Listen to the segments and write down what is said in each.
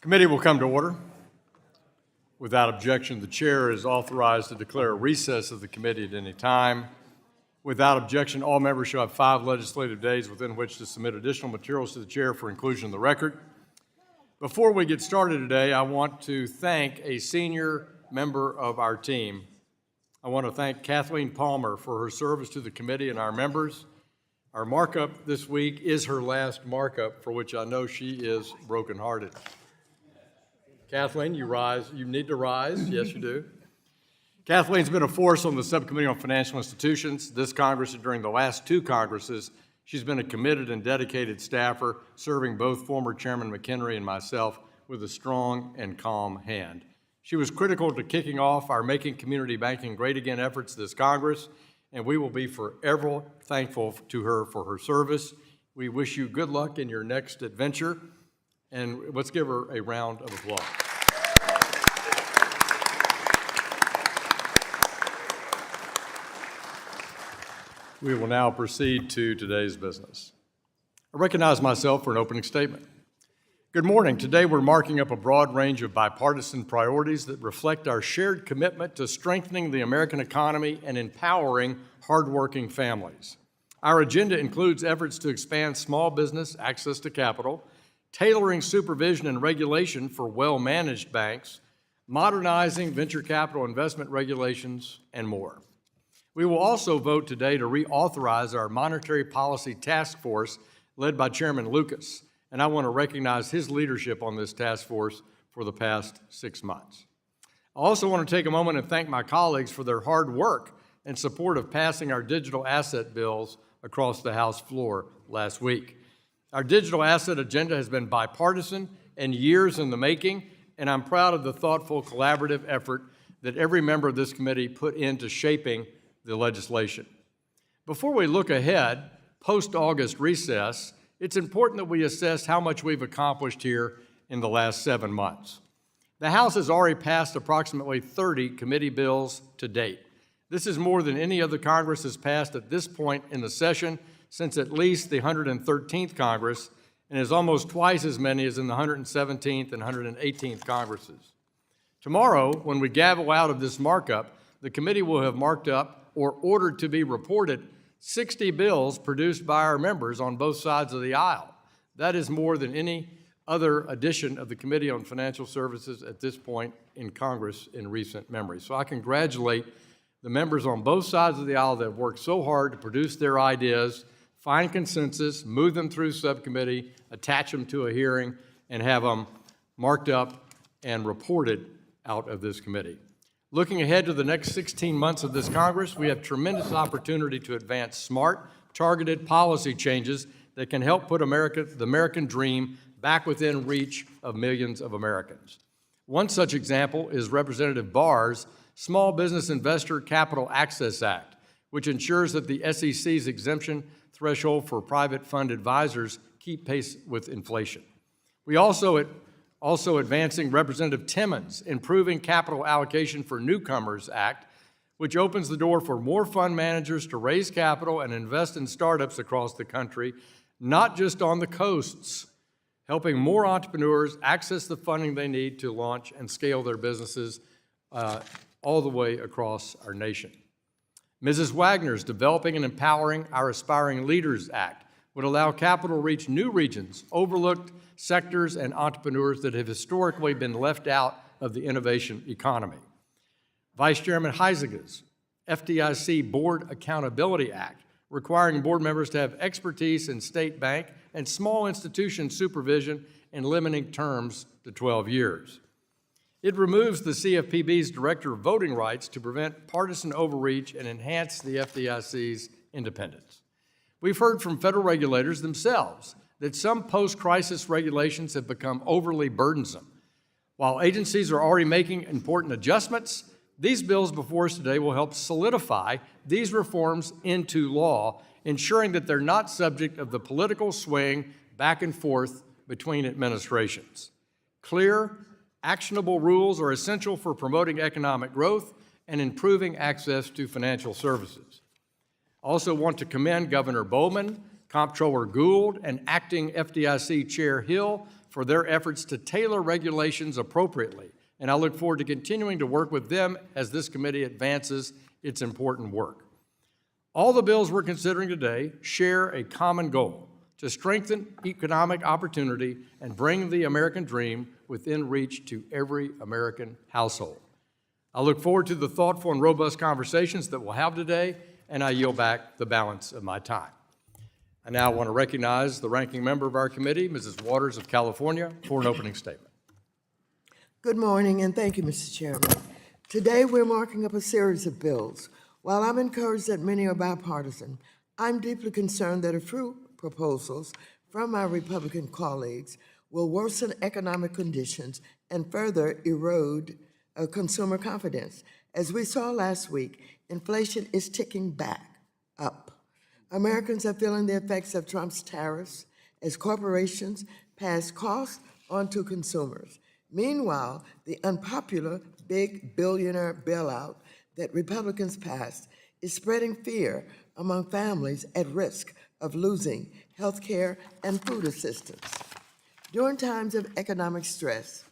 Committee will come to order. Without objection, the chair is authorized to declare a recess of the committee at any time. Without objection, all members shall have 5 legislative days within which to submit additional materials to the chair for inclusion in the record. Before we get started today, I want to thank a senior member of our team. I want to thank Kathleen Palmer for her service to the committee and our members. Our markup this week is her last markup, for which I know she is brokenhearted. Kathleen, you need to rise. Yes, you do. Kathleen's been a force on the Subcommittee on Financial Institutions this Congress and during the last 2 Congresses. She's been a committed and dedicated staffer, serving both former Chairman McHenry and myself with a strong and calm hand. She was critical to kicking off our Making Community Banking Great Again efforts this Congress, and we will be forever thankful to her for her service. We wish you good luck in your next adventure, and let's give her a round of applause. We will now proceed to today's business. I recognize myself for an opening statement. Good morning. Today we're marking up a broad range of bipartisan priorities that reflect our shared commitment to strengthening the American economy and empowering hardworking families. Our agenda includes efforts to expand small business access to capital, tailoring supervision and regulation for well-managed banks, modernizing venture capital investment regulations, and more. We will also vote today to reauthorize our Monetary Policy Task Force led by Chairman Lucas, and I want to recognize his leadership on this task force for the past 6 months. I also want to take a moment and thank my colleagues for their hard work and support of passing our digital asset bills across the House floor last week. Our digital asset agenda has been bipartisan and years in the making, and I'm proud of the thoughtful, collaborative effort that every member of this committee put into shaping the legislation. Before we look ahead, post-August recess, it's important that we assess how much we've accomplished here in the last 7 months. The House has already passed approximately 30 committee bills to date. This is more than any other Congress has passed at this point in the session since at least the 113th Congress, and is almost twice as many as in the 117th and 118th Congresses. Tomorrow, when we gavel out of this markup, the committee will have marked up or ordered to be reported 60 bills produced by our members on both sides of the aisle. That is more than any other edition of the Committee on Financial Services at this point in Congress in recent memory. So I congratulate the members on both sides of the aisle that have worked so hard to produce their ideas, find consensus, move them through subcommittee, attach them to a hearing, and have them marked up and reported out of this committee. Looking ahead to the next 16 months of this Congress, we have tremendous opportunity to advance smart, targeted policy changes that can help put the American dream back within reach of millions of Americans. One such example is Representative Barr's Small Business Investor Capital Access Act, which ensures that the SEC's exemption threshold for private fund advisors keep pace with inflation. We also advancing Representative Timmons' Improving Capital Allocation for Newcomers Act, which opens the door for more fund managers to raise capital and invest in startups across the country, not just on the coasts, helping more entrepreneurs access the funding they need to launch and scale their businesses all the way across our nation. Mrs. Wagner's Developing and Empowering Our Aspiring Leaders Act would allow capital to reach new regions, overlooked sectors, and entrepreneurs that have historically been left out of the innovation economy. Vice Chairman Huizenga's FDIC Board Accountability Act, requiring board members to have expertise in state bank and small institution supervision and limiting terms to 12 years. It removes the CFPB's Director of Voting Rights to prevent partisan overreach and enhance the FDIC's independence. We've heard from federal regulators themselves that some post-crisis regulations have become overly burdensome. While agencies are already making important adjustments, these bills before us today will help solidify these reforms into law, ensuring that they're not subject of the political swing back and forth between administrations. Clear, actionable rules are essential for promoting economic growth and improving access to financial services. I also want to commend Governor Bowman, Comptroller Gould, and Acting FDIC Chair Hill for their efforts to tailor regulations appropriately, and I look forward to continuing to work with them as this committee advances its important work. All the bills we're considering today share a common goal: to strengthen economic opportunity and bring the American dream within reach to every American household. I look forward to the thoughtful and robust conversations that we'll have today, and I yield back the balance of my time. I now want to recognize the ranking member of our committee, Mrs. Waters of California, for an opening statement. Good morning, and thank you, Mr. Chairman. Today, we're marking up a series of bills. While I'm encouraged that many are bipartisan, I'm deeply concerned that a few proposals from my Republican colleagues will worsen economic conditions and further erode consumer confidence. As we saw last week, inflation is ticking back up. Americans are feeling the effects of Trump's tariffs as corporations pass costs on to consumers. Meanwhile, the unpopular big billionaire bailout that Republicans passed is spreading fear among families at risk of losing health care and food assistance. During times of economic stress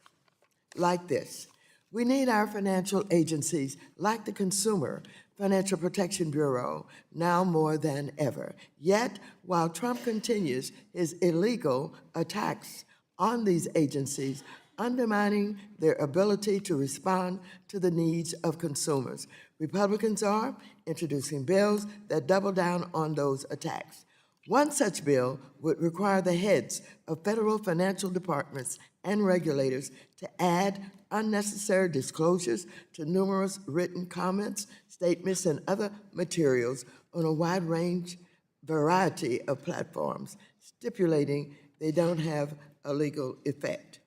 like this, we need our financial agencies like the Consumer Financial Protection Bureau now more than ever. Yet, while Trump continues his illegal attacks on these agencies, undermining their ability to respond to the needs of consumers, Republicans are introducing bills that double down on those attacks. One such bill would require the heads of federal financial departments and regulators to add unnecessary disclosures to numerous written comments, statements, and other materials on a wide variety of platforms, stipulating they don't have a legal effect.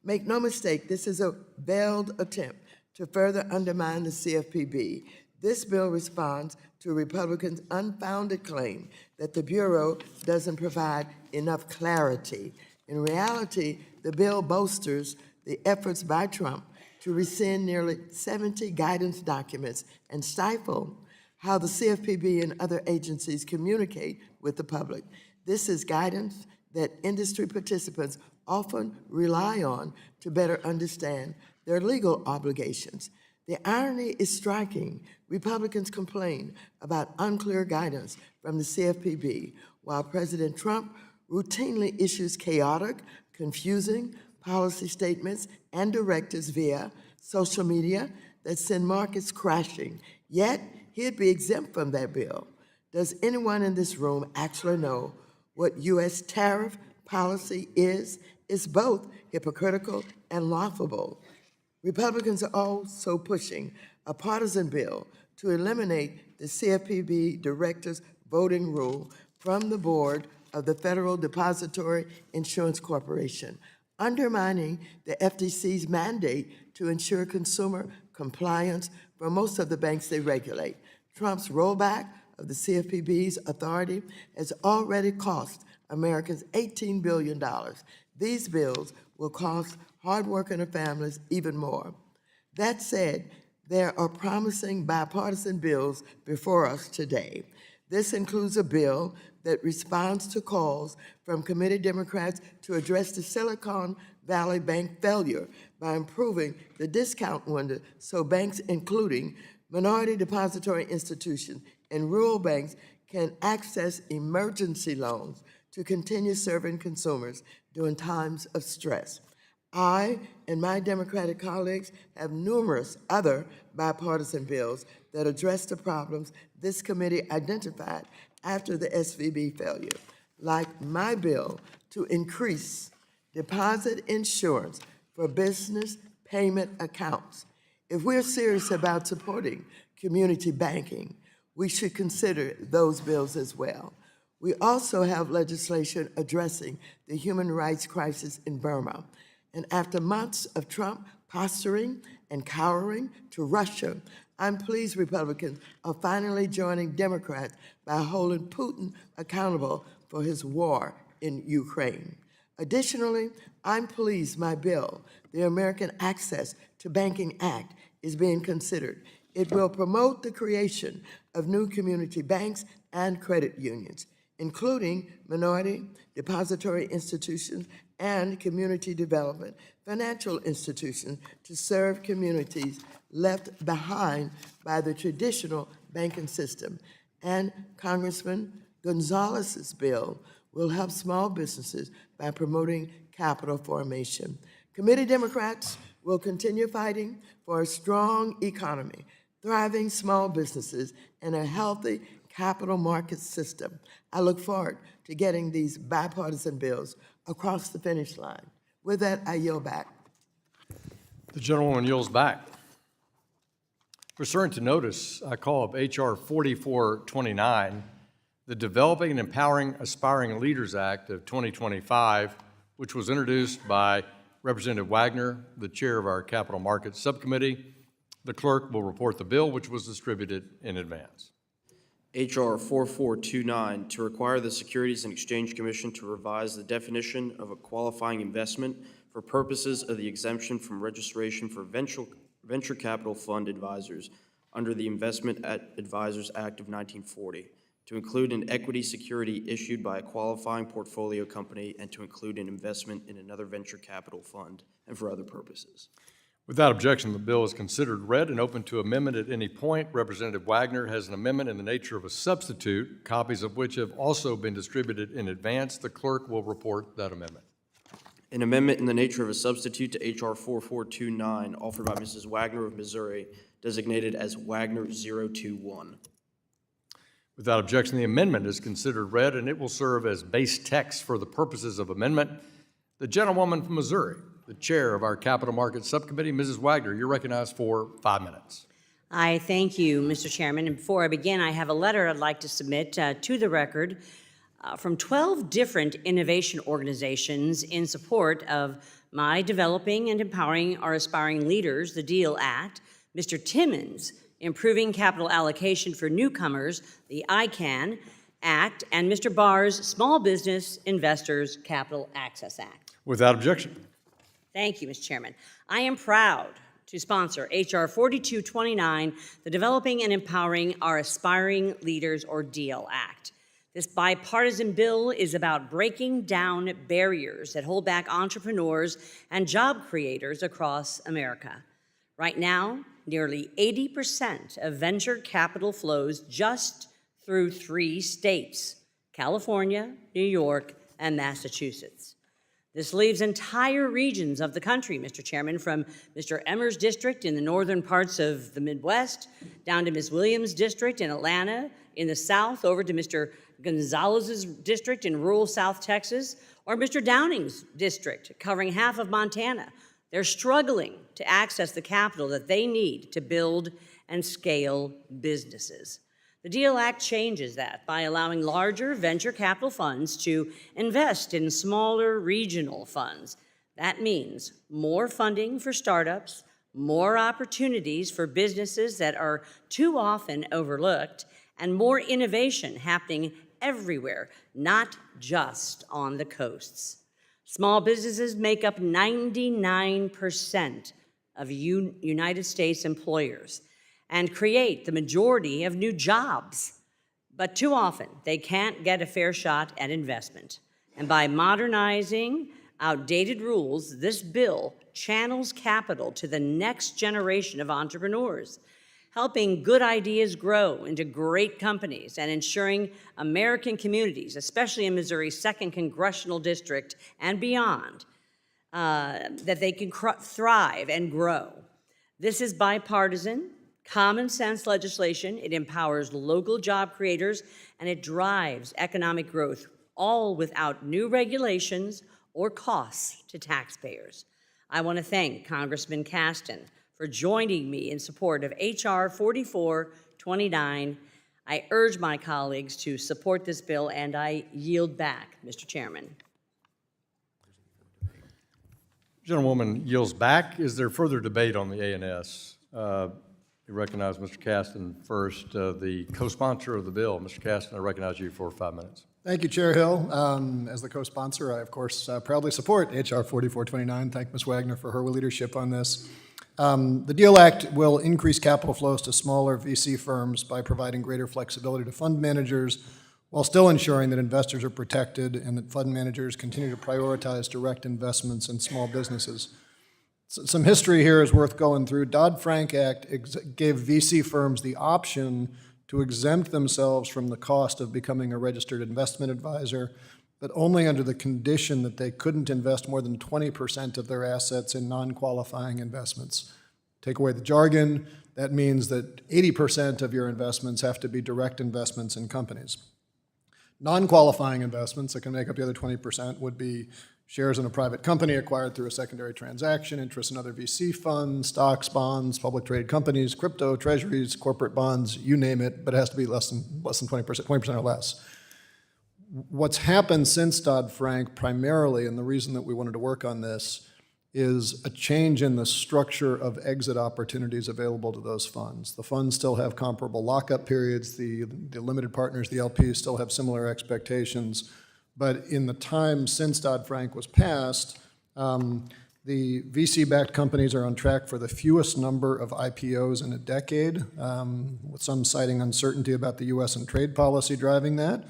Make no mistake, this is a veiled attempt to further undermine the CFPB. This bill responds to Republicans' unfounded claim that the Bureau doesn't provide enough clarity. In reality, the bill bolsters the efforts by Trump to rescind nearly 70 guidance documents and stifle how the CFPB and other agencies communicate with the public. This is guidance that industry participants often rely on to better understand their legal obligations. The irony is striking. Republicans complain about unclear guidance from the CFPB, while President Trump routinely issues chaotic, confusing policy statements and directives via social media that send markets crashing. Yet, he'd be exempt from that bill. Does anyone in this room actually know what U.S. tariff policy is? It's both hypocritical and laughable. Republicans are also pushing a partisan bill to eliminate the CFPB director's voting rule from the board of the Federal Depository Insurance Corporation, undermining the FDIC's mandate to ensure consumer compliance for most of the banks they regulate. Trump's rollback of the CFPB's authority has already cost Americans $18 billion. These bills will cost hardworking families even more. That said, there are promising bipartisan bills before us today. This includes a bill that responds to calls from committee Democrats to address the Silicon Valley Bank failure by improving the discount window so banks, including minority depository institutions and rural banks, can access emergency loans to continue serving consumers during times of stress. I and my Democratic colleagues have numerous other bipartisan bills that address the problems this committee identified after the SVB failure, like my bill to increase deposit insurance for business payment accounts. If we're serious about supporting community banking, we should consider those bills as well. We also have legislation addressing the human rights crisis in Burma. And after months of Trump posturing and cowering to Russia, I'm pleased Republicans are finally joining Democrats by holding Putin accountable for his war in Ukraine. Additionally, I'm pleased my bill, the American Access to Banking Act, is being considered. It will promote the creation of new community banks and credit unions, including minority depository institutions and community development financial institutions to serve communities left behind by the traditional banking system. And Congressman Gonzalez's bill will help small businesses by promoting capital formation. Committee Democrats will continue fighting for a strong economy, thriving small businesses, and a healthy capital market system. I look forward to getting these bipartisan bills across the finish line. With that, I yield back. The gentlewoman yields back. Pursuant to notice, I call up H.R. 4429, the Developing and Empowering Aspiring Leaders Act of 2025, which was introduced by Representative Wagner, the chair of our Capital Markets Subcommittee. The clerk will report the bill, which was distributed in advance. H.R. 4429, to require the Securities and Exchange Commission to revise the definition of a qualifying investment for purposes of the exemption from registration for venture capital fund advisors under the Investment Advisors Act of 1940, to include an equity security issued by a qualifying portfolio company and to include an investment in another venture capital fund and for other purposes. Without objection, the bill is considered read and open to amendment at any point. Representative Wagner has an amendment in the nature of a substitute, copies of which have also been distributed in advance. The clerk will report that amendment. An amendment in the nature of a substitute to H.R. 4429, offered by Mrs. Wagner of Missouri, designated as Wagner 021. Without objection, the amendment is considered read, and it will serve as base text for the purposes of amendment. The gentlewoman from Missouri, the chair of our Capital Markets Subcommittee, Mrs. Wagner, you're recognized for 5 minutes. I thank you, Mr. Chairman. And before I begin, I have a letter I'd like to submit to the record from 12 different innovation organizations in support of my Developing and Empowering Our Aspiring Leaders, the DEAL Act, Mr. Timmons, Improving Capital Allocation for Newcomers, the ICANN Act, and Mr. Barr's Small Business Investors Capital Access Act. Without objection. Thank you, Mr. Chairman. I am proud to sponsor H.R. 4229, the Developing and Empowering Our Aspiring Leaders, or DEAL Act. This bipartisan bill is about breaking down barriers that hold back entrepreneurs and job creators across America. Right now, nearly 80% of venture capital flows just through 3 states: California, New York, and Massachusetts. This leaves entire regions of the country, Mr. Chairman, from Mr. Emmer's district in the northern parts of the Midwest, down to Ms. Williams' district in Atlanta, in the South, over to Mr. Gonzalez's district in rural South Texas, or Mr. Downing's district, covering half of Montana. They're struggling to access the capital that they need to build and scale businesses. The DEAL Act changes that by allowing larger venture capital funds to invest in smaller regional funds. That means more funding for startups, more opportunities for businesses that are too often overlooked, and more innovation happening everywhere, not just on the coasts. Small businesses make up 99% of United States employers and create the majority of new jobs. But too often, they can't get a fair shot at investment. And by modernizing outdated rules, this bill channels capital to the next generation of entrepreneurs, helping good ideas grow into great companies and ensuring American communities, especially in Missouri's 2nd Congressional District and beyond, that they can thrive and grow. This is bipartisan, common sense legislation. It empowers local job creators and it drives economic growth, all without new regulations or costs to taxpayers. I want to thank Congressman Caston for joining me in support of H.R. 4429. I urge my colleagues to support this bill, and I yield back, Mr. Chairman. Gentlewoman yields back. Is there further debate on the A&S? We recognize Mr. Caston first, the co-sponsor of the bill. Mr. Caston, I recognize you for 5 minutes. Thank you, Chair Hill. As the co-sponsor, I, of course, proudly support H.R. 4429. Thank Ms. Wagner for her leadership on this. The DEAL Act will increase capital flows to smaller VC firms by providing greater flexibility to fund managers while still ensuring that investors are protected and that fund managers continue to prioritize direct investments in small businesses. Some history here is worth going through. Dodd-Frank Act gave VC firms the option to exempt themselves from the cost of becoming a registered investment advisor, but only under the condition that they couldn't invest more than 20% of their assets in non-qualifying investments. Take away the jargon, that means that 80% of your investments have to be direct investments in companies. Non-qualifying investments that can make up the other 20% would be shares in a private company acquired through a secondary transaction, interest in other VC funds, stocks, bonds, public traded companies, crypto, treasuries, corporate bonds, you name it, but it has to be less than 20%, 20% or less. What's happened since Dodd-Frank primarily, and the reason that we wanted to work on this, is a change in the structure of exit opportunities available to those funds. The funds still have comparable lockup periods, the limited partners, the LPs still have similar expectations, but in the time since Dodd-Frank was passed, the VC-backed companies are on track for the fewest number of IPOs in a decade, with some citing uncertainty about the U.S. and trade policy driving that.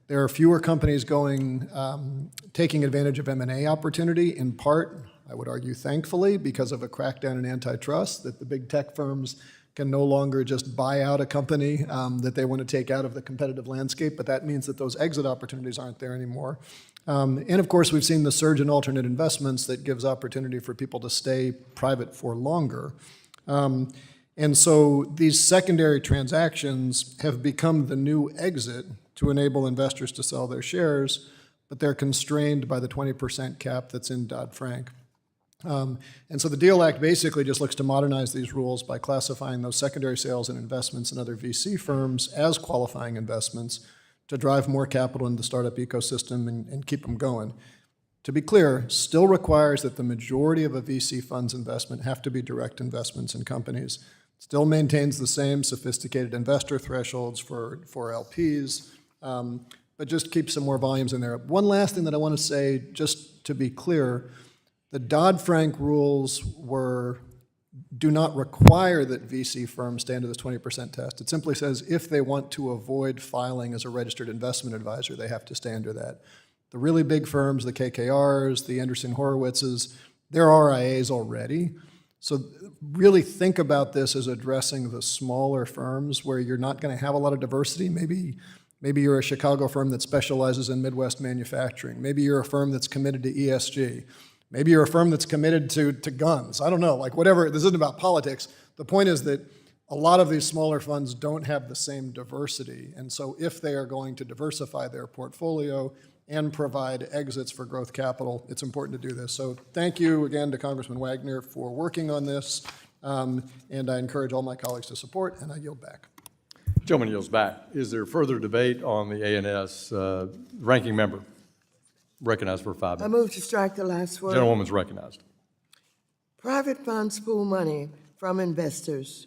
There are fewer companies taking advantage of M&A opportunity, in part, I would argue thankfully, because of a crackdown in antitrust, that the big tech firms can no longer just buy out a company that they want to take out of the competitive landscape, but that means that those exit opportunities aren't there anymore. And of course, we've seen the surge in alternate investments that gives opportunity for people to stay private for longer. And so these secondary transactions have become the new exit to enable investors to sell their shares, but they're constrained by the 20% cap that's in Dodd-Frank. And so the DEAL Act basically just looks to modernize these rules by classifying those secondary sales and investments in other VC firms as qualifying investments to drive more capital into the startup ecosystem and keep them going. To be clear, still requires that the majority of a VC fund's investment have to be direct investments in companies. Still maintains the same sophisticated investor thresholds for LPs, but just keeps some more volumes in there. One last thing that I want to say, just to be clear, the Dodd-Frank rules do not require that VC firms stand to this 20% test. It simply says if they want to avoid filing as a registered investment advisor, they have to stay under that. The really big firms, the KKRs, the Anderson Horowitzes, they're RIAs already. So really think about this as addressing the smaller firms where you're not going to have a lot of diversity. Maybe you're a Chicago firm that specializes in Midwest manufacturing. Maybe you're a firm that's committed to ESG. Maybe you're a firm that's committed to guns. I don't know, like whatever. This isn't about politics. The point is that a lot of these smaller funds don't have the same diversity. And so if they are going to diversify their portfolio and provide exits for growth capital, it's important to do this. So thank you again to Congressman Wagner for working on this. And I encourage all my colleagues to support, and I yield back. Gentleman yields back. Is there further debate on the A&S? Ranking member, recognized for 5 I minutes. move to strike the last word. Gentlewoman's recognized. Private funds pool money from investors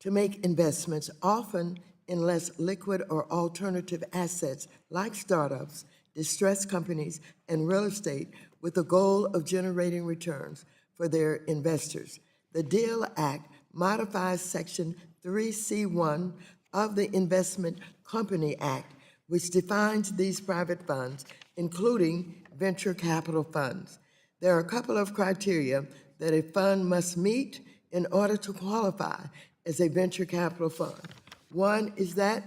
to make investments, often in less liquid or alternative assets like startups, distressed companies, and real estate, with the goal of generating returns for their investors. The DEAL Act modifies Section 3C1 of the Investment Company Act, which defines these private funds, including venture capital funds. There are a couple of criteria that a fund must meet in order to qualify as a venture capital fund. One is that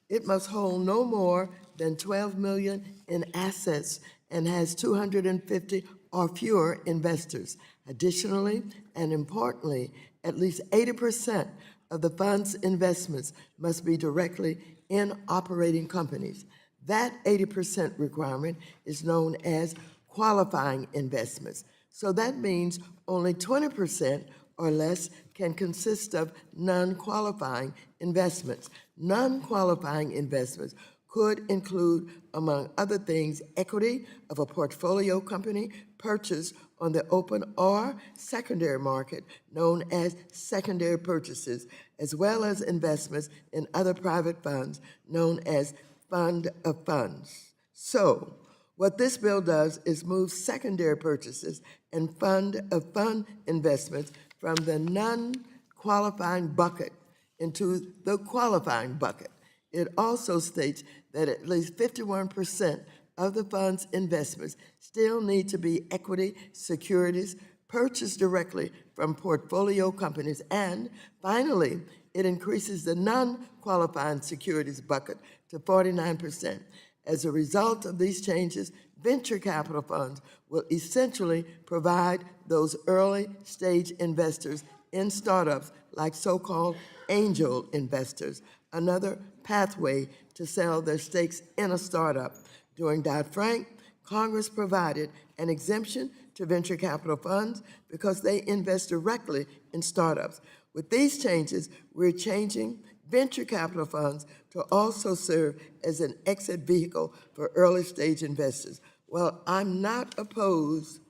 it must hold no more than $12 million in assets and has 250 or fewer investors. Additionally, and importantly, at least 80% of the fund's investments must be directly in operating companies. That 80% requirement is known as qualifying investments. So that means only 20% or less can consist of non-qualifying investments. Non-qualifying investments could include, among other things, equity of a portfolio company purchased on the open or secondary market, known as secondary purchases, as well as investments in other private funds, known as fund of funds. So, what this bill does is move secondary purchases and fund of fund investments from the non-qualifying bucket into the qualifying bucket. It also states that at least 51% of the fund's investments still need to be equity securities purchased directly from portfolio companies. And finally, it increases the non-qualifying securities bucket to 49%. As a result of these changes, venture capital funds will essentially provide those early-stage investors in startups like so-called angel investors another pathway to sell their stakes in a startup. During Dodd-Frank, Congress provided an exemption to venture capital funds because they invest directly in startups. With these changes, we're changing venture capital funds to also serve as an exit vehicle for early-stage investors. Well, I'm not opposed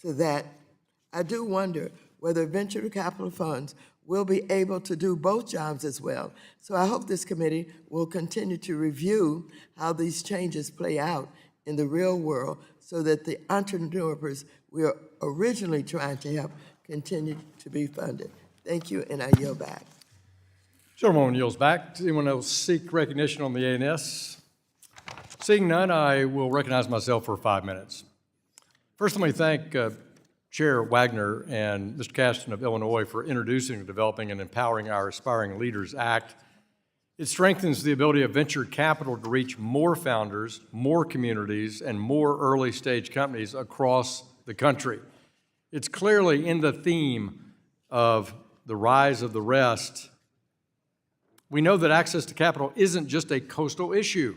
to that. I do wonder whether venture capital funds will be able to do both jobs as well. So I hope this committee will continue to review how these changes play out in the real world so that the entrepreneurs we were originally trying to help continue to be funded. Thank you, and I yield back. Gentlewoman yields back. Does anyone else seek recognition on the ANS? Seeing none, I will recognize myself for 5 minutes. First, let me thank Chair Wagner and Mr. Caston of Illinois for introducing, developing, and empowering our Aspiring Leaders Act. It strengthens the ability of venture capital to reach more founders, more communities, and more early-stage companies across the country. It's clearly in the theme of the rise of the rest. We know that access to capital isn't just a coastal issue.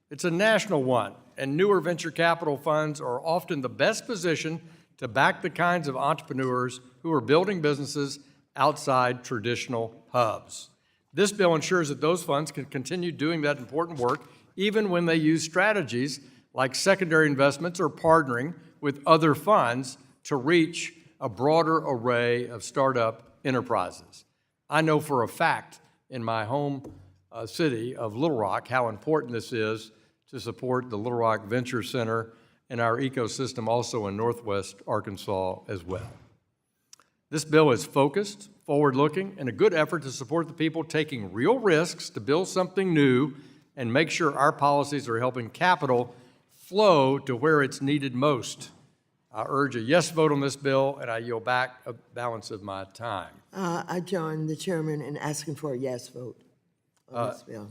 It's a national one, and newer venture capital funds are often the best positioned to back the kinds of entrepreneurs who are building businesses outside traditional hubs. This bill ensures that those funds can continue doing that important work even when they use strategies like secondary investments or partnering with other funds to reach a broader array of startup enterprises. I know for a fact in my home city of Little Rock how important this is to support the Little Rock Venture Center and our ecosystem also in Northwest Arkansas as well. This bill is focused, forward-looking, and a good effort to support the people taking real risks to build something new and make sure our policies are helping capital flow to where it's needed most. I urge a yes vote on this bill, and I yield back a balance of my time. I join the chairman in asking for a yes vote on this bill.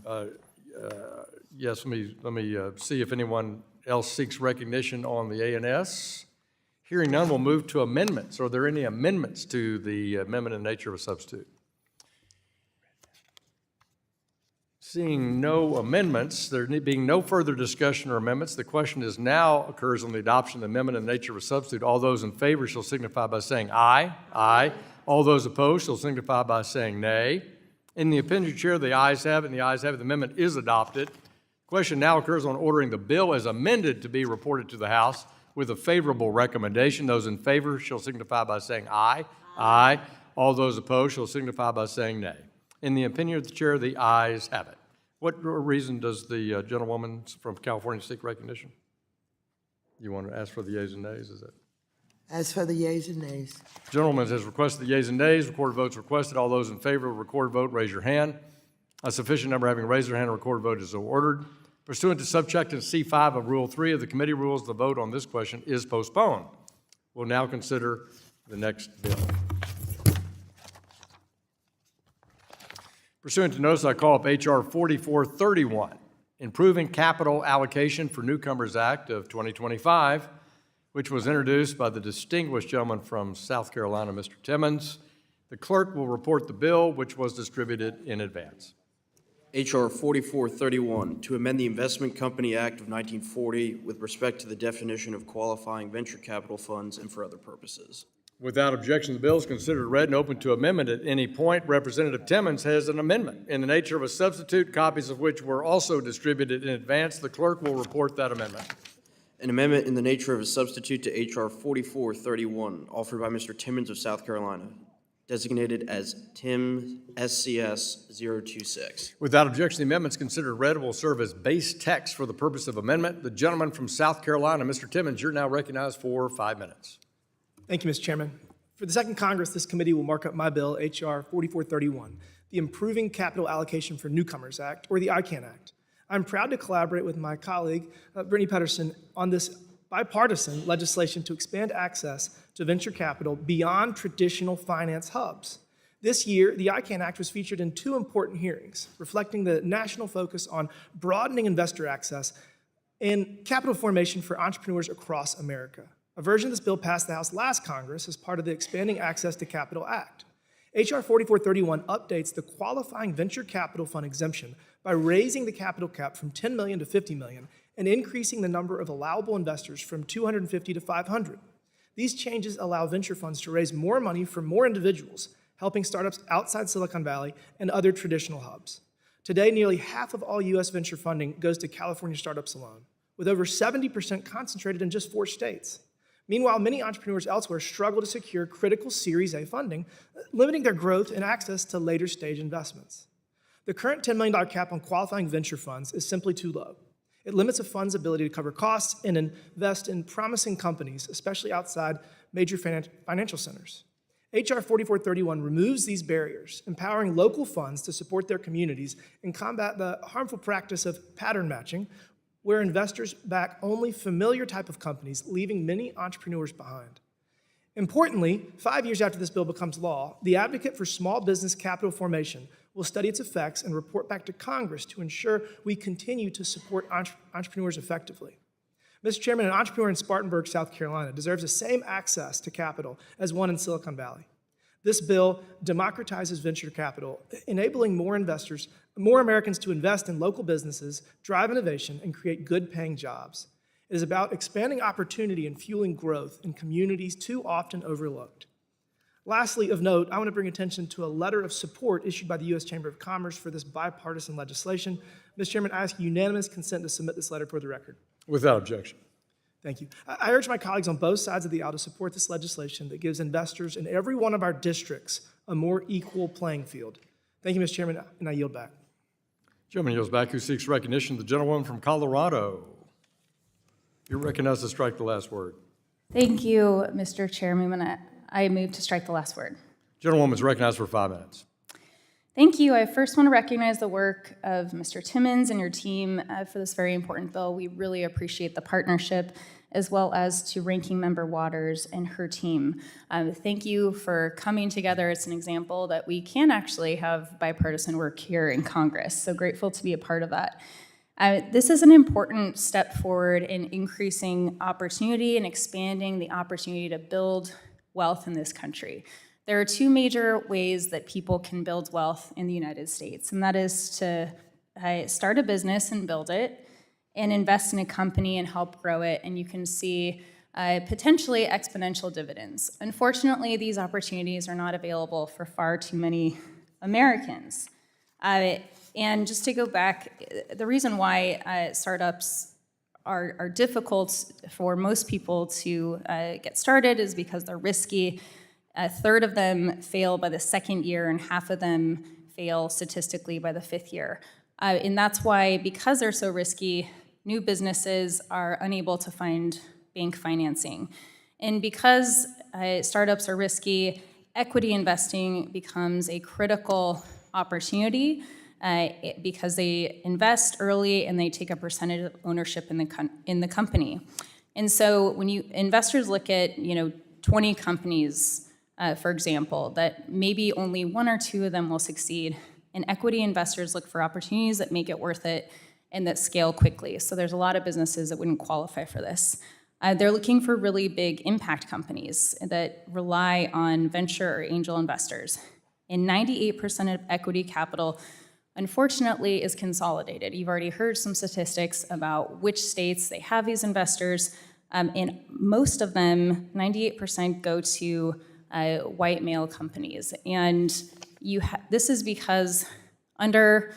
Yes, let me see if anyone else seeks recognition on the ANS. Hearing none, we'll move to amendments. Are there any amendments to the amendment in nature of a substitute? Seeing no amendments, there being no further discussion or amendments, the question is now occurs on the adoption of the amendment in the nature of a substitute. All those in favor shall signify by saying aye. Aye. All those opposed shall signify by saying nay. In the opinion of the chair, the ayes have it, and the ayes have it. The amendment is adopted. The question now occurs on ordering the bill as amended to be reported to the House with a favorable recommendation. Those in favor shall signify by saying aye. Aye. All those opposed shall signify by saying nay. In the opinion of the chair, the ayes have it. What reason does the gentlewoman from California seek recognition? You want to ask for the yeas and nays, is it? As for the yeas and nays. Gentleman has requested the yeas and nays. Recorded votes requested. All those in favor of a recorded vote, raise your hand. A sufficient number having raised their hand, a recorded vote is so ordered. Pursuant to subsection C5 of Rule 3 of the committee rules, the vote on this question is postponed. We'll now consider the next bill. Pursuant to notice, I call up H.R. 4431, Improving Capital Allocation for Newcomers Act of 2025, which was introduced by the distinguished gentleman from South Carolina, Mr. Timmons. The clerk will report the bill, which was distributed in advance. H.R. 4431, to amend the Investment Company Act of 1940 with respect to the definition of qualifying venture capital funds and for other purposes. Without objection, the bill is considered read and open to amendment at any point. Representative Timmons has an amendment in the nature of a substitute, copies of which were also distributed in advance. The clerk will report that amendment. An amendment in the nature of a substitute to H.R. 4431, offered by Mr. Timmons of South Carolina, designated as Tim SCS 026. Without objection, the amendment is considered read and will serve as base text for the purpose of amendment. The gentleman from South Carolina, Mr. Timmons, you're now recognized for 5 minutes. Thank you, Mr. Chairman. For the second Congress, this committee will mark up my bill, H.R. 4431, the Improving Capital Allocation for Newcomers Act, or the ICANN Act. I'm proud to collaborate with my colleague, Brittany Pedersen, on this bipartisan legislation to expand access to venture capital beyond traditional finance hubs. This year, the ICANN Act was featured in 2 important hearings, reflecting the national focus on broadening investor access and capital formation for entrepreneurs across America. A version of this bill passed the House last Congress as part of the Expanding Access to Capital Act. H.R. 4431 updates the qualifying venture capital fund exemption by raising the capital cap from $10 million to $50 million and increasing the number of allowable investors from 250 to 500. These changes allow venture funds to raise more money from more individuals, helping startups outside Silicon Valley and other traditional hubs. Today, nearly half of all U.S. venture funding goes to California startups alone, with over 70% concentrated in just 4 states. Meanwhile, many entrepreneurs elsewhere struggle to secure critical Series A funding, limiting their growth and access to later stage investments. The current $10 million cap on qualifying venture funds is simply too low. It limits a fund's ability to cover costs and invest in promising companies, especially outside major financial centers. H.R. 4431 removes these barriers, empowering local funds to support their communities and combat the harmful practice of pattern matching, where investors back only familiar type of companies, leaving many entrepreneurs behind. Importantly, 5 years after this bill becomes law, the advocate for small business capital formation will study its effects and report back to Congress to ensure we continue to support entrepreneurs effectively. Mr. Chairman, an entrepreneur in Spartanburg, South Carolina deserves the same access to capital as one in Silicon Valley. This bill democratizes venture capital, enabling more Americans to invest in local businesses, drive innovation, and create good-paying jobs. It is about expanding opportunity and fueling growth in communities too often overlooked. Lastly, of note, I want to bring attention to a letter of support issued by the U.S. Chamber of Commerce for this bipartisan legislation. Mr. Chairman, I ask unanimous consent to submit this letter for the record. Without objection. Thank you. I urge my colleagues on both sides of the aisle to support this legislation that gives investors in every one of our districts a more equal playing field. Thank you, Mr. Chairman, and I yield back. Gentleman yields back. Who seeks recognition? The gentlewoman from Colorado. You're recognized to strike the last word. Thank you, Mr. Chairman. I move to strike the last word. Gentlewoman is recognized for 5 minutes. Thank you. I first want to recognize the work of Mr. Timmons and your team for this very important bill. We really appreciate the partnership, as well as to Ranking Member Waters and her team. Thank you for coming together. It's an example that we can actually have bipartisan work here in Congress, so grateful to be a part of that. This is an important step forward in increasing opportunity and expanding the opportunity to build wealth in this country. There are 2 major ways that people can build wealth in the United States, and that is to start a business and build it, and invest in a company and help grow it, and you can see potentially exponential dividends. Unfortunately, these opportunities are not available for far too many Americans. And just to go back, the reason why startups are difficult for most people to get started is because they're risky. A third of them fail by the 2nd year, and half of them fail statistically by the 5th year. And that's why, because they're so risky, new businesses are unable to find bank financing. And because startups are risky, equity investing becomes a critical opportunity because they invest early and they take a percentage of ownership in the company. And so when investors look at 20 companies, for example, that maybe only 1 or 2 of them will succeed, and equity investors look for opportunities that make it worth it and that scale quickly. So there's a lot of businesses that wouldn't qualify for this. They're looking for really big impact companies that rely on venture or angel investors. And 98% of equity capital, unfortunately, is consolidated. You've already heard some statistics about which states they have these investors, and most of them, 98%, go to white male companies. And this is because under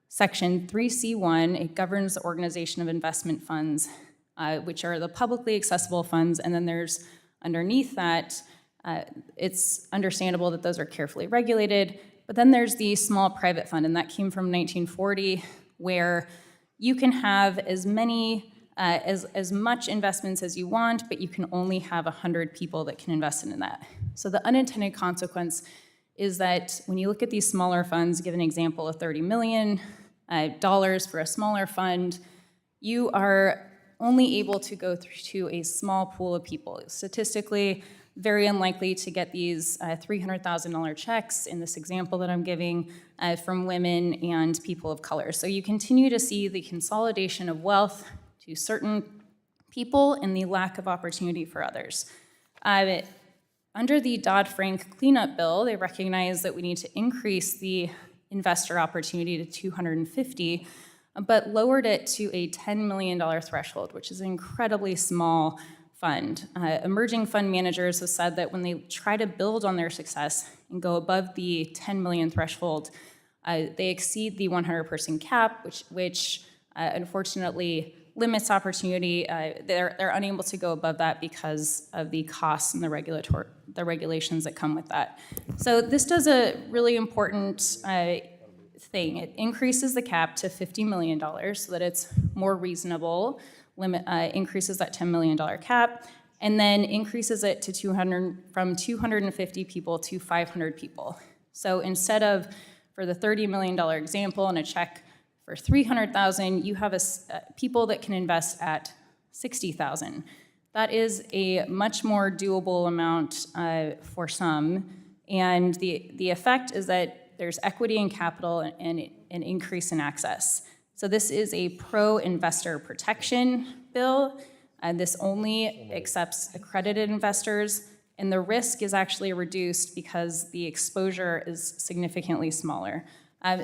Section 3C1, it governs the organization of investment funds, which are the publicly accessible funds, and then there's underneath that, it's understandable that those are carefully regulated, but then there's the small private fund, and that came from 1940, where you can have as much investments as you want, but you can only have 100 people that can invest in that. So the unintended consequence is that when you look at these smaller funds, give an example of $30 million for a smaller fund, you are only able to go to a small pool of people. Statistically, very unlikely to get these $300,000 checks in this example that I'm giving from women and people of color. So you continue to see the consolidation of wealth to certain people and the lack of opportunity for others. Under the Dodd-Frank cleanup bill, they recognize that we need to increase the investor opportunity to 250, but lowered it to a $10 million threshold, which is an incredibly small fund. Emerging fund managers have said that when they try to build on their success and go above the 10 million threshold, they exceed the 100-person cap, which unfortunately limits opportunity. They're unable to go above that because of the costs and the regulations that come with that. So this does a really important thing. It increases the cap to $50 million so that it's more reasonable, increases that $10 million cap, and then increases it to from 250 people to 500 people. So instead of, for the $30 million example and a check for $300,000, you have people that can invest at $60,000. That is a much more doable amount for some, and the effect is that there's equity in capital and an increase in access. So this is a pro-investor protection bill. This only accepts accredited investors, and the risk is actually reduced because the exposure is significantly smaller.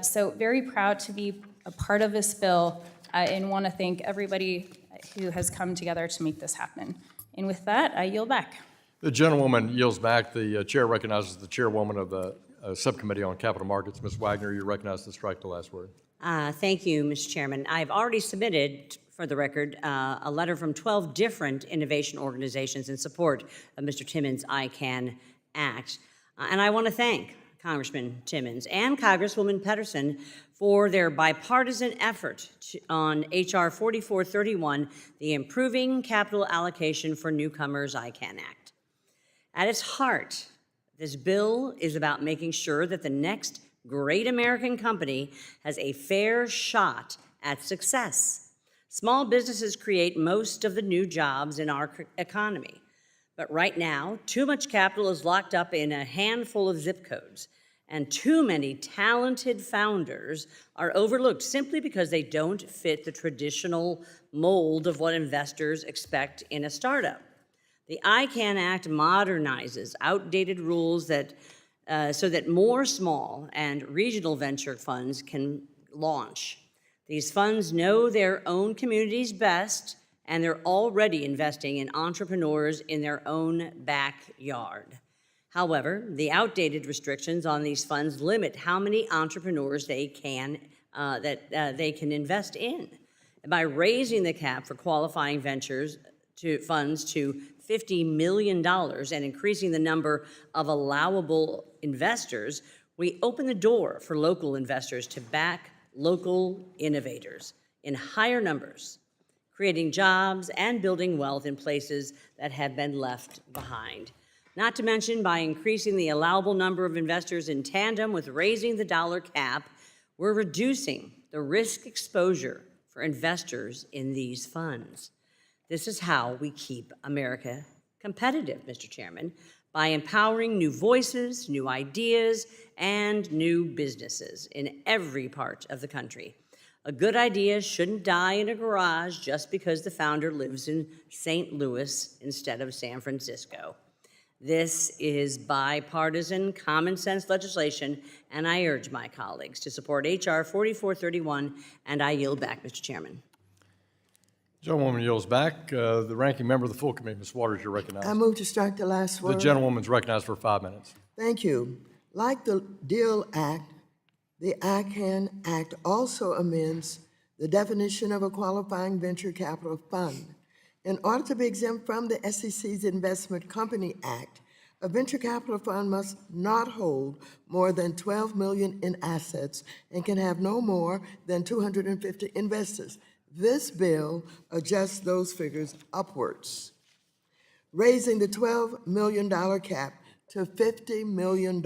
So very proud to be a part of this bill and want to thank everybody who has come together to make this happen. And with that, I yield back. The gentlewoman yields back. The chair recognizes the chairwoman of the Subcommittee on Capital Markets. Ms. Wagner, you're recognized to strike the last word. Thank you, Mr. Chairman. I've already submitted, for the record, a letter from 12 different innovation organizations in support of Mr. Timmons' ICANN Act. And I want to thank Congressman Timmons and Congresswoman Pedersen for their bipartisan effort on H.R. 4431, the Improving Capital Allocation for Newcomers ICANN Act. At its heart, this bill is about making sure that the next great American company has a fair shot at success. Small businesses create most of the new jobs in our economy. But right now, too much capital is locked up in a handful of zip codes, and too many talented founders are overlooked simply because they don't fit the traditional mold of what investors expect in a startup. The ICANN Act modernizes outdated rules so that more small and regional venture funds can launch. These funds know their own communities best, and they're already investing in entrepreneurs in their own backyard. However, the outdated restrictions on these funds limit how many entrepreneurs they can invest in. By raising the cap for qualifying funds to $50 million and increasing the number of allowable investors, we open the door for local investors to back local innovators in higher numbers, creating jobs and building wealth in places that have been left behind. Not to mention, by increasing the allowable number of investors in tandem with raising the dollar cap, we're reducing the risk exposure for investors in these funds. This is how we keep America competitive, Mr. Chairman, by empowering new voices, new ideas, and new businesses in every part of the country. A good idea shouldn't die in a garage just because the founder lives in St. Louis instead of San Francisco. This is bipartisan, common-sense legislation, and I urge my colleagues to support H.R. 4431, and I yield back, Mr. Chairman. Gentlewoman yields back. The ranking member of the full committee, Ms. Waters, you're recognized. I move to strike the last The word. gentlewoman's recognized for 5 minutes. Thank you. Like the DEAL Act, the ICANN Act also amends the definition of a qualifying venture capital fund. In order to be exempt from the SEC's Investment Company Act, a venture capital fund must not hold more than $12 million in assets and can have no more than 250 investors. This bill adjusts those figures upwards. Raising the $12 million cap to $50 million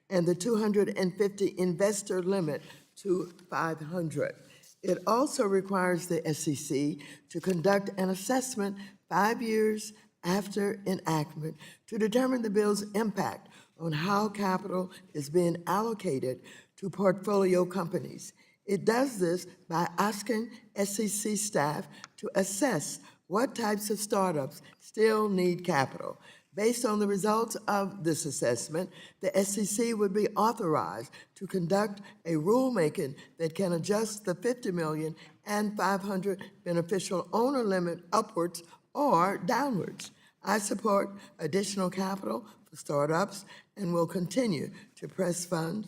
and the 250 investor limit to 500. It also requires the SEC to conduct an assessment 5 years after enactment to determine the bill's impact on how capital is being allocated to portfolio companies. It does this by asking SEC staff to assess what types of startups still need capital. Based on the results of this assessment, the SEC would be authorized to conduct a rulemaking that can adjust the 50 million and 500 beneficial owner limit upwards or downwards. I support additional capital for startups and will continue to press funds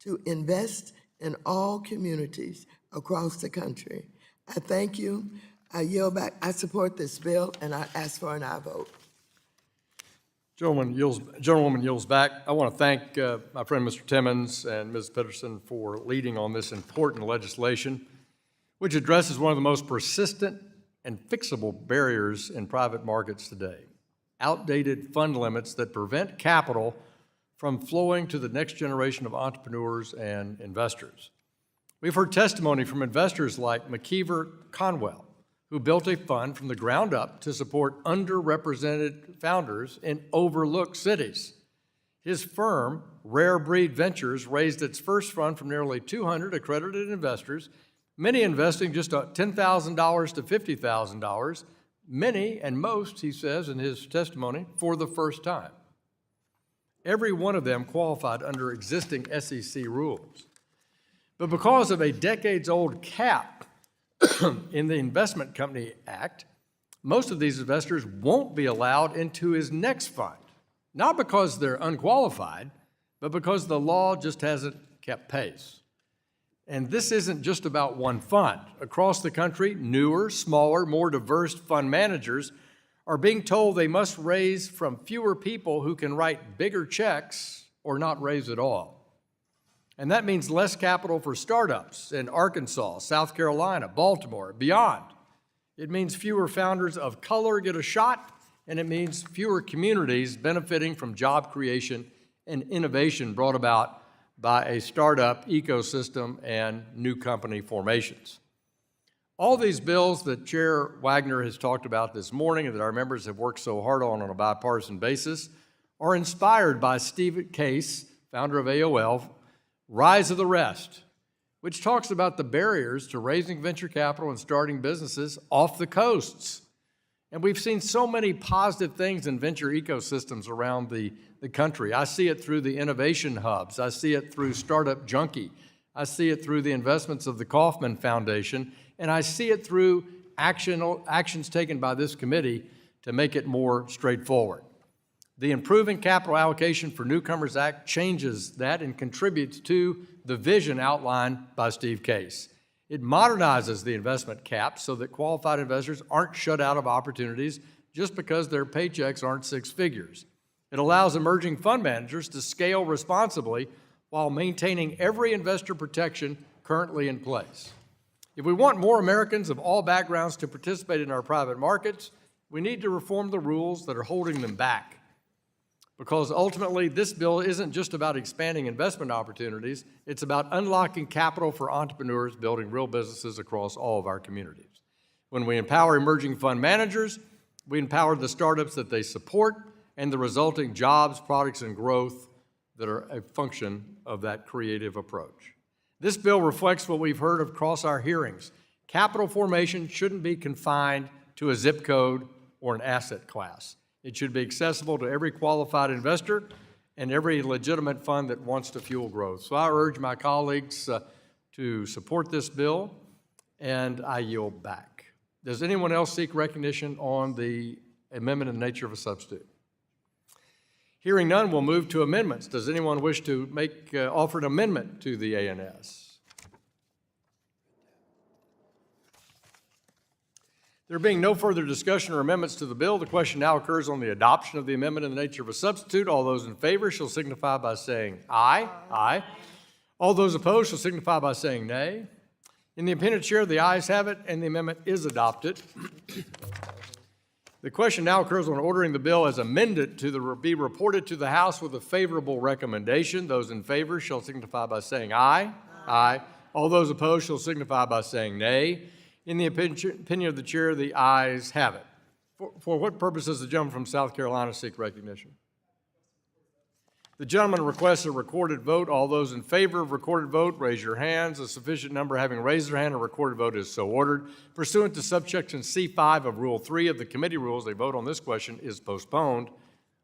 to invest in all communities across the country. I thank you. I yield back. I support this bill, and I ask for an aye vote. Gentlewoman yields back. I want to thank my friend Mr. Timmons and Ms. Peterson for leading on this important legislation, which addresses one of the most persistent and fixable barriers in private markets today: outdated fund limits that prevent capital from flowing to the next generation of entrepreneurs and investors. We've heard testimony from investors like McKeever Conwell, who built a fund from the ground up to support underrepresented founders in overlooked cities. His firm, Rare Breed Ventures, raised its first fund from nearly 200 accredited investors, many investing just $10,000 to $50,000, many and most, he says in his testimony, for the first time. Every one of them qualified under existing SEC rules. But because of a decades-old cap in the Investment Company Act, most of these investors won't be allowed into his next fund, not because they're unqualified, but because the law just hasn't kept pace. And this isn't just about one fund. Across the country, newer, smaller, more diverse fund managers are being told they must raise from fewer people who can write bigger checks or not raise at all. And that means less capital for startups in Arkansas, South Carolina, Baltimore, beyond. It means fewer founders of color get a shot, and it means fewer communities benefiting from job creation and innovation brought about by a startup ecosystem and new company formations. All these bills that Chair Wagner has talked about this morning and that our members have worked so hard on a bipartisan basis are inspired by Steve Case, founder of AOL, Rise of the Rest, which talks about the barriers to raising venture capital and starting businesses off the coasts. And we've seen so many positive things in venture ecosystems around the country. I see it through the innovation hubs. I see it through Startup Junkie. I see it through the investments of the Kauffman Foundation. And I see it through actions taken by this committee to make it more straightforward. The Improving Capital Allocation for Newcomers Act changes that and contributes to the vision outlined by Steve Case. It modernizes the investment cap so that qualified investors aren't shut out of opportunities just because their paychecks aren't six figures. It allows emerging fund managers to scale responsibly while maintaining every investor protection currently in place. If we want more Americans of all backgrounds to participate in our private markets, we need to reform the rules that are holding them back. Because ultimately, this bill isn't just about expanding investment opportunities, it's about unlocking capital for entrepreneurs building real businesses across all of our communities. When we empower emerging fund managers, we empower the startups that they support and the resulting jobs, products, and growth that are a function of that creative approach. This bill reflects what we've heard across our hearings. Capital formation shouldn't be confined to a zip code or an asset class. It should be accessible to every qualified investor and every legitimate fund that wants to fuel growth. So I urge my colleagues to support this bill, and I yield back. Does anyone else seek recognition on the amendment in the nature of a substitute? Hearing none, we'll move to amendments. Does anyone wish to offer an amendment to the ANS? There being no further discussion or amendments to the bill, the question now occurs on the adoption of the amendment in the nature of a substitute. All those in favor shall signify by saying aye. Aye. All those opposed shall signify by saying nay. In the opinion of the chair, the ayes have it, and the amendment is adopted. The question now occurs on ordering the bill as amended to be reported to the House with a favorable recommendation. Those in favor shall signify by saying aye. Aye. All those opposed shall signify by saying nay. In the opinion of the chair, the ayes have it. For what purpose does the gentleman from South Carolina seek recognition? The gentleman requests a recorded vote. All those in favor of recorded vote, raise your hands. A sufficient number having raised their hand, a recorded vote is so ordered. Pursuant to subsection C5 of Rule 3 of the committee rules, a vote on this question is postponed.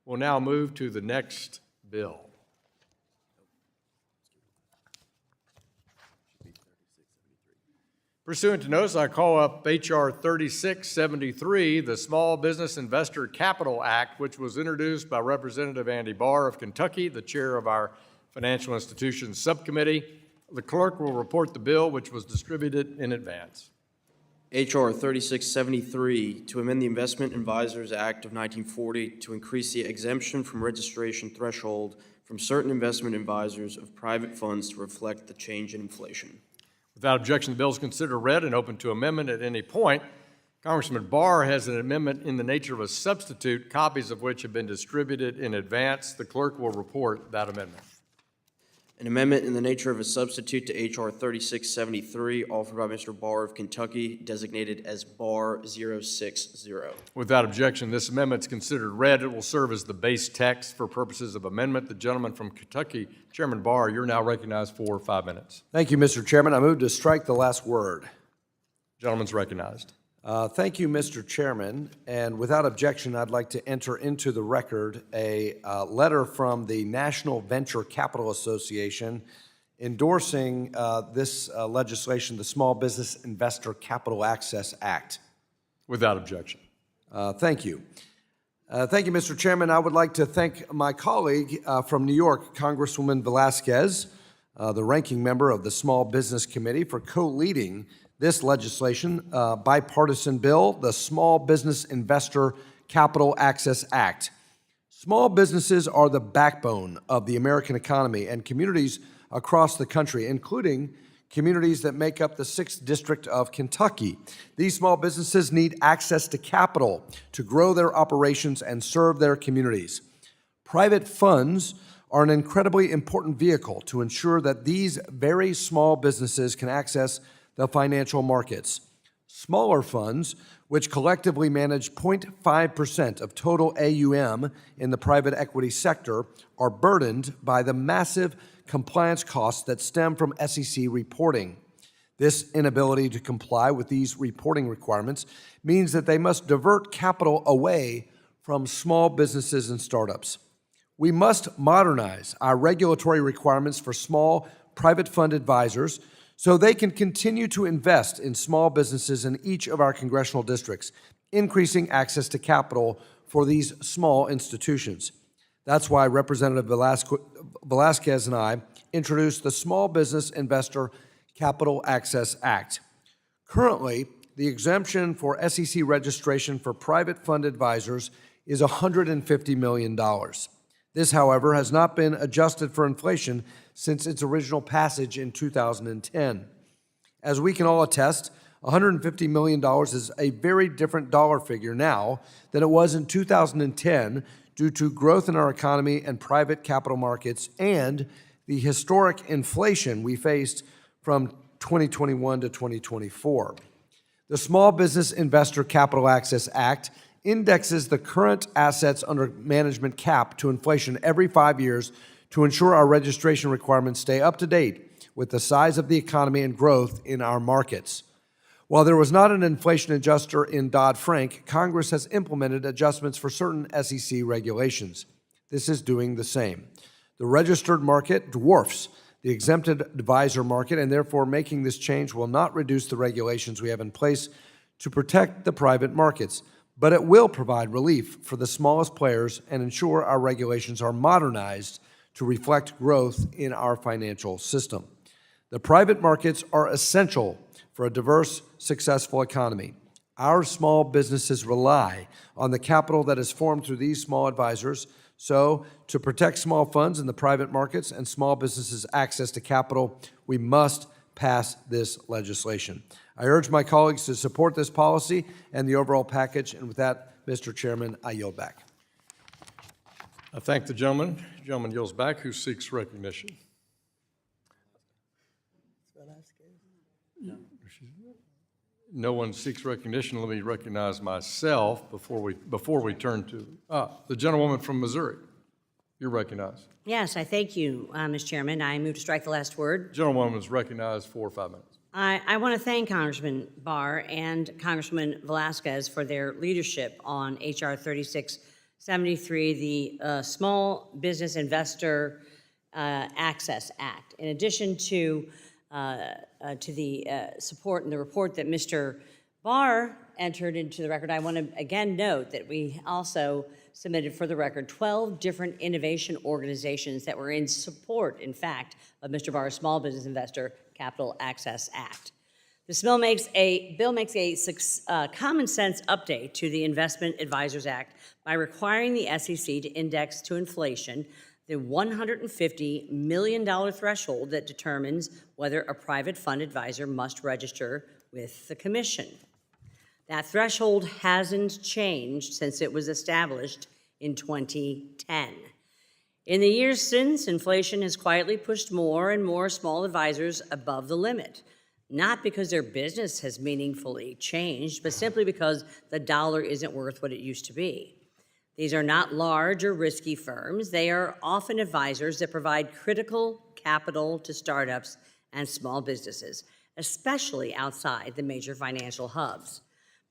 We'll now move to the next bill. Pursuant to notice, I call up H.R. 3673, the Small Business Investor Capital Act, which was introduced by Representative Andy Barr of Kentucky, the chair of our Financial Institutions Subcommittee. The clerk will report the bill, which was distributed in advance. H.R. 3673, to amend the Investment Advisors Act of 1940 to increase the exemption from registration threshold from certain investment advisors of private funds to reflect the change in inflation. Without objection, the bill is considered read and open to amendment at any point. Congressman Barr has an amendment in the nature of a substitute, copies of which have been distributed in advance. The clerk will report that amendment. An amendment in the nature of a substitute to H.R. 3673, offered by Mr. Barr of Kentucky, designated as Barr 060. Without objection, this amendment is considered read. It will serve as the base text for purposes of amendment. The gentleman from Kentucky, Chairman Barr, you're now recognized for 5 minutes. Thank you, Mr. Chairman. I move to strike the last word. Gentleman's recognized. Thank you, Mr. Chairman. And without objection, I'd like to enter into the record a letter from the National Venture Capital Association endorsing this legislation, the Small Business Investor Capital Access Act. Without objection. Thank you. Thank you, Mr. Chairman. I would like to thank my colleague from New York, Congresswoman Velasquez, the ranking member of the Small Business Committee, for co-leading this legislation, bipartisan bill, the Small Business Investor Capital Access Act. Small businesses are the backbone of the American economy, and communities across the country, including communities that make up the 6th District of Kentucky. These small businesses need access to capital to grow their operations and serve their communities. Private funds are an incredibly important vehicle to ensure that these very small businesses can access the financial markets. Smaller funds, which collectively manage 0.5% of total AUM in the private equity sector, are burdened by the massive compliance costs that stem from SEC reporting. This inability to comply with these reporting requirements means that they must divert capital away from small businesses and startups. We must modernize our regulatory requirements for small private fund advisors so they can continue to invest in small businesses in each of our congressional districts, increasing access to capital for these small institutions. That's why Representative Velasquez and I introduced the Small Business Investor Capital Access Act. Currently, the exemption for SEC registration for private fund advisors is $150 million. This, however, has not been adjusted for inflation since its original passage in 2010. As we can all attest, $150 million is a very different dollar figure now than it was in 2010 due to growth in our economy and private capital markets and the historic inflation we faced from 2021 to 2024. The Small Business Investor Capital Access Act indexes the current assets under management cap to inflation every 5 years to ensure our registration requirements stay up to date with the size of the economy and growth in our markets. While there was not an inflation adjuster in Dodd-Frank, Congress has implemented adjustments for certain SEC regulations. This is doing the same. The registered market dwarfs the exempted advisor market, and therefore making this change will not reduce the regulations we have in place to protect the private markets, but it will provide relief for the smallest players and ensure our regulations are modernized to reflect growth in our financial system. The private markets are essential for a diverse, successful economy. Our small businesses rely on the capital that is formed through these small advisors. So, to protect small funds in the private markets and small businesses' access to capital, we must pass this legislation. I urge my colleagues to support this policy and the overall package. And with that, Mr. Chairman, I yield back. I thank the gentleman. Gentleman yields back. Who seeks recognition? No one seeks recognition. Let me recognize myself before we turn to the gentlewoman from Missouri. You're recognized. Yes, I thank you, Mr. Chairman. I move to strike the last word. Gentlewoman is recognized for 5 minutes. I want to thank Congressman Barr and Congressman Velasquez for their leadership on H.R. 3673, the Small Business Investor Access Act. In addition to the support and the report that Mr. Barr entered into the record, I want to again note that we also submitted for the record 12 different innovation organizations that were in support, in fact, of Mr. Barr's Small Business Investor Capital Access Act. This bill makes a common sense update to the Investment Advisors Act by requiring the SEC to index to inflation the $150 million threshold that determines whether a private fund advisor must register with the Commission. That threshold hasn't changed since it was established in 2010. In the years since, inflation has quietly pushed more and more small advisors above the limit, not because their business has meaningfully changed, but simply because the dollar isn't worth what it used to be. These are not large or risky firms. They are often advisors that provide critical capital to startups and small businesses, especially outside the major financial hubs.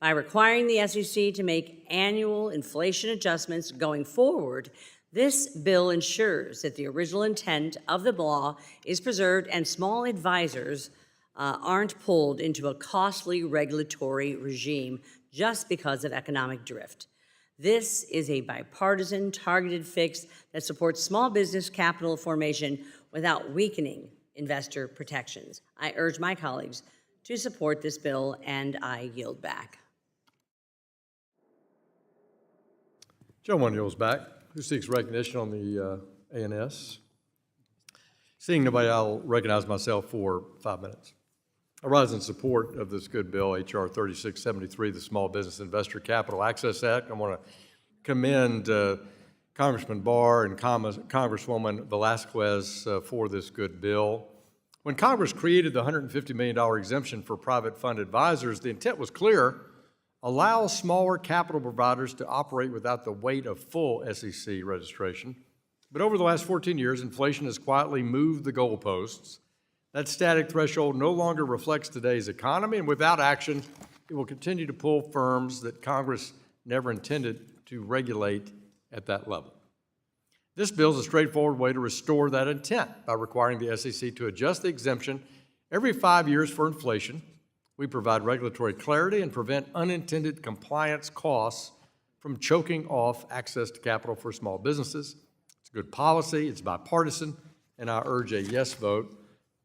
By requiring the SEC to make annual inflation adjustments going forward, this bill ensures that the original intent of the law is preserved and small advisors aren't pulled into a costly regulatory regime just because of economic drift. This is a bipartisan, targeted fix that supports small business capital formation without weakening investor protections. I urge my colleagues to support this bill, and I yield back. Gentleman yields back. Who seeks recognition on the ANS? Seeing nobody, I'll recognize myself for 5 minutes. I rise in support of this good bill, H.R. 3673, the Small Business Investor Capital Access Act. I want to commend Congressman Barr and Congresswoman Velasquez for this good bill. When Congress created the $150 million exemption for private fund advisors, the intent was clear: allow smaller capital providers to operate without the weight of full SEC registration. But over the last 14 years, inflation has quietly moved the goalposts. That static threshold no longer reflects today's economy, and without action, it will continue to pull firms that Congress never intended to regulate at that level. This bill is a straightforward way to restore that intent by requiring the SEC to adjust the exemption every 5 years for inflation. We provide regulatory clarity and prevent unintended compliance costs from choking off access to capital for small businesses. It's a good policy, it's bipartisan, and I urge a yes vote,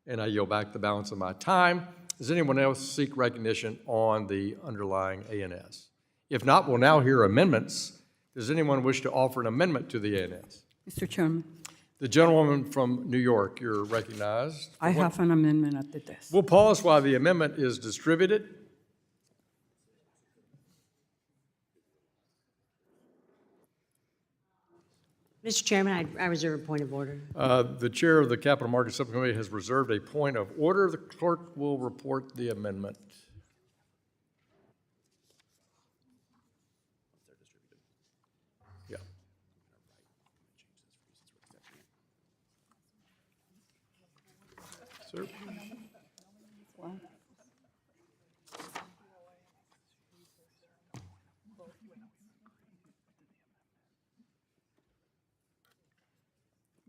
and I yield back the balance of my time. Does anyone else seek recognition on the underlying ANS? If not, we'll now hear amendments. Does anyone wish to offer an amendment to the ANS? Mr. Chairman, The gentlewoman from New York, you're recognized. I have an amendment at the desk. We'll pause while the amendment is distributed. Mr. Chairman, I reserve a point of order. The chair of the Capital Markets Subcommittee has reserved a point of order. The clerk will report the amendment. Yeah. Sir?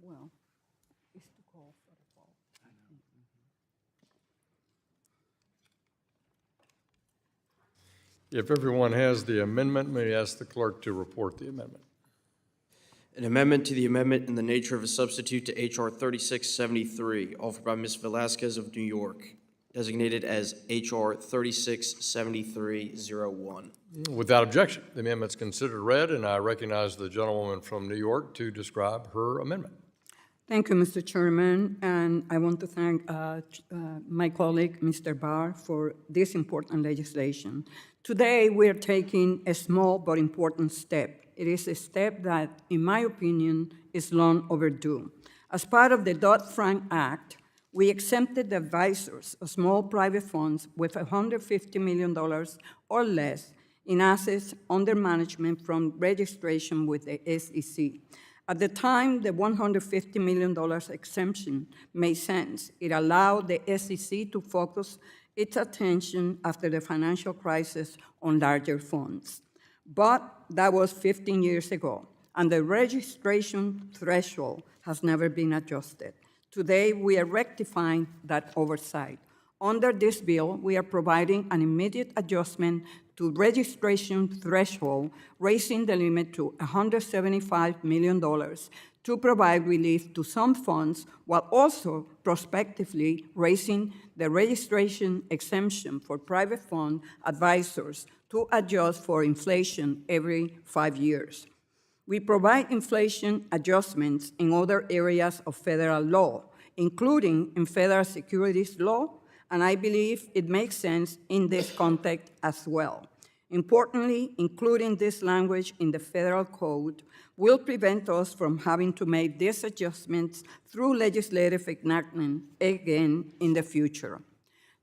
Well, it's to call for the vote. If everyone has the amendment, may I ask the clerk to report the amendment? An amendment to the amendment in the nature of a substitute to H.R. 3673, offered by Ms. Velasquez of New York, designated as H.R. 367301. Without objection, the amendment is considered read, and I recognize the gentlewoman from New York to describe her amendment. Thank you, Mr. Chairman, and I want to thank my colleague, Mr. Barr, for this important legislation Today, we're taking a small but important step. It is a step that, in my opinion, is long overdue. As part of the Dodd-Frank Act, we exempted the advisors of small private funds with $150 million or less in assets under management from registration with the SEC. At the time, the $150 million exemption made sense. It allowed the SEC to focus its attention after the financial crisis on larger funds. But that was 15 years ago, and the registration threshold has never been adjusted. Today, we are rectifying that oversight. Under this bill, we are providing an immediate adjustment to registration threshold, raising the limit to $175 million to provide relief to some funds, while also prospectively raising the registration exemption for private fund advisors to adjust for inflation every 5 years. We provide inflation adjustments in other areas of federal law, including in federal securities law, and I believe it makes sense in this context as well. Importantly, including this language in the federal code will prevent us from having to make these adjustments through legislative enactment again in the future.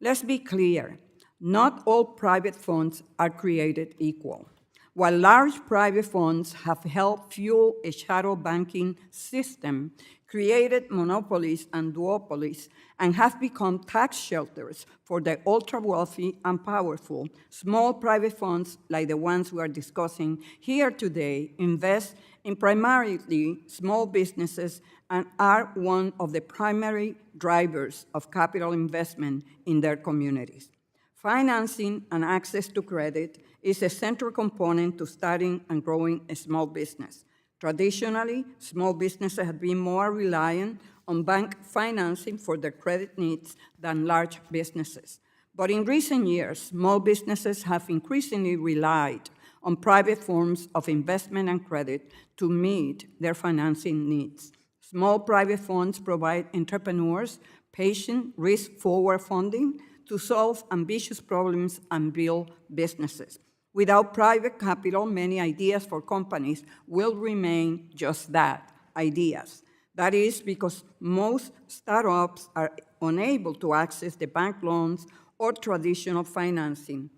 Let's be clear, not all private funds are created equal. While large private funds have helped fuel a shadow banking system, created monopolies and duopolies, and have become tax shelters for the ultra-wealthy and powerful, small private funds like the ones we are discussing here today invest in primarily small businesses and are one of the primary drivers of capital investment in their communities. Financing and access to credit is a central component to starting and growing a small business. Traditionally, small businesses have been more reliant on bank financing for their credit needs than large businesses. But in recent years, small businesses have increasingly relied on private forms of investment and credit to meet their financing needs. Small private funds provide entrepreneurs patient, risk-forward funding to solve ambitious problems and build businesses. Without private capital, many ideas for companies will remain just that, ideas. That is because most startups are unable to access the bank loans or traditional financing.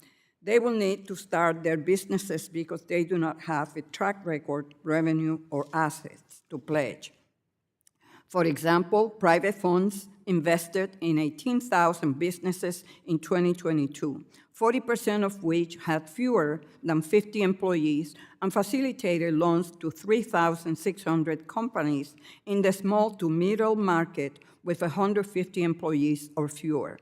They will need to start their businesses because they do not have a track record, revenue, or assets to pledge. For example, private funds invested in 18,000 businesses in 2022, 40% of which had fewer than 50 employees, and facilitated loans to 3,600 companies in the small to middle market with 150 employees or fewer.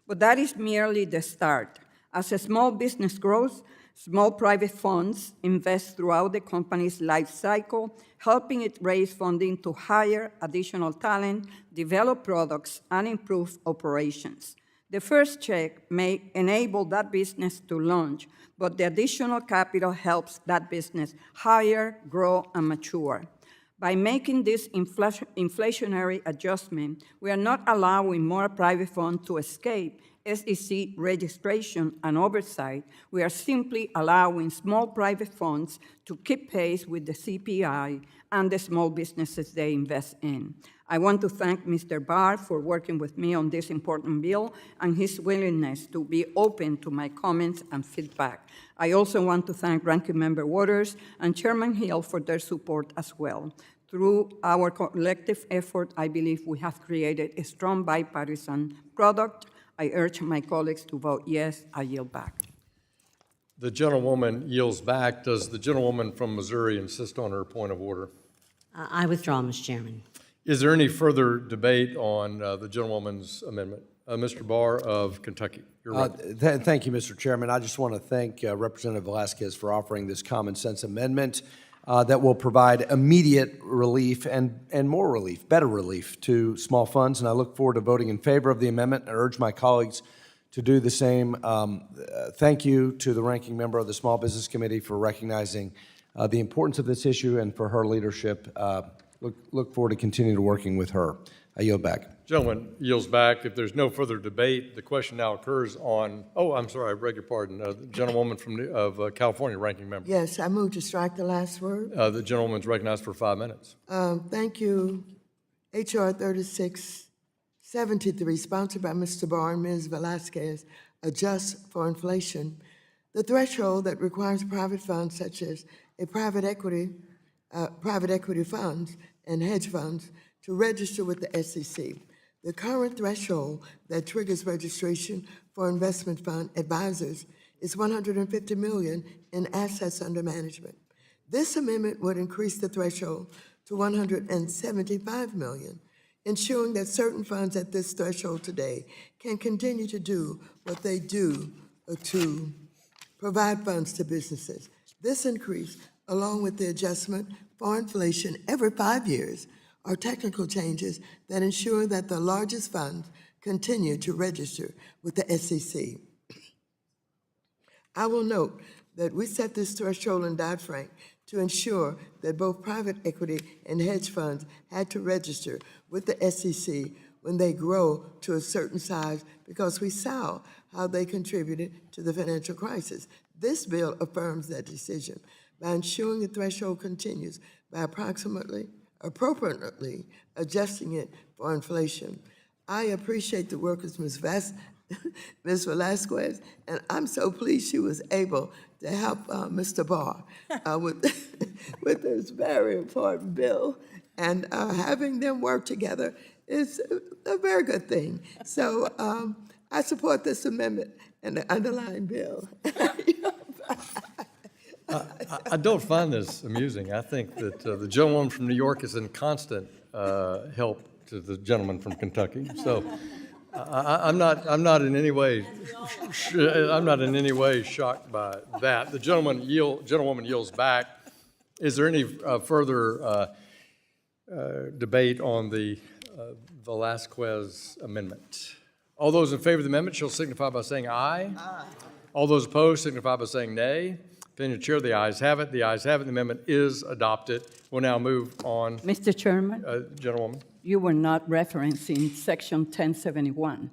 But that is merely the start. As a small business grows, small private funds invest throughout the company's life cycle, helping it raise funding to hire additional talent, develop products, and improve operations. The first check may enable that business to launch, but the additional capital helps that business hire, grow, and mature. By making this inflationary adjustment, we are not allowing more private funds to escape SEC registration and oversight. We are simply allowing small private funds to keep pace with the CPI and the small businesses they invest in. I want to thank Mr. Barr for working with me on this important bill and his willingness to be open to my comments and feedback. I also want to thank Ranking Member Waters and Chairman Hill for their support as well. Through our collective effort, I believe we have created a strong bipartisan product. I urge my colleagues to vote yes. I yield back. The gentlewoman yields back. Does the gentlewoman from Missouri insist on her point of order? I withdraw, Mr. Chairman. Is there any further debate on the gentlewoman's amendment? Mr. Barr of Kentucky, you're right. Thank you, Mr. Chairman. I just want to thank Representative Velasquez for offering this common sense amendment that will provide immediate relief and more relief, better relief to small funds, and I look forward to voting in favor of the amendment. I urge my colleagues to do the same. Thank you to the ranking member of the Small Business Committee for recognizing the importance of this issue and for her leadership. Look forward to continuing to working with her. I yield back. Gentleman yields back. If there's no further debate, the question now occurs on, oh, I'm sorry, I beg your pardon, the gentlewoman of California, ranking member. Yes, I move to strike the last word. The gentlewoman's recognized for 5 minutes. Thank you. H.R. 3673, sponsored by Mr. Barr and Ms. Velasquez, adjusts for inflation the threshold that requires private funds such as private equity funds and hedge funds to register with the SEC. The current threshold that triggers registration for investment fund advisors is $150 million in assets under management. This amendment would increase the threshold to $175 million, ensuring that certain funds at this threshold today can continue to do what they do to provide funds to businesses. This increase, along with the adjustment for inflation every 5 years, are technical changes that ensure that the largest funds continue to register with the SEC. I will note that we set this threshold in Dodd-Frank to ensure that both private equity and hedge funds had to register with the SEC when they grow to a certain size because we saw how they contributed to the financial crisis. This bill affirms that decision by ensuring the threshold continues by appropriately adjusting it for inflation. I appreciate the work of Ms. Velasquez, and I'm so pleased she was able to help Mr. Barr with this very important bill. And having them work together is a very good thing. So I support this amendment and the underlying bill. I don't find this amusing. I think that the gentleman from New York is in constant help to the gentleman from Kentucky. So I'm not in any way shocked by that. The gentlewoman yields back. Is there any further debate on the Velasquez amendment? All those in favor of the amendment shall signify by saying aye. Aye. All those opposed signify by saying nay. Opinion of the chair, the ayes have it. The ayes have it. The amendment is adopted. We'll now move on. Mr. Chairman, Gentlewoman. you were not referencing Section 1071.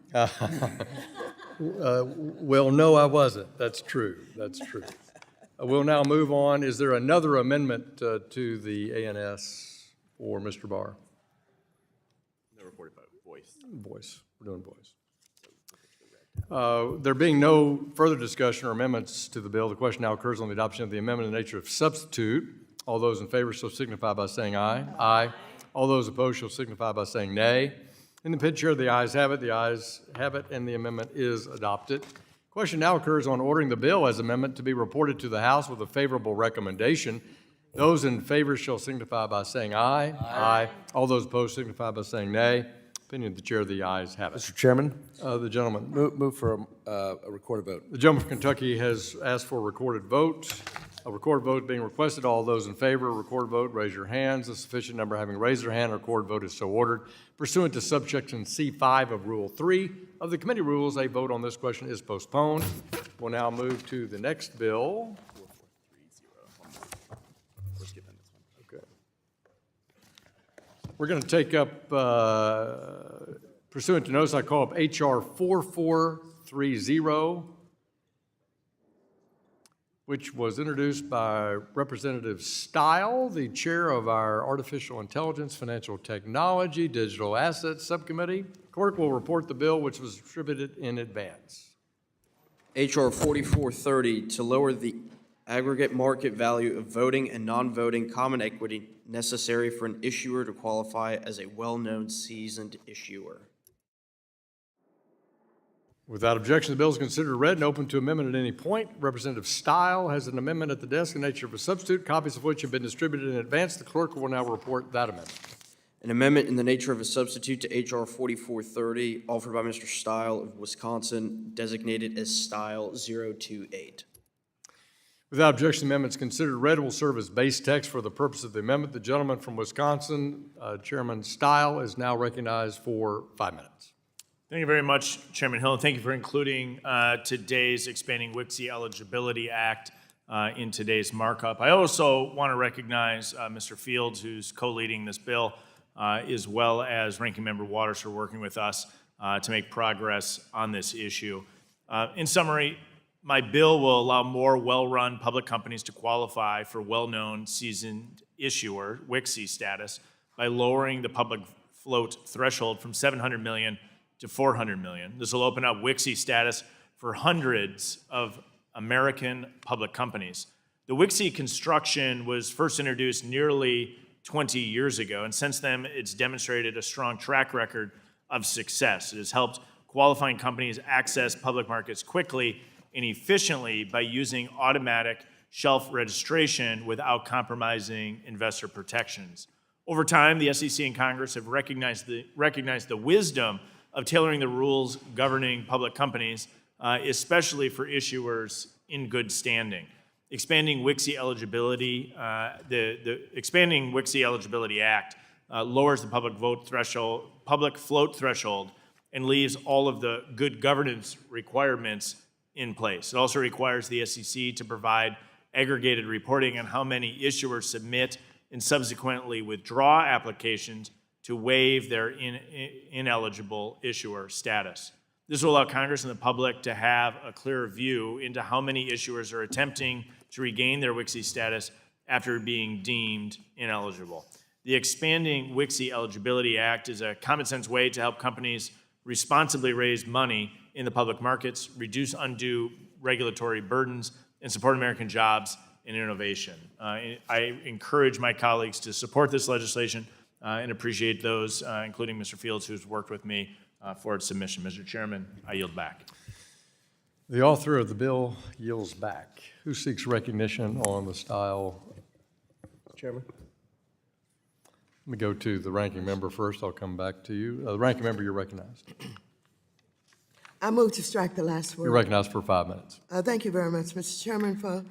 Well, no, I wasn't. That's true. That's true. We'll now move on. Is there another amendment to the ANS for Mr. Barr? No recorded vote. Voice. Voice. We're doing voice. There being no further discussion or amendments to the bill, the question now occurs on the adoption of the amendment in the nature of substitute. All those in favor shall signify by saying aye. Aye. All those opposed shall signify by saying nay. In the picture, the ayes have it. The ayes have it, and the amendment is adopted. Question now occurs on ordering the bill as amendment to be reported to the House with a favorable recommendation. Those in favor shall signify by saying aye. Aye. All those opposed signify by saying nay. Opinion of the chair, the ayes have it. Mr. Chairman, The gentleman. move for a recorded vote. The gentleman from Kentucky has asked for a recorded vote. A recorded vote being requested. All those in favor, recorded vote, raise your hands. A sufficient number having raised their hand, a recorded vote is so ordered. Pursuant to subsection C5 of Rule 3 of the committee rules, a vote on this question is postponed. We'll now move to the next bill. Okay. We're going to take up, pursuant to notice, I call up H.R. 4430, which was introduced by Representative Stile, the chair of our Artificial Intelligence, Financial Technology, Digital Assets Subcommittee. Clerk will report the bill, which was distributed in advance. H.R. 4430, to lower the aggregate market value of voting and non-voting common equity necessary for an issuer to qualify as a well-known seasoned issuer. Without objection, the bill is considered read and open to amendment at any point. Representative Stile has an amendment at the desk in nature of a substitute, copies of which have been distributed in advance. The clerk will now report that amendment. An amendment in the nature of a substitute to H.R. 4430, offered by Mr. Stile of Wisconsin, designated as Stile 028. Without objection, the amendment is considered read and will serve as base text for the purpose of the amendment. The gentleman from Wisconsin, Chairman Stile, is now recognized for 5 minutes. Thank you very much, Chairman Hill, and thank you for including today's Expanding WICSI Eligibility Act in today's markup. I also want to recognize Mr. Fields, who's co-leading this bill. as well as Ranking Member Waters for working with us to make progress on this issue. In summary, my bill will allow more well-run public companies to qualify for well-known seasoned issuer, WICSI status, by lowering the public float threshold from 700 million to 400 million. This will open up WICSI status for hundreds of American public companies. The WICSI construction was first introduced nearly 20 years ago, and since then it's demonstrated a strong track record of success. It has helped qualifying companies access public markets quickly and efficiently by using automatic shelf registration without compromising investor protections. Over time, the SEC and Congress have recognized the wisdom of tailoring the rules governing public companies, especially for issuers in good standing. Expanding WICSI eligibility, the Expanding WICSI Eligibility Act lowers the public float threshold and leaves all of the good governance requirements in place. It also requires the SEC to provide aggregated reporting on how many issuers submit and subsequently withdraw applications to waive their ineligible issuer status. This will allow Congress and the public to have a clearer view into how many issuers are attempting to regain their WICSI status after being deemed ineligible. The Expanding WICSI Eligibility Act is a common sense way to help companies responsibly raise money in the public markets, reduce undue regulatory burdens, and support American jobs and innovation. I encourage my colleagues to support this legislation and appreciate those, including Mr. Fields, who's worked with me for its submission. Mr. Chairman, I yield back. The author of the bill yields back. Who seeks recognition on the style? Chairman. Let me go to the ranking member first. I'll come back to you. The ranking member, you're recognized. I move to strike the last word. You're recognized for 5 minutes. Thank you very much, Mr. Chairman. For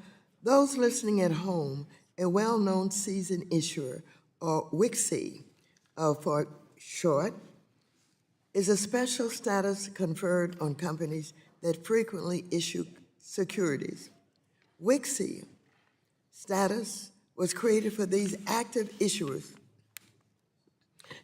those listening at home, a well-known seasoned issuer, or WICSI for short, is a special status conferred on companies that frequently issue securities. WICSI status was created for these active issuers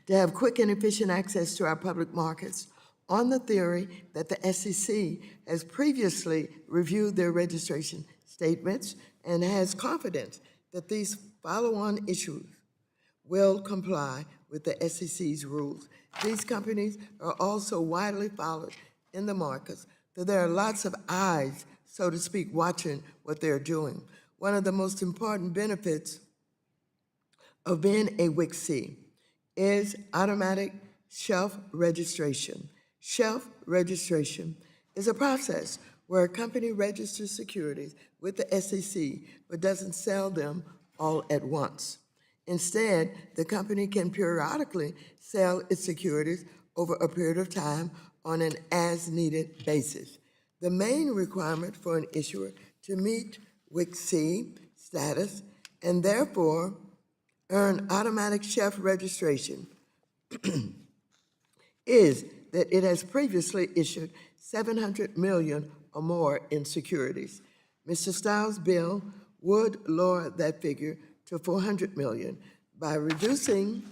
to have quick and efficient access to our public markets on the theory that the SEC has previously reviewed their registration statements and has confidence that these follow-on issuers will comply with the SEC's rules. These companies are also widely followed in the markets, so there are lots of eyes, so to speak, watching what they're doing. One of the most important benefits of being a WICSI is automatic shelf registration. Shelf registration is a process where a company registers securities with the SEC but doesn't sell them all at once. Instead, the company can periodically sell its securities over a period of time on an as-needed basis. The main requirement for an issuer to meet WICSI status and therefore earn automatic shelf registration is that it has previously issued 700 million or more in securities. Mr. Stiles' bill would lower that figure to 400 million. By reducing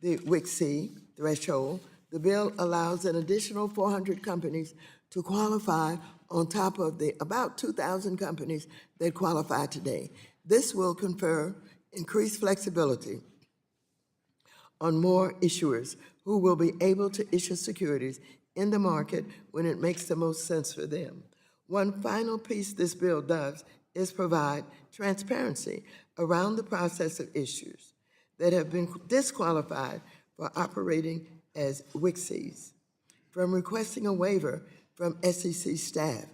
the WICSI threshold, the bill allows an additional 400 companies to qualify on top of the about 2,000 companies that qualify today. This will confer increased flexibility on more issuers who will be able to issue securities in the market when it makes the most sense for them. One final piece this bill does is provide transparency around the process of issuers that have been disqualified for operating as WICSIs from requesting a waiver from SEC staff.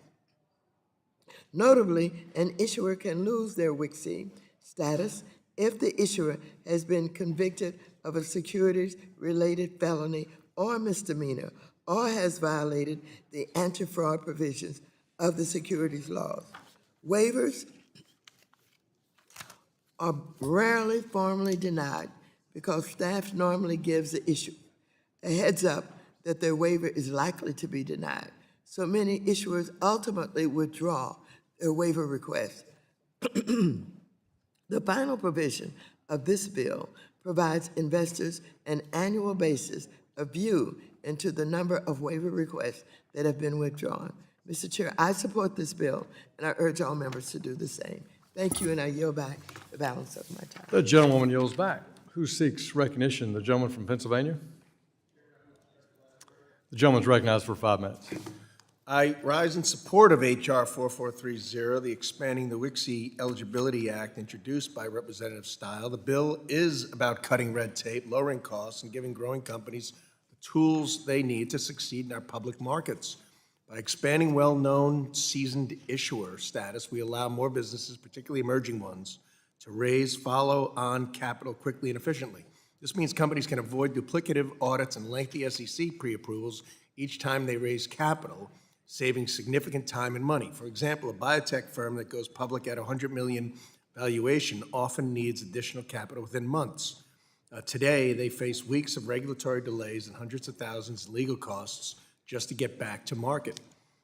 Notably, an issuer can lose their WICSI status if the issuer has been convicted of a securities-related felony or misdemeanor or has violated the anti-fraud provisions of the securities laws. Waivers are rarely formally denied because staff normally gives the issuer a heads up that their waiver is likely to be denied. So many issuers ultimately withdraw their waiver request. The final provision of this bill provides investors an annual basis, a view into the number of waiver requests that have been withdrawn. Mr. Chair, I support this bill, and I urge all members to do the same. Thank you, and I yield back the balance of my time. The gentlewoman yields back. Who seeks recognition? The gentleman from Pennsylvania? The gentleman's recognized for 5 minutes. I rise in support of H.R. 4430, the Expanding the WICSI Eligibility Act introduced by Representative Stile. The bill is about cutting red tape, lowering costs, and giving growing companies the tools they need to succeed in our public markets. By expanding well-known, seasoned issuer status, we allow more businesses, particularly emerging ones, to raise follow-on capital quickly and efficiently. This means companies can avoid duplicative audits and lengthy SEC pre-approvals each time they raise capital, saving significant time and money. For example, a biotech firm that goes public at $100 million valuation often needs additional capital within months. Today, they face weeks of regulatory delays and hundreds of thousands in legal costs just to get back to market.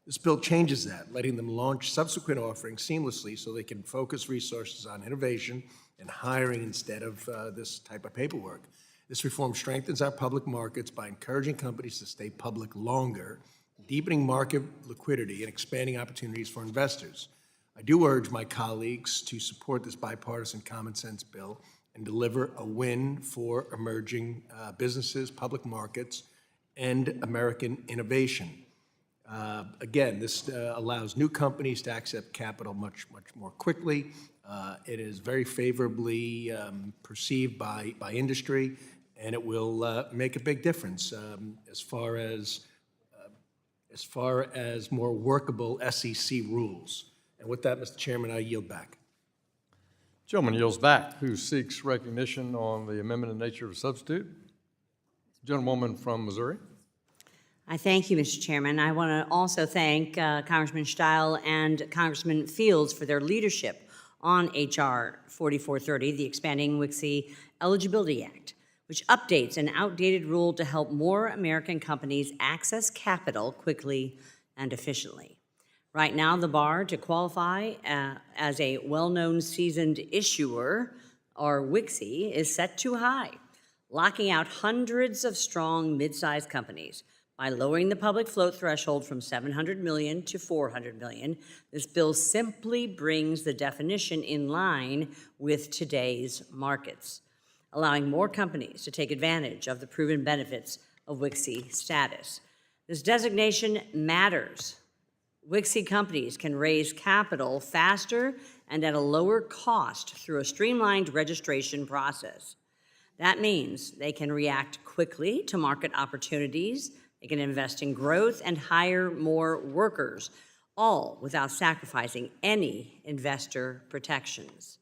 This bill changes that, letting them launch subsequent offerings seamlessly so they can focus resources on innovation and hiring instead of this type of paperwork. This reform strengthens our public markets by encouraging companies to stay public longer, deepening market liquidity, and expanding opportunities for investors. I do urge my colleagues to support this bipartisan common sense bill and deliver a win for emerging businesses, public markets, and American innovation. Again, this allows new companies to access capital much more quickly. It is very favorably perceived by industry, and it will make a big difference as far as more workable SEC rules. And with that, Mr. Chairman, I yield back. Gentleman yields back. Who seeks recognition on the amendment in nature of a substitute? Gentlewoman from Missouri. I thank you, Mr. Chairman. I want to also thank Congressman Stile and Congressman Fields for their leadership on H.R. 4430, the Expanding WICSI Eligibility Act, which updates an outdated rule to help more American companies access capital quickly and efficiently. Right now, the bar to qualify as a well-known seasoned issuer, or WICSI, is set too high, locking out hundreds of strong mid-sized companies. By lowering the public float threshold from $700 million to $400 million, this bill simply brings the definition in line with today's markets, allowing more companies to take advantage of the proven benefits of WICSI status. This designation matters. WICSI companies can raise capital faster and at a lower cost through a streamlined registration process. That means they can react quickly to market opportunities, they can invest in growth and hire more workers, all without sacrificing any investor protections.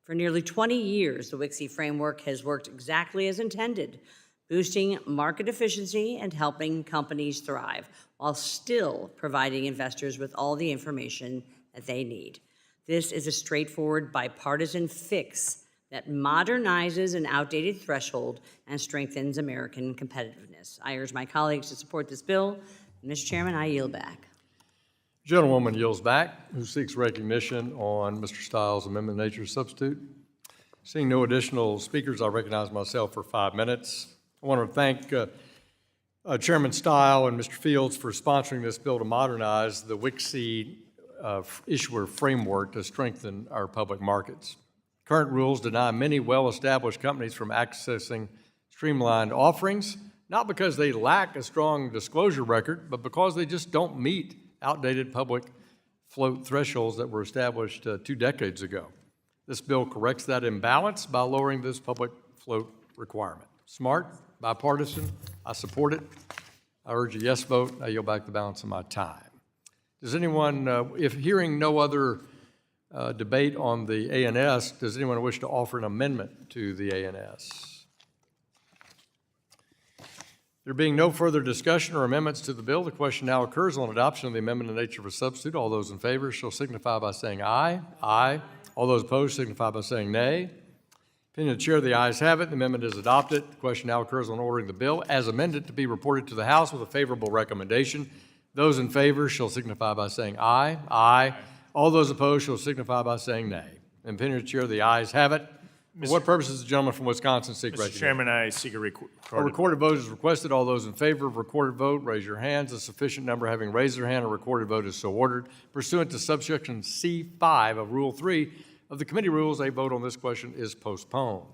For nearly 20 years, the WICSI framework has worked exactly as intended, boosting market efficiency and helping companies thrive, while still providing investors with all the information that they need. This is a straightforward bipartisan fix that modernizes an outdated threshold and strengthens American competitiveness. I urge my colleagues to support this bill. And Mr. Chairman, I yield back. Gentlewoman yields back. Who seeks recognition on Mr. Stiles' amendment in nature substitute? Seeing no additional speakers, I recognize myself for 5 minutes. I want to thank Chairman Stile and Mr. Fields for sponsoring this bill to modernize the WICSI issuer framework to strengthen our public markets. Current rules deny many well-established companies from accessing streamlined offerings, not because they lack a strong disclosure record, but because they just don't meet outdated public float thresholds that were established 2 decades ago. This bill corrects that imbalance by lowering this public float requirement. Smart, bipartisan, I support it. I urge a yes vote. I yield back the balance of my time. Does anyone, if hearing no other debate on the ANS, does anyone wish to offer an amendment to the ANS? There being no further discussion or amendments to the bill, the question now occurs on adoption of the amendment in nature of a substitute. All those in favor shall signify by saying aye. Aye. All those opposed signify by saying nay. Opinion of the chair, the ayes have it. The amendment is adopted. The question now occurs on ordering the bill as amended to be reported to the House with a favorable recommendation. Those in favor shall signify by saying aye. Aye. All those opposed shall signify by saying nay. In opinion of the chair, the ayes have it. For what purpose does the gentleman from Wisconsin seek Mr. recognition? Chairman, I seek a A recorded. recorded vote is requested. All those in favor of recorded vote, raise your hands. A sufficient number having raised their hand, a recorded vote is so ordered. Pursuant to subsection C5 of Rule 3 of the committee rules, a vote on this question is postponed.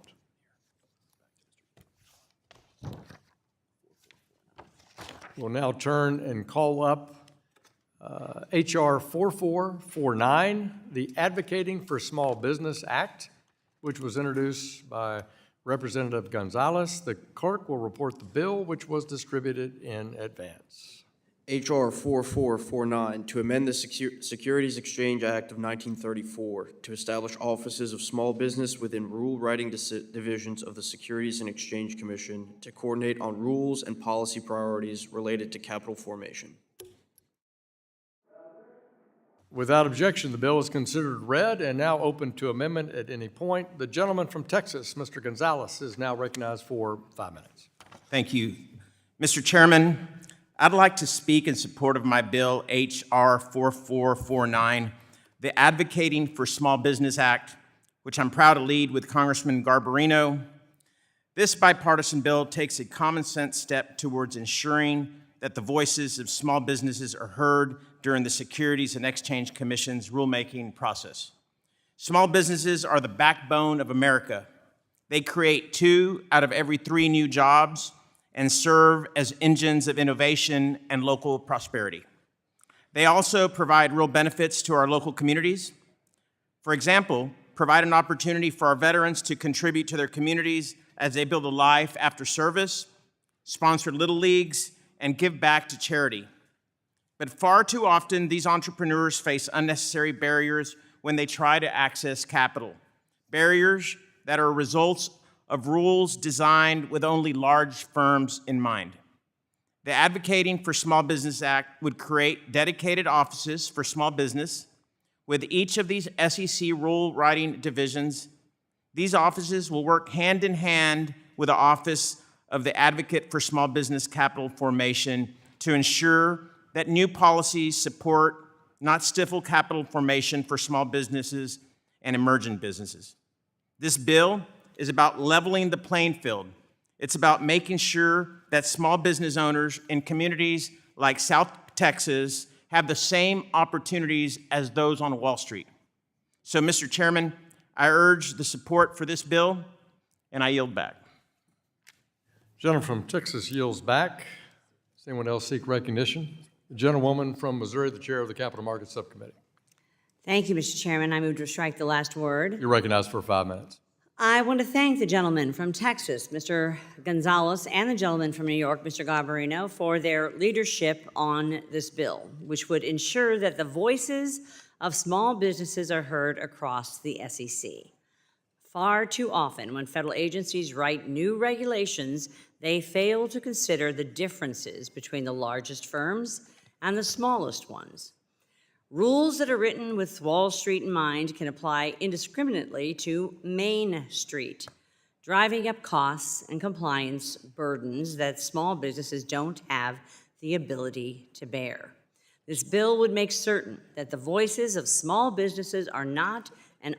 We'll now turn and call up H.R. 4449, the Advocating for Small Business Act, which was introduced by Representative Gonzalez. The clerk will report the bill, which was distributed in advance. H.R. 4449, to amend the Securities Exchange Act of 1934 to establish offices of small business within rule writing divisions of the Securities and Exchange Commission to coordinate on rules and policy priorities related to capital formation. Without objection, the bill is considered read and now open to amendment at any point. The gentleman from Texas, Mr. Gonzalez, is now recognized for 5 minutes. Thank you. Mr. Chairman, I'd like to speak in support of my bill, H.R. 4449, the Advocating for Small Business Act, which I'm proud to lead with Congressman Garbarino. This bipartisan bill takes a common sense step towards ensuring that the voices of small businesses are heard during the Securities and Exchange Commission's rulemaking process. Small businesses are the backbone of America. They create 2 out of every 3 new jobs and serve as engines of innovation and local prosperity. They also provide real benefits to our local communities. For example, provide an opportunity for our veterans to contribute to their communities as they build a life after service, sponsor little leagues, and give back to charity. But far too often, these entrepreneurs face unnecessary barriers when they try to access capital, barriers that are results of rules designed with only large firms in mind. The Advocating for Small Business Act would create dedicated offices for small business. With each of these SEC rule writing divisions, these offices will work hand in hand with the Office of the Advocate for Small Business Capital Formation to ensure that new policies support, not stifle, capital formation for small businesses and emerging businesses. This bill is about leveling the playing field. It's about making sure that small business owners in communities like South Texas have the same opportunities as those on Wall Street. So, Mr. Chairman, I urge the support for this bill, and I yield back. Gentleman from Texas yields back. Does anyone else seek recognition? The gentlewoman from Missouri, the chair of the Capital Markets Subcommittee. Thank you, Mr. Chairman. I move to strike the last word. You're recognized for 5 minutes. I want to thank the gentleman from Texas, Mr. Gonzalez, and the gentleman from New York, Mr. Garbarino, for their leadership on this bill, which would ensure that the voices of small businesses are heard across the SEC. Far too often, when federal agencies write new regulations, they fail to consider the differences between the largest firms and the smallest ones. Rules that are written with Wall Street in mind can apply indiscriminately to Main Street, driving up costs and compliance burdens that small businesses don't have the ability to bear. This bill would make certain that the voices of small businesses are not an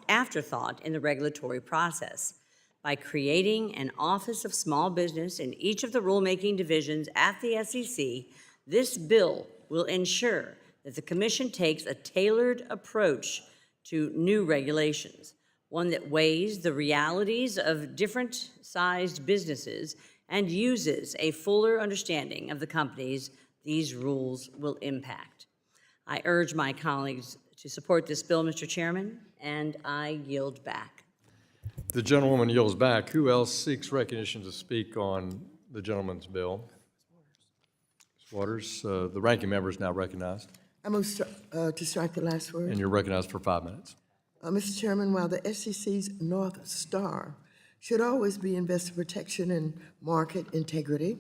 afterthought in the regulatory process. By creating an Office of Small Business in each of the rulemaking divisions at the SEC, this bill will ensure that the Commission takes a tailored approach to new regulations, one that weighs the realities of different sized businesses and uses a fuller understanding of the companies these rules will impact. I urge my colleagues to support this bill, Mr. Chairman, and I yield back. The gentlewoman yields back. Who else seeks recognition to speak on the gentleman's bill? Ms. Waters, the ranking member is now recognized. I move to strike the last word. And you're recognized for 5 minutes. Mr. Chairman, while the SEC's North Star should always be investor protection and market integrity,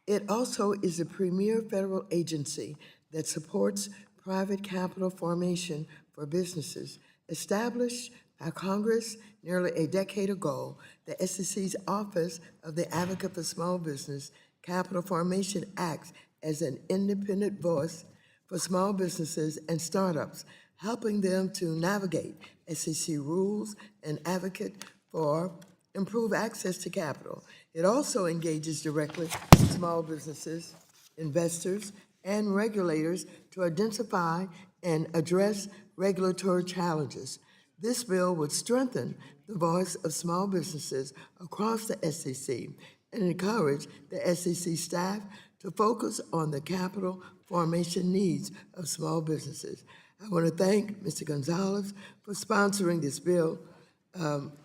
it also is a premier federal agency that supports private capital formation for businesses. Established by Congress nearly a decade ago, the SEC's Office of the Advocate for Small Business Capital Formation acts as an independent voice for small businesses and startups, helping them to navigate SEC rules and advocate for improved access to capital. It also engages directly with small businesses, investors, and regulators to identify and address regulatory challenges. This bill would strengthen the voice of small businesses across the SEC and encourage the SEC staff to focus on the capital formation needs of small businesses. I want to thank Mr. Gonzalez for sponsoring this bill.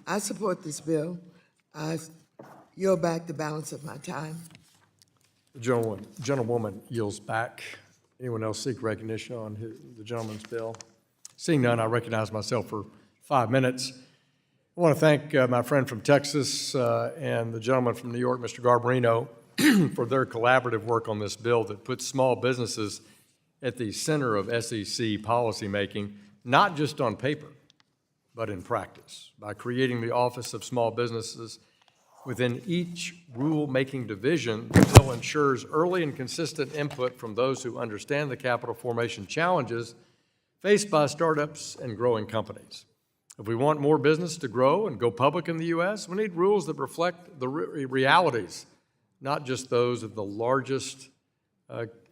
I support this bill. I yield back the balance of my time. The gentlewoman yields back. Anyone else seek recognition on the gentleman's bill? Seeing none, I recognize myself for 5 minutes. I want to thank my friend from Texas and the gentleman from New York, Mr. Garbarino, for their collaborative work on this bill that puts small businesses at the center of SEC policymaking, not just on paper, but in practice. By creating the Office of Small Businesses within each rule-making division, the bill ensures early and consistent input from those who understand the capital formation challenges faced by startups and growing companies. If we want more business to grow and go public in the U.S., we need rules that reflect the realities, not just those of the largest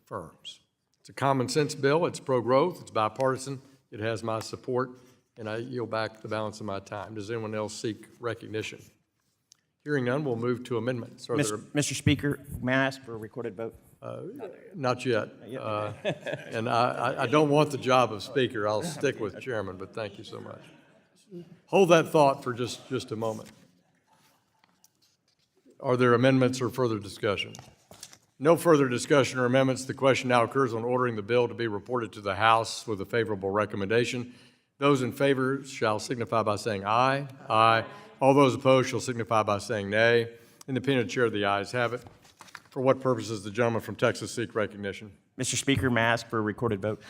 firms. It's a common sense bill, it's pro-growth, it's bipartisan, it has my support, and I yield back the balance of my time. Does anyone else seek recognition? Hearing none, we'll move to amendments. Mr. Speaker, may I ask for a recorded vote? Not yet. And I don't want the job of speaker. I'll stick with chairman, but thank you so much. Hold that thought for just a moment. Are there amendments or further discussion? No further discussion or amendments. The question now occurs on ordering the bill to be reported to the House with a favorable recommendation. Those in favor shall signify by saying aye. Aye. All those opposed shall signify by saying nay. Independent chair, the ayes have it. For what purpose does the gentleman from Texas seek recognition? Mr. Speaker, may I ask for a recorded vote?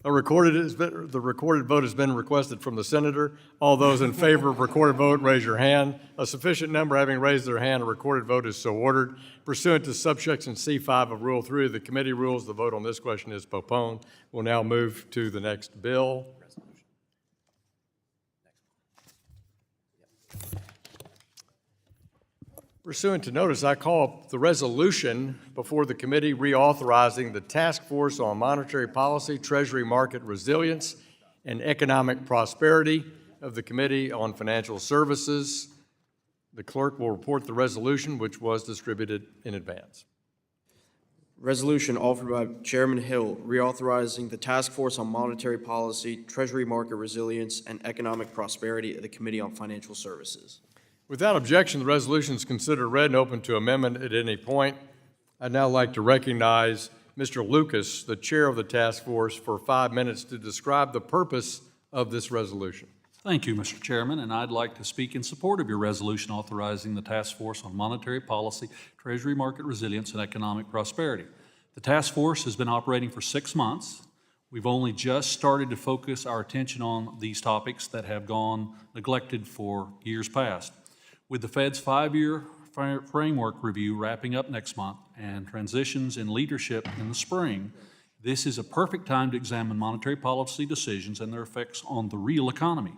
The recorded vote has been requested from the senator. All those in favor of recorded vote, raise your hand. A sufficient number having raised their hand, a recorded vote is so ordered. Pursuant to subsection C5 of Rule 3 of the committee rules, the vote on this question is postponed. We'll now move to the next bill. Pursuant to notice, I call up the resolution before the committee reauthorizing the Task Force on Monetary Policy, Treasury Market Resilience, and Economic Prosperity of the Committee on Financial Services. The clerk will report the resolution, which was distributed in advance. Resolution offered by Chairman Hill, reauthorizing the Task Force on Monetary Policy, Treasury Market Resilience, and Economic Prosperity of the Committee on Financial Services. Without objection, the resolution is considered read and open to amendment at any point. I'd now like to recognize Mr. Lucas, the chair of the task force, for 5 minutes to describe the purpose of this resolution. Thank you, Mr. Chairman, and I'd like to speak in support of your resolution authorizing the Task Force on Monetary Policy, Treasury Market Resilience, and Economic Prosperity. The task force has been operating for 6 months. We've only just started to focus our attention on these topics that have gone neglected for years past. With the Fed's 5-year framework review wrapping up next month and transitions in leadership in the spring, this is a perfect time to examine monetary policy decisions and their effects on the real economy.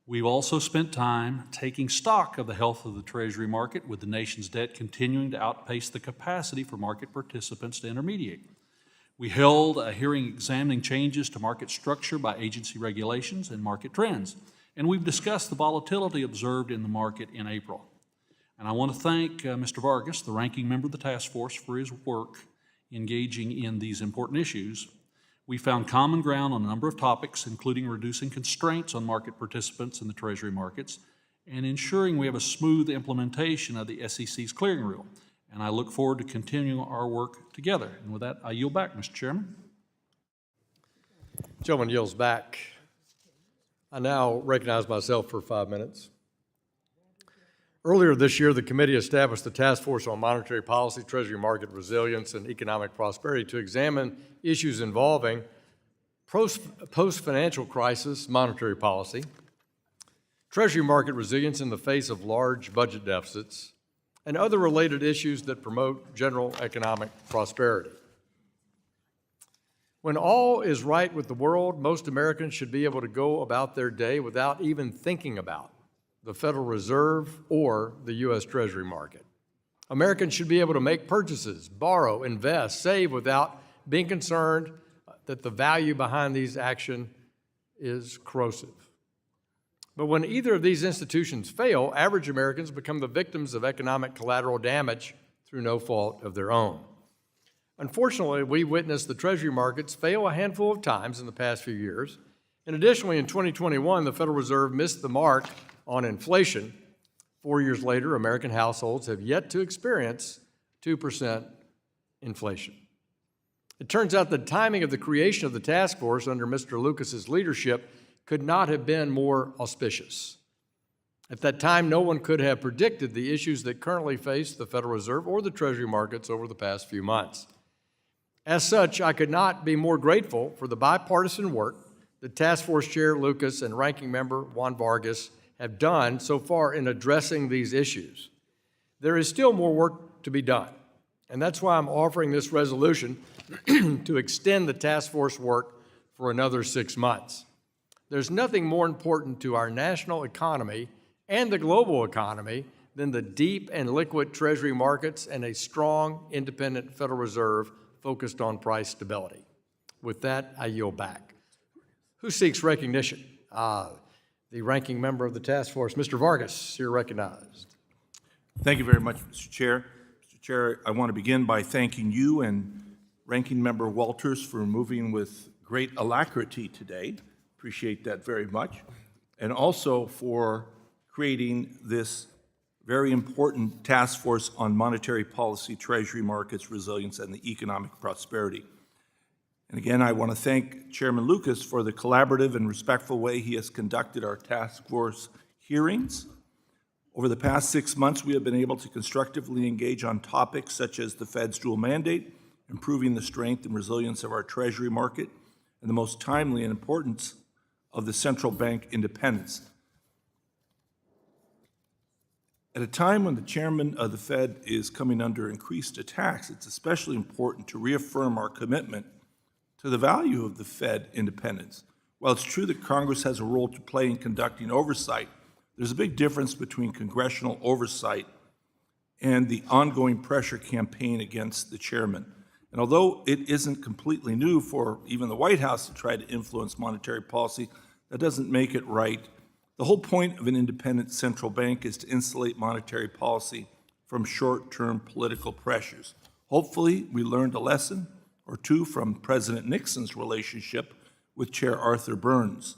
We've also spent time taking stock of the health of the Treasury market, with the nation's debt continuing to outpace the capacity for market participants to intermediate. We held a hearing examining changes to market structure by agency regulations and market trends, and we've discussed the volatility observed in the market in April. And I want to thank Mr. Vargas, the ranking member of the task force, for his work engaging in these important issues. We found common ground on a number of topics, including reducing constraints on market participants in the Treasury markets and ensuring we have a smooth implementation of the SEC's clearing rule. And I look forward to continuing our work together. And with that, I yield back, Mr. Chairman. Gentleman yields back. I now recognize myself for 5 minutes. Earlier this year, the committee established the Task Force on Monetary Policy, Treasury Market Resilience, and Economic Prosperity to examine issues involving post-financial crisis monetary policy, Treasury market resilience in the face of large budget deficits, and other related issues that promote general economic prosperity. When all is right with the world, most Americans should be able to go about their day without even thinking about the Federal Reserve or the U.S. Treasury market. Americans should be able to make purchases, borrow, invest, save without being concerned that the value behind these actions is corrosive. But when either of these institutions fail, average Americans become the victims of economic collateral damage through no fault of their own. Unfortunately, we witnessed the Treasury markets fail a handful of times in the past few years. And additionally, in 2021, the Federal Reserve missed the mark on inflation. 4 years later, American households have yet to experience 2% inflation. It turns out the timing of the creation of the task force under Mr. Lucas's leadership could not have been more auspicious. At that time, no one could have predicted the issues that currently face the Federal Reserve or the Treasury markets over the past few months. As such, I could not be more grateful for the bipartisan work that Task Force Chair Lucas and Ranking Member Juan Vargas have done so far in addressing these issues. There is still more work to be done, and that's why I'm offering this resolution to extend the task force work for another 6 months. There's nothing more important to our national economy and the global economy than the deep and liquid Treasury markets and a strong, independent Federal Reserve focused on price stability. With that, I yield back. Who seeks recognition? The ranking member of the task force, Mr. Vargas, you're recognized. Thank you very much, Mr. Chair. Mr. Chair, I want to begin by thanking you and Ranking Member Walters for moving with great alacrity today. Appreciate that very much. And also for creating this very important task force on monetary policy, treasury markets, resilience, and the economic prosperity. And again, I want to thank Chairman Lucas for the collaborative and respectful way he has conducted our task force hearings. Over the past 6 months, we have been able to constructively engage on topics such as the Fed's dual mandate, improving the strength and resilience of our treasury market, and the most timely and importance of the central bank independence. At a time when the chairman of the Fed is coming under increased attacks, it's especially important to reaffirm our commitment to the value of the Fed independence. While it's true that Congress has a role to play in conducting oversight, there's a big difference between congressional oversight and the ongoing pressure campaign against the chairman. And although it isn't completely new for even the White House to try to influence monetary policy, that doesn't make it right. The whole point of an independent central bank is to insulate monetary policy from short-term political pressures. Hopefully, we learned a lesson or two from President Nixon's relationship with Chair Arthur Burns.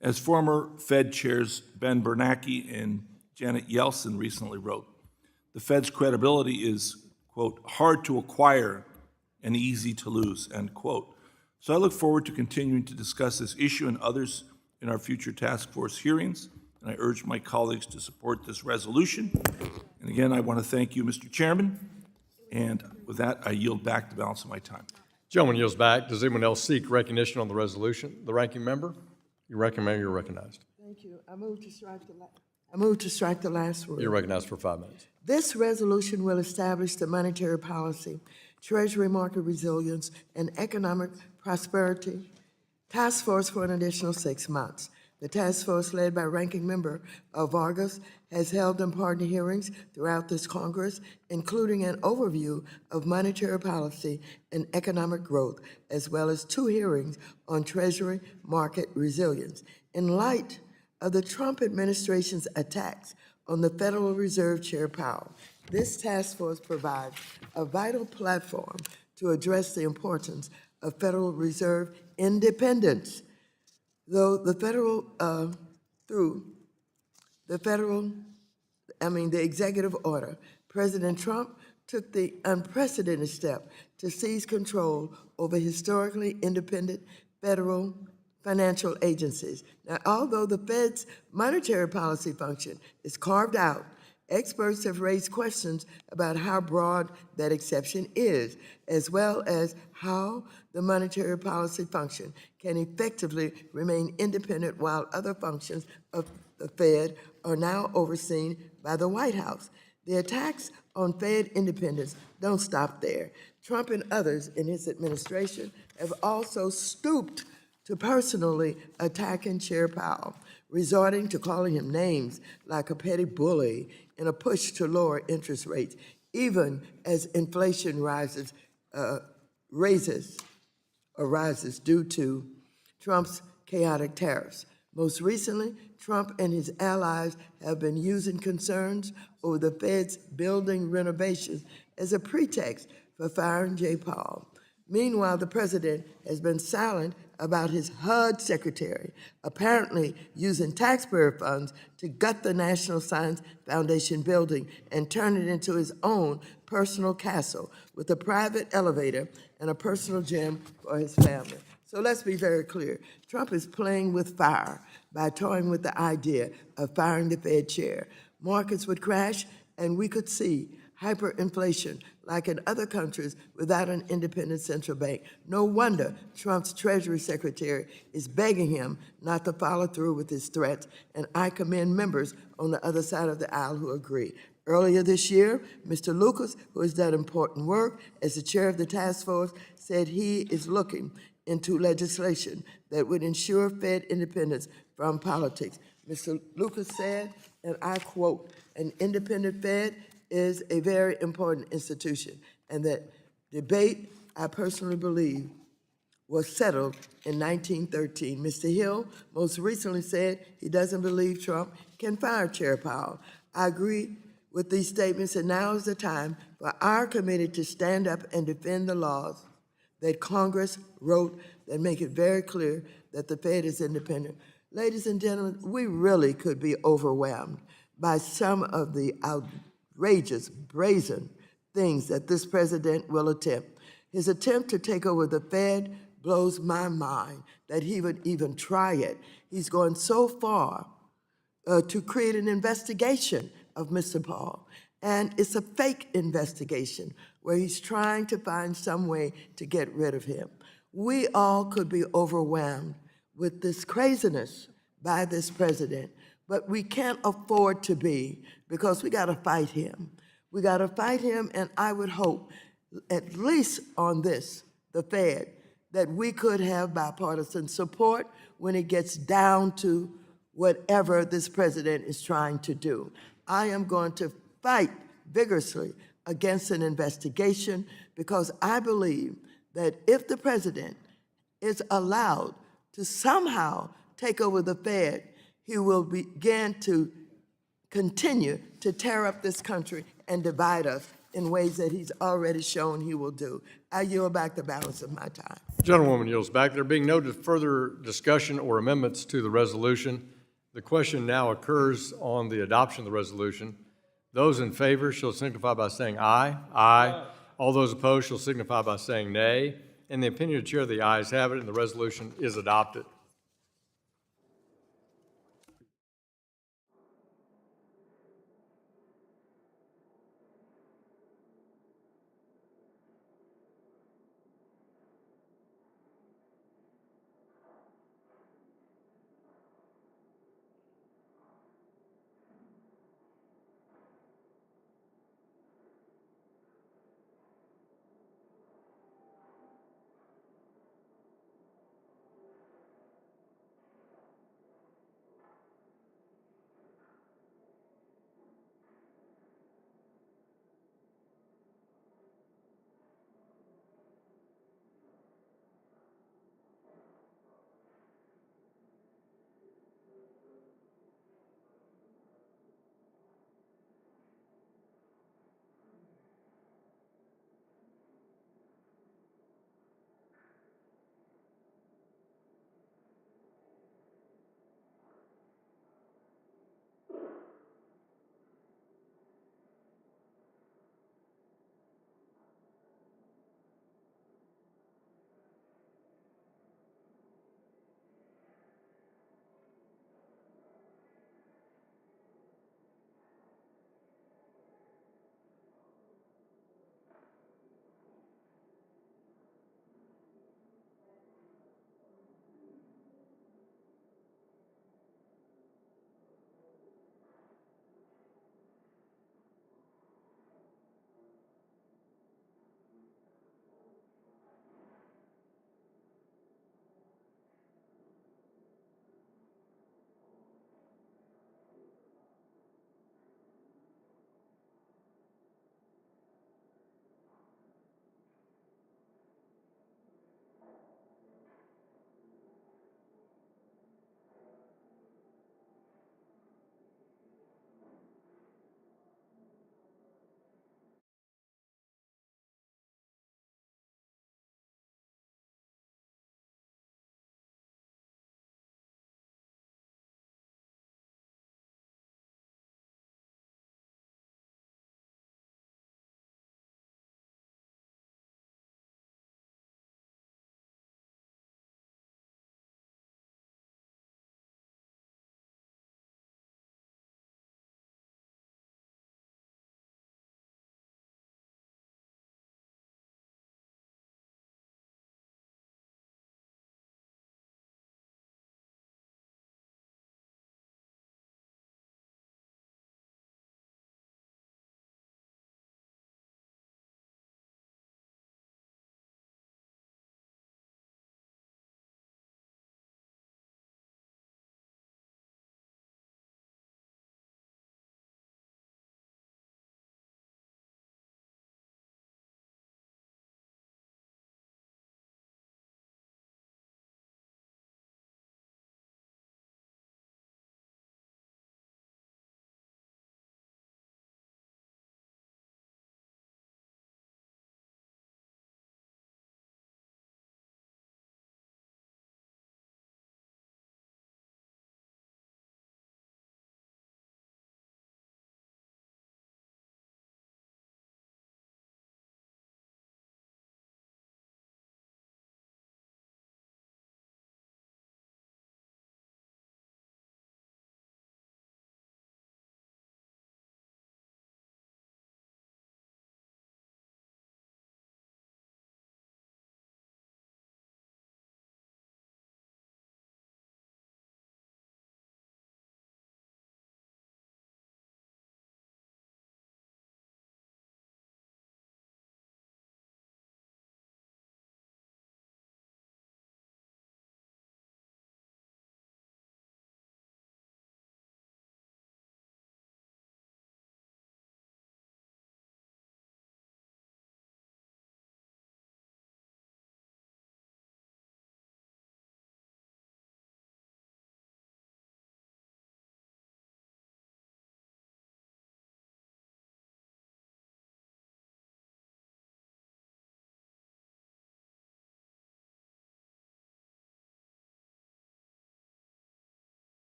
As former Fed chairs Ben Bernanke and Janet Yellen recently wrote, the Fed's credibility is, quote, hard to acquire and easy to lose, end quote. So I look forward to continuing to discuss this issue and others in our future task force hearings, and I urge my colleagues to support this resolution. And again, I want to thank you, Mr. Chairman, and with that, I yield back the balance of my time. Gentleman yields back. Does anyone else seek recognition on the resolution? The ranking member? You're recognized. Thank you. I move to strike the last word. You're recognized for 5 minutes. This resolution will establish the monetary policy, treasury market resilience, and economic prosperity task force for an additional 6 months. The task force, led by Ranking Member Vargas, has held important hearings throughout this Congress, including an overview of monetary policy and economic growth, as well as 2 hearings on treasury market resilience. In light of the Trump administration's attacks on the Federal Reserve Chair Powell, this task force provides a vital platform to address the importance of Federal Reserve independence. Though the executive order, President Trump took the unprecedented step to seize control over historically independent federal financial agencies. Now, although the Fed's monetary policy function is carved out, experts have raised questions about how broad that exception is, as well as how the monetary policy function can effectively remain independent while other functions of the Fed are now overseen by the White House. The attacks on Fed independence don't stop there. Trump and others in his administration have also stooped to personally attacking Chair Powell, resorting to calling him names like a petty bully in a push to lower interest rates, even as inflation rises due to Trump's chaotic tariffs. Most recently, Trump and his allies have been using concerns over the Fed's building renovations as a pretext for firing Jay Powell. Meanwhile, the president has been silent about his HUD secretary, apparently using taxpayer funds to gut the National Science Foundation building and turn it into his own personal castle with a private elevator and a personal gym for his family. So let's be very clear. Trump is playing with fire by toying with the idea of firing the Fed chair. Markets would crash, and we could see hyperinflation like in other countries without an independent central bank. No wonder Trump's Treasury Secretary is begging him not to follow through with his threats, and I commend members on the other side of the aisle who agree. Earlier this year, Mr. Lucas, who has done important work as the chair of the task force, said he is looking into legislation that would ensure Fed independence from politics. Mr. Lucas said, and I quote, "An independent Fed is a very important institution," and that debate, I personally believe, was settled in 1913. Mr. Hill most recently said he doesn't believe Trump can fire Chair Powell. I agree with these statements, and now is the time for our committee to stand up and defend the laws that Congress wrote that make it very clear that the Fed is independent. Ladies and gentlemen, we really could be overwhelmed by some of the outrageous, brazen things that this president will attempt. His attempt to take over the Fed blows my mind that he would even try it. He's gone so far to create an investigation of Mr. Paul. And it's a fake investigation where he's trying to find some way to get rid of him. We all could be overwhelmed with this craziness by this president, but we can't afford to be, because we got to fight him. We got to fight him, and I would hope, at least on this, the Fed, that we could have bipartisan support when it gets down to whatever this president is trying to do. I am going to fight vigorously against an investigation because I believe that if the president is allowed to somehow take over the Fed, he will begin to continue to tear up this country and divide us in ways that he's already shown he will do. I yield back the balance of my time. Gentlewoman yields back. There being no further discussion or amendments to the resolution, the question now occurs on the adoption of the resolution. Those in favor shall signify by saying aye. Aye. All those opposed shall signify by saying nay. In the opinion of the chair, the ayes have it, and the resolution is adopted.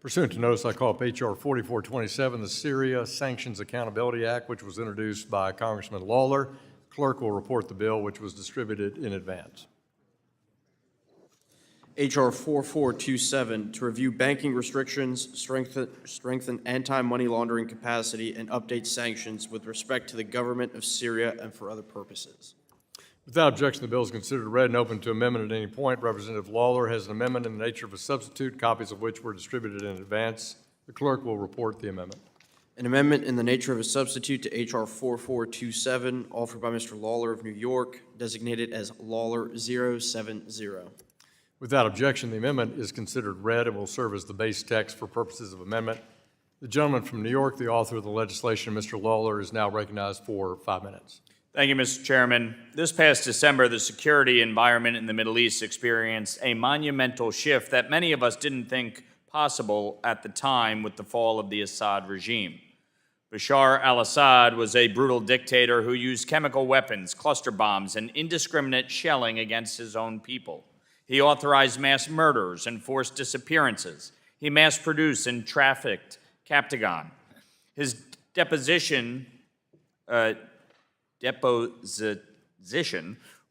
Pursuant to notice, I call up H.R. 4427, the Syria Sanctions Accountability Act, which was introduced by Congressman Lawler. Clerk will report the bill, which was distributed in advance. H.R. 4427, to review banking restrictions, strengthen anti-money laundering capacity, and update sanctions with respect to the government of Syria and for other purposes. Without objection, the bill is considered read and open to amendment at any point. Representative Lawler has an amendment in the nature of a substitute, copies of which were distributed in advance. The clerk will report the amendment. An amendment in the nature of a substitute to H.R. 4427, offered by Mr. Lawler of New York, designated as Lawler 070. Without objection, the amendment is considered read and will serve as the base text for purposes of amendment. The gentleman from New York, the author of the legislation, Mr. Lawler, is now recognized for 5 minutes. Thank you, Mr. Chairman. This past December, the security environment in the Middle East experienced a monumental shift that many of us didn't think possible at the time with the fall of the Assad regime. Bashar al-Assad was a brutal dictator who used chemical weapons, cluster bombs, and indiscriminate shelling against his own people. He authorized mass murders and forced disappearances. He mass-produced and trafficked Captagon. His deposition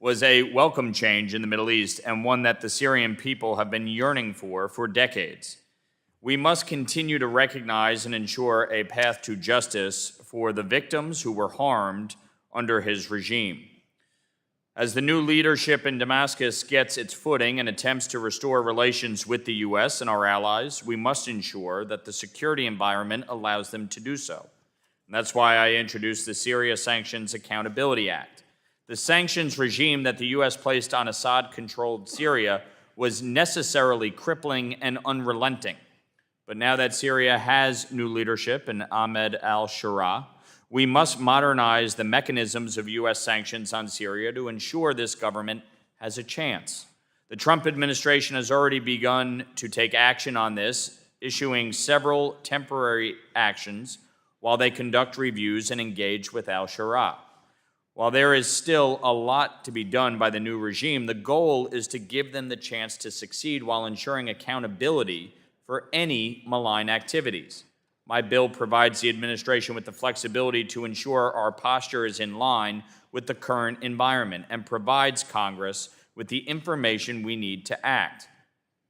was a welcome change in the Middle East and one that the Syrian people have been yearning for decades. We must continue to recognize and ensure a path to justice for the victims who were harmed under his regime. As the new leadership in Damascus gets its footing and attempts to restore relations with the U.S. and our allies, we must ensure that the security environment allows them to do so. And that's why I introduced the Syria Sanctions Accountability Act. The sanctions regime that the U.S. placed on Assad-controlled Syria was necessarily crippling and unrelenting. But now that Syria has new leadership in Ahmed al-Shara, we must modernize the mechanisms of U.S. sanctions on Syria to ensure this government has a chance. The Trump administration has already begun to take action on this, issuing several temporary actions while they conduct reviews and engage with al-Shara. While there is still a lot to be done by the new regime, the goal is to give them the chance to succeed while ensuring accountability for any malign activities. My bill provides the administration with the flexibility to ensure our posture is in line with the current environment and provides Congress with the information we need to act.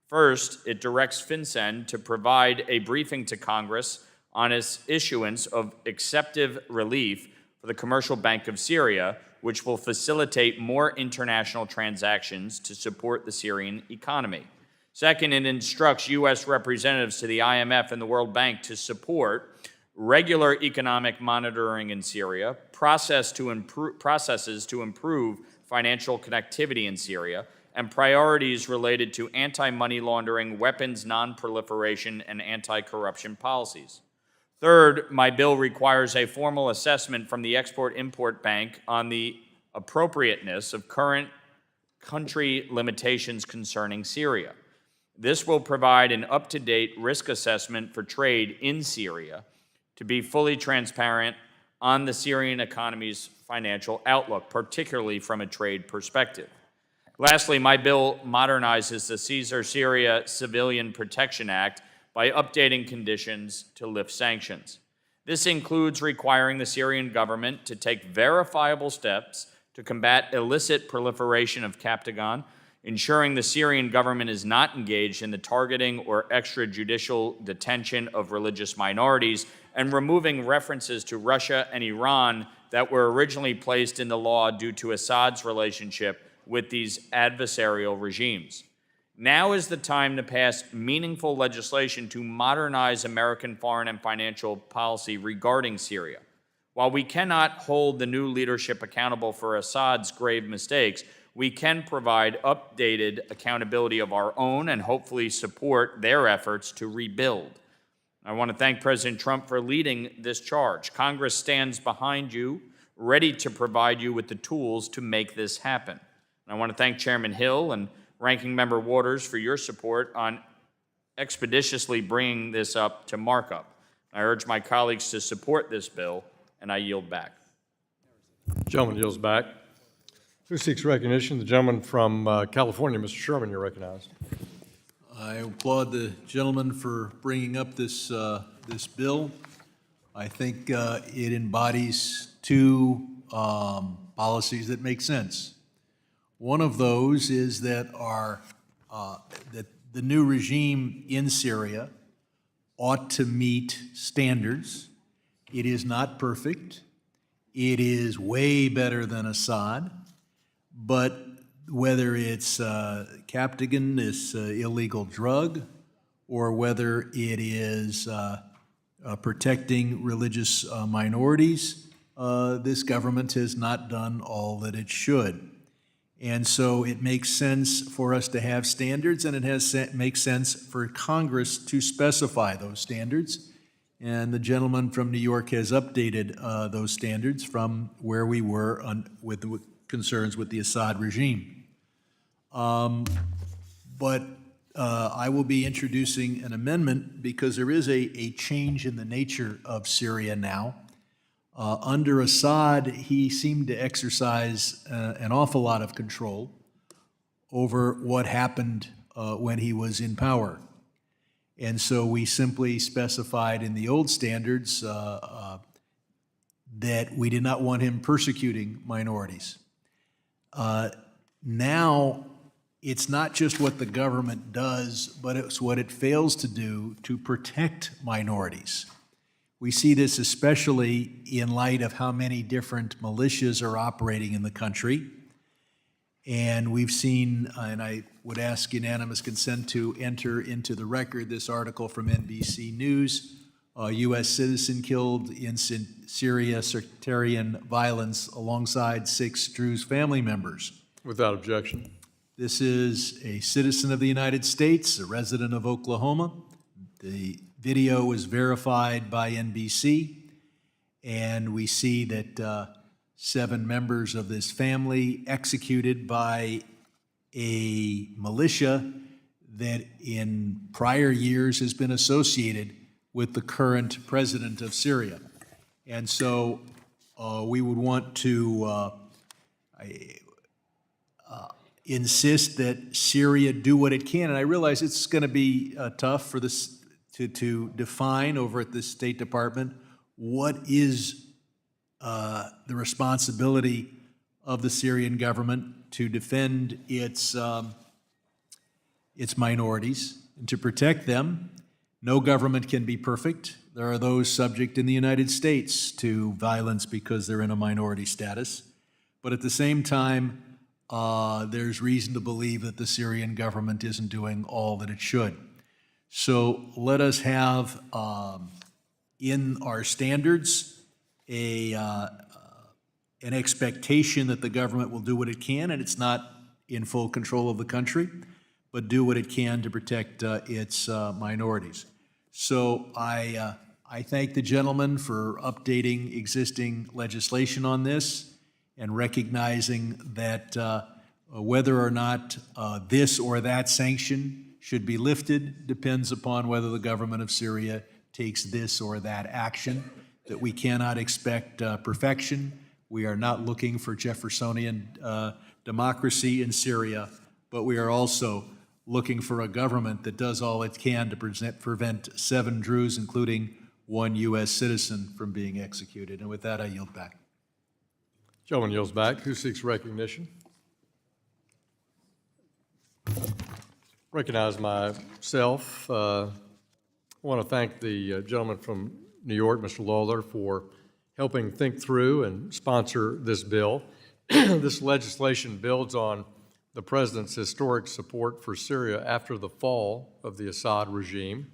First, it directs FinCEN to provide a briefing to Congress on its issuance of acceptive relief for the Commercial Bank of Syria, which will facilitate more international transactions to support the Syrian economy. Second, it instructs U.S. representatives to the IMF and the World Bank to support regular economic monitoring in Syria, processes to improve financial connectivity in Syria, and priorities related to anti-money laundering, weapons non-proliferation, and anti-corruption policies. Third, my bill requires a formal assessment from the Export-Import Bank on the appropriateness of current country limitations concerning Syria. This will provide an up-to-date risk assessment for trade in Syria to be fully transparent on the Syrian economy's financial outlook, particularly from a trade perspective. Lastly, my bill modernizes the Caesar Syria Civilian Protection Act by updating conditions to lift sanctions. This includes requiring the Syrian government to take verifiable steps to combat illicit proliferation of Captagon, ensuring the Syrian government is not engaged in the targeting or extrajudicial detention of religious minorities, and removing references to Russia and Iran that were originally placed in the law due to Assad's relationship with these adversarial regimes. Now is the time to pass meaningful legislation to modernize American foreign and financial policy regarding Syria. While we cannot hold the new leadership accountable for Assad's grave mistakes, we can provide updated accountability of our own and hopefully support their efforts to rebuild. I want to thank President Trump for leading this charge. Congress stands behind you, ready to provide you with the tools to make this happen. And I want to thank Chairman Hill and Ranking Member Waters for your support on expeditiously bringing this up to markup. I urge my colleagues to support this bill, and I yield back. Gentleman yields back. Who seeks recognition? The gentleman from California, Mr. Sherman, you're recognized. I applaud the gentleman for bringing up this, this bill. I think it embodies two policies that make sense. One of those is that that the new regime in Syria ought to meet standards. It is not perfect. It is way better than Assad, but whether it's Captagon, this illegal drug, or whether it is protecting religious minorities, this government has not done all that it should. And so it makes sense for us to have standards, and it makes sense for Congress to specify those standards. And the gentleman from New York has updated those standards from where we were with the concerns with the Assad regime. But I will be introducing an amendment because there is a change in the nature of Syria now. Under Assad, he seemed to exercise an awful lot of control over what happened when he was in power. And so we simply specified in the old standards that we did not want him persecuting minorities. Now, it's not just what the government does, but it's what it fails to do to protect minorities. We see this especially in light of how many different militias are operating in the country. And we've seen, and I would ask unanimous consent to enter into the record this article from NBC News, a U.S. citizen killed in Syria sectarian violence alongside 6 Druze family members. Without objection. This is a citizen of the United States, a resident of Oklahoma. The video was verified by NBC, and we see that 7 members of this family executed by a militia that in prior years has been associated with the current president of Syria. And so we would want to insist that Syria do what it can. And I realize it's going to be tough for this to define over at the State Department what is the responsibility of the Syrian government to defend its minorities and to protect them. No government can be perfect. There are those subject in the United States to violence because they're in a minority status. But at the same time, there's reason to believe that the Syrian government isn't doing all that it should. So let us have in our standards an expectation that the government will do what it can, and it's not in full control of the country, but do what it can to protect its minorities. So I thank the gentleman for updating existing legislation on this and recognizing that whether or not this or that sanction should be lifted depends upon whether the government of Syria takes this or that action, that we cannot expect perfection. We are not looking for Jeffersonian democracy in Syria, but we are also looking for a government that does all it can to prevent 7 Druze, including 1 U.S. citizen, from being executed. And with that, I yield back. Gentleman yields back. Who seeks recognition? Recognize myself. I want to thank the gentleman from New York, Mr. Lawler, for helping think through and sponsor this bill. This legislation builds on the President's historic support for Syria after the fall of the Assad regime.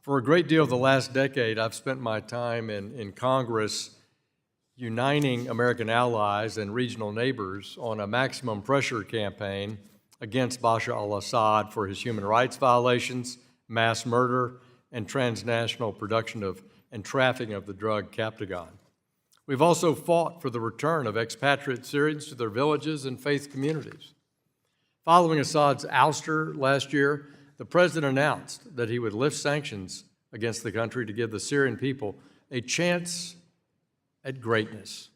For a great deal of the last decade, I've spent my time in Congress uniting American allies and regional neighbors on a maximum pressure campaign against Bashar al-Assad for his human rights violations, mass murder, and transnational production of and trafficking of the drug Captagon. We've also fought for the return of expatriate Syrians to their villages and faith communities. Following Assad's ouster last year, the president announced that he would lift sanctions against the country to give the Syrian people a chance at greatness.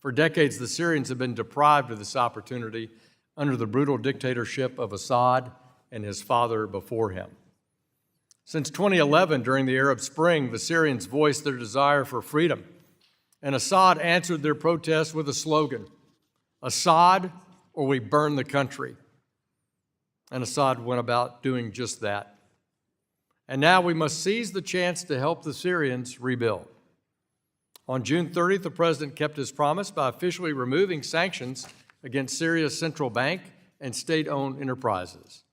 For decades, the Syrians have been deprived of this opportunity under the brutal dictatorship of Assad and his father before him. Since 2011, during the Arab Spring, the Syrians voiced their desire for freedom, and Assad answered their protests with a slogan, "Assad, or we burn the country." And Assad went about doing just that. And now we must seize the chance to help the Syrians rebuild. On June 30th, the president kept his promise by officially removing sanctions against Syria's central bank and state-owned enterprises.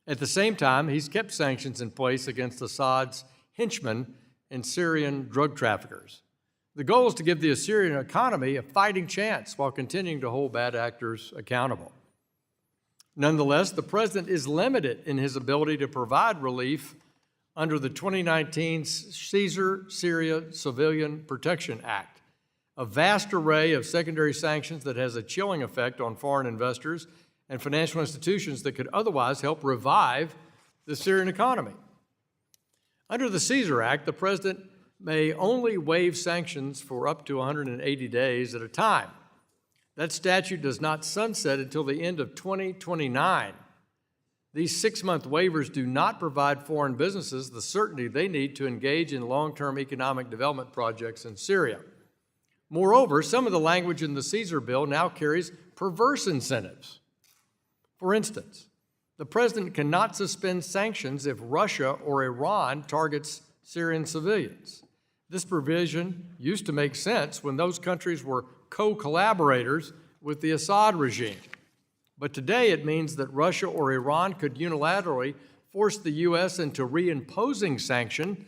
At the same time, he's kept sanctions in place against Assad's henchmen and Syrian drug traffickers. The goal is to give the Syrian economy a fighting chance while continuing to hold bad actors accountable. Nonetheless, the president is limited in his ability to provide relief under the 2019 Caesar Syria Civilian Protection Act, a vast array of secondary sanctions that has a chilling effect on foreign investors and financial institutions that could otherwise help revive the Syrian economy. Under the Caesar Act, the president may only waive sanctions for up to 180 days at a time. That statute does not sunset until the end of 2029. These 6-month waivers do not provide foreign businesses the certainty they need to engage in long-term economic development projects in Syria. Moreover, some of the language in the Caesar bill now carries perverse incentives. For instance, the president cannot suspend sanctions if Russia or Iran targets Syrian civilians. This provision used to make sense when those countries were co-collaborators with the Assad regime. But today it means that Russia or Iran could unilaterally force the U.S. into reimposing sanction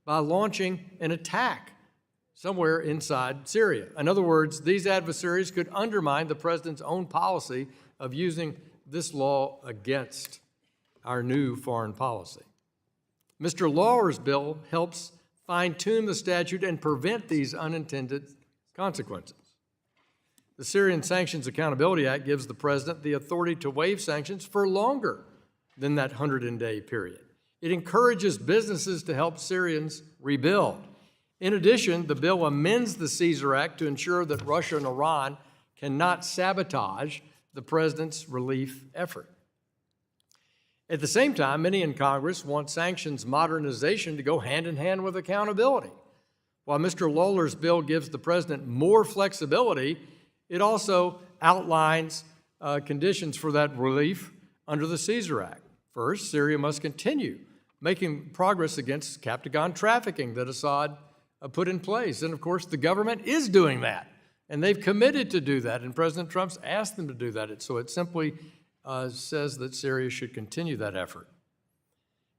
by launching an attack somewhere inside Syria. In other words, these adversaries could undermine the president's own policy of using this law against our new foreign policy. Mr. Lawler's bill helps fine-tune the statute and prevent these unintended consequences. The Syrian Sanctions Accountability Act gives the president the authority to waive sanctions for longer than that 100-day period. It encourages businesses to help Syrians rebuild. In addition, the bill amends the Caesar Act to ensure that Russia and Iran cannot sabotage the president's relief effort. At the same time, many in Congress want sanctions modernization to go hand in hand with accountability. While Mr. Lawler's bill gives the president more flexibility, it also outlines conditions for that relief under the Caesar Act. First, Syria must continue making progress against Captagon trafficking that Assad put in place. And of course, the government is doing that. And they've committed to do that, and President Trump's asked them to do that. So it simply says that Syria should continue that effort.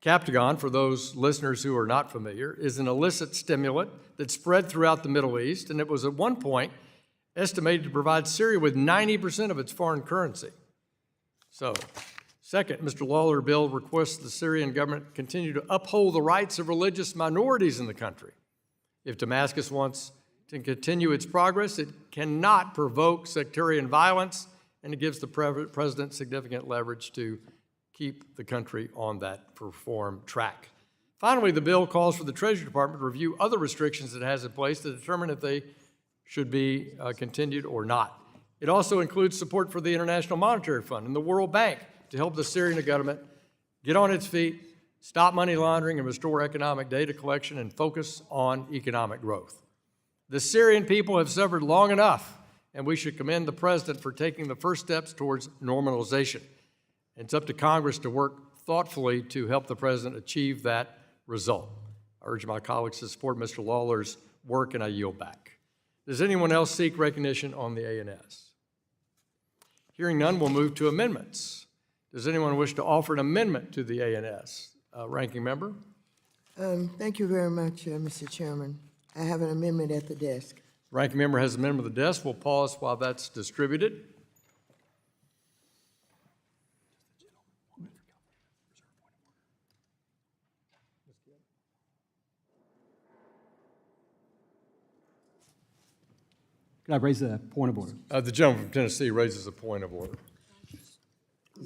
Captagon, for those listeners who are not familiar, is an illicit stimulant that spread throughout the Middle East, and it was at one point estimated to provide Syria with 90% of its foreign currency. So, second, Mr. Lawler's bill requests the Syrian government continue to uphold the rights of religious minorities in the country. If Damascus wants to continue its progress, it cannot provoke sectarian violence, and it gives the president significant leverage to keep the country on that reform track. Finally, the bill calls for the Treasury Department to review other restrictions it has in place to determine if they should be continued or not. It also includes support for the International Monetary Fund and the World Bank to help the Syrian government get on its feet, stop money laundering, and restore economic data collection and focus on economic growth. The Syrian people have suffered long enough, and we should commend the president for taking the first steps towards normalization. It's up to Congress to work thoughtfully to help the president achieve that result. I urge my colleagues to support Mr. Lawler's work, and I yield back. Does anyone else seek recognition on the A&S? Hearing none, we'll move to amendments. Does anyone wish to offer an amendment to the A&S? Ranking member? Thank you very much, Mr. Chairman. I have an amendment at the desk. Ranking member has an amendment at the desk. We'll pause while that's distributed. Can I raise a point of order? The gentleman from Tennessee raises a point of order.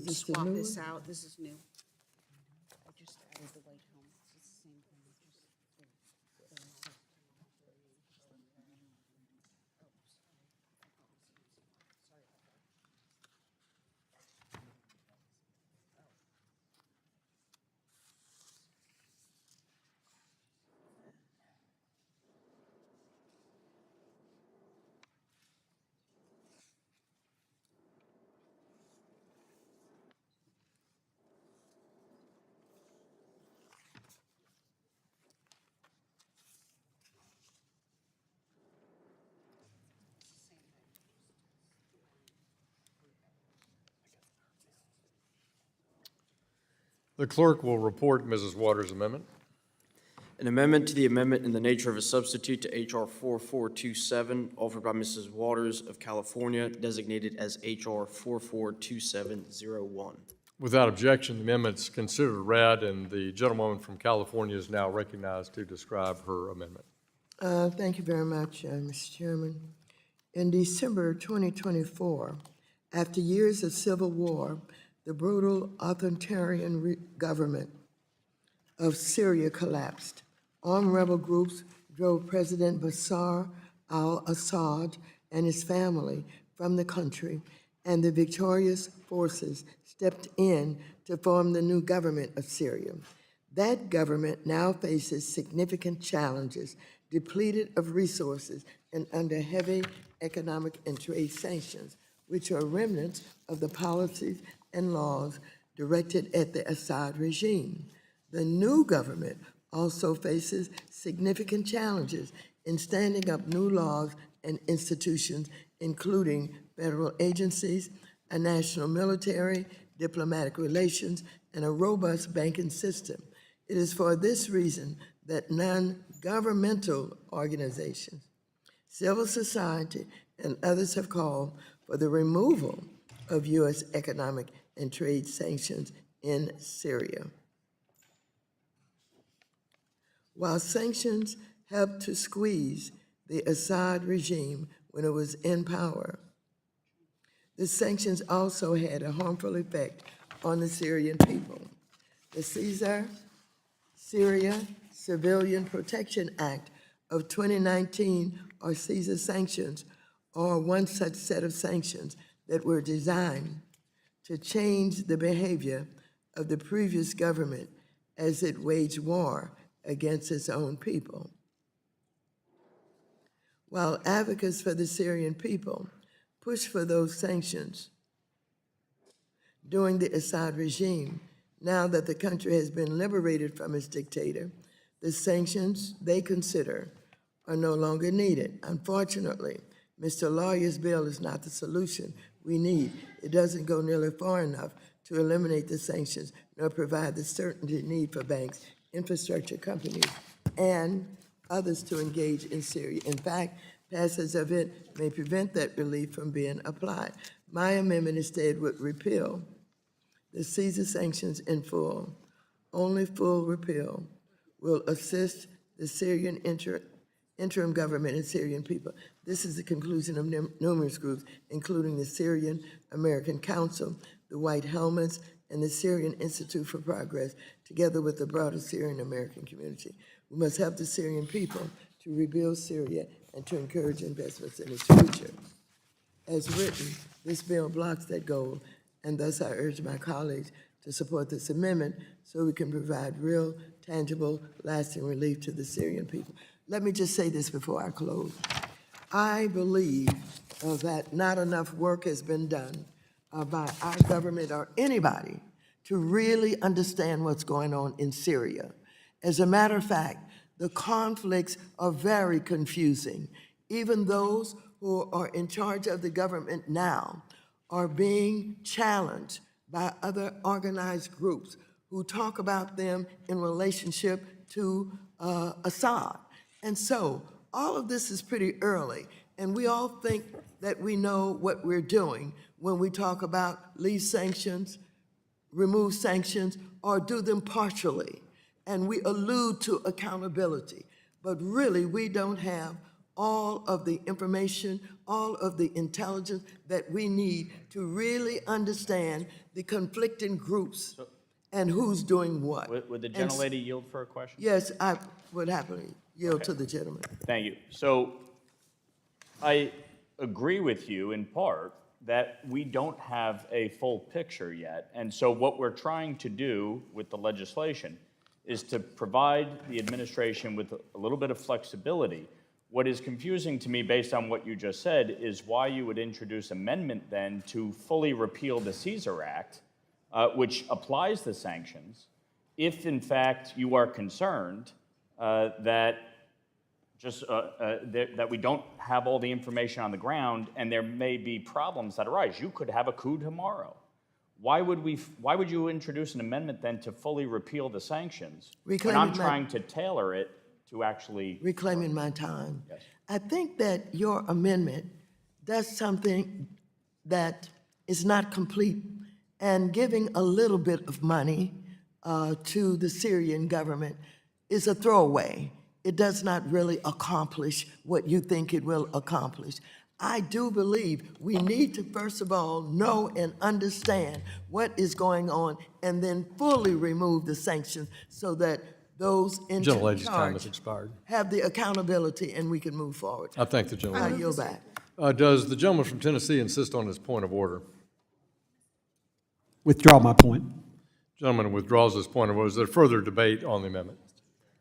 Swap this out. This is new. I just added the white helmets. It's the same thing. The clerk will report Mrs. Waters' amendment. An amendment to the amendment in the nature of a substitute to H.R. 4427, offered by Mrs. Waters of California, designated as H.R. 442701. Without objection, the amendment is considered read, and the gentlewoman from California is now recognized to describe her amendment. Thank you very much, Mr. Chairman. In December 2024, after years of civil war, the brutal authoritarian government of Syria collapsed. Armed rebel groups drove President Bashar al-Assad and his family from the country, and the victorious forces stepped in to form the new government of Syria. That government now faces significant challenges, depleted of resources, and under heavy economic and trade sanctions, which are remnants of the policies and laws directed at the Assad regime. The new government also faces significant challenges in standing up new laws and institutions, including federal agencies, a national military, diplomatic relations, and a robust banking system. It is for this reason that non-governmental organizations, civil society, and others have called for the removal of U.S. economic and trade sanctions in Syria. While sanctions helped to squeeze the Assad regime when it was in power, the sanctions also had a harmful effect on the Syrian people. The Syria Civilian Protection Act of 2019, or CISA sanctions, are one such set of sanctions that were designed to change the behavior of the previous government as it waged war against its own people. While advocates for the Syrian people pushed for those sanctions during the Assad regime, now that the country has been liberated from its dictator, the sanctions they consider are no longer needed. Unfortunately, Mr. Lawyer's bill is not the solution we need. It doesn't go nearly far enough to eliminate the sanctions nor provide the certainty needed for banks, infrastructure companies, and others to engage in Syria. In fact, passage of it may prevent that relief from being applied. My amendment instead would repeal the CISA sanctions in full. Only full repeal will assist the Syrian interim government and Syrian people. This is the conclusion of numerous groups, including the Syrian American Council, the White Helmets, and the Syrian Institute for Progress, together with the broader Syrian American community. We must help the Syrian people to rebuild Syria and to encourage investments in its future. As written, this bill blocks that goal, and thus I urge my colleagues to support this amendment so we can provide real, tangible, lasting relief to the Syrian people. Let me just say this before I close. I believe that not enough work has been done by our government or anybody to really understand what's going on in Syria. As a matter of fact, the conflicts are very confusing. Even those who are in charge of the government now are being challenged by other organized groups who talk about them in relationship to Assad. And so all of this is pretty early, and we all think that we know what we're doing when we talk about leave sanctions, remove sanctions, or do them partially. And we allude to accountability, but really we don't have all of the information, all of the intelligence that we need to really understand the conflicting groups and who's doing what. Would the gentlelady yield for a question? Yes, I would happily yield to the gentleman. Thank you. So I agree with you in part that we don't have a full picture yet. And so what we're trying to do with the legislation is to provide the administration with a little bit of flexibility. What is confusing to me based on what you just said is why you would introduce amendment then to fully repeal the CISA Act, which applies the sanctions, if in fact you are concerned that we don't have all the information on the ground and there may be problems that arise. You could have a coup tomorrow. why would you introduce an amendment then to fully repeal the sanctions? When Reclaiming I'm my- trying to tailor it to actually. Reclaiming my time. Yes. I think that your amendment does something that is not complete, and giving a little bit of money to the Syrian government is a throwaway. It does not really accomplish what you think it will accomplish. I do believe we need to, first of all, know and understand what is going on, and then fully remove the sanctions so that those in Gentlelady's time charge has expired. have the accountability and we can move forward. I thank the I gentleman. yield back. Does the gentleman from Tennessee insist on his point of order? Withdraw my point. Gentleman withdraws his point of order. Is there further debate on the amendment?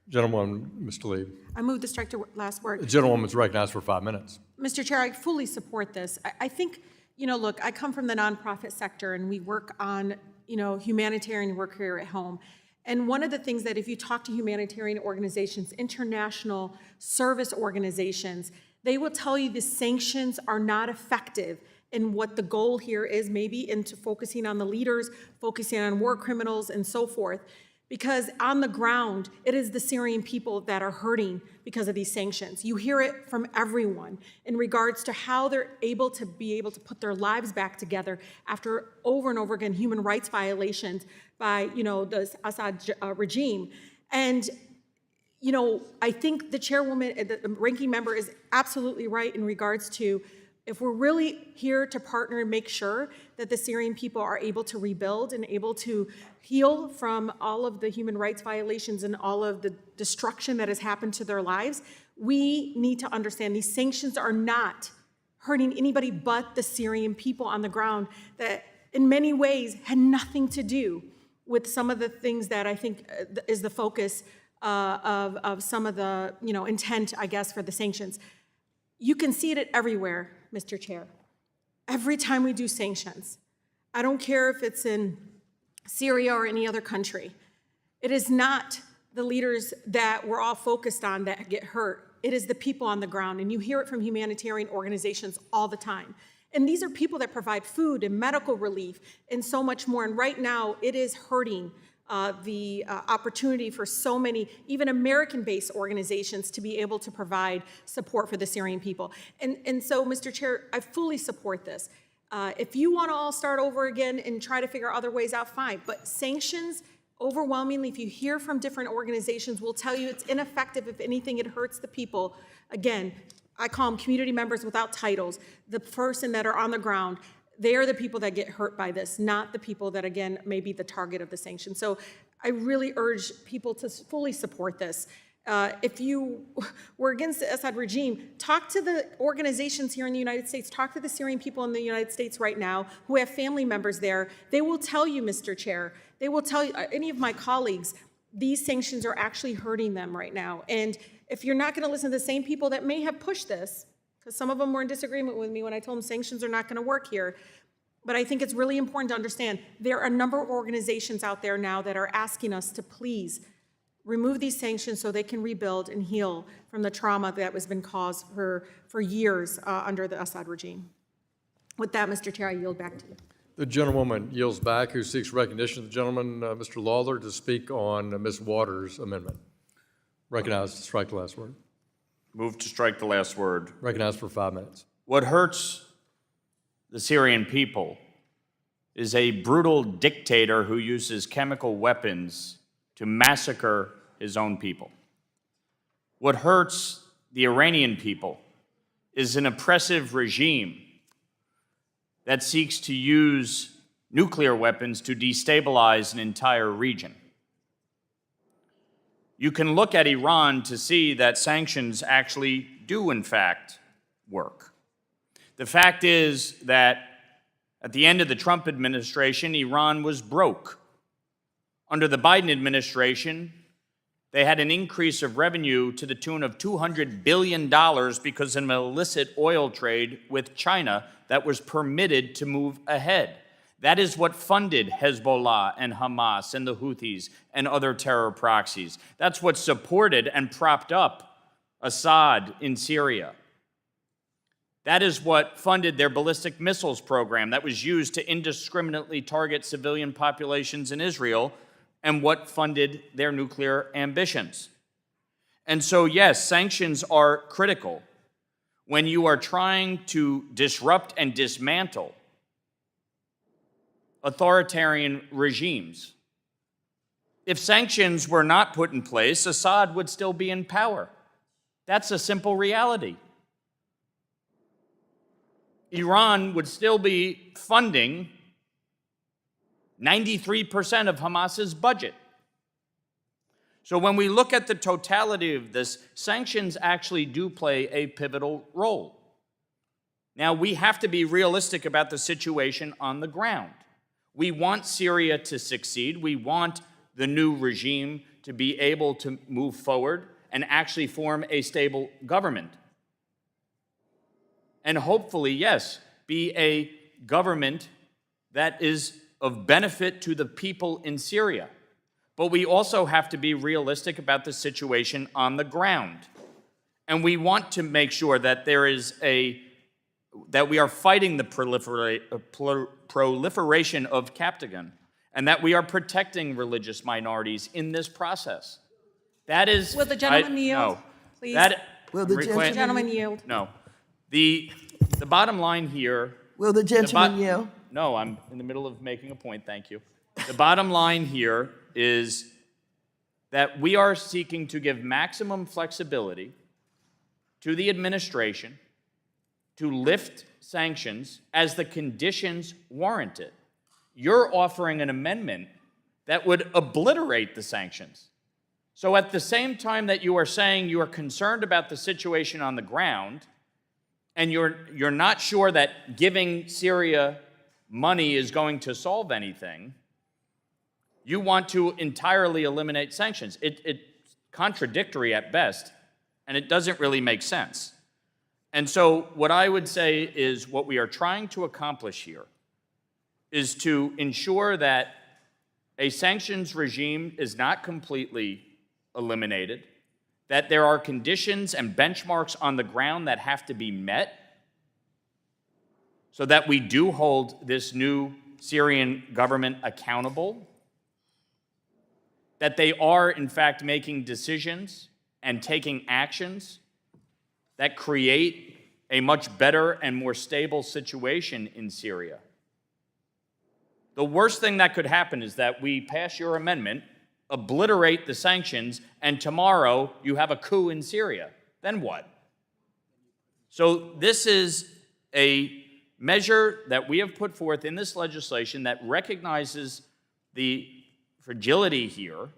Gentleman, Mr. Lee. I move to strike to last word. The gentlewoman's recognized for 5 minutes. Mr. Chair, I fully support this. I think, look, I come from the nonprofit sector and we work on, humanitarian work here at home. And one of the things that if you talk to humanitarian organizations, international service organizations, they will tell you the sanctions are not effective in what the goal here is, maybe into focusing on the leaders, focusing on war criminals and so forth. Because on the ground, it is the Syrian people that are hurting because of these sanctions. You hear it from everyone in regards to how they're able to put their lives back together after over and over again human rights violations by, the Assad regime. And, I think the chairwoman, the ranking member is absolutely right in regards to if we're really here to partner and make sure that the Syrian people are able to rebuild and able to heal from all of the human rights violations and all of the destruction that has happened to their lives, we need to understand these sanctions are not hurting anybody but the Syrian people on the ground that in many ways had nothing to do with some of the things that I think is the focus of some of the intent, I guess, for the sanctions. You can see it everywhere, Mr. Chair. Every time we do sanctions, I don't care if it's in Syria or any other country, it is not the leaders that we're all focused on that get hurt. It is the people on the ground, and you hear it from humanitarian organizations all the time. And these are people that provide food and medical relief and so much more. And right now, it is hurting the opportunity for so many, even American-based organizations, to be able to provide support for the Syrian people. And so, Mr. Chair, I fully support this. If you want to all start over again and try to figure other ways out, fine. But sanctions, overwhelmingly, if you hear from different organizations, will tell you it's ineffective. If anything, it hurts the people. Again, I call them community members without titles, the person that are on the ground. They are the people that get hurt by this, not the people that, again, may be the target of the sanctions. So I really urge people to fully support this. If you were against the Assad regime, talk to the organizations here in the United States, talk to the Syrian people in the United States right now who have family members there. They will tell you, Mr. Chair, they will tell you, any of my colleagues, these sanctions are actually hurting them right now. And if you're not going to listen to the same people that may have pushed this, because some of them were in disagreement with me when I told them sanctions are not going to work here. But I think it's really important to understand there are a number of organizations out there now that are asking us to please remove these sanctions so they can rebuild and heal from the trauma that has been caused for years under the Assad regime. With that, Mr. Chair, I yield back to you. The gentlewoman yields back, who seeks recognition of the gentleman, Mr. Lawler, to speak on Ms. Waters' amendment. Recognized to strike the last word. Move to strike the last word. Recognized for 5 minutes. What hurts the Syrian people is a brutal dictator who uses chemical weapons to massacre his own people. What hurts the Iranian people is an oppressive regime that seeks to use nuclear weapons to destabilize an entire region. You can look at Iran to see that sanctions actually do, in fact, work. The fact is that at the end of the Trump administration, Iran was broke. Under the Biden administration, they had an increase of revenue to the tune of $200 billion because of an illicit oil trade with China that was permitted to move ahead. That is what funded Hezbollah and Hamas and the Houthis and other terror proxies. That's what supported and propped up Assad in Syria. That is what funded their ballistic missiles program that was used to indiscriminately target civilian populations in Israel and what funded their nuclear ambitions. And so, yes, sanctions are critical when you are trying to disrupt and dismantle authoritarian regimes. If sanctions were not put in place, Assad would still be in power. That's a simple reality. Iran would still be funding 93% of Hamas's budget. So when we look at the totality of this, sanctions actually do play a pivotal role. Now, we have to be realistic about the situation on the ground. We want Syria to succeed. We want the new regime to be able to move forward and actually form a stable government. And hopefully, yes, be a government that is of benefit to the people in Syria. But we also have to be realistic about the situation on the ground. And we want to make sure that that we are fighting the proliferation of Captagon, and that we are protecting religious minorities in this process. That is... Will the gentleman yield, no. please? Will the Gentleman yield? No. The bottom line here... Will the gentleman yield? No, I'm in the middle of making a point, thank you. The bottom line here is that we are seeking to give maximum flexibility to the administration to lift sanctions as the conditions warrant it. You're offering an amendment that would obliterate the sanctions. So at the same time that you are saying you are concerned about the situation on the ground, and you're not sure that giving Syria money is going to solve anything, you want to entirely eliminate sanctions. It's contradictory at best, and it doesn't really make sense. And so what I would say is what we are trying to accomplish here is to ensure that a sanctions regime is not completely eliminated, that there are conditions and benchmarks on the ground that have to be met so that we do hold this new Syrian government accountable, that they are, in fact, making decisions and taking actions that create a much better and more stable situation in Syria. The worst thing that could happen is that we pass your amendment, obliterate the sanctions, and tomorrow you have a coup in Syria. Then what? So this is a measure that we have put forth in this legislation that recognizes the fragility here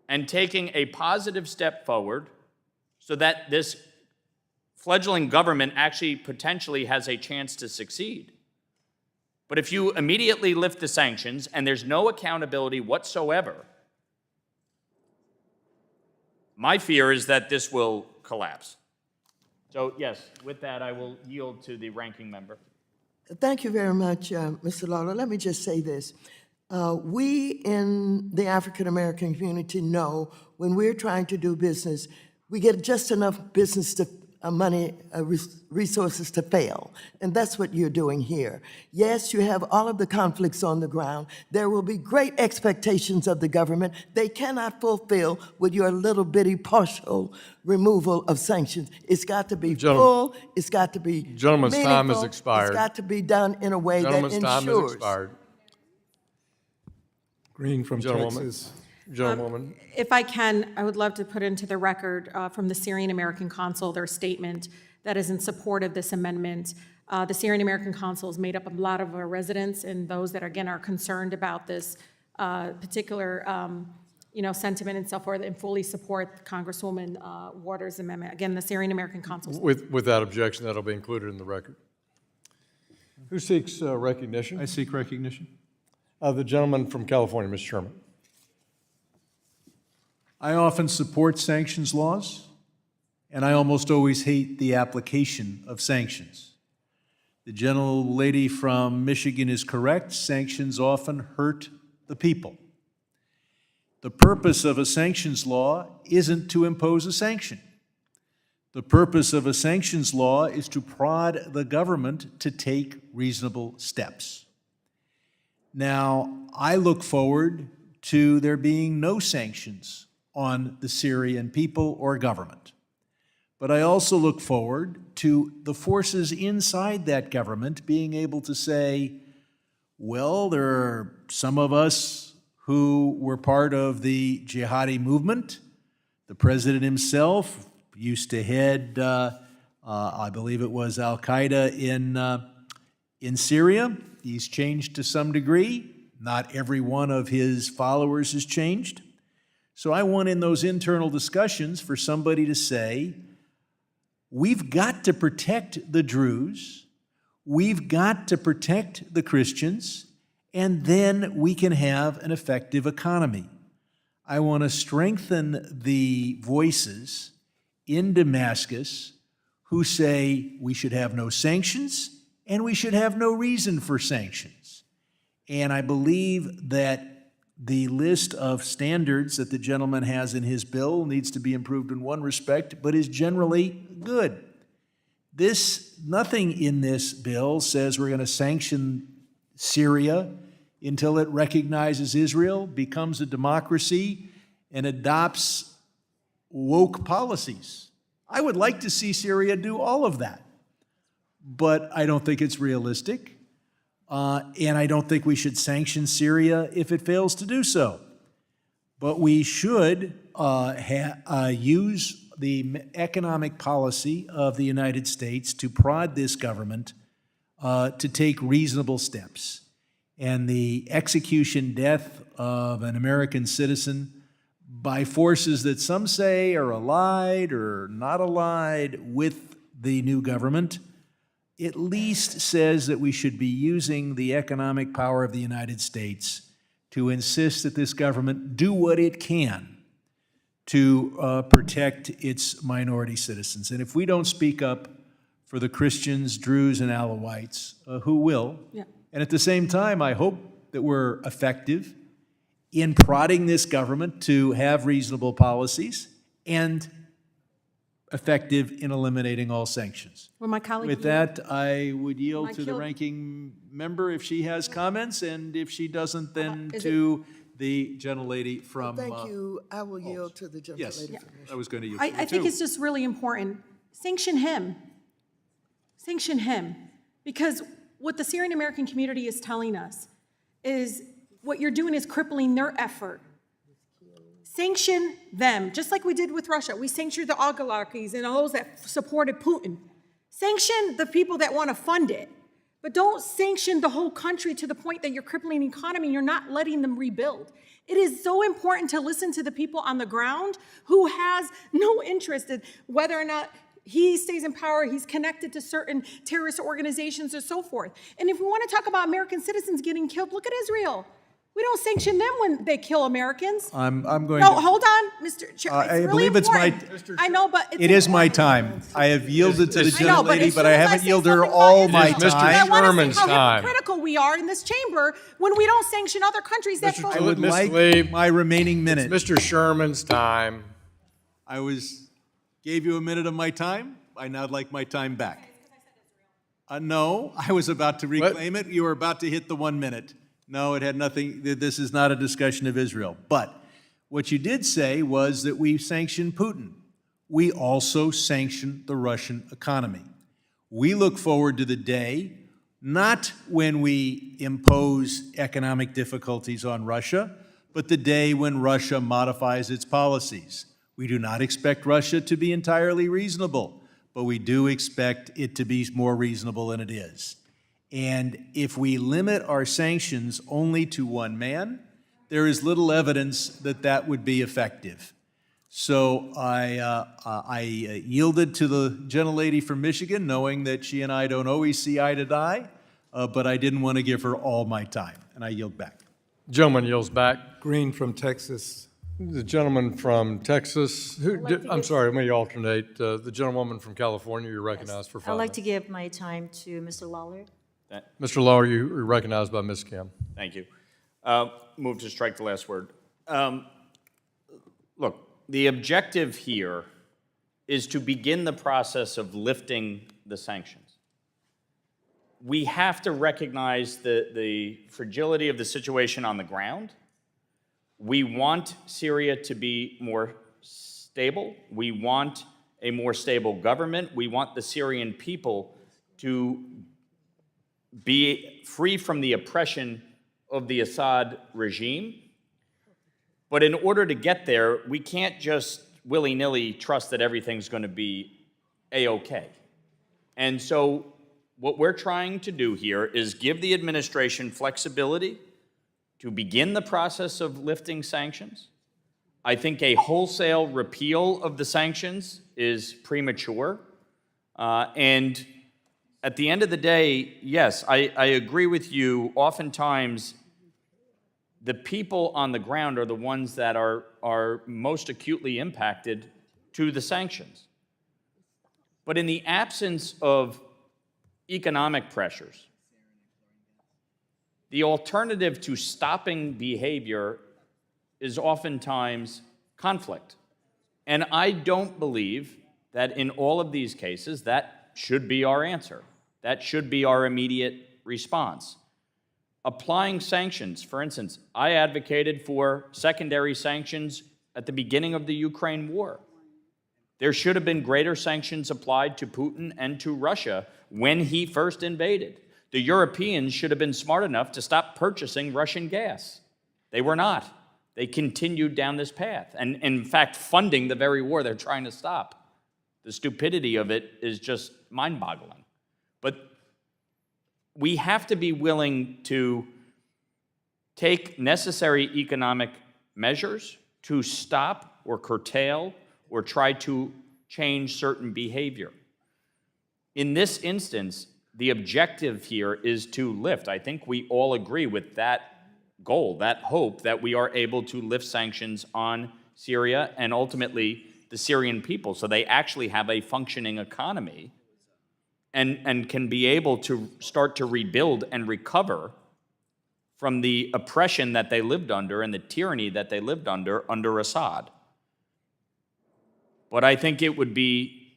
and taking a positive step forward so that this fledgling government actually potentially has a chance to succeed. But if you immediately lift the sanctions and there's no accountability whatsoever, my fear is that this will collapse. So yes, with that, I will yield to the ranking member. Thank you very much, Mr. Lawler. Let me just say this. We in the African American community know when we're trying to do business, we get just enough business to resources to fail. And that's what you're doing here. Yes, you have all of the conflicts on the ground. There will be great expectations of the government. They cannot fulfill with your little bitty partial removal of sanctions. It's got to be full, it's got to be Gentleman's time has meaningful, expired. It's got to be done in a way that ensures. Gentleman's time has expired. Green from Texas. Gentlewoman. If I can, I would love to put into the record from the Syrian American Consul their statement that is in support of this amendment. The Syrian American Consul is made up of a lot of our residents and those that, again, are concerned about this particular sentiment and so forth, and fully support Congresswoman Waters' amendment. Again, the Syrian American Consul. Without objection, that'll be included in the record. Who seeks recognition? I seek recognition. The gentleman from California, Mr. Chairman. I often support sanctions laws, and I almost always hate the application of sanctions. The gentlelady from Michigan is correct. Sanctions often hurt the people. The purpose of a sanctions law isn't to impose a sanction. The purpose of a sanctions law is to prod the government to take reasonable steps. Now, I look forward to there being no sanctions on the Syrian people or government. But I also look forward to the forces inside that government being able to say, well, there are some of us who were part of the jihadi movement. The president himself used to head, I believe it was Al-Qaeda in Syria. He's changed to some degree. Not every one of his followers has changed. So I want in those internal discussions for somebody to say, we've got to protect the Druze, we've got to protect the Christians, and then we can have an effective economy. I want to strengthen the voices in Damascus who say we should have no sanctions and we should have no reason for sanctions. And I believe that the list of standards that the gentleman has in his bill needs to be improved in one respect, but is generally good. Nothing in this bill says we're going to sanction Syria until it recognizes Israel, becomes a democracy, and adopts woke policies. I would like to see Syria do all of that, but I don't think it's realistic, and I don't think we should sanction Syria if it fails to do so. But we should use the economic policy of the United States to prod this government to take reasonable steps. And the execution death of an American citizen by forces that some say are allied or not allied with the new government, at least says that we should be using the economic power of the United States to insist that this government do what it can to protect its minority citizens. And if we don't speak up for the Christians, Druze, and Alawites, who will? Yeah. And at the same time, I hope that we're effective in prodding this government to have reasonable policies and effective in eliminating all sanctions. Well, my colleague. With that, I would yield to the ranking member if she has comments, and if she doesn't, then to the gentlelady from... Thank you. I will yield to the gentlelady yes, from Michigan. I was going to yield to you I think too. it's just really important. Sanction him. Sanction him. Because what the Syrian American community is telling us is what you're doing is crippling their effort. Sanction them, just like we did with Russia. We sanctioned the oligarchies and all those that supported Putin. Sanction the people that want to fund it, but don't sanction the whole country to the point that you're crippling the economy and you're not letting them rebuild. It is so important to listen to the people on the ground who has no interest in whether or not he stays in power, he's connected to certain terrorist organizations or so forth. And if we want to talk about American citizens getting killed, look at Israel. We don't sanction them when they kill Americans. I'm going No, to... hold on, Mr. Chair. I It's really believe it's my... important. I know, but It is my time. I have yielded to the I know, but gentlelady, as but soon I as haven't say yielded her something about all Israel, my Mr. time. I want to Sherman's see how time. hypocritical we are in this chamber when we don't sanction other countries that Mr. I would Ms. like Lee, my remaining minute. Mr. Sherman's time. I gave you a minute of my time. I now would like my time back. No, I was about to reclaim it. You were about to hit the 1 minute. No, it had nothing, this is not a discussion of Israel. But what you did say was that we sanctioned Putin. We also sanctioned the Russian economy. We look forward to the day, not when we impose economic difficulties on Russia, but the day when Russia modifies its policies. We do not expect Russia to be entirely reasonable, but we do expect it to be more reasonable than it is. And if we limit our sanctions only to one man, there is little evidence that that would be effective. So I yielded to the gentlelady from Michigan, knowing that she and I don't always see eye to eye, but I didn't want to give her all my time, and I yield back. Gentleman yields back. Green from Texas. The gentleman from Texas, I'm sorry, let me alternate. The gentlewoman from California, you're recognized for 5 I'd like minutes. to give my time to Mr. Lawler. Mr. Lawler, you're recognized by Ms. Kim. Thank you. Move to strike the last word. Look, the objective here is to begin the process of lifting the sanctions. We have to recognize the fragility of the situation on the ground. We want Syria to be more stable. We want a more stable government. We want the Syrian people to be free from the oppression of the Assad regime. But in order to get there, we can't just willy-nilly trust that everything's going to be A-okay. And so what we're trying to do here is give the administration flexibility to begin the process of lifting sanctions. I think a wholesale repeal of the sanctions is premature. And at the end of the day, yes, I agree with you. Oftentimes, the people on the ground are the ones that are most acutely impacted to the sanctions. But in the absence of economic pressures, the alternative to stopping behavior is oftentimes conflict. And I don't believe that in all of these cases, that should be our answer. That should be our immediate response. Applying sanctions, for instance, I advocated for secondary sanctions at the beginning of the Ukraine war. There should have been greater sanctions applied to Putin and to Russia when he first invaded. The Europeans should have been smart enough to stop purchasing Russian gas. They were not. They continued down this path, and in fact, funding the very war they're trying to stop. The stupidity of it is just mind-boggling. But we have to be willing to take necessary economic measures to stop or curtail or try to change certain behavior. In this instance, the objective here is to lift. I think we all agree with that goal, that hope that we are able to lift sanctions on Syria and ultimately the Syrian people so they actually have a functioning economy and can be able to start to rebuild and recover from the oppression that they lived under and the tyranny that they lived under Assad. But I think it would be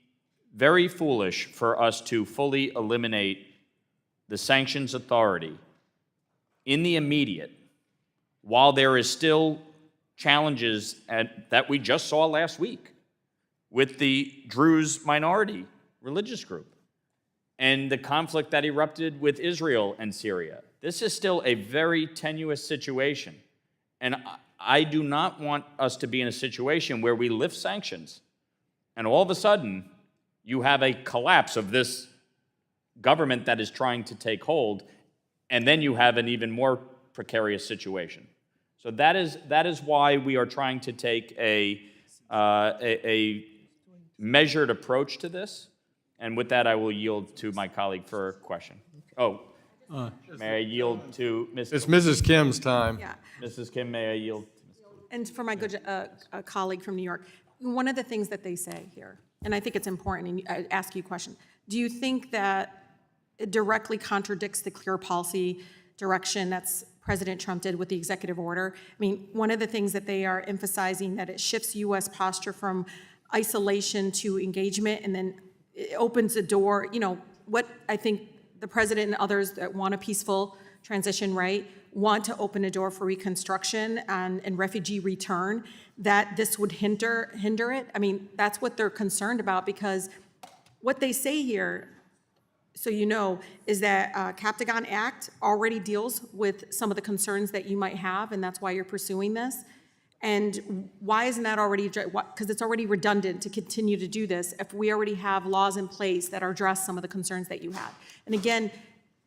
very foolish for us to fully eliminate the sanctions authority in the immediate while there is still challenges that we just saw last week with the Druze minority religious group and the conflict that erupted with Israel and Syria. This is still a very tenuous situation. And I do not want us to be in a situation where we lift sanctions and all of a sudden you have a collapse of this government that is trying to take hold, and then you have an even more precarious situation. So that is why we are trying to take a measured approach to this. And with that, I will yield to my colleague for a question. Oh, may I yield to Ms. It's Mrs. Kim's time. Yeah. Mrs. Kim, may I yield? And for my good colleague from New York, one of the things that they say here, and I think it's important, and I ask you a question, do you think that it directly contradicts the clear policy direction that's President Trump did with the executive order? I mean, one of the things that they are emphasizing that it shifts U.S. posture from isolation to engagement, and then it opens the door, what I think the president and others that want a peaceful transition, right, want to open a door for reconstruction and refugee return, that this would hinder it. I mean, that's what they're concerned about, because what they say here, so you know, is that Captagon Act already deals with some of the concerns that you might have, and that's why you're pursuing this. And why isn't that already, because it's already redundant to continue to do this if we already have laws in place that address some of the concerns that you have. And again,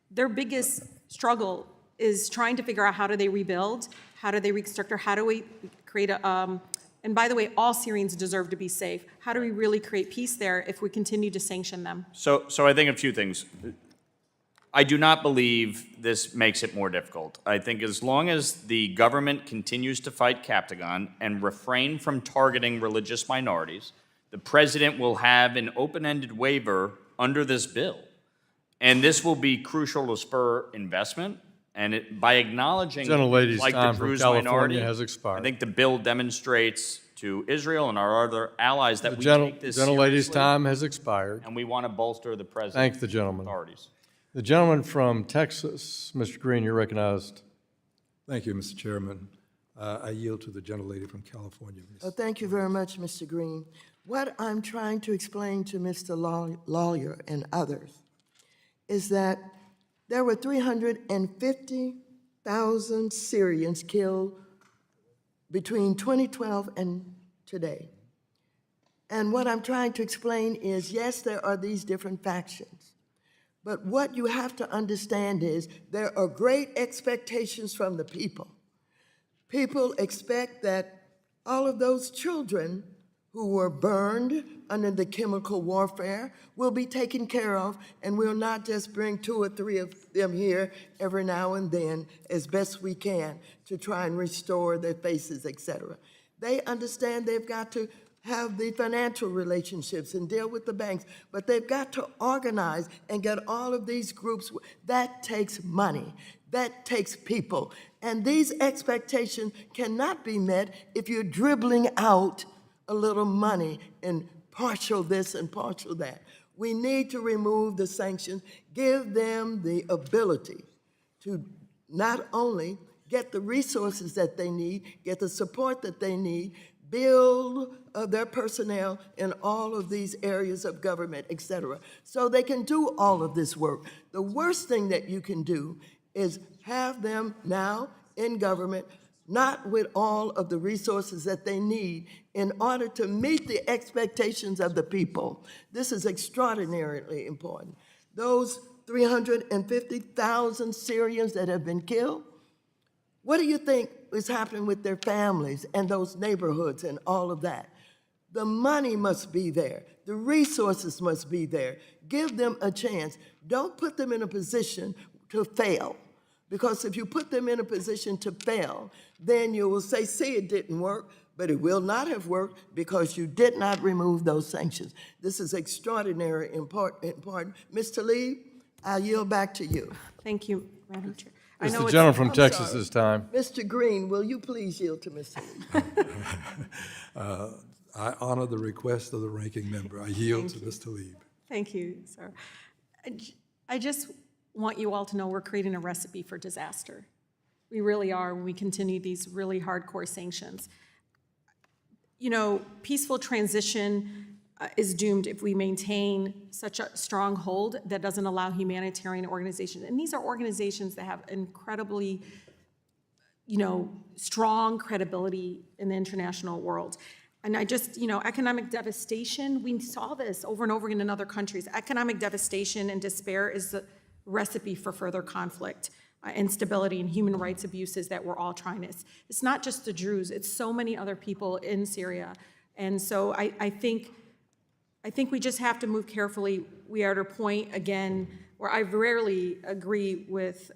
their biggest struggle is trying to figure out how do they rebuild, how do they reconstruct, or how do we create a, and by the way, all Syrians deserve to be safe. How do we really create peace there if we continue to sanction them? So I think a few things. I do not believe this makes it more difficult. I think as long as the government continues to fight Captagon and refrain from targeting religious minorities, the president will have an open-ended waiver under this bill. And this will be crucial to spur investment. And by acknowledging Gentlelady's like time the from Druze California minority, has expired. I think the bill demonstrates to Israel and our other allies that The we take this gentlelady's seriously, time has expired. and we want to bolster the Thank president's the gentleman. authorities. The gentleman from Texas, Mr. Green, you're recognized. Thank you, Mr. Chairman. I yield to the gentlelady from California. Thank you very much, Mr. Green. What I'm trying to explain to Mr. Lawler and others is that there were 350,000 Syrians killed between 2012 and today. And what I'm trying to explain is, yes, there are these different factions, but what you have to understand is there are great expectations from the people. People expect that all of those children who were burned under the chemical warfare will be taken care of, and we'll not just bring 2 or 3 of them here every now and then as best we can to try and restore their faces, etc. They understand they've got to have the financial relationships and deal with the banks, but they've got to organize and get all of these groups. That takes money. That takes people. And these expectations cannot be met if you're dribbling out a little money and partial this and partial that. We need to remove the sanctions, give them the ability to not only get the resources that they need, get the support that they need, build their personnel in all of these areas of government, et cetera, so they can do all of this work. The worst thing that you can do is have them now in government, not with all of the resources that they need in order to meet the expectations of the people. This is extraordinarily important. Those 350,000 Syrians that have been killed, what do you think is happening with their families and those neighborhoods and all of that? The money must be there. The resources must be there. Give them a chance. Don't put them in a position to fail. Because if you put them in a position to fail, then you will say, see, it didn't work, but it will not have worked because you did not remove those sanctions. This is extraordinarily important. Ms. Tlaib, I yield back to you. Thank you, Madam Chair. It's the gentleman from Texas this time. Mr. Green, will you please yield to Ms. Tlaib? I honor the request of the ranking member. I yield to Ms. Tlaib. Thank you, sir. I just want you all to know we're creating a recipe for disaster. We really are when we continue these really hardcore sanctions. You know, peaceful transition is doomed if we maintain such a strong hold that doesn't allow humanitarian organizations. And these are organizations that have incredibly, strong credibility in the international world. And economic devastation, we saw this over and over again in other countries. Economic devastation and despair is the recipe for further conflict, instability, and human rights abuses that we're all trying to. It's not just the Druze, it's so many other people in Syria. And so I think we just have to move carefully. We are at a point, again, where I rarely agree with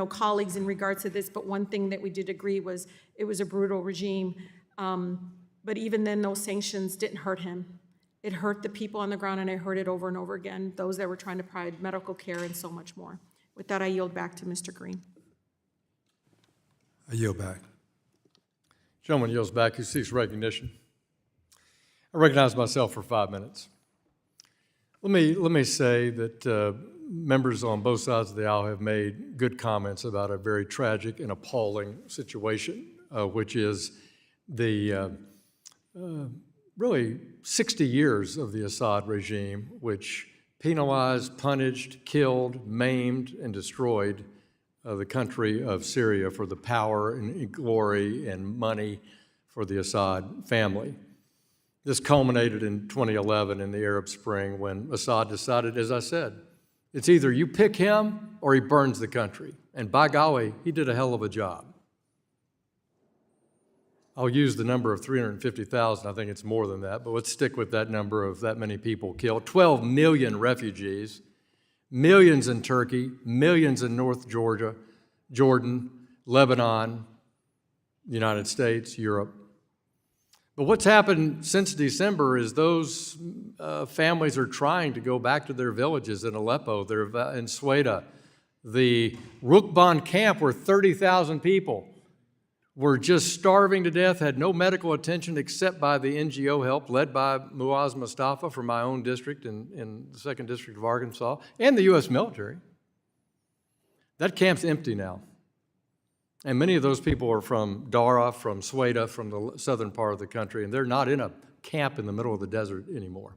colleagues in regards to this, but one thing that we did agree was it was a brutal regime. But even then, those sanctions didn't hurt him. It hurt the people on the ground, and it hurt it over and over again, those that were trying to provide medical care and so much more. With that, I yield back to Mr. Green. I yield back. Gentleman yields back who seeks recognition. I recognize myself for 5 minutes. Let me say that members on both sides of the aisle have made good comments about a very tragic and appalling situation, which is the really 60 years of the Assad regime, which penalized, punished, killed, maimed, and destroyed the country of Syria for the power and glory and money for the Assad family. This culminated in 2011 in the Arab Spring when Assad decided, as I said, it's either you pick him or he burns the country. And by golly, he did a hell of a job. I'll use the number of 350,000. I think it's more than that, but let's stick with that number of that many people killed. 12 million refugees, millions in Turkey, millions in North Georgia, Jordan, Lebanon, the United States, Europe. But what's happened since December is those families are trying to go back to their villages in Aleppo, they're in Sweda. The Rukban camp where 30,000 people were just starving to death, had no medical attention except by the NGO help led by Muaz Mustafa from my own district in the 2nd District of Arkansas, and the U.S. military. That camp's empty now. And many of those people are from Dara, from Sweda, from the southern part of the country, and they're not in a camp in the middle of the desert anymore.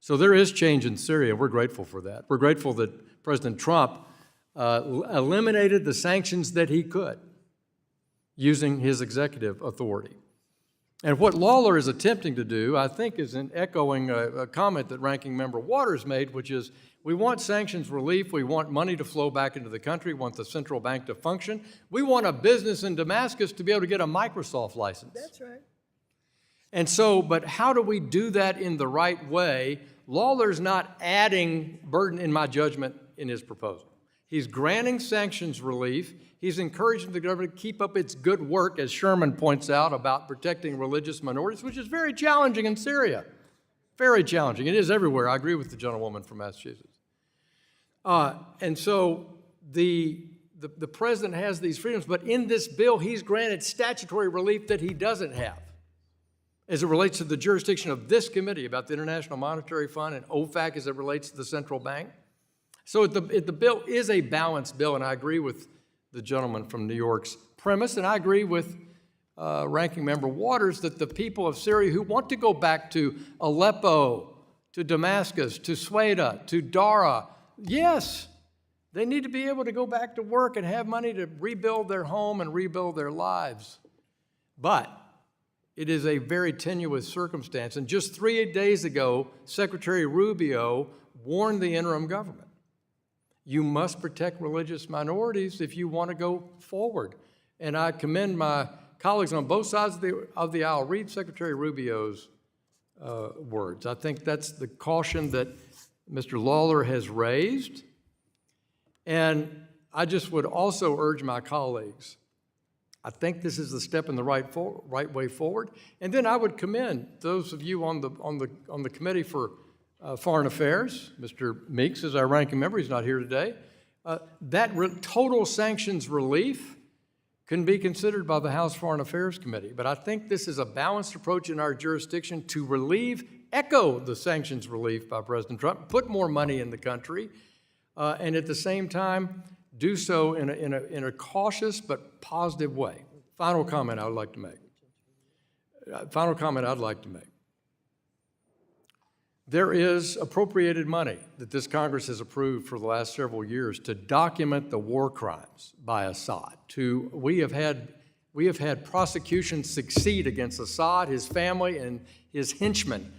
So there is change in Syria. We're grateful for that. We're grateful that President Trump eliminated the sanctions that he could using his executive authority. And what Lawler is attempting to do, I think, is in echoing a comment that Ranking Member Waters made, which is, we want sanctions relief, we want money to flow back into the country, we want the central bank to function. We want a business in Damascus to be able to get a Microsoft license. That's right. And so, but how do we do that in the right way? Lawler's not adding burden, in my judgment, in his proposal. He's granting sanctions relief. He's encouraging the government to keep up its good work, as Sherman points out, about protecting religious minorities, which is very challenging in Syria. Very challenging. It is everywhere. I agree with the gentlewoman from Massachusetts. And so the president has these freedoms, but in this bill, he's granted statutory relief that he doesn't have as it relates to the jurisdiction of this committee about the International Monetary Fund and OFAC as it relates to the central bank. So the bill is a balanced bill, and I agree with the gentleman from New York's premise, and I agree with Ranking Member Waters that the people of Syria who want to go back to Aleppo, to Damascus, to Sweda, to Dara, yes, they need to be able to go back to work and have money to rebuild their home and rebuild their lives. But it is a very tenuous circumstance. And just 3 days ago, Secretary Rubio warned the interim government, you must protect religious minorities if you want to go forward. And I commend my colleagues on both sides of the aisle. Read Secretary Rubio's words. I think that's the caution that Mr. Lawler has raised. And I just would also urge my colleagues, I think this is the step in the right way forward. And then I would commend those of you on the committee for Foreign Affairs. Mr. Meeks is our ranking member. He's not here today. Total sanctions relief can be considered by the House Foreign Affairs Committee. But I think this is a balanced approach in our jurisdiction to echo the sanctions relief by President Trump, put more money in the country, and at the same time, do so in a cautious but positive way. Final comment I'd like to make. There is appropriated money that this Congress has approved for the last several years to document the war crimes by Assad. We have had prosecutions succeed against Assad, his family, and his henchmen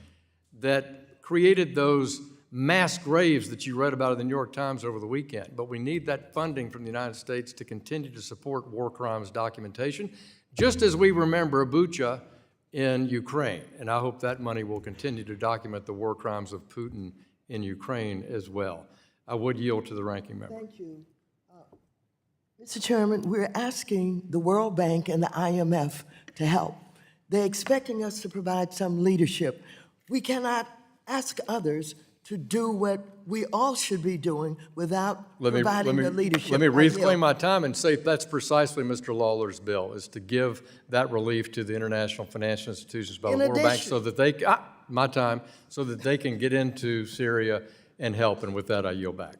that created those mass graves that you read about in the New York Times over the weekend. But we need that funding from the United States to continue to support war crimes documentation, just as we remember Bucha in Ukraine. And I hope that money will continue to document the war crimes of Putin in Ukraine as well. I would yield to the ranking member. Thank you. Mr. Chairman, we're asking the World Bank and the IMF to help. They're expecting us to provide some leadership. We cannot ask others to do what we all should be doing without providing the leadership. Let me reclaim my time and say that's precisely Mr. Lawler's bill, is to give that relief to the international financial institutions by the World Bank so that they, so that they can get into Syria and help. And with that, I yield back.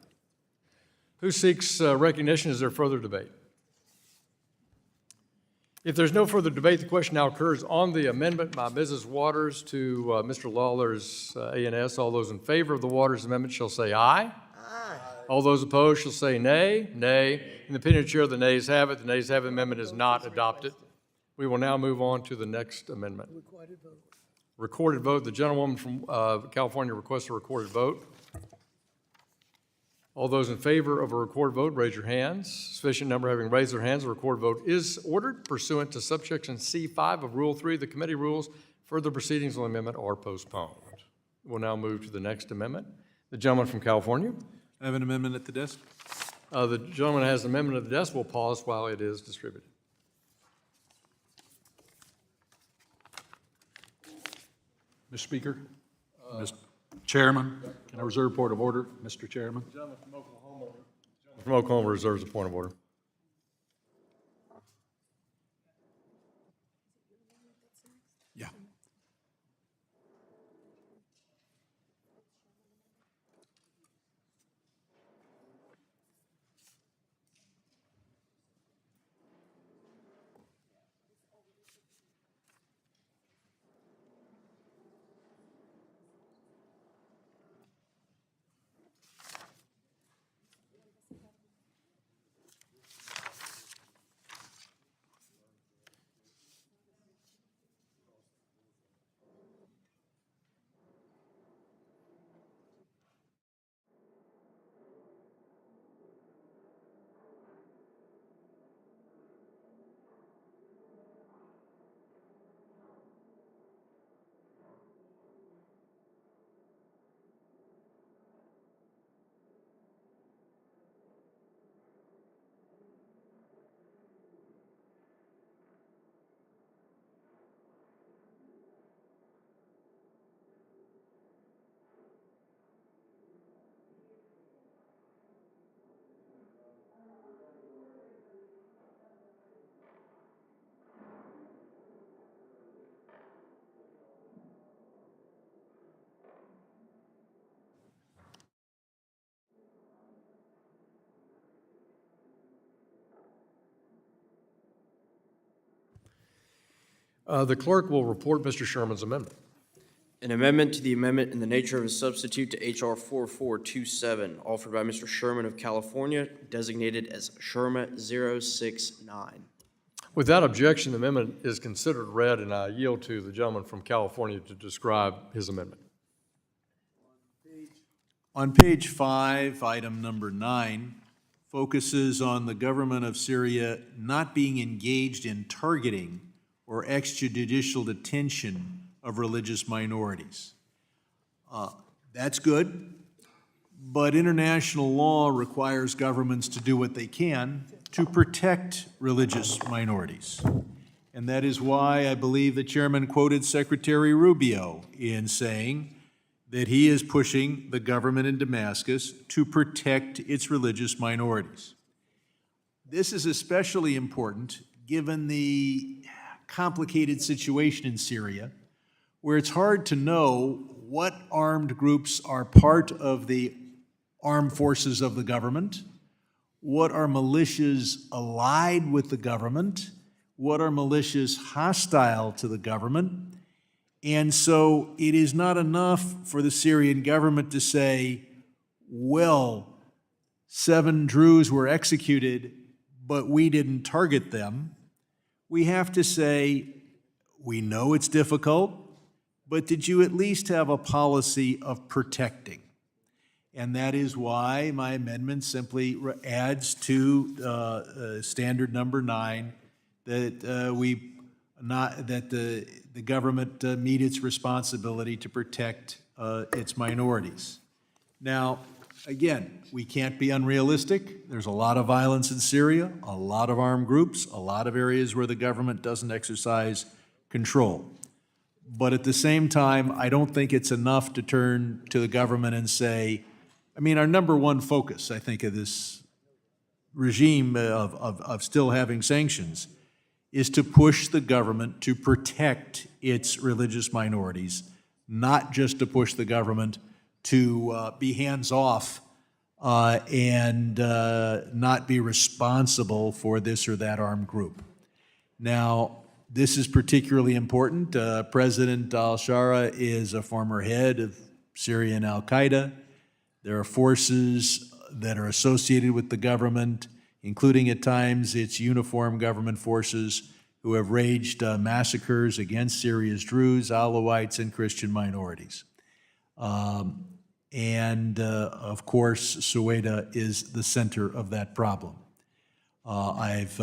Who seeks recognition? Is there further debate? If there's no further debate, the question now occurs on the amendment by Mrs. Waters to Mr. Lawler's A&S. All those in favor of the Waters amendment shall say aye. Aye. All those opposed shall say nay. Nay. In the opinion of the chair, the nays have it. The nays have it. The amendment is not adopted. We will now move on to the next amendment. Recorded vote. Recorded vote. The gentlewoman from California requests a recorded vote. All those in favor of a recorded vote, raise your hands. Sufficient number having raised their hands, a recorded vote is ordered pursuant to subsection C5 of Rule 3 of the committee rules. Further proceedings on the amendment are postponed. We'll now move to the next amendment. The gentleman from California. I have an amendment at the desk. The gentleman has an amendment at the desk. We'll pause while it is distributed. Mr. Speaker, Mr. Chairman, can I reserve point of order, Mr. Chairman? The gentleman from Oklahoma reserves a point of order. Yeah. The clerk will report Mr. Sherman's amendment. An amendment to the amendment in the nature of a substitute to H.R. 4427, offered by Mr. Sherman of California, designated as Sherma 069. Without objection, the amendment is considered read, and I yield to the gentleman from California to describe his amendment. On page 5, item number 9 focuses on the government of Syria not being engaged in targeting or extrajudicial detention of religious minorities. That's good, but international law requires governments to do what they can to protect religious minorities. And that is why I believe the chairman quoted Secretary Rubio in saying that he is pushing the government in Damascus to protect its religious minorities. This is especially important given the complicated situation in Syria, where it's hard to know what armed groups are part of the armed forces of the government, what are militias allied with the government, what are militias hostile to the government. And so it is not enough for the Syrian government to say, well, 7 Druze were executed, but we didn't target them. We have to say, we know it's difficult, but did you at least have a policy of protecting? And that is why my amendment simply adds to standard number 9 that the government meet its responsibility to protect its minorities. Now, again, we can't be unrealistic. There's a lot of violence in Syria, a lot of armed groups, a lot of areas where the government doesn't exercise control. But at the same time, I don't think it's enough to turn to the government and say, I mean, our number one focus, I think, of this regime of still having sanctions is to push the government to protect its religious minorities, not just to push the government to be hands-off and not be responsible for this or that armed group. Now, this is particularly important. President al-Shara is a former head of Syrian al-Qaeda. There are forces that are associated with the government, including at times its uniformed government forces, who have waged massacres against Syria's Druze, Alawites, and Christian minorities. Of course, Sueda is the center of that problem. I've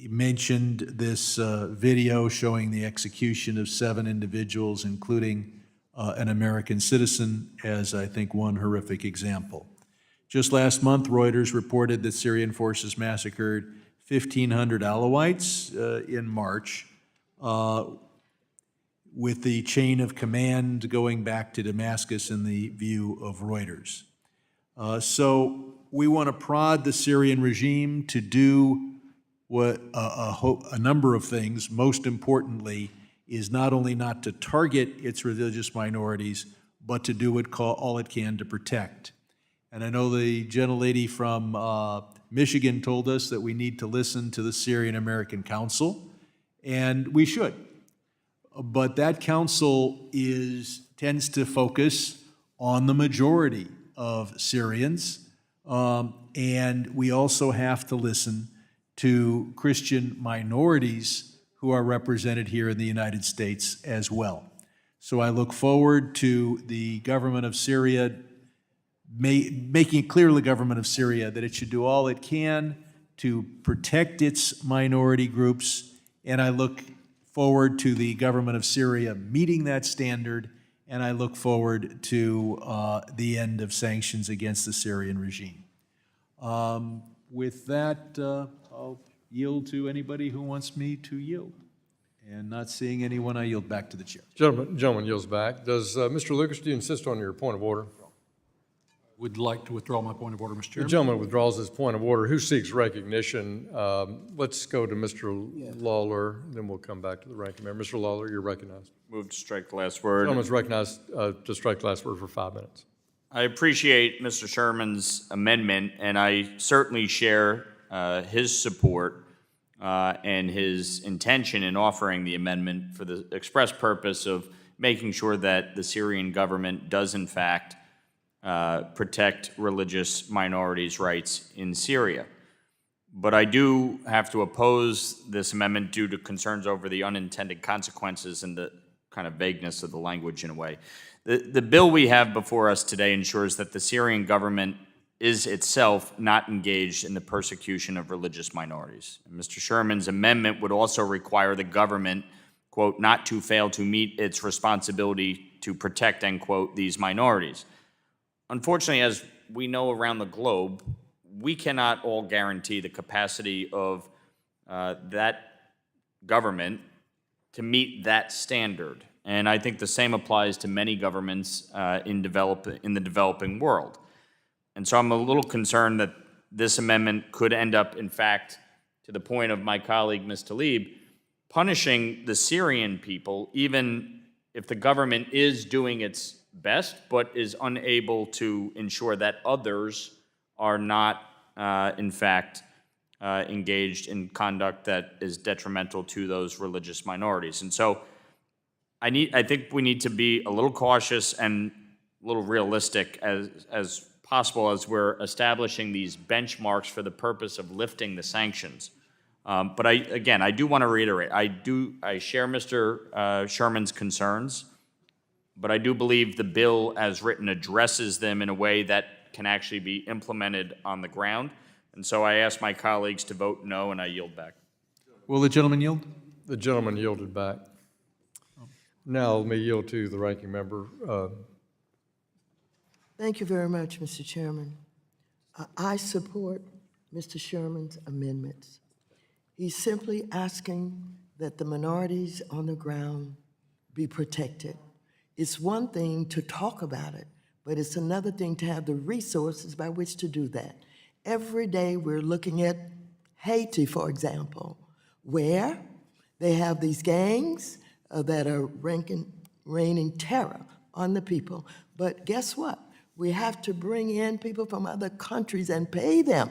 mentioned this video showing the execution of 7 individuals, including an American citizen, as I think one horrific example. Just last month, Reuters reported that Syrian forces massacred 1,500 Alawites in March, with the chain of command going back to Damascus in the view of Reuters. So we want to prod the Syrian regime to do what a number of things, most importantly, is not only not to target its religious minorities, but to do all it can to protect. And I know the gentlelady from Michigan told us that we need to listen to the Syrian American Council, and we should. But that council tends to focus on the majority of Syrians, and we also have to listen to Christian minorities who are represented here in the United States as well. So I look forward to the government of Syria making it clear to the government of Syria that it should do all it can to protect its minority groups, and I look forward to the government of Syria meeting that standard, and I look forward to the end of sanctions against the Syrian regime. With that, I'll yield to anybody who wants me to yield. And not seeing anyone, I yield back to the chair. Gentleman yields back. Does Mr. Lucas, do you insist on your point of order? Would like to withdraw my point of order, Mr. The Chairman. gentleman withdraws his point of order. Who seeks recognition? Let's go to Mr. Lawler, then we'll come back to the ranking member. Mr. Lawler, you're recognized. Move to strike the last word. Gentleman's recognized to strike the last word for 5 minutes. I appreciate Mr. Sherman's amendment, and I certainly share his support and his intention in offering the amendment for the express purpose of making sure that the Syrian government does, in fact, protect religious minorities' rights in Syria. But I do have to oppose this amendment due to concerns over the unintended consequences and the kind of vagueness of the language in a way. The bill we have before us today ensures that the Syrian government is itself not engaged in the persecution of religious minorities. And Mr. Sherman's amendment would also require the government, quote, not to fail to meet its responsibility to protect, end quote, these minorities. Unfortunately, as we know around the globe, we cannot all guarantee the capacity of that government to meet that standard. And I think the same applies to many governments in the developing world. And so I'm a little concerned that this amendment could end up, in fact, to the point of my colleague, Ms. Tlaib, punishing the Syrian people, even if the government is doing its best, but is unable to ensure that others are not, in fact, engaged in conduct that is detrimental to those religious minorities. And so I think we need to be a little cautious and a little realistic as possible as we're establishing these benchmarks for the purpose of lifting the sanctions. But I do want to reiterate, I share Mr. Sherman's concerns, but I do believe the bill as written addresses them in a way that can actually be implemented on the ground. And so I ask my colleagues to vote no, and I yield back. Will the gentleman yield? The gentleman yielded back. Now let me yield to the ranking member. Thank you very much, Mr. Chairman. I support Mr. Sherman's amendments. He's simply asking that the minorities on the ground be protected. It's one thing to talk about it, but it's another thing to have the resources by which to do that. Every day we're looking at Haiti, for example, where they have these gangs that are raining terror on the people. But guess what? We have to bring in people from other countries and pay them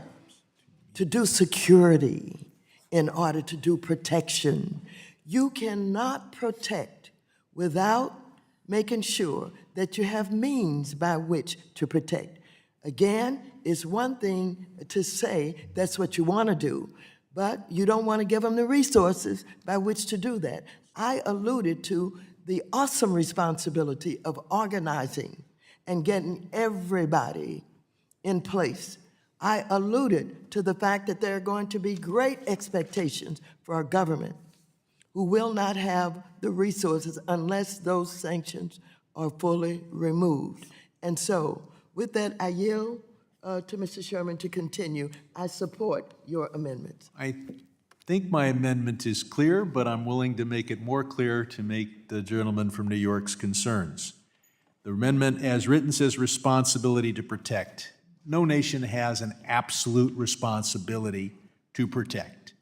to do security in order to do protection. You cannot protect without making sure that you have means by which to protect. Again, it's one thing to say that's what you want to do, but you don't want to give them the resources by which to do that. I alluded to the awesome responsibility of organizing and getting everybody in place. I alluded to the fact that there are going to be great expectations for our government, who will not have the resources unless those sanctions are fully removed. And so, with that, I yield to Mr. Sherman to continue. I support your amendments. I think my amendment is clear, but I'm willing to make it more clear to make the gentleman from New York's concerns. The amendment as written says responsibility to protect. No nation has an absolute responsibility to protect.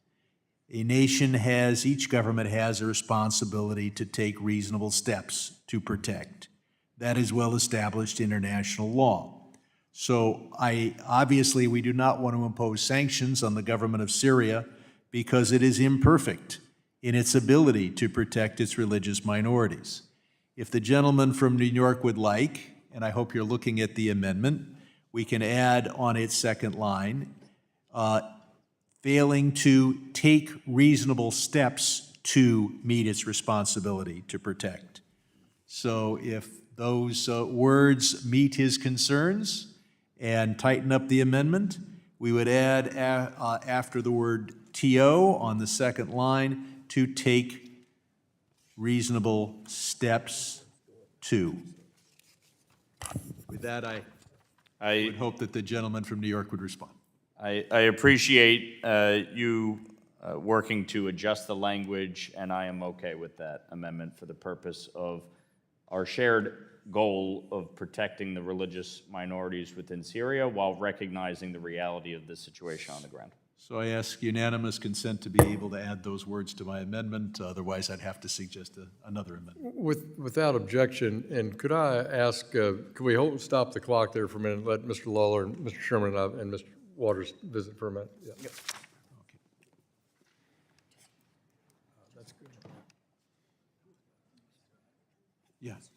each government has a responsibility to take reasonable steps to protect. That is well-established international law. So obviously, we do not want to impose sanctions on the government of Syria because it is imperfect in its ability to protect its religious minorities. If the gentleman from New York would like, and I hope you're looking at the amendment, we can add on its second line, failing to take reasonable steps to meet its responsibility to protect. So if those words meet his concerns and tighten up the amendment, we would add after the word TO on the second line, to take reasonable steps to. With that, I would hope that the gentleman from New York would respond. I appreciate you working to adjust the language, and I am okay with that amendment for the purpose of our shared goal of protecting the religious minorities within Syria while recognizing the reality of the situation on the ground. So I ask unanimous consent to be able to add those words to my amendment. Otherwise, I'd have to suggest another amendment. Without objection, and could I ask, could we stop the clock there for a minute and let Mr. Lawler and Mr. Sherman and Mr. Waters visit for a minute? Yeah. Yep. That's good. Yes.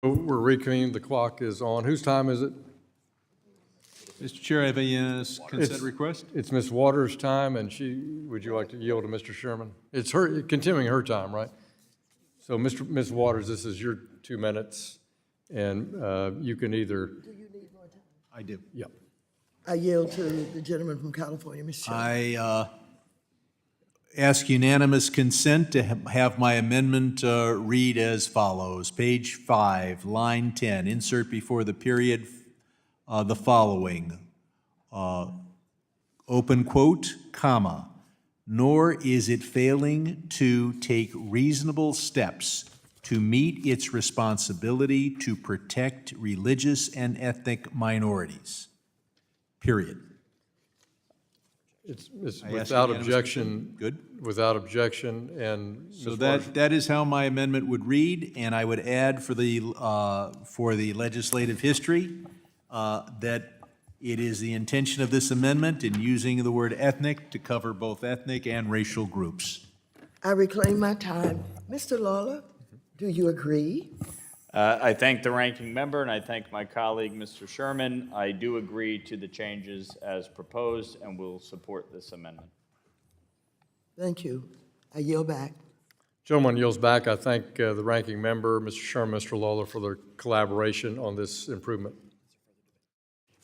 We're reconvening. The clock is on. Whose time is it? Mr. Chair, I have a consent It's- request. It's Ms. Waters' time, and would you like to yield to Mr. Sherman? It's her, continuing her time, right? So, Ms. Waters, this is your 2 minutes, and you can either. Do you need more time? I do. Yeah. I yield to the gentleman from California, Mr. Chairman. I ask unanimous consent to have my amendment read as follows. Page 5, line 10, insert before the period the following, open quote, comma, nor is it failing to take reasonable steps to meet its responsibility to protect religious and ethnic minorities, period. It's I ask without unanimous objection. consent. Good. Without objection, and. So Ms. Waters- that is how my amendment would read, and I would add for the legislative history that it is the intention of this amendment in using the word ethnic to cover both ethnic and racial groups. I reclaim my time. Mr. Lawler, do you agree? I thank the ranking member, and I thank my colleague, Mr. Sherman. I do agree to the changes as proposed and will support this amendment. Thank you. I yield back. Gentleman yields back. I thank the ranking member, Mr. Sherman, Mr. Lawler, for their collaboration on this improvement.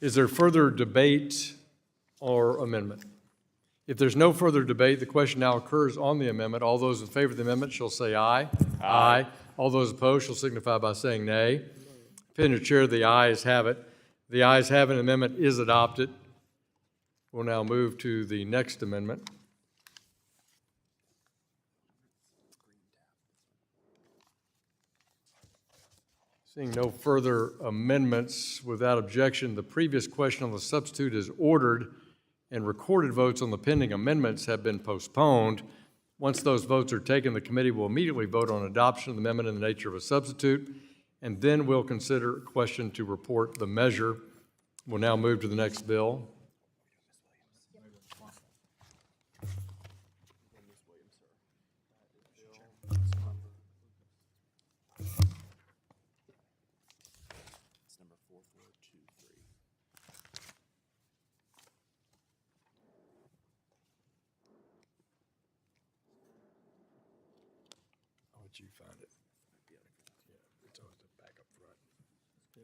Is there further debate or amendment? If there's no further debate, the question now occurs on the amendment. All those in favor of the amendment shall say aye. Aye. All those opposed shall signify by saying nay. Opinion of the chair, the ayes have it. The ayes have it. Amendment is adopted. We'll now move to the next amendment. Seeing no further amendments, without objection, the previous question on the substitute is ordered, and recorded votes on the pending amendments have been postponed. Once those votes are taken, the committee will immediately vote on adoption of the amendment in the nature of a substitute, and then we'll consider a question to report the measure. We'll now move to the next bill. I'll let you find it. Yeah, it's always back up front. Yeah.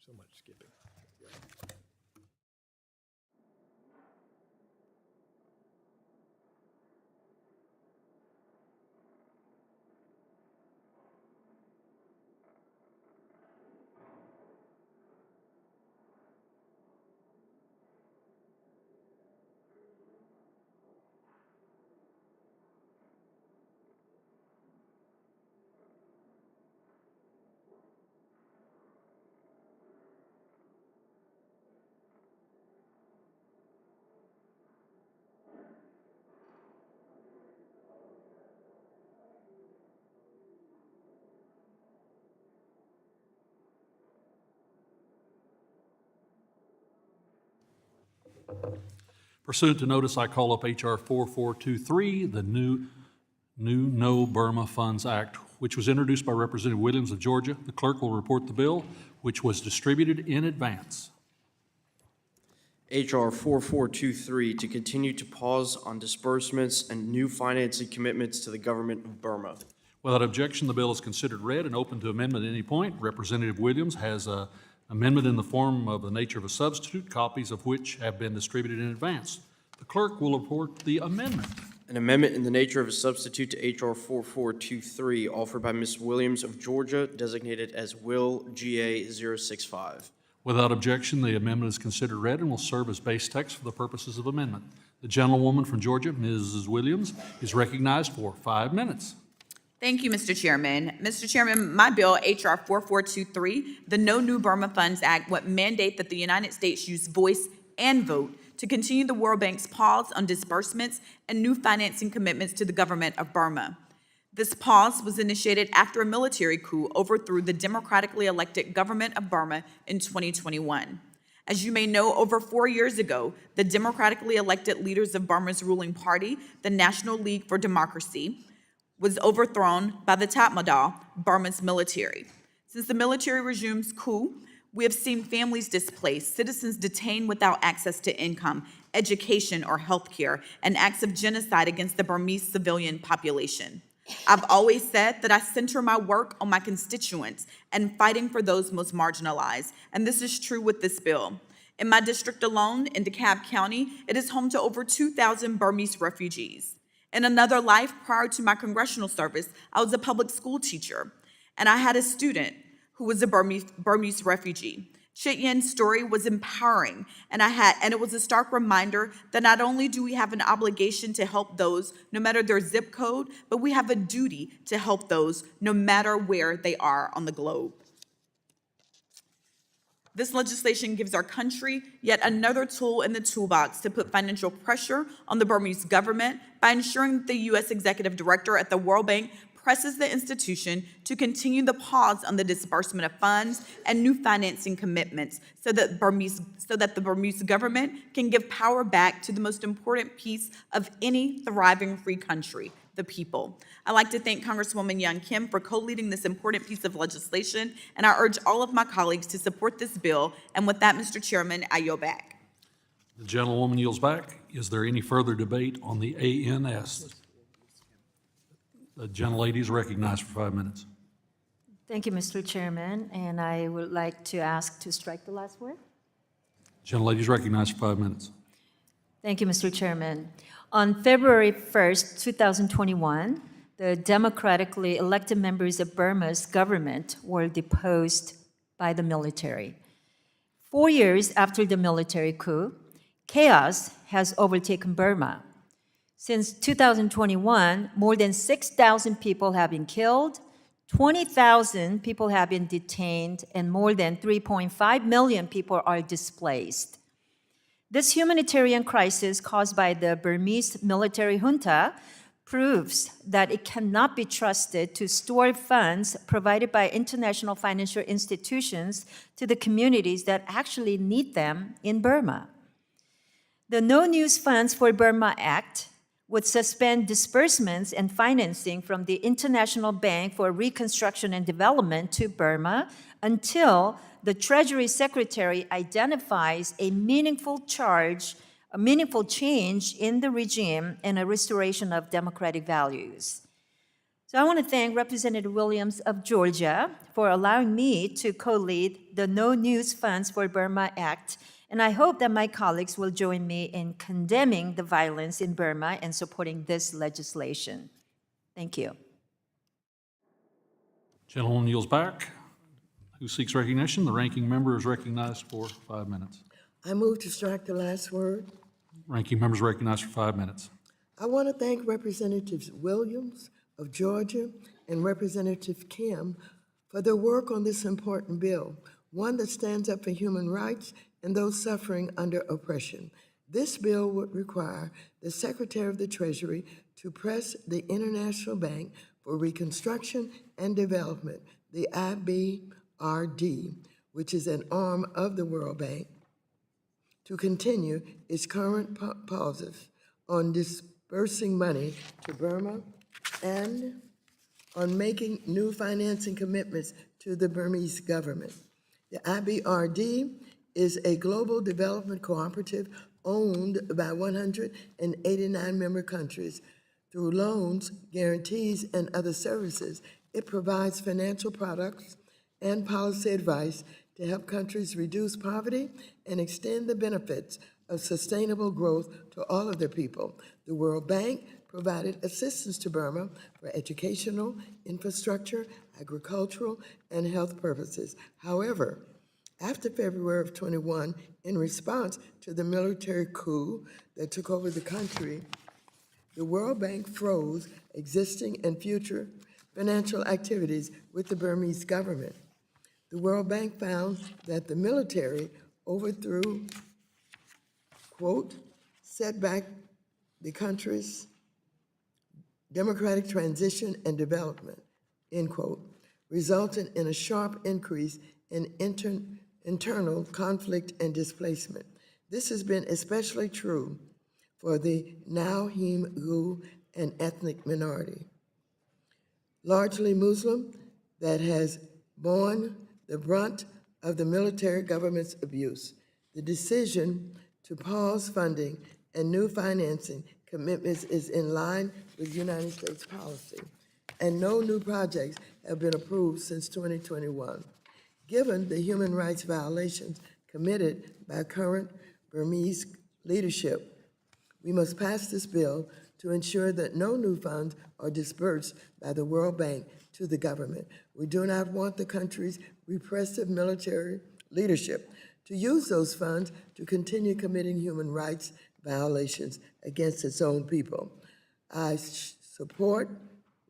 So much skipping. Yeah. Pursuant to notice, I call up H.R. 4423, the new No Burma Funds Act, which was introduced by Representative Williams of Georgia. The clerk will report the bill, which was distributed in advance. H.R. 4423, to continue to pause on disbursements and new financing commitments to the government of Burma. Without objection, the bill is considered read and open to amendment at any point. Representative Williams has an amendment in the form of the nature of a substitute, copies of which have been distributed in advance. The clerk will report the amendment. An amendment in the nature of a substitute to H.R. 4423, offered by Ms. Williams of Georgia, designated as Will GA 065. Without objection, the amendment is considered read and will serve as base text for the purposes of amendment. The gentlewoman from Georgia, Mrs. Williams, is recognized for 5 minutes. Thank you, Mr. Chairman. Mr. Chairman, my bill, H.R. 4423, the No New Burma Funds Act, would mandate that the United States use voice and vote to continue the World Bank's pause on disbursements and new financing commitments to the government of Burma. This pause was initiated after a military coup overthrew the democratically elected government of Burma in 2021. As you may know, over 4 years ago, the democratically elected leaders of Burma's ruling party, the National League for Democracy, was overthrown by the Tatmadaw, Burma's military. Since the military regime's coup, we have seen families displaced, citizens detained without access to income, education, or health care, and acts of genocide against the Burmese civilian population. I've always said that I center my work on my constituents and fighting for those most marginalized, and this is true with this bill. In my district alone, in DeKalb County, it is home to over 2,000 Burmese refugees. In another life, prior to my congressional service, I was a public school teacher, and I had a student who was a Burmese refugee. Chit Yen's story was empowering, and it was a stark reminder that not only do we have an obligation to help those, no matter their zip code, but we have a duty to help those, no matter where they are on the globe. This legislation gives our country yet another tool in the toolbox to put financial pressure on the Burmese government by ensuring that the U.S. Executive Director at the World Bank presses the institution to continue the pause on the disbursement of funds and new financing commitments so that the Burmese government can give power back to the most important piece of any thriving free country, the people. I'd like to thank Congresswoman Young Kim for co-leading this important piece of legislation, and I urge all of my colleagues to support this bill. And with that, Mr. Chairman, I yield back. The gentlewoman yields back. Is there any further debate on the ANS? The gentlelady is recognized for 5 minutes. Thank you, Mr. Chairman, and I would like to ask to strike the last word. Gentlelady is recognized for 5 minutes. Thank you, Mr. Chairman. On February 1st, 2021, the democratically elected members of Burma's government were deposed by the military. 4 years after the military coup, chaos has overtaken Burma. Since 2021, more than 6,000 people have been killed, 20,000 people have been detained, and more than 3.5 million people are displaced. This humanitarian crisis caused by the Burmese military junta proves that it cannot be trusted to store funds provided by international financial institutions to the communities that actually need them in Burma. The No News Funds for Burma Act would suspend disbursements and financing from the International Bank for Reconstruction and Development to Burma until the Treasury Secretary identifies a meaningful change in the regime and a restoration of democratic values. So I want to thank Representative Williams of Georgia for allowing me to co-lead the No News Funds for Burma Act, and I hope that my colleagues will join me in condemning the violence in Burma and supporting this legislation. Thank you. Gentlewoman yields back. Who seeks recognition? The ranking member is recognized for 5 minutes. I move to strike the last word. Ranking member is recognized for 5 minutes. I want to thank Representatives Williams of Georgia and Representative Kim for their work on this important bill, one that stands up for human rights and those suffering under oppression. This bill would require the Secretary of the Treasury to press the International Bank for Reconstruction and Development, the IBRD, which is an arm of the World Bank, to continue its current pauses on disbursing money to Burma and on making new financing commitments to the Burmese government. The IBRD is a global development cooperative owned by 189 member countries. Through loans, guarantees, and other services, it provides financial products and policy advice to help countries reduce poverty and extend the benefits of sustainable growth to all of their people. The World Bank provided assistance to Burma for educational, infrastructure, agricultural, and health purposes. However, after February of 21, in response to the military coup that took over the country, the World Bank froze existing and future financial activities with the Burmese government. The World Bank found that the military overthrew, quote, set back the country's democratic transition and development, end quote, resulting in a sharp increase in internal conflict and displacement. This has been especially true for the Nahim and ethnic minority, largely Muslim, that has borne the brunt of the military government's abuse. The decision to pause funding and new financing commitments is in line with United States policy, and no new projects have been approved since 2021. Given the human rights violations committed by current Burmese leadership, we must pass this bill to ensure that no new funds are dispersed by the World Bank to the government. We do not want the country's repressive military leadership to use those funds to continue committing human rights violations against its own people. I support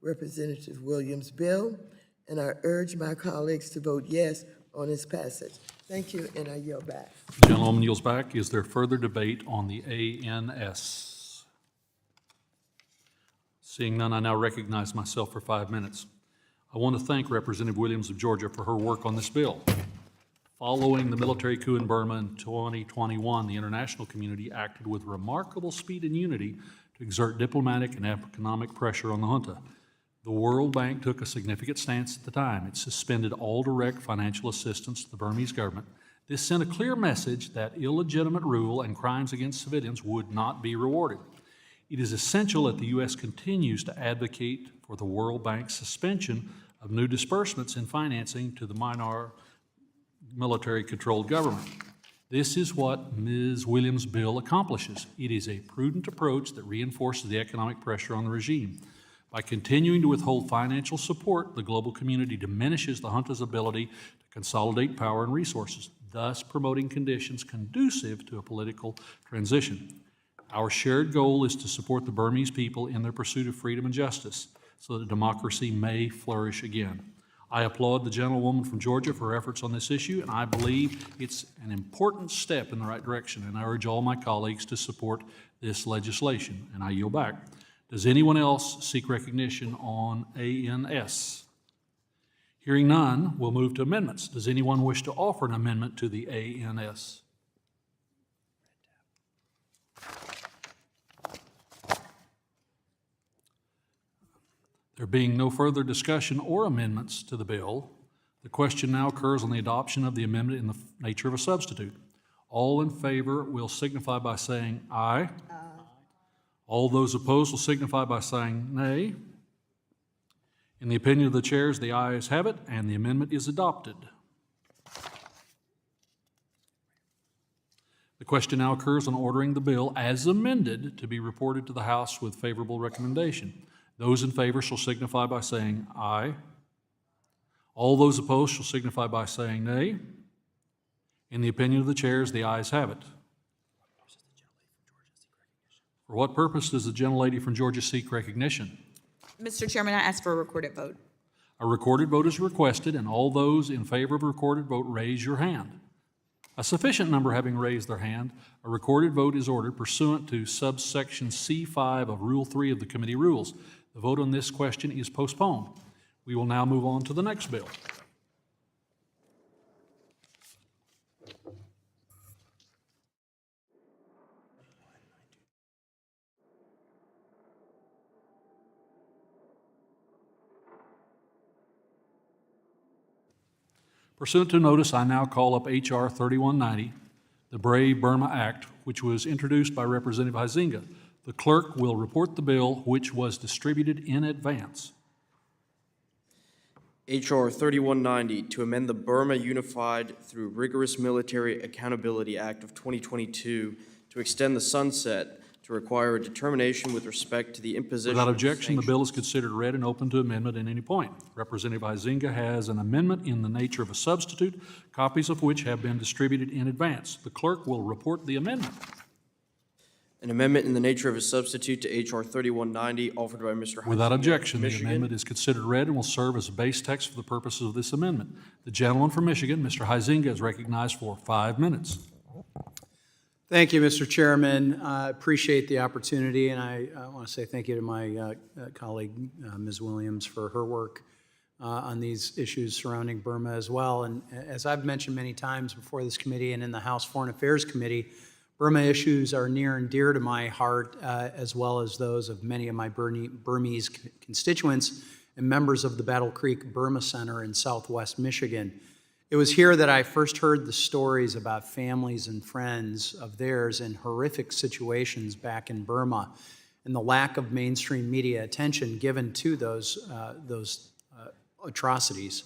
Representative Williams' bill, and I urge my colleagues to vote yes on its passage. Thank you, and I yield back. The gentlewoman yields back. Is there further debate on the ANS? Seeing none, I now recognize myself for 5 minutes. I want to thank Representative Williams of Georgia for her work on this bill. Following the military coup in Burma in 2021, the international community acted with remarkable speed and unity to exert diplomatic and economic pressure on the junta. The World Bank took a significant stance at the time. It suspended all direct financial assistance to the Burmese government. This sent a clear message that illegitimate rule and crimes against civilians would not be rewarded. It is essential that the U.S. continues to advocate for the World Bank's suspension of new disbursements in financing to the minor military-controlled government. This is what Ms. Williams' bill accomplishes. It is a prudent approach that reinforces the economic pressure on the regime. By continuing to withhold financial support, the global community diminishes the junta's ability to consolidate power and resources, thus promoting conditions conducive to a political transition. Our shared goal is to support the Burmese people in their pursuit of freedom and justice so that democracy may flourish again. I applaud the gentlewoman from Georgia for her efforts on this issue, and I believe it's an important step in the right direction, and I urge all my colleagues to support this legislation, and I yield back. Does anyone else seek recognition on ANS? Hearing none, we'll move to amendments. Does anyone wish to offer an amendment to the ANS? There being no further discussion or amendments to the bill, the question now occurs on the adoption of the amendment in the nature of a substitute. All in favor will signify by saying aye. All those opposed will signify by saying nay. In the opinion of the chairs, the ayes have it, and the amendment is adopted. The question now occurs on ordering the bill as amended to be reported to the House with favorable recommendation. Those in favor shall signify by saying aye. All those opposed shall signify by saying nay. In the opinion of the chairs, the ayes have it. For what purpose does the gentlelady from Georgia seek recognition? Mr. Chairman, I ask for a recorded vote. A recorded vote is requested, and all those in favor of a recorded vote raise your hand. A sufficient number having raised their hand, a recorded vote is ordered pursuant to subsection C5 of Rule 3 of the committee rules. The vote on this question is postponed. We will now move on to the next bill. Pursuant to notice, I now call up H.R. 3190, the Brave Burma Act, which was introduced by Representative Huizenga. The clerk will report the bill, which was distributed in advance. H.R. 3190, to amend the Burma Unified Through Rigorous Military Accountability Act of 2022 to extend the sunset to require a determination with respect to the imposition Without of objection, the sanctions. bill is considered read and open to amendment at any point. Representative Huizenga has an amendment in the nature of a substitute, copies of which have been distributed in advance. The clerk will report the amendment. An amendment in the nature of a substitute to H.R. 3190 offered by Mr. Huizenga Without of objection, the Michigan. amendment is considered read and will serve as a base text for the purposes of this amendment. The gentleman from Michigan, Mr. Huizenga, is recognized for 5 minutes. Thank you, Mr. Chairman. I appreciate the opportunity, and I want to say thank you to my colleague, Ms. Williams, for her work on these issues surrounding Burma as well. And as I've mentioned many times before this committee and in the House Foreign Affairs Committee, Burma issues are near and dear to my heart, as well as those of many of my Burmese constituents, and members of the Battle Creek Burma Center in southwest Michigan. It was here that I first heard the stories about families and friends of theirs in horrific situations back in Burma, and the lack of mainstream media attention given to those atrocities.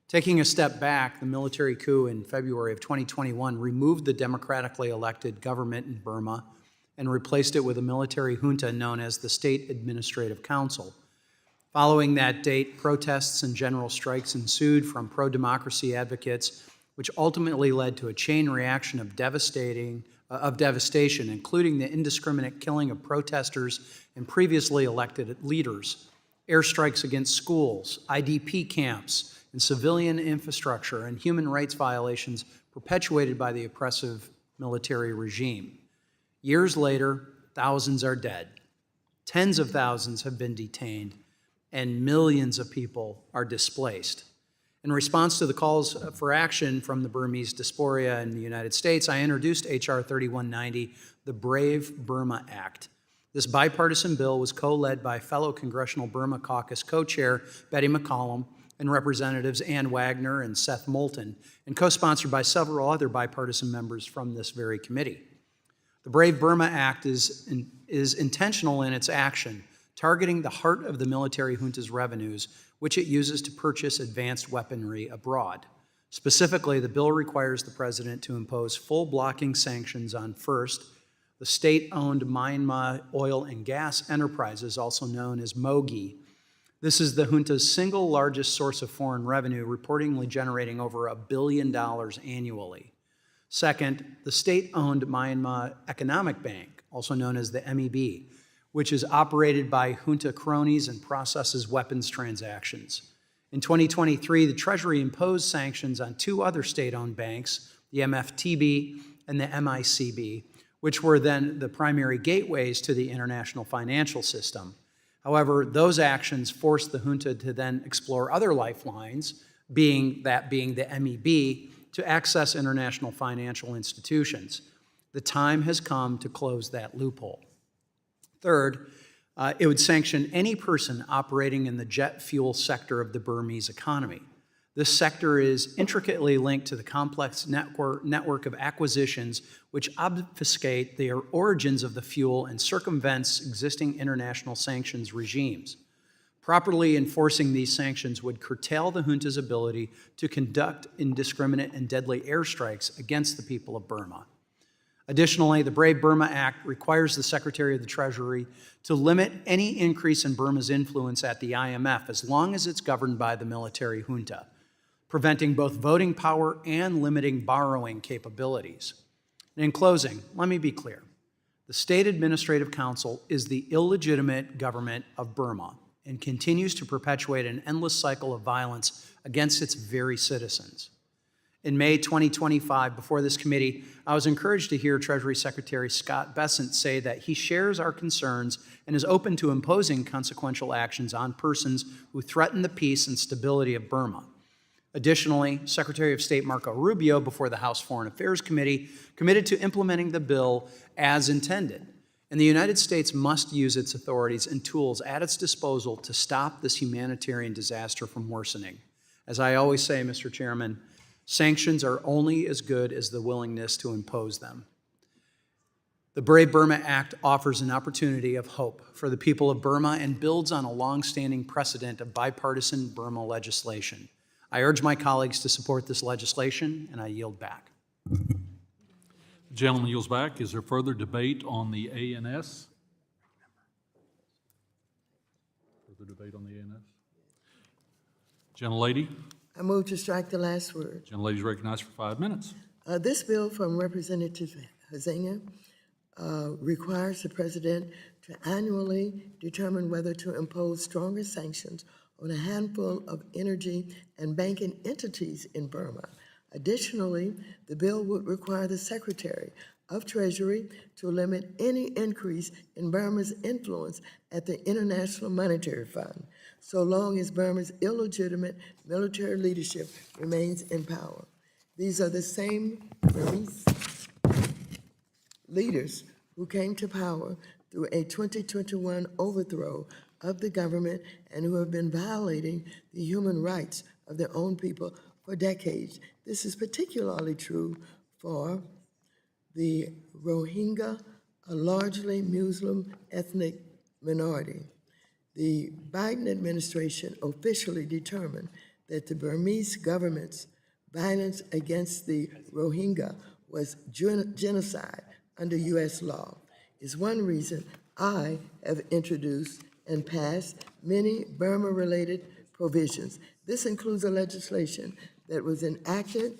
Taking a step back, the military coup in February of 2021 removed the democratically elected government in Burma and replaced it with a military junta known as the State Administrative Council. Following that date, protests and general strikes ensued from pro-democracy advocates, which ultimately led to a chain reaction of devastation, including the indiscriminate killing of protesters and previously elected leaders, airstrikes against schools, IDP camps, and civilian infrastructure, and human rights violations perpetuated by the oppressive military regime. Years later, thousands are dead. Tens of thousands have been detained, and millions of people are displaced. In response to the calls for action from the Burmese diaspora in the United States, I introduced H.R. 3190, the Brave Burma Act. This bipartisan bill was co-led by fellow Congressional Burma Caucus co-chair Betty McCollum and Representatives Ann Wagner and Seth Moulton, and co-sponsored by several other bipartisan members from this very committee. The Brave Burma Act is intentional in its action, targeting the heart of the military junta's revenues, which it uses to purchase advanced weaponry abroad. Specifically, the bill requires the president to impose full blocking sanctions on, first, the state-owned Myanmar oil and gas enterprises, also known as MOGI. This is the junta's single largest source of foreign revenue, reportedly generating over $1 billion annually. Second, the state-owned Myanmar Economic Bank, also known as the MEB, which is operated by junta cronies and processes weapons transactions. In 2023, the Treasury imposed sanctions on two other state-owned banks, the MFTB and the MICB, which were then the primary gateways to the international financial system. However, those actions forced the junta to then explore other lifelines, being the MEB, to access international financial institutions. The time has come to close that loophole. Third, it would sanction any person operating in the jet fuel sector of the Burmese economy. This sector is intricately linked to the complex network of acquisitions which obfuscate the origins of the fuel and circumvents existing international sanctions regimes. Properly enforcing these sanctions would curtail the junta's ability to conduct indiscriminate and deadly airstrikes against the people of Burma. Additionally, the Brave Burma Act requires the Secretary of the Treasury to limit any increase in Burma's influence at the IMF as long as it's governed by the military junta, preventing both voting power and limiting borrowing capabilities. And in closing, let me be clear. The State Administrative Council is the illegitimate government of Burma and continues to perpetuate an endless cycle of violence against its very citizens. In May 2025, before this committee, I was encouraged to hear Treasury Secretary Scott Bessent say that he shares our concerns and is open to imposing consequential actions on persons who threaten the peace and stability of Burma. Additionally, Secretary of State Marco Rubio, before the House Foreign Affairs Committee, committed to implementing the bill as intended. And the United States must use its authorities and tools at its disposal to stop this humanitarian disaster from worsening. As I always say, Mr. Chairman, sanctions are only as good as the willingness to impose them. The Brave Burma Act offers an opportunity of hope for the people of Burma and builds on a long-standing precedent of bipartisan Burma legislation. I urge my colleagues to support this legislation, and I yield back. The gentleman yields back. Is there further debate on the ANS? Further debate on the ANS? Gentlelady? I move to strike the last word. Gentlelady is recognized for 5 minutes. This bill from Representative Huizenga requires the president to annually determine whether to impose stronger sanctions on a handful of energy and banking entities in Burma. Additionally, the bill would require the Secretary of Treasury to limit any increase in Burma's influence at the International Monetary Fund, so long as Burma's illegitimate military leadership remains in power. These are the same Burmese leaders who came to power through a 2021 overthrow of the government and who have been violating the human rights of their own people for decades. This is particularly true for the Rohingya, a largely Muslim ethnic minority. The Biden administration officially determined that the Burmese government's violence against the Rohingya was genocide under U.S. law. Is one reason I have introduced and passed many Burma-related provisions. This includes a legislation that was enacted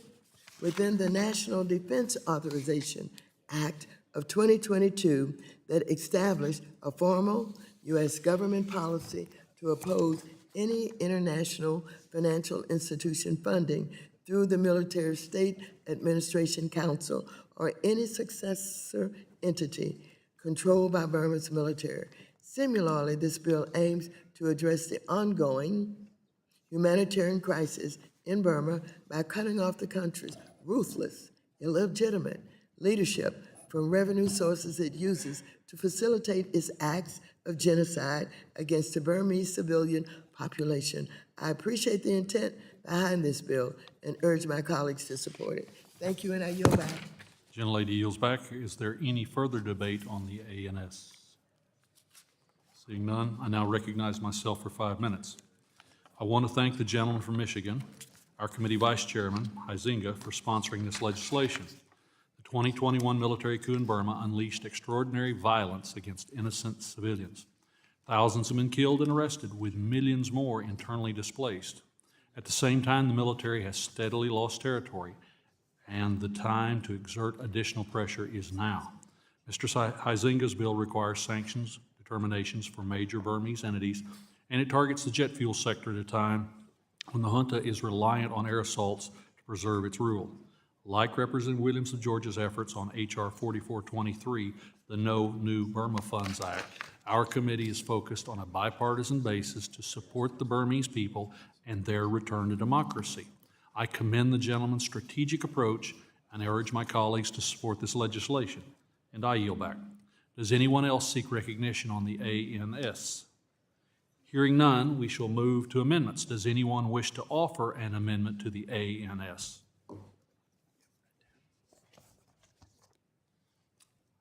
within the National Defense Authorization Act of 2022 that established a formal U.S. government policy to oppose any international financial institution funding through the Military State Administration Council or any successor entity controlled by Burma's military. Similarly, this bill aims to address the ongoing humanitarian crisis in Burma by cutting off the country's ruthless, illegitimate leadership from revenue sources it uses to facilitate its acts of genocide against the Burmese civilian population. I appreciate the intent behind this bill and urge my colleagues to support it. Thank you, and I yield back. Gentlelady yields back. Is there any further debate on the ANS? Seeing none, I now recognize myself for 5 minutes. I want to thank the gentleman from Michigan, our committee vice chairman, Huizenga, for sponsoring this legislation. The 2021 military coup in Burma unleashed extraordinary violence against innocent civilians. Thousands have been killed and arrested, with millions more internally displaced. At the same time, the military has steadily lost territory, and the time to exert additional pressure is now. Mr. Huizenga's bill requires sanctions determinations for major Burmese entities, and it targets the jet fuel sector at a time when the junta is reliant on air assaults to preserve its rule. Like Representative Williams of Georgia's efforts on H.R. 4423, the No New Burma Funds Act, our committee is focused on a bipartisan basis to support the Burmese people and their return to democracy. I commend the gentleman's strategic approach and I urge my colleagues to support this legislation. And I yield back. Does anyone else seek recognition on the ANS? Hearing none, we shall move to amendments. Does anyone wish to offer an amendment to the ANS?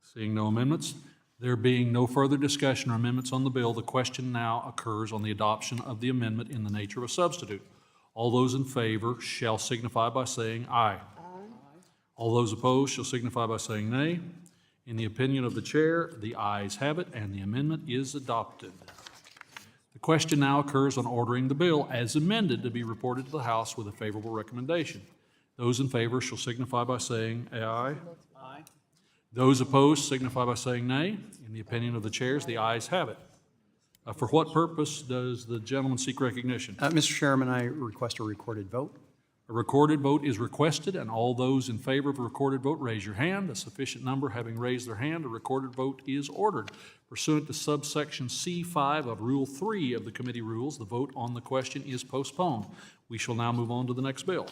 Seeing no amendments, there being no further discussion or amendments on the bill, the question now occurs on the adoption of the amendment in the nature of a substitute. All those in favor shall signify by saying aye. Aye. All those opposed shall signify by saying nay. In the opinion of the chair, the ayes have it, and the amendment is adopted. The question now occurs on ordering the bill as amended to be reported to the House with a favorable recommendation. Those in favor shall signify by saying aye. Aye. Those opposed signify by saying nay. In the opinion of the chairs, the ayes have it. For what purpose does the gentleman seek recognition? Mr. Chairman, I request a recorded vote. A recorded vote is requested, and all those in favor of a recorded vote raise your hand. A sufficient number having raised their hand, a recorded vote is ordered. Pursuant to subsection C5 of Rule 3 of the committee rules, the vote on the question is postponed. We shall now move on to the next bill.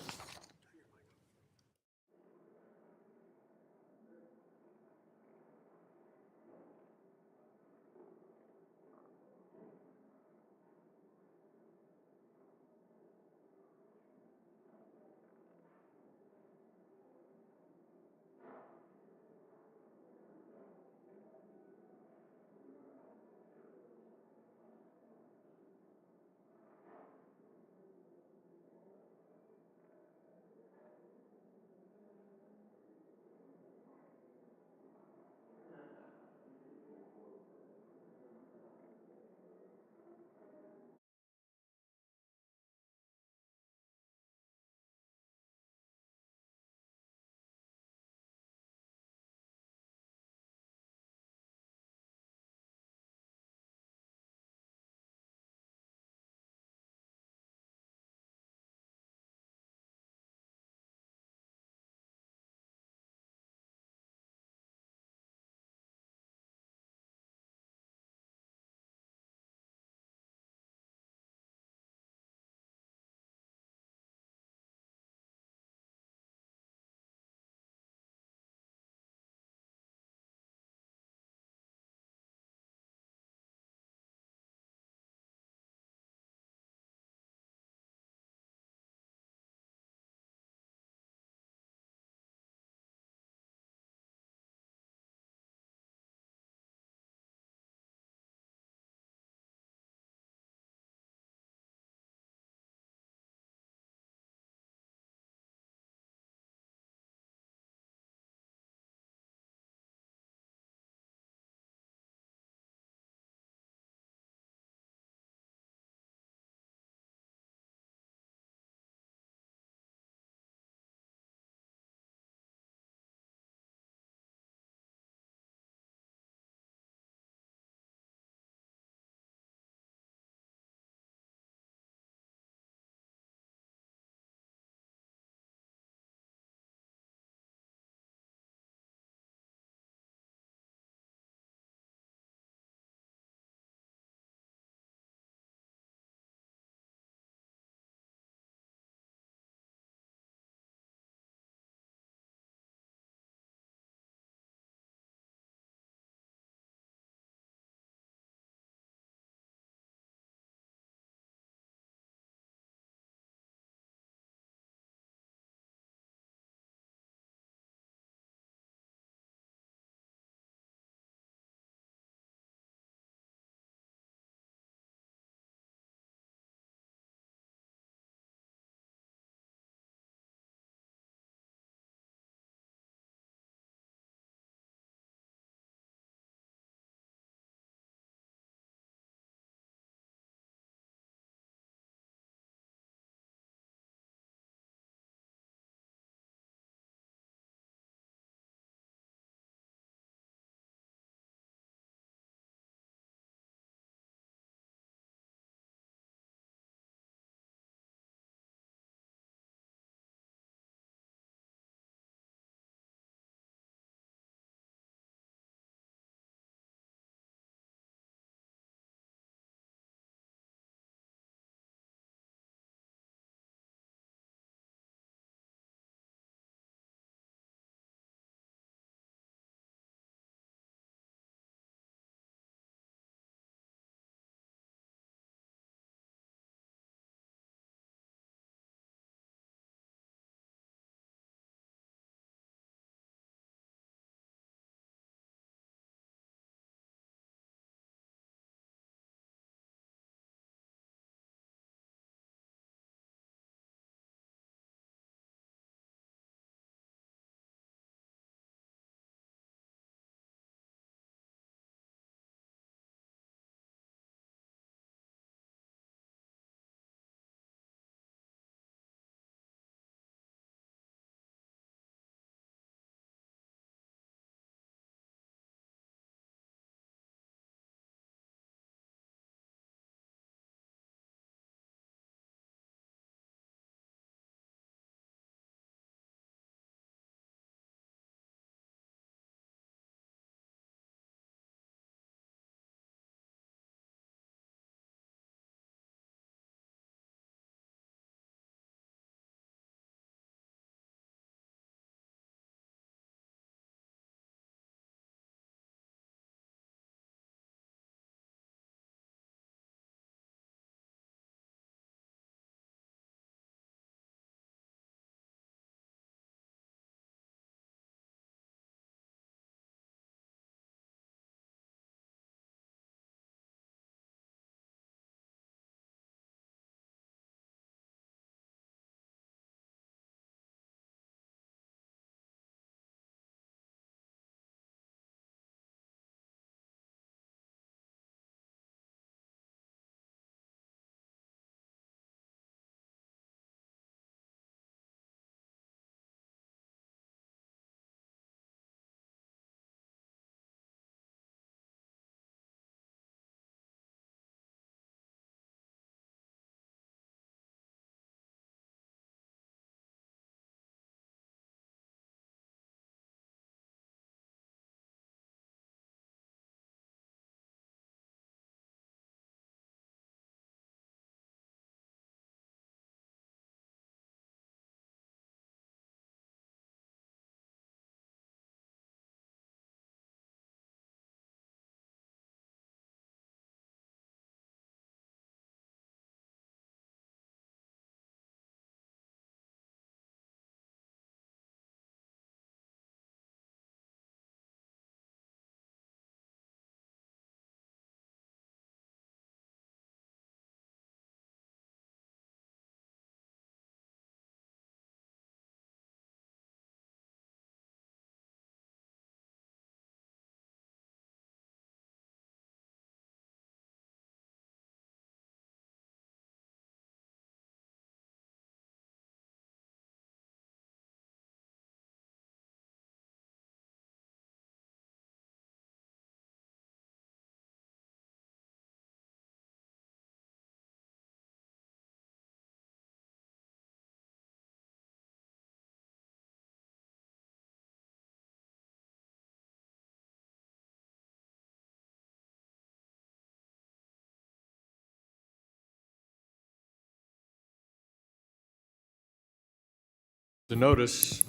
The notice,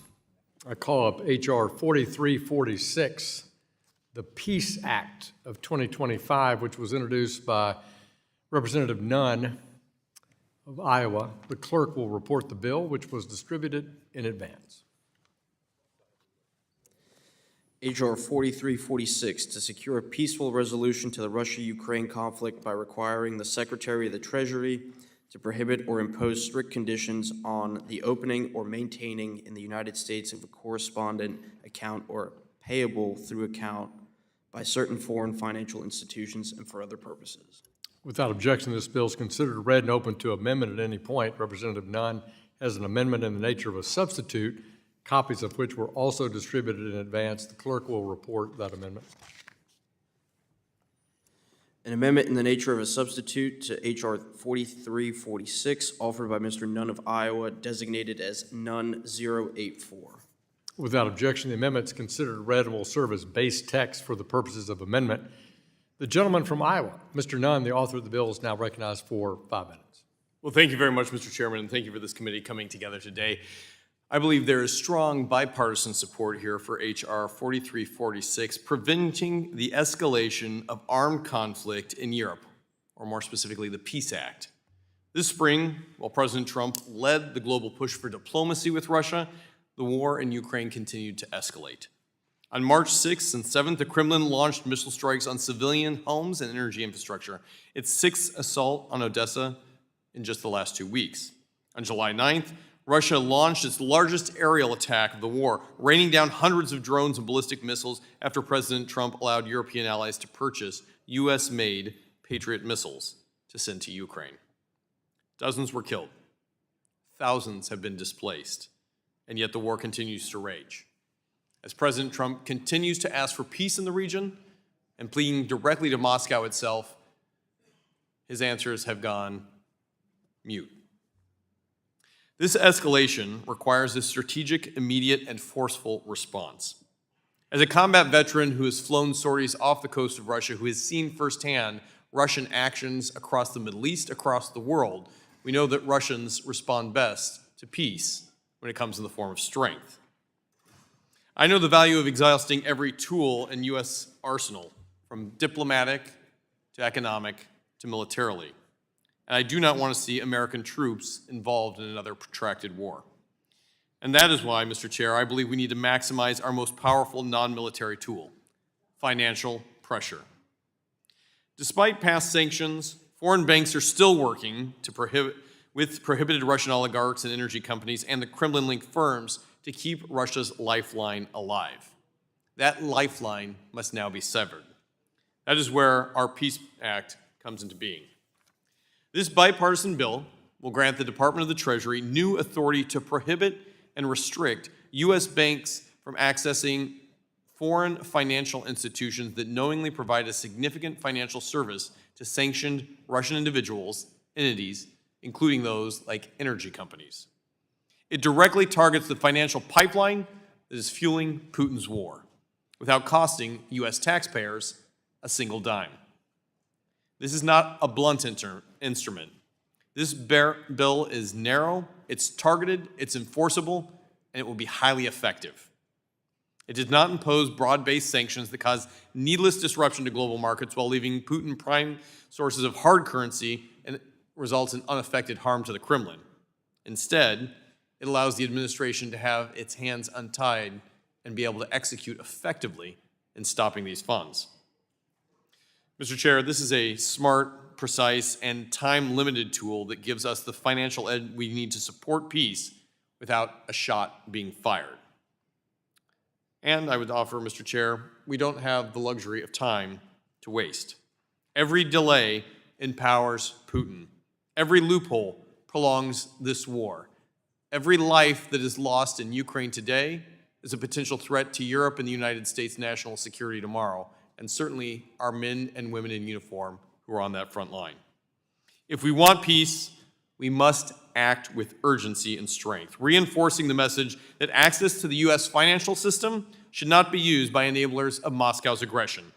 I call up H.R. 4346, the Peace Act of 2025, which was introduced by Representative Nunn of Iowa. The clerk will report the bill, which was distributed in advance. H.R. 4346, to secure a peaceful resolution to the Russia-Ukraine conflict by requiring the Secretary of the Treasury to prohibit or impose strict conditions on the opening or maintaining in the United States of a correspondent account or payable through account by certain foreign financial institutions and for other purposes. Without objection, this bill is considered read and open to amendment at any point. Representative Nunn has an amendment in the nature of a substitute, copies of which were also distributed in advance. The clerk will report that amendment. An amendment in the nature of a substitute to H.R. 4346, offered by Mr. Nunn of Iowa, designated as Nunn 084. Without objection, the amendment is considered read and will serve as base text for the purposes of amendment. The gentleman from Iowa, Mr. Nunn, the author of the bill, is now recognized for 5 minutes. Well, thank you very much, Mr. Chairman, and thank you for this committee coming together today. I believe there is strong bipartisan support here for H.R. 4346, preventing the escalation of armed conflict in Europe, or more specifically, the Peace Act. This spring, while President Trump led the global push for diplomacy with Russia, the war in Ukraine continued to escalate. On March 6th and 7th, the Kremlin launched missile strikes on civilian homes and energy infrastructure, its sixth assault on Odessa in just the last 2 weeks. On July 9th, Russia launched its largest aerial attack of the war, raining down hundreds of drones and ballistic missiles after President Trump allowed European allies to purchase U.S.-made Patriot missiles to send to Ukraine. Dozens were killed. Thousands have been displaced, and yet the war continues to rage. As President Trump continues to ask for peace in the region and pleading directly to Moscow itself, his answers have gone mute. This escalation requires a strategic, immediate, and forceful response. As a combat veteran who has flown sorties off the coast of Russia, who has seen firsthand Russian actions across the Middle East, across the world, we know that Russians respond best to peace when it comes in the form of strength. I know the value of exhausting every tool in U.S. arsenal, from diplomatic to economic to militarily. And I do not want to see American troops involved in another protracted war. And that is why, Mr. Chair, I believe we need to maximize our most powerful non-military tool, financial pressure. Despite past sanctions, foreign banks are still working to with prohibited Russian oligarchs and energy companies and the Kremlin-linked firms to keep Russia's lifeline alive. That lifeline must now be severed. That is where our Peace Act comes into being. This bipartisan bill will grant the Department of the Treasury new authority to prohibit and restrict U.S. banks from accessing foreign financial institutions that knowingly provide a significant financial service to sanctioned Russian individuals, entities, including those like energy companies. It directly targets the financial pipeline that is fueling Putin's war, without costing U.S. taxpayers a single dime. This is not a blunt instrument. This bill is narrow, it's targeted, it's enforceable, and it will be highly effective. It does not impose broad-based sanctions that cause needless disruption to global markets while leaving Putin prime sources of hard currency and results in unaffected harm to the Kremlin. Instead, it allows the administration to have its hands untied and be able to execute effectively in stopping these funds. Mr. Chair, this is a smart, precise, and time-limited tool that gives us the financial edge we need to support peace without a shot being fired. And I would offer, Mr. Chair, we don't have the luxury of time to waste. Every delay empowers Putin. Every loophole prolongs this war. Every life that is lost in Ukraine today is a potential threat to Europe and the United States' national security tomorrow, and certainly our men and women in uniform who are on that front line. If we want peace, we must act with urgency and strength, reinforcing the message that access to the U.S. financial system should not be used by enablers of Moscow's aggression.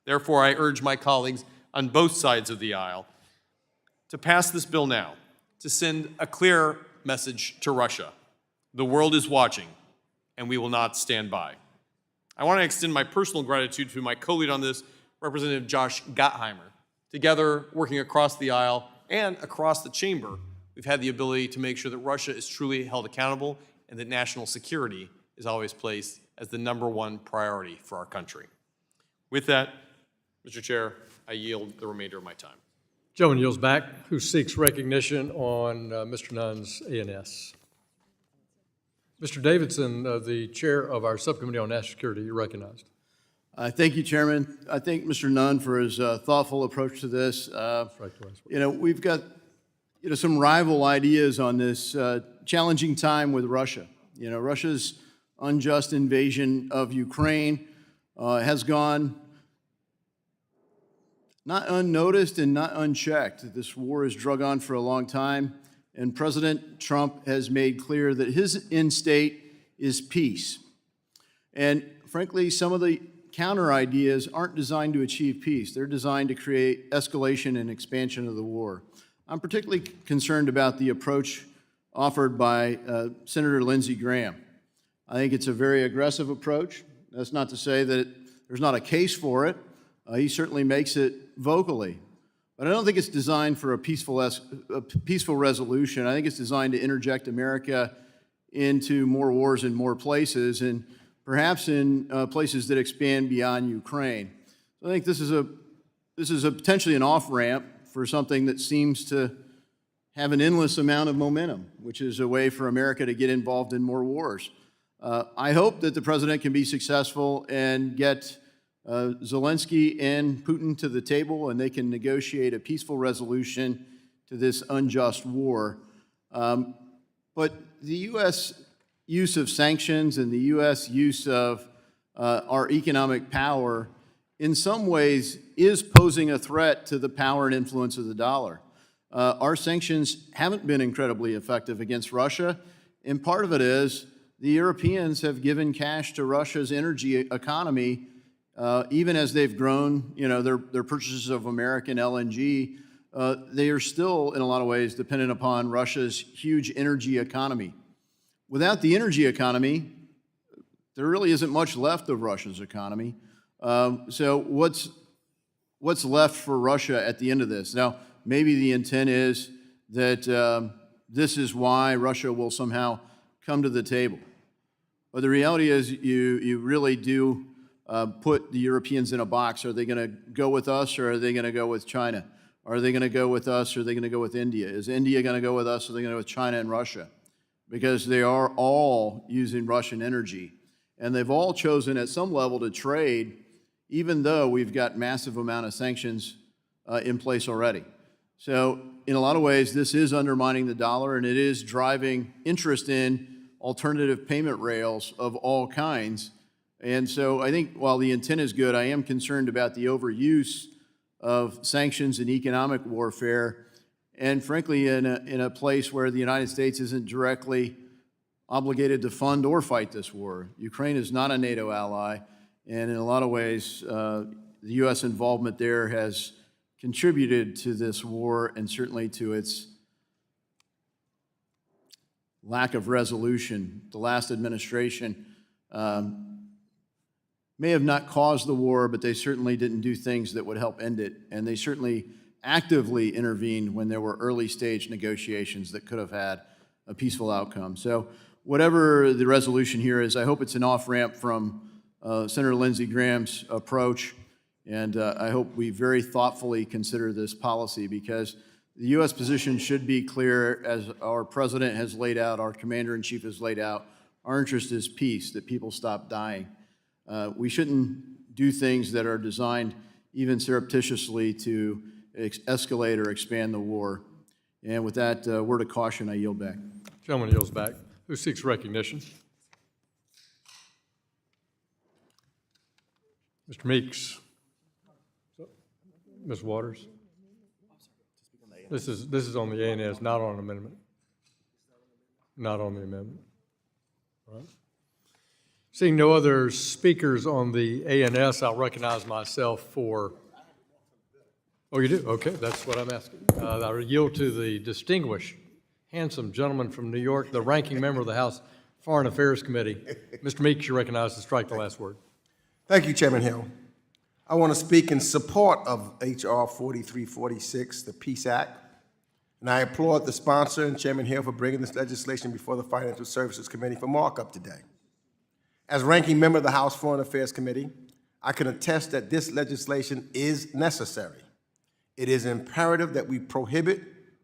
Therefore, I urge my colleagues on both sides of the aisle to pass this bill now, to send a clear message to Russia. The world is watching, and we will not stand by. I want to extend my personal gratitude to my co-lead on this, Representative Josh Gottheimer. Together, working across the aisle and across the chamber, we've had the ability to make sure that Russia is truly held accountable and that national security is always placed as the #1 priority for our country. With that, Mr. Chair, I yield the remainder of my time. Gentleman yields back. Who seeks recognition on Mr. Nunn's ANS? Mr. Davidson, the chair of our subcommittee on national security, you're recognized. Thank you, Chairman. I thank Mr. Nunn for his thoughtful approach to this. We've got some rival ideas on this challenging time with Russia. Russia's unjust invasion of Ukraine has gone not unnoticed and not unchecked. This war has drug on for a long time, and President Trump has made clear that his end state is peace. And frankly, some of the counter ideas aren't designed to achieve peace. They're designed to create escalation and expansion of the war. I'm particularly concerned about the approach offered by Senator Lindsey Graham. I think it's a very aggressive approach. That's not to say that there's not a case for it. He certainly makes it vocally. But I don't think it's designed for a peaceful resolution. I think it's designed to interject America into more wars in more places, and perhaps in places that expand beyond Ukraine. So I think this is a potentially an off-ramp for something that seems to have an endless amount of momentum, which is a way for America to get involved in more wars. I hope that the president can be successful and get Zelensky and Putin to the table, and they can negotiate a peaceful resolution to this unjust war. But the U.S. use of sanctions and the U.S. use of our economic power in some ways is posing a threat to the power and influence of the dollar. Our sanctions haven't been incredibly effective against Russia, and part of it is the Europeans have given cash to Russia's energy economy, even as they've grown, their purchases of American LNG. They are still, in a lot of ways, dependent upon Russia's huge energy economy. Without the energy economy, there really isn't much left of Russia's economy. So what's left for Russia at the end of this? Now, maybe the intent is that this is why Russia will somehow come to the table. But the reality is you really do put the Europeans in a box. Are they going to go with us, or are they going to go with China? Are they going to go with us, or are they going to go with India? Is India going to go with us, or are they going to go with China and Russia? Because they are all using Russian energy. And they've all chosen at some level to trade, even though we've got massive amount of sanctions in place already. So in a lot of ways, this is undermining the dollar, and it is driving interest in alternative payment rails of all kinds. And so I think while the intent is good, I am concerned about the overuse of sanctions and economic warfare, and frankly, in a place where the United States isn't directly obligated to fund or fight this war. Ukraine is not a NATO ally, and in a lot of ways, the U.S. involvement there has contributed to this war and certainly to its lack of resolution. The last administration may have not caused the war, but they certainly didn't do things that would help end it, and they certainly actively intervened when there were early stage negotiations that could have had a peaceful outcome. So whatever the resolution here is, I hope it's an off-ramp from Senator Lindsey Graham's approach, and I hope we very thoughtfully consider this policy, because the U.S. position should be clear, as our president has laid out, our commander-in-chief has laid out. Our interest is peace, that people stop dying. We shouldn't do things that are designed even surreptitiously to escalate or expand the war. And with that word of caution, I yield back. Gentleman yields back. Who seeks recognition? Mr. Meeks. Ms. Waters. This is on the ANS, not on amendment. Not on the amendment. All right. Seeing no other speakers on the ANS, I'll recognize myself for. Oh, you do? Okay, that's what I'm asking. I yield to the distinguished, handsome gentleman from New York, the ranking member of the House Foreign Affairs Committee. Mr. Meeks, you're recognized to strike the last word. Thank you, Chairman Hill. I want to speak in support of H.R. 4346, the Peace Act, and I applaud the sponsor and Chairman Hill for bringing this legislation before the Financial Services Committee for markup today. As ranking member of the House Foreign Affairs Committee, I can attest that this legislation is necessary. It is imperative that we prohibit,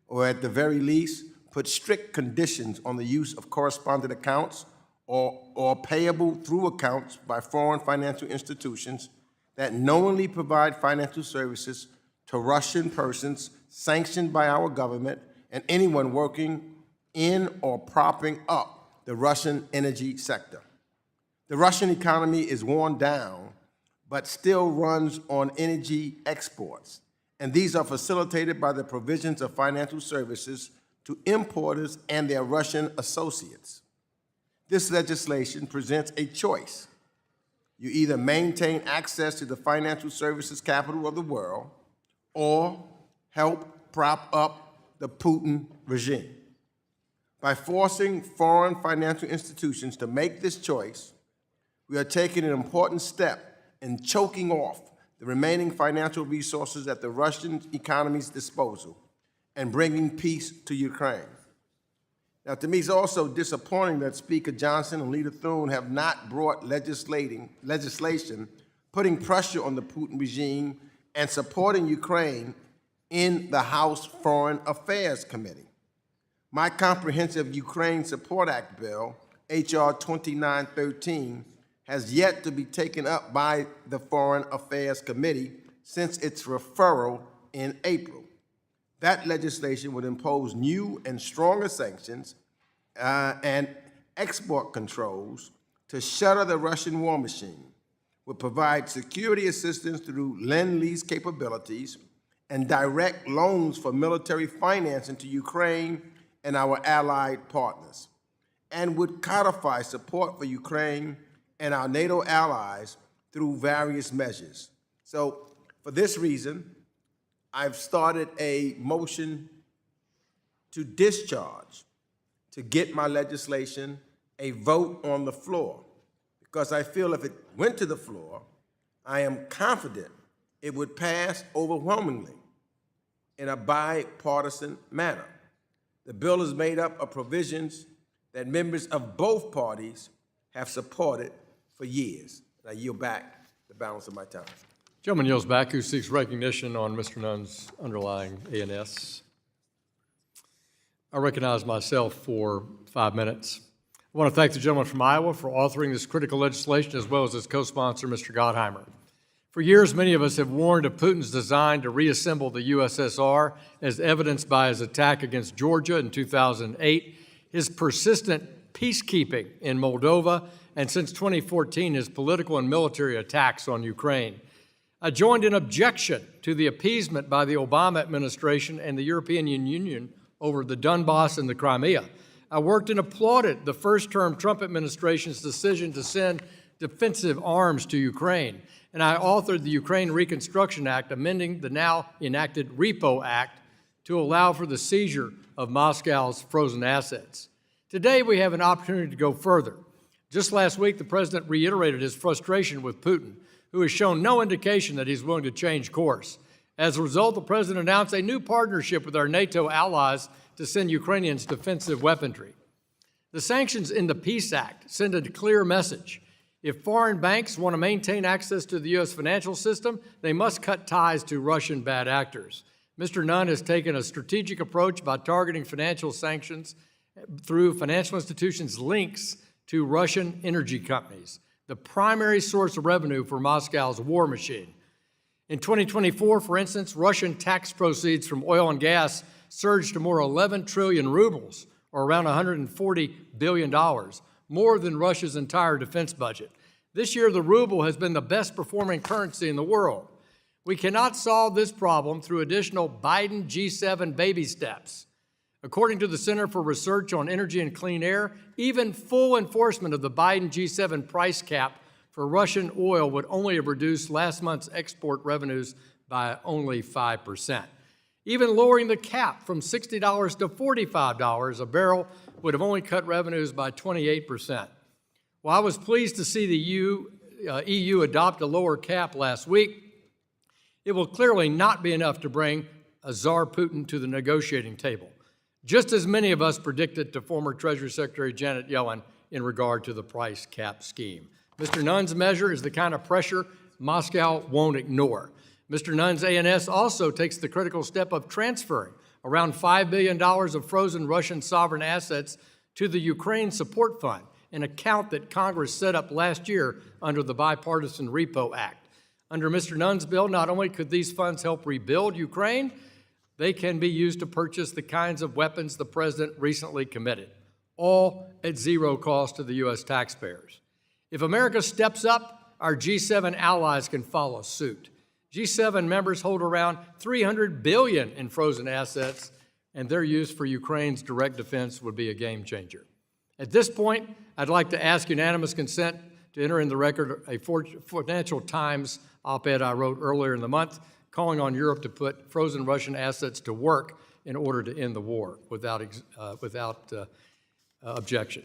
or at the very least, put strict conditions on the use of correspondent accounts or payable through accounts by foreign financial institutions that knowingly provide financial services to Russian persons sanctioned by our government and anyone working in or propping up the Russian energy sector. The Russian economy is worn down, but still runs on energy exports, and these are facilitated by the provisions of financial services to importers and their Russian associates. This legislation presents a choice. You either maintain access to the financial services capital of the world or help prop up the Putin regime. By forcing foreign financial institutions to make this choice, we are taking an important step in choking off the remaining financial resources at the Russian economy's disposal and bringing peace to Ukraine. Now, to me, it's also disappointing that Speaker Johnson and Leader Thune have not brought legislation putting pressure on the Putin regime and supporting Ukraine in the House Foreign Affairs Committee. My Comprehensive Ukraine Support Act bill, H.R. 2913, has yet to be taken up by the Foreign Affairs Committee since its referral in April. That legislation would impose new and stronger sanctions and export controls to shutter the Russian war machine, would provide security assistance through lend-lease capabilities and direct loans for military financing to Ukraine and our allied partners, and would codify support for Ukraine and our NATO allies through various measures. So, for this reason, I've started a motion to discharge, to get my legislation a vote on the floor, because I feel if it went to the floor, I am confident it would pass overwhelmingly in a bipartisan manner. The bill is made up of provisions that members of both parties have supported for years. I yield back the balance of my time. Gentleman yields back, who seeks recognition on Mr. Nunn's underlying A&S. I recognize myself for 5 minutes. I want to thank the gentleman from Iowa for authoring this critical legislation, as well as his co-sponsor, Mr. Gottheimer. For years, many of us have warned of Putin's design to reassemble the USSR, as evidenced by his attack against Georgia in 2008, his persistent peacekeeping in Moldova, and since 2014, his political and military attacks on Ukraine. I joined in objection to the appeasement by the Obama administration and the European Union over the Donbass and the Crimea. I worked and applauded the first-term Trump administration's decision to send defensive arms to Ukraine, and I authored the Ukraine Reconstruction Act, amending the now enacted REPO Act to allow for the seizure of Moscow's frozen assets. Today, we have an opportunity to go further. Just last week, the president reiterated his frustration with Putin, who has shown no indication that he's willing to change course. As a result, the president announced a new partnership with our NATO allies to send Ukrainians defensive weaponry. The sanctions in the Peace Act send a clear message. If foreign banks want to maintain access to the U.S. financial system, they must cut ties to Russian bad actors. Mr. Nunn has taken a strategic approach by targeting financial sanctions through financial institutions' links to Russian energy companies, the primary source of revenue for Moscow's war machine. In 2024, for instance, Russian tax proceeds from oil and gas surged to more 11 trillion rubles, or around $140 billion, more than Russia's entire defense budget. This year, the ruble has been the best performing currency in the world. We cannot solve this problem through additional Biden G7 baby steps. According to the Center for Research on Energy and Clean Air, even full enforcement of the Biden G7 price cap for Russian oil would only have reduced last month's export revenues by only 5%. Even lowering the cap from $60 to $45 a barrel would have only cut revenues by 28%. While I was pleased to see the EU adopt a lower cap last week, it will clearly not be enough to bring Tsar Putin to the negotiating table, just as many of us predicted to former Treasury Secretary Janet Yellen in regard to the price cap scheme. Mr. Nunn's measure is the kind of pressure Moscow won't ignore. Mr. Nunn's ANS also takes the critical step of transferring around $5 billion of frozen Russian sovereign assets to the Ukraine Support Fund, an account that Congress set up last year under the Bipartisan Repo Act. Under Mr. Nunn's bill, not only could these funds help rebuild Ukraine, they can be used to purchase the kinds of weapons the president recently committed, all at zero cost to the U.S. taxpayers. If America steps up, our G7 allies can follow suit. G7 members hold around $300 billion in frozen assets, and their use for Ukraine's direct defense would be a game changer. At this point, I'd like to ask unanimous consent to enter in the record a Financial Times op-ed I wrote earlier in the month, calling on Europe to put frozen Russian assets to work in order to end the war without objection.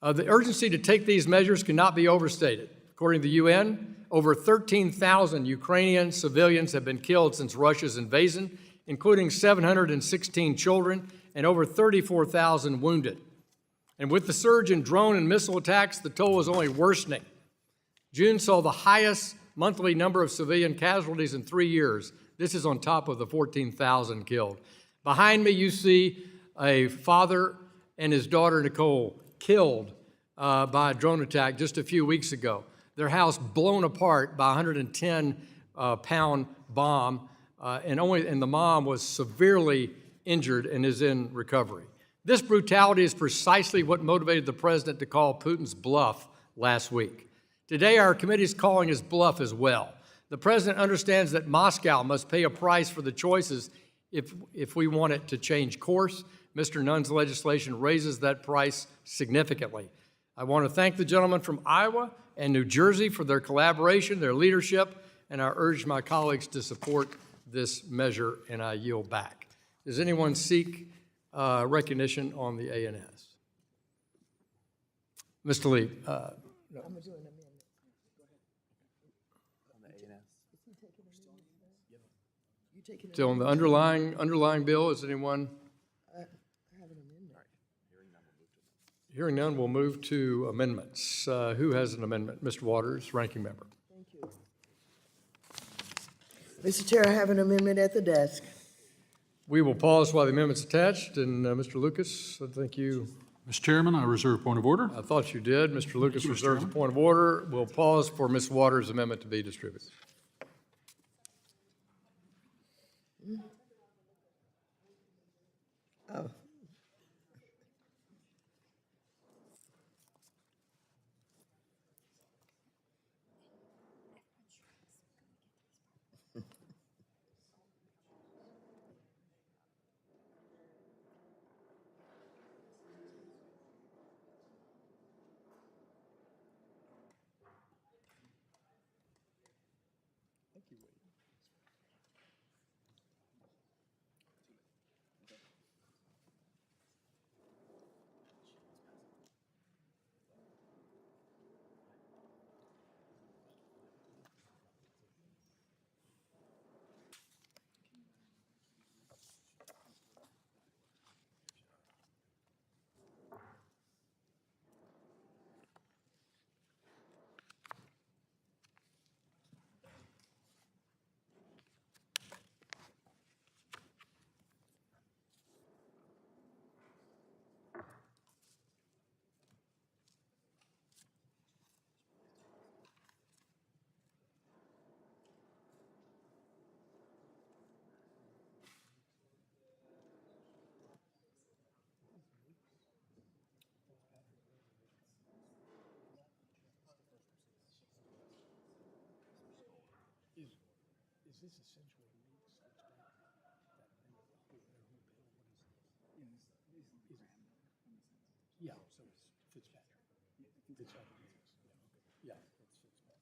The urgency to take these measures cannot be overstated. According to the UN, over 13,000 Ukrainian civilians have been killed since Russia's invasion, including 716 children and over 34,000 wounded. And with the surge in drone and missile attacks, the toll is only worsening. June saw the highest monthly number of civilian casualties in 3 years. This is on top of the 14,000 killed. Behind me, you see a father and his daughter, Nicole, killed by a drone attack just a few weeks ago. Their house blown apart by a 110-pound bomb, and the mom was severely injured and is in recovery. This brutality is precisely what motivated the president to call Putin's bluff last week. Today, our committee is calling his bluff as well. The president understands that Moscow must pay a price for the choices if we want it to change course. Mr. Nunn's legislation raises that price significantly. I want to thank the gentleman from Iowa and New Jersey for their collaboration, their leadership, and I urge my colleagues to support this measure, and I yield back. Does anyone seek recognition on the ANS? Mr. Lee. So on the underlying bill, is anyone? Hearing none, we'll move to amendments. Who has an amendment? Mr. Waters, ranking member. Thank you. Mr. Chair, I have an amendment at the desk. We will pause while the amendment's attached, and Mr. Lucas, I think you. Mr. Chairman, I reserve point of order. I thought you did. Mr. Lucas reserves a point of order. We'll pause for Ms. Waters' amendment to be distributed. Oh. Yeah, so it's Fitzpatrick. Fitzpatrick. Yeah, it's Fitzpatrick.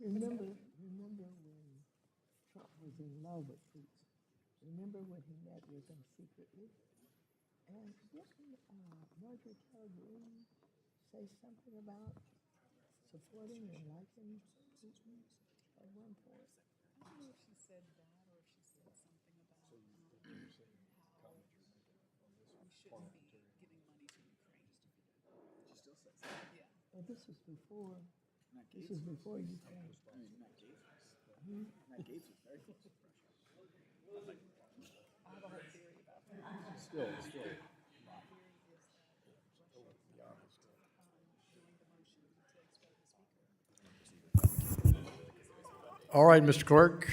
Remember when Trump was in love with Putin? Remember when he met with him secretly? And didn't Marjorie Taylor Greene say something about supporting and liking Putin at one point? I don't know if she said that or if she said something about how we shouldn't be giving money to Ukraine. She still says that. Yeah. Well, this was before Ukraine. Matt Gaetz was very close to Russia. I have a whole theory about that. Still. My theory is that Russia is doing the motion to expel the speaker. All right, Mr. Clerk,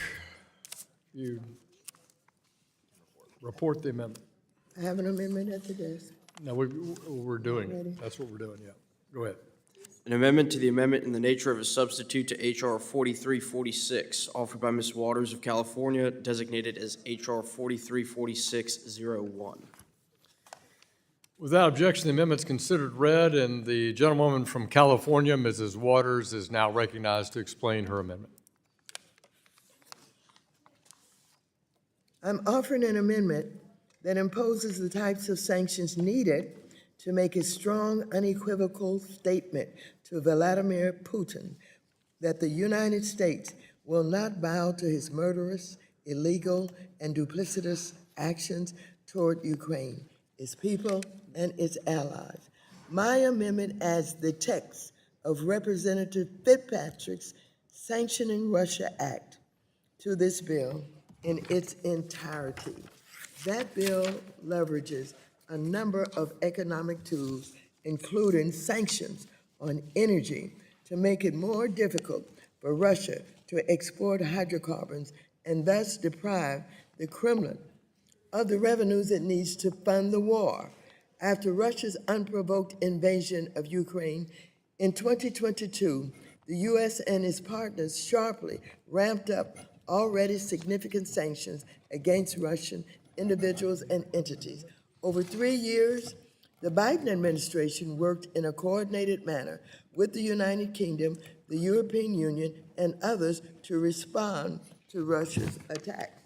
you report the amendment. I have an amendment at the desk. No, we're doing it. That's what we're doing, yeah. Go ahead. An amendment to the amendment in the nature of a substitute to H.R. 4346, offered by Ms. Waters of California, designated as H.R. 434601. Without objection, the amendment is considered read, and the gentlewoman from California, Mrs. Waters, is now recognized to explain her amendment. I'm offering an amendment that imposes the types of sanctions needed to make a strong, unequivocal statement to Vladimir Putin that the United States will not bow to his murderous, illegal, and duplicitous actions toward Ukraine, its people, and its allies. My amendment adds the text of Representative Fitzpatrick's Sanctioning Russia Act to this bill in its entirety. That bill leverages a number of economic tools, including sanctions on energy, to make it more difficult for Russia to export hydrocarbons and thus deprive the Kremlin of the revenues it needs to fund the war. After Russia's unprovoked invasion of Ukraine in 2022, the U.S. and its partners sharply ramped up already significant sanctions against Russian individuals and entities. Over 3 years, the Biden administration worked in a coordinated manner with the United Kingdom, the European Union, and others to respond to Russia's attack.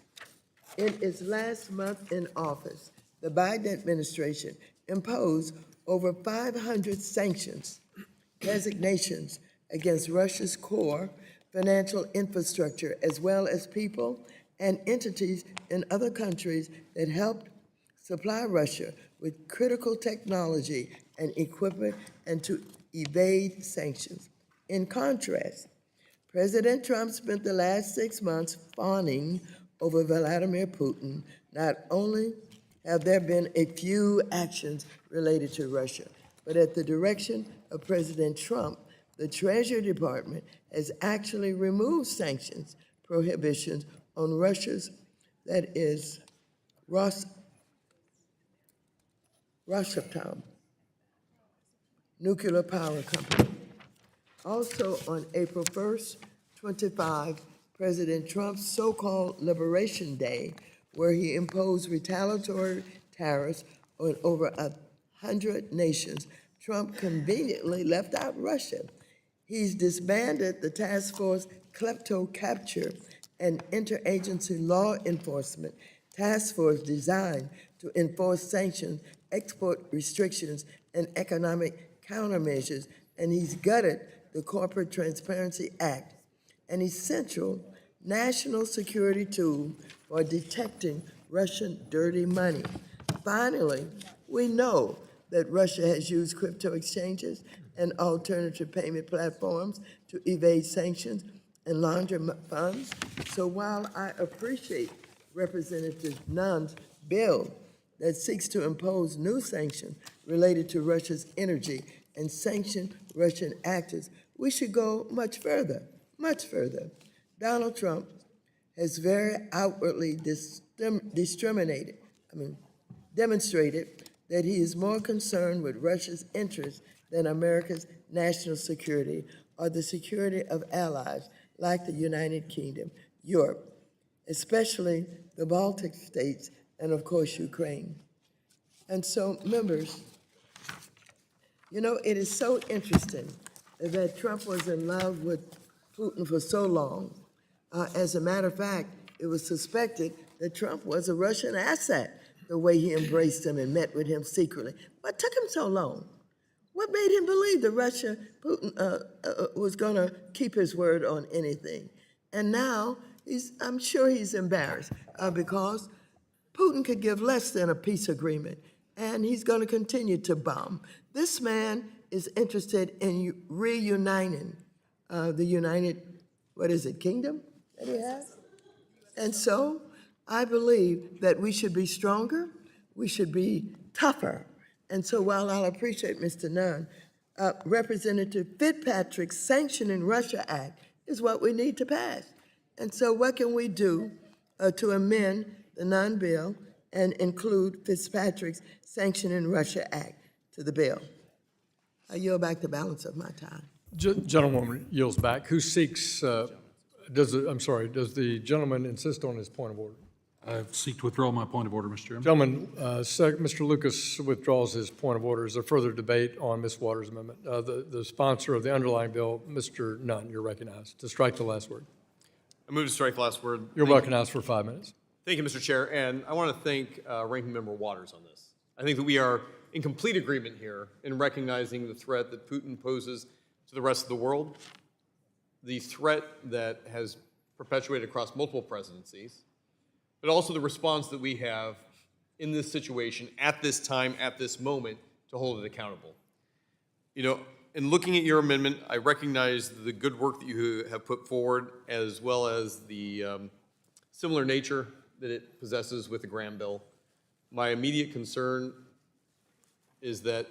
In its last month in office, the Biden administration imposed over 500 sanctions designations against Russia's core financial infrastructure, as well as people and entities in other countries that helped supply Russia with critical technology and equipment and to evade sanctions. In contrast, President Trump spent the last 6 months fawning over Vladimir Putin. Not only have there been a few actions related to Russia, but at the direction of President Trump, the Treasury Department has actually removed sanctions prohibitions on Russia's, that is, Rosatom nuclear power company. Also on April 1st, 25, President Trump's so-called Liberation Day, where he imposed retaliatory tariffs on over 100 nations, Trump conveniently left out Russia. He's disbanded the task force Klepto Capture, an interagency law enforcement task force designed to enforce sanctions, export restrictions, and economic countermeasures, and he's gutted the Corporate Transparency Act, an essential national security tool for detecting Russian dirty money. Finally, we know that Russia has used crypto exchanges and alternative payment platforms to evade sanctions and launder funds. So while I appreciate Representative Nunn's bill that seeks to impose new sanctions related to Russia's energy and sanction Russian actors, we should go much further, much further. Donald Trump has very outwardly demonstrated that he is more concerned with Russia's interests than America's national security or the security of allies like the United Kingdom, Europe, especially the Baltic states, and of course, Ukraine. And so, members, you know, it is so interesting that Trump was in love with Putin for so long. As a matter of fact, it was suspected that Trump was a Russian asset, the way he embraced him and met with him secretly. What took him so long? What made him believe that Putin was going to keep his word on anything? And now, I'm sure he's embarrassed because Putin could give less than a peace agreement, and he's going to continue to bomb. This man is interested in reuniting the United, Kingdom that he has? And so I believe that we should be stronger, we should be tougher. And so while I'll appreciate Mr. Nunn, Representative Fitzpatrick's Sanctioning Russia Act is what we need to pass. And so what can we do to amend the Nunn bill and include Fitzpatrick's Sanctioning Russia Act to the bill? I yield back the balance of my time. Gentlewoman yields back. Who seeks, does the gentleman insist on his point of order? I seek to withdraw my point of order, Mr. Chairman. Gentleman, Mr. Lucas withdraws his point of order. Is there further debate on Ms. Waters' amendment? The sponsor of the underlying bill, Mr. Nunn, you're recognized to strike the last word. I move to strike the last word. You're recognized for 5 minutes. Thank you, Mr. Chair, and I want to thank Ranking Member Waters on this. I think that we are in complete agreement here in recognizing the threat that Putin poses to the rest of the world, the threat that has perpetuated across multiple presidencies, but also the response that we have in this situation, at this time, at this moment, to hold it accountable. You know, in looking at your amendment, I recognize the good work that you have put forward, as well as the similar nature that it possesses with the Graham bill. My immediate concern is that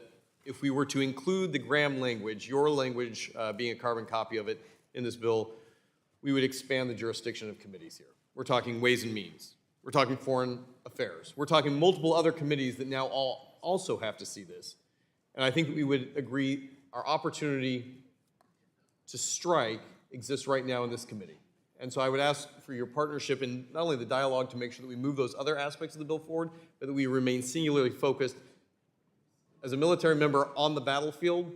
if we were to include the Graham language, your language being a carbon copy of it in this bill, we would expand the jurisdiction of committees here. We're talking Ways and Means. We're talking Foreign Affairs. We're talking multiple other committees that now also have to see this. And I think that we would agree our opportunity to strike exists right now in this committee. And so I would ask for your partnership in not only the dialogue to make sure that we move those other aspects of the bill forward, but that we remain singularly focused. As a military member on the battlefield,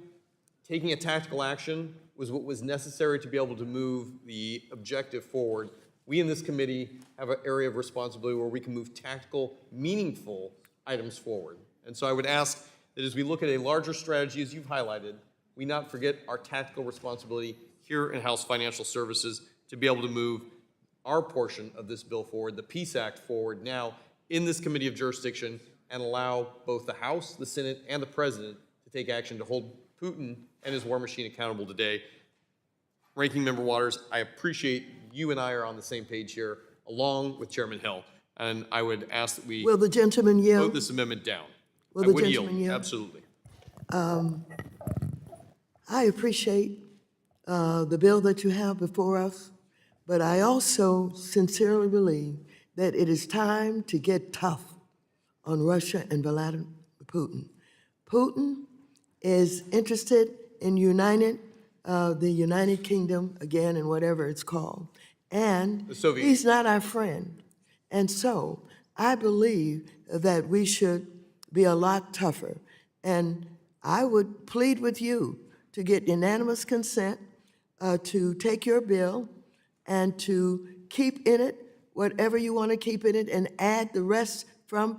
taking a tactical action was what was necessary to be able to move the objective forward. We in this committee have an area of responsibility where we can move tactical, meaningful items forward. And so I would ask that as we look at a larger strategy, as you've highlighted, we not forget our tactical responsibility here in House Financial Services to be able to move our portion of this bill forward, the Peace Act forward now in this committee of jurisdiction, and allow both the House, the Senate, and the President to take action to hold Putin and his war machine accountable today. Ranking Member Waters, I appreciate you and I are on the same page here, along with Chairman Hill, and I would ask that we Will the gentleman yield? vote this amendment down. Will I the would gentleman yield? Absolutely. I appreciate the bill that you have before us, but I also sincerely believe that it is time to get tough on Russia and Vladimir Putin. Putin is interested in the United Kingdom again, and whatever it's called, and he's not our friend. And so I believe that we should be a lot tougher. And I would plead with you to get unanimous consent to take your bill and to keep in it whatever you want to keep in it and add the rest from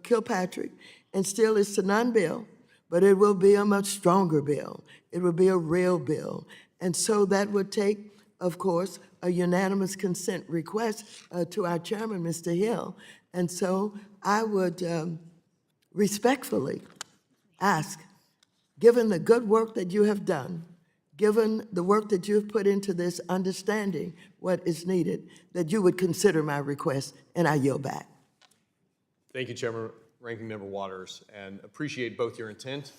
Kilpatrick, and still it's a non-bill, but it will be a much stronger bill. It will be a real bill. And so that would take, of course, a unanimous consent request to our chairman, Mr. Hill. And so I would respectfully ask, given the good work that you have done, given the work that you've put into this, understanding what is needed, that you would consider my request, and I yield back. Thank you, Chairman, Ranking Member Waters, and appreciate both your intent.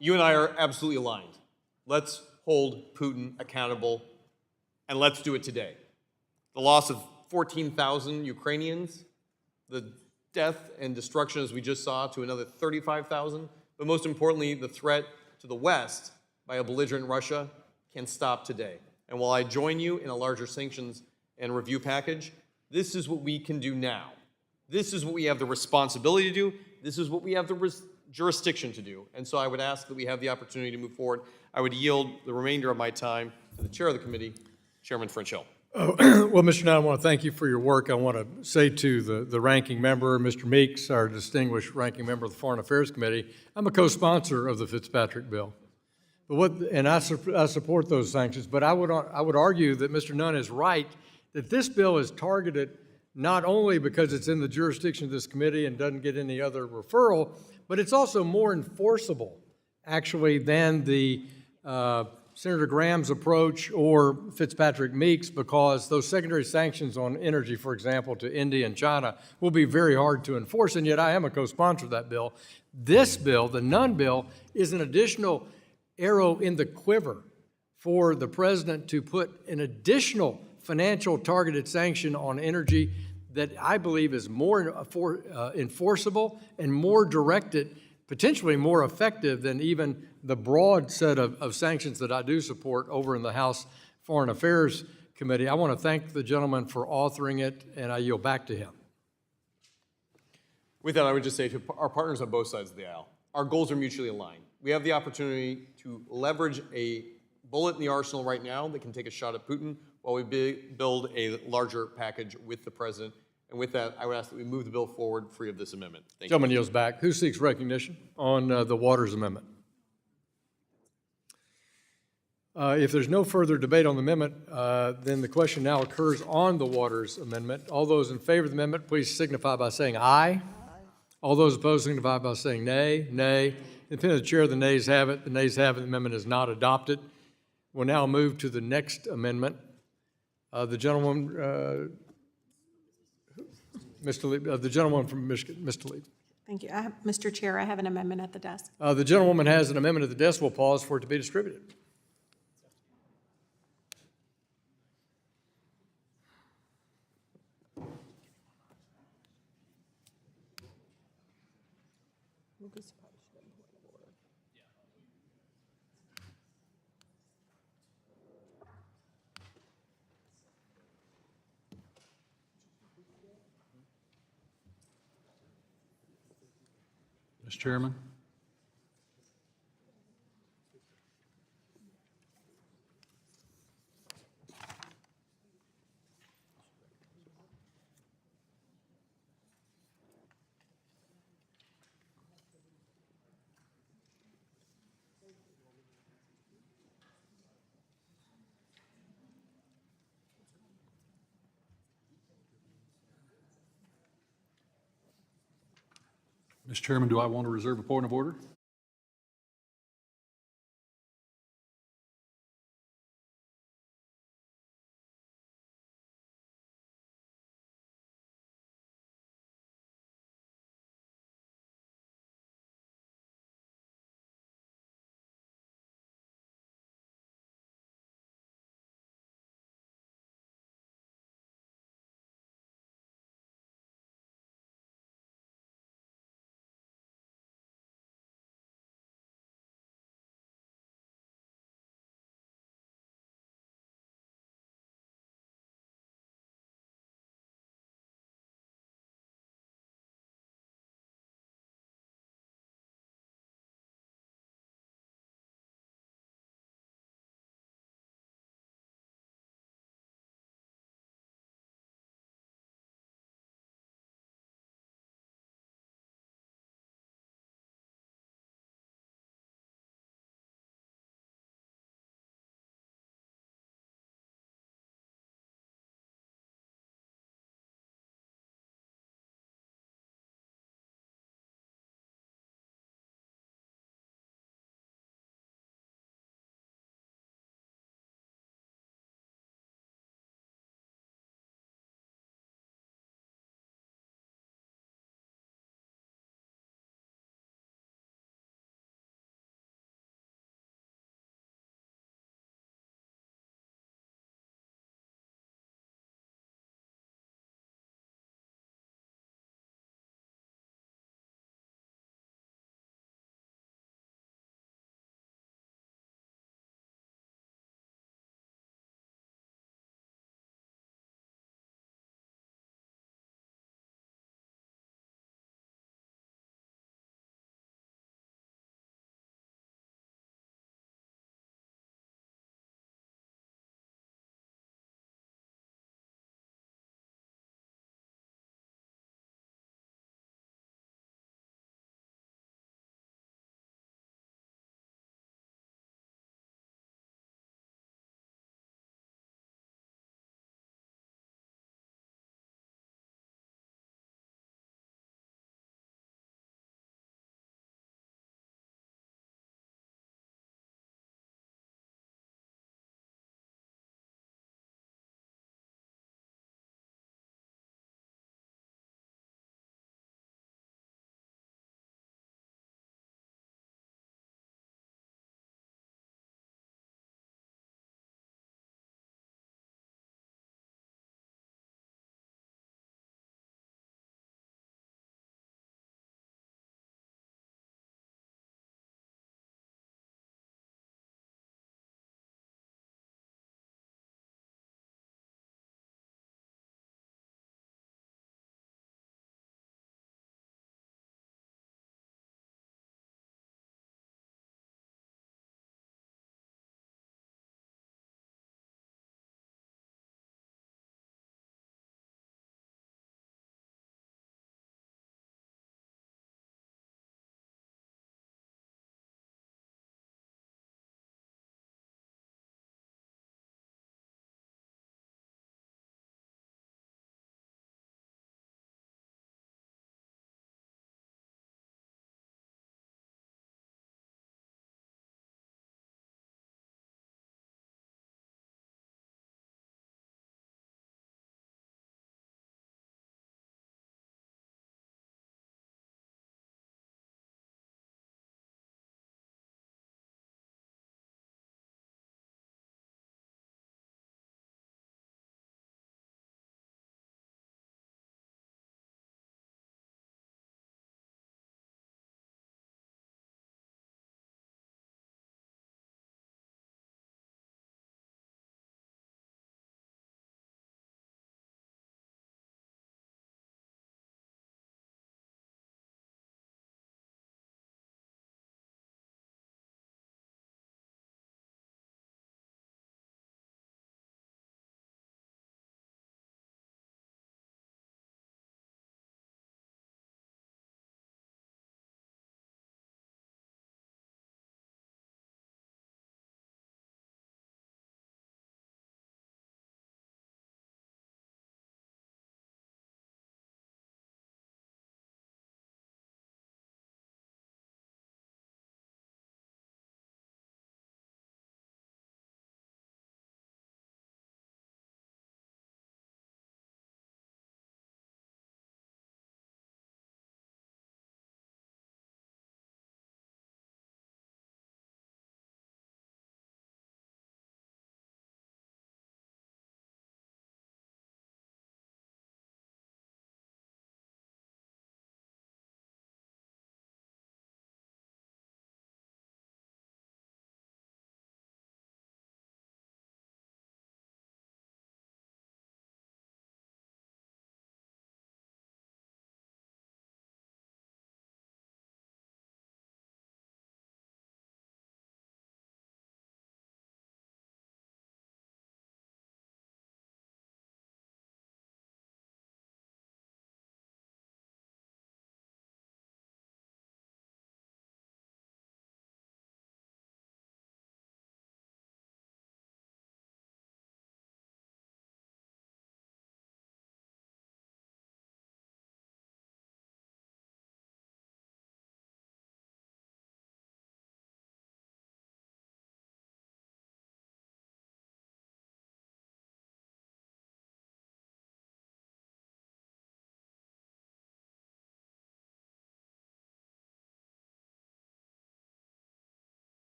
You and I are absolutely aligned. Let's hold Putin accountable, and let's do it today. The loss of 14,000 Ukrainians, the death and destruction, as we just saw, to another 35,000, but most importantly, the threat to the West by a belligerent Russia can stop today. And while I join you in a larger sanctions and review package, this is what we can do now. This is what we have the responsibility to do. This is what we have jurisdiction to do. And so I would ask that we have the opportunity to move forward. I would yield the remainder of my time to the chair of the committee, Chairman French Hill. Well, Mr. Nunn, I want to thank you for your work. I want to say to the ranking member, Mr. Meeks, our distinguished ranking member of the Foreign Affairs Committee, I'm a co-sponsor of the Fitzpatrick bill. And I support those sanctions, but I would argue that Mr. Nunn is right, that this bill is targeted not only because it's in the jurisdiction of this committee and doesn't get any other referral, but it's also more enforceable, actually, than the Senator Graham's approach or Fitzpatrick Meeks, because those secondary sanctions on energy, for example, to India and China, will be very hard to enforce, and yet I am a co-sponsor of that bill. This bill, the Nunn bill, is an additional arrow in the quiver for the president to put an additional financial targeted sanction on energy that I believe is more enforceable and more directed, potentially more effective than even the broad set of sanctions that I do support over in the House Foreign Affairs Committee. I want to thank the gentleman for authoring it, and I yield back to him. With that, I would just say to our partners on both sides of the aisle, our goals are mutually aligned. We have the opportunity to leverage a bullet in the arsenal right now that can take a shot at Putin while we build a larger package with the president. And with that, I would ask that we move the bill forward free of this amendment. Thank you. Gentleman yields back. Who seeks recognition on the Waters Amendment? If there's no further debate on the amendment, then the question now occurs on the Waters Amendment. All those in favor of the amendment, please signify by saying aye. All those opposed signify by saying nay. Nay. Independent of the chair, the nays have it. The nays have it. The amendment is not adopted. We'll now move to the next amendment. The gentleman, Mr. Lee, the gentleman from Michigan, Mr. Lee. Thank you. Mr. Chair, I have an amendment at the desk. The gentlewoman has an amendment at the desk. We'll pause for it to be distributed. Mr. Chairman. Mr. Chairman, do I want to reserve a point of order?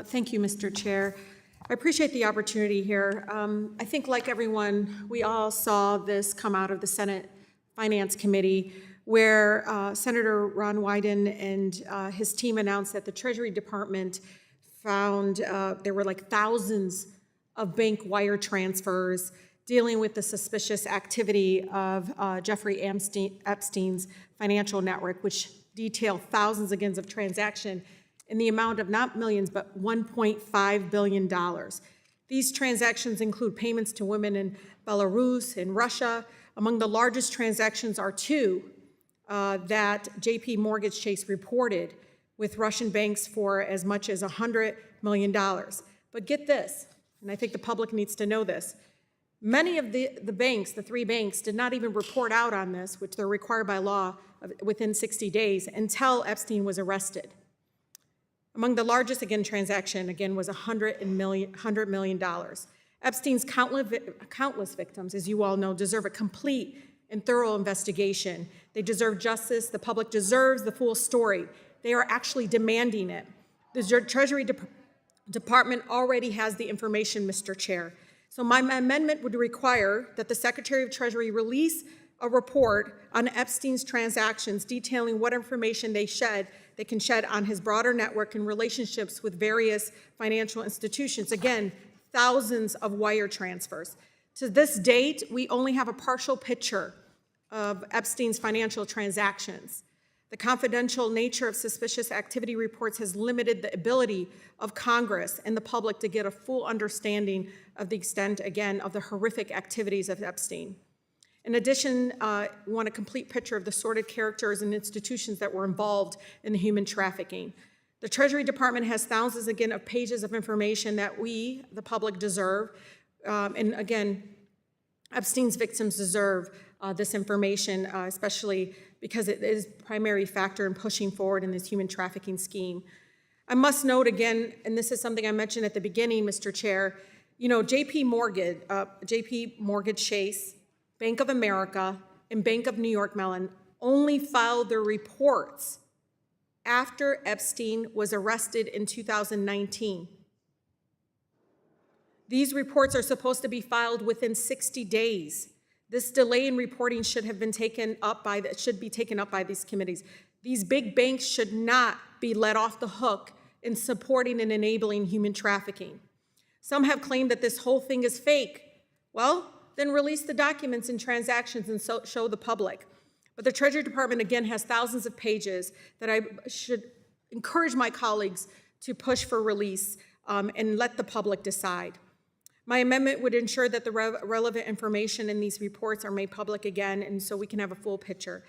Thank you, Mr. Chair. I appreciate the opportunity here. I think, like everyone, we all saw this come out of the Senate Finance Committee, where Senator Ron Wyden and his team announced that the Treasury Department found there were like thousands of bank wire transfers dealing with the suspicious activity of Jeffrey Epstein's financial network, which detailed thousands again of transactions in the amount of not millions, but $1.5 billion. These transactions include payments to women in Belarus and Russia. Among the largest transactions are two that JP Mortgage Chase reported with Russian banks for as much as $100 million. But get this, and I think the public needs to know this, many of the banks, the three banks, did not even report out on this, which they're required by law within 60 days, until Epstein was arrested. Among the largest, again, transaction, again, was $100 million. Epstein's countless victims, as you all know, deserve a complete and thorough investigation. They deserve justice. The public deserves the full story. They are actually demanding it. The Treasury Department already has the information, Mr. Chair. So my amendment would require that the Secretary of Treasury release a report on Epstein's transactions detailing what information they can shed on his broader network and relationships with various financial institutions. Again, thousands of wire transfers. To this date, we only have a partial picture of Epstein's financial transactions. The confidential nature of suspicious activity reports has limited the ability of Congress and the public to get a full understanding of the extent, again, of the horrific activities of Epstein. In addition, we want a complete picture of the sordid characters and institutions that were involved in the human trafficking. The Treasury Department has thousands, again, of pages of information that we, the public, deserve. And again, Epstein's victims deserve this information, especially because it is a primary factor in pushing forward in this human trafficking scheme. I must note again, and this is something I mentioned at the beginning, Mr. Chair, you know, JP Mortgage Chase, Bank of America, and Bank of New York Mellon only filed their reports after Epstein was arrested in 2019. These reports are supposed to be filed within 60 days. This delay in reporting should be taken up by these committees. These big banks should not be let off the hook in supporting and enabling human trafficking. Some have claimed that this whole thing is fake. Well, then release the documents and transactions and show the public. But the Treasury Department, again, has thousands of pages that I should encourage my colleagues to push for release and let the public decide. My amendment would ensure that the relevant information in these reports are made public again, and so we can have a full picture.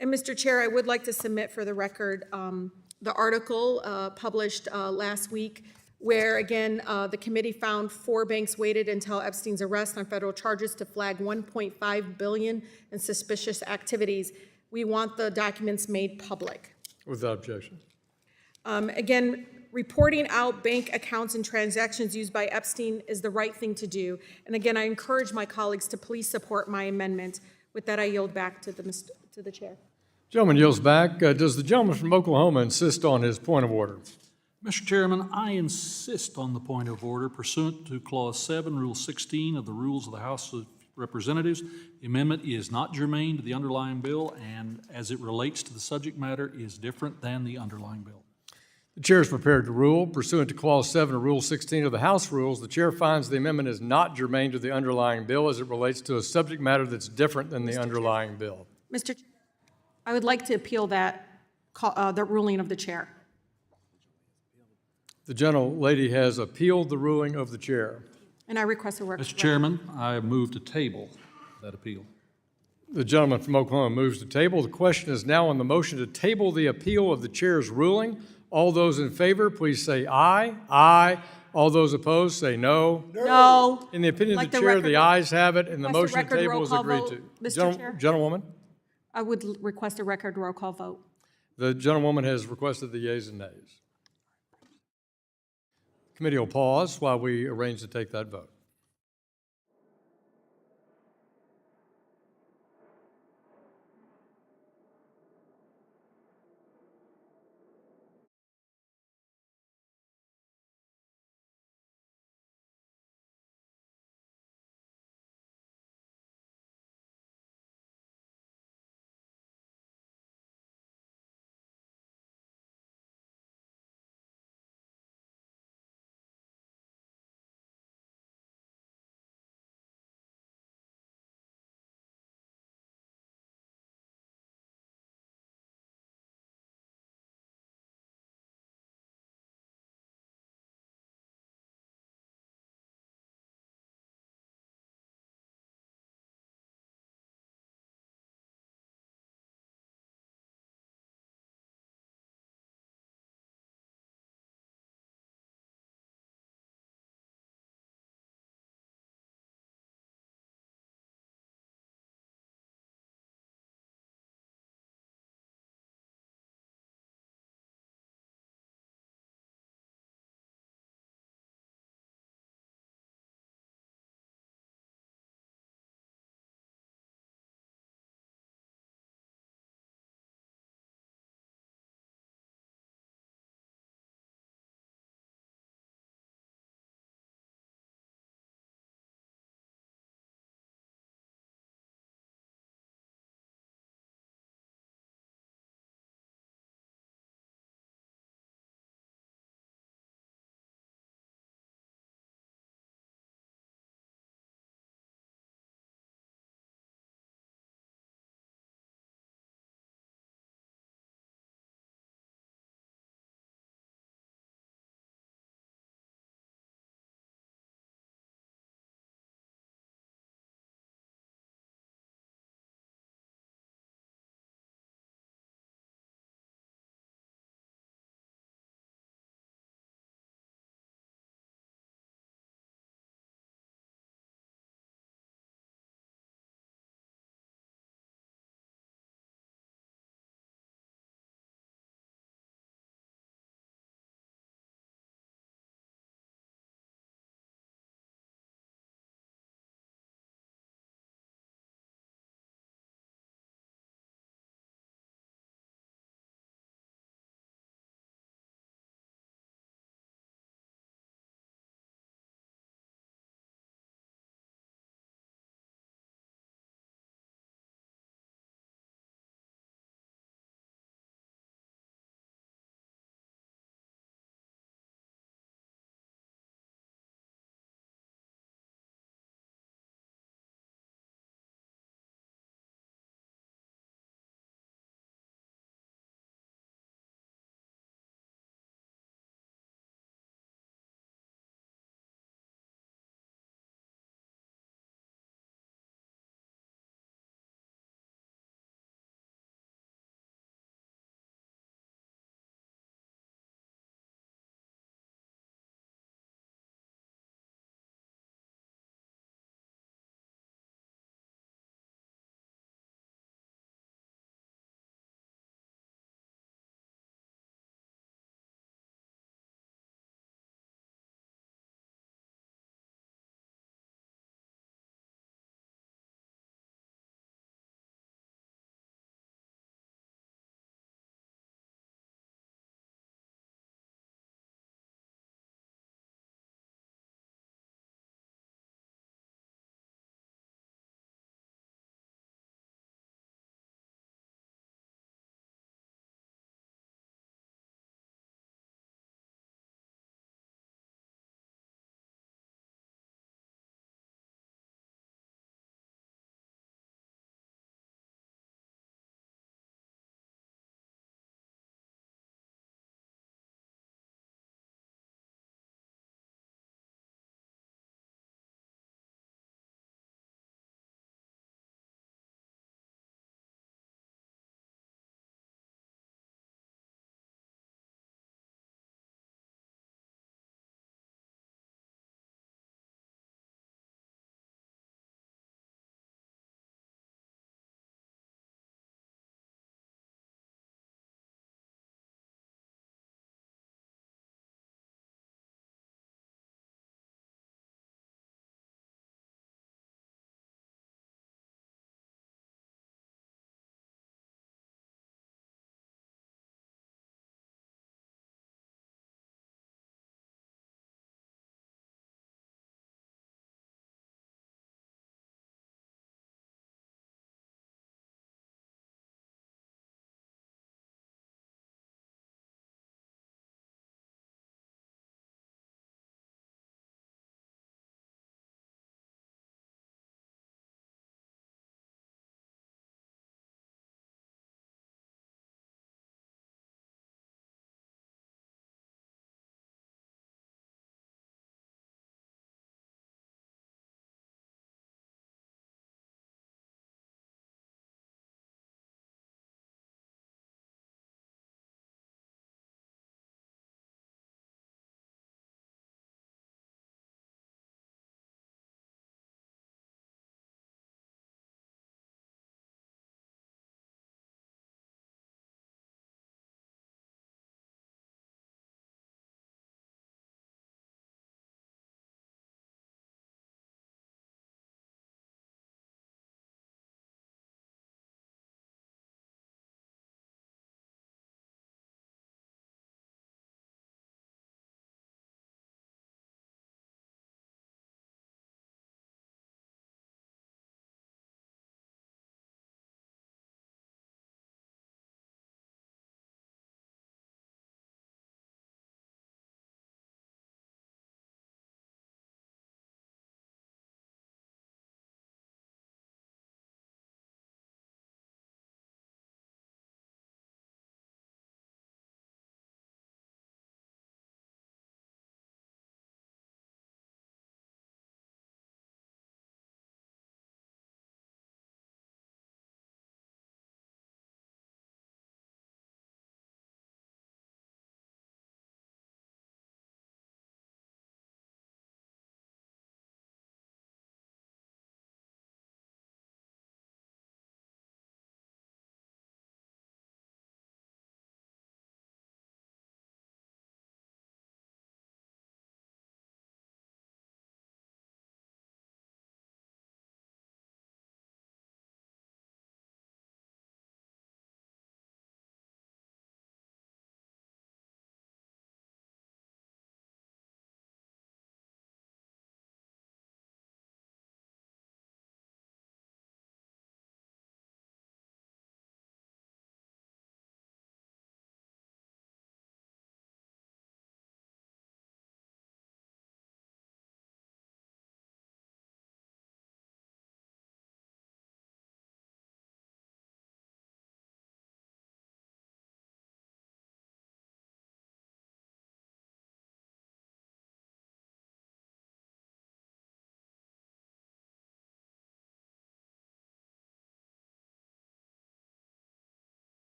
And Mr. Chair, I would like to submit for the record the article published last week, where again, the committee found 4 banks waited until Epstein's arrest on federal charges to flag $1.5 billion in suspicious activities. We want the documents made public. Without objection. Again, reporting out bank accounts and transactions used by Epstein is the right thing to do. And again, I encourage my colleagues to please support my amendment. With that, I yield back to the chair. Gentleman yields back. Does the gentleman from Oklahoma insist on his point of order? Mr. Chairman, I insist on the point of order pursuant to Clause 7, Rule 16 of the Rules of the House of Representatives. The amendment is not germane to the underlying bill, and as it relates to the subject matter, is different than the underlying bill. The chair is prepared to rule. Pursuant to Clause 7 of Rule 16 of the House Rules, the chair finds the amendment is not germane to the underlying bill as it relates to a subject matter that's different than the underlying bill. Mr. Chair, I would like to appeal that, the ruling of the chair. The gentlelady has appealed the ruling of the chair. And I request a record. Mr. Chairman, I move to table that appeal. The gentleman from Oklahoma moves to table. The question is now on the motion to table the appeal of the chair's ruling. All those in favor, please say aye. Aye. All those opposed, say no. No. In the opinion of the chair, the ayes have it, and the motion to table is agreed to. Mr. Chair? Gentlewoman? I would request a record roll call vote. The gentlewoman has requested the yeas and nays. Committee will pause while we arrange to take that vote.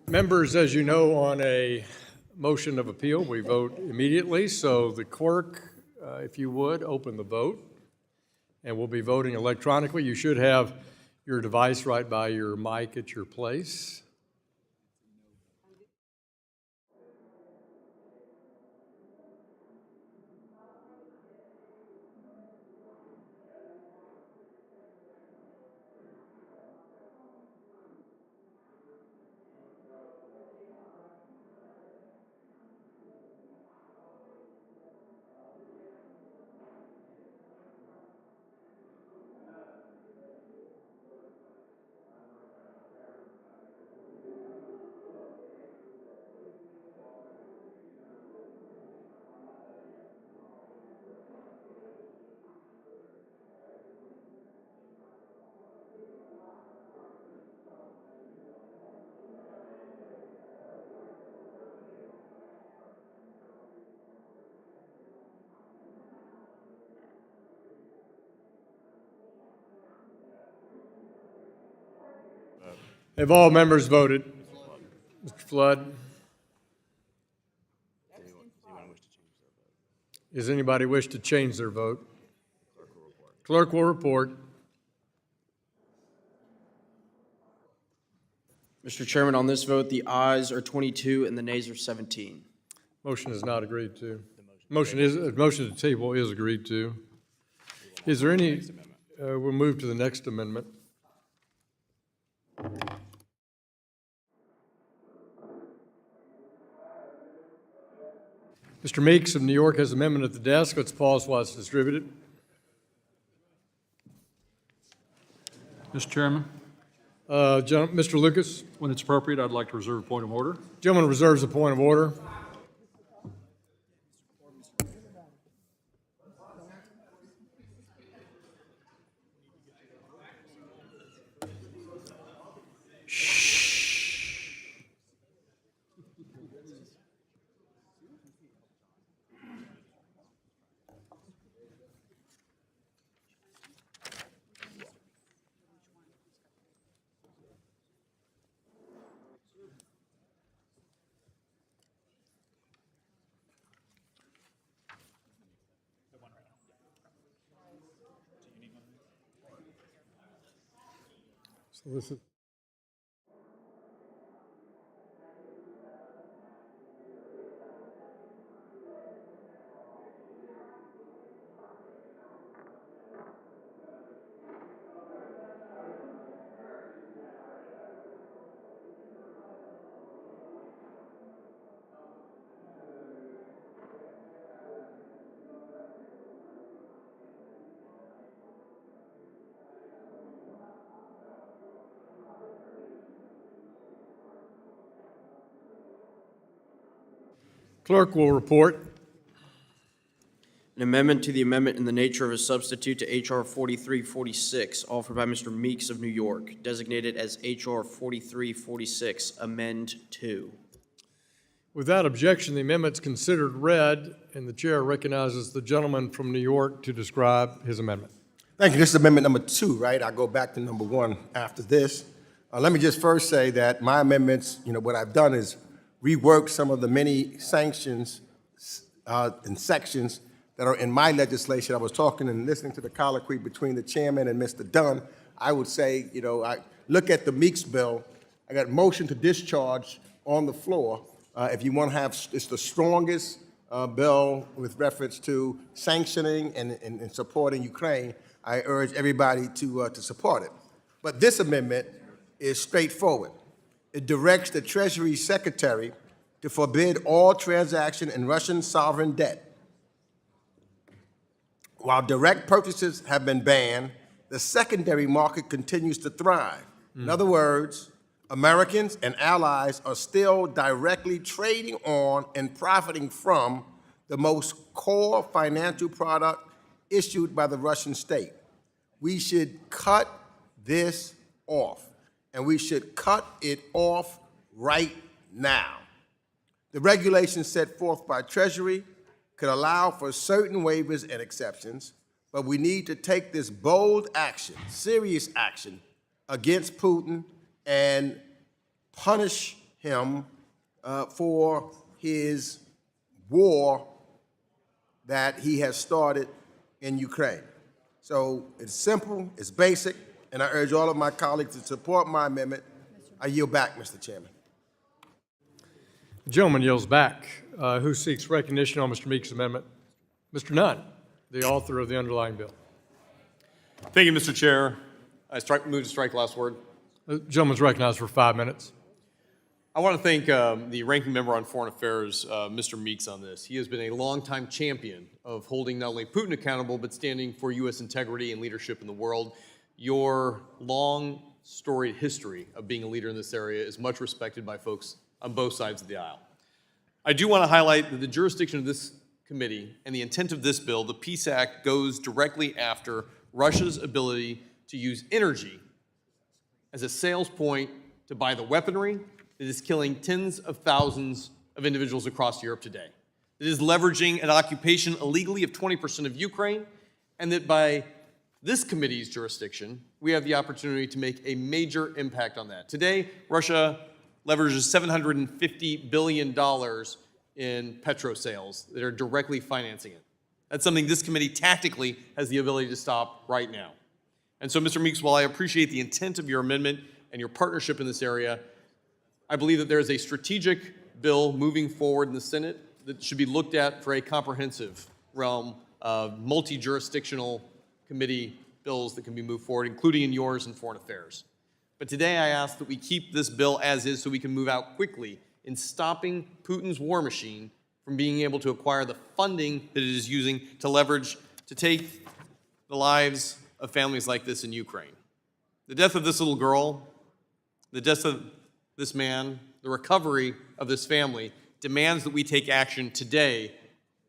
Members, as you know, on a motion of appeal, we vote immediately. So the clerk, if you would, open the vote. And we'll be voting electronically. You should have your device right by your mic at your place. Have all members voted? Mr. Flood? Does anybody wish to change their vote? Clerk will report. Mr. Chairman, on this vote, the ayes are 22 and the nays are 17. Motion is not agreed to. Motion to table is agreed to. Is there any, we'll move to the next amendment. Mr. Meeks of New York has an amendment at the desk. Let's pause while it's distributed. Mr. Chairman, Mr. Lucas? when it's appropriate, I'd like to reserve a point of order. Gentleman reserves a point of order. So this is. Clerk will report. An amendment to the amendment in the nature of a substitute to H.R. 4346, offered by Mr. Meeks of New York, designated as H.R. 4346, Amend 2. Without objection, the amendment's considered read, and the chair recognizes the gentleman from New York to describe his amendment. Thank you. This is amendment number 2, right? I'll go back to number 1 after this. Let me just first say that my amendments, what I've done is reworked some of the many sanctions and sections that are in my legislation. I was talking and listening to the colloquy between the chairman and Mr. Dunn. I would say, I look at the Meeks bill. I got motion to discharge on the floor. If you want to have, it's the strongest bill with reference to sanctioning and supporting Ukraine. I urge everybody to support it. But this amendment is straightforward. It directs the Treasury Secretary to forbid all transaction in Russian sovereign debt. While direct purchases have been banned, the secondary market continues to thrive. In other words, Americans and allies are still directly trading on and profiting from the most core financial product issued by the Russian state. We should cut this off, and we should cut it off right now. The regulations set forth by Treasury could allow for certain waivers and exceptions, but we need to take this bold action, serious action, against Putin and punish him for his war that he has started in Ukraine. So it's simple, it's basic, and I urge all of my colleagues to support my amendment. I yield back, Mr. Chairman. The gentleman yields back. Who seeks recognition on Mr. Meeks' amendment? Mr. Nunn, the author of the underlying bill. Thank you, Mr. Chair. I move to strike last word. The gentleman's recognized for 5 minutes. I want to thank the ranking member on Foreign Affairs, Mr. Meeks, on this. He has been a longtime champion of holding not only Putin accountable, but standing for U.S. integrity and leadership in the world. Your long, storied history of being a leader in this area is much respected by folks on both sides of the aisle. I do want to highlight that the jurisdiction of this committee and the intent of this bill, the Peace Act, goes directly after Russia's ability to use energy as a sales point to buy the weaponry that is killing tens of thousands of individuals across Europe today. It is leveraging an occupation illegally of 20% of Ukraine, and that by this committee's jurisdiction, we have the opportunity to make a major impact on that. Today, Russia leverages $750 billion in petro sales that are directly financing it. That's something this committee tactically has the ability to stop right now. And so, Mr. Meeks, while I appreciate the intent of your amendment and your partnership in this area, I believe that there is a strategic bill moving forward in the Senate that should be looked at for a comprehensive realm of multi-jurisdictional committee bills that can be moved forward, including in yours in Foreign Affairs. But today I ask that we keep this bill as is so we can move out quickly in stopping Putin's war machine from being able to acquire the funding that it is using to leverage to take the lives of families like this in Ukraine. The death of this little girl, the death of this man, the recovery of this family demands that we take action today,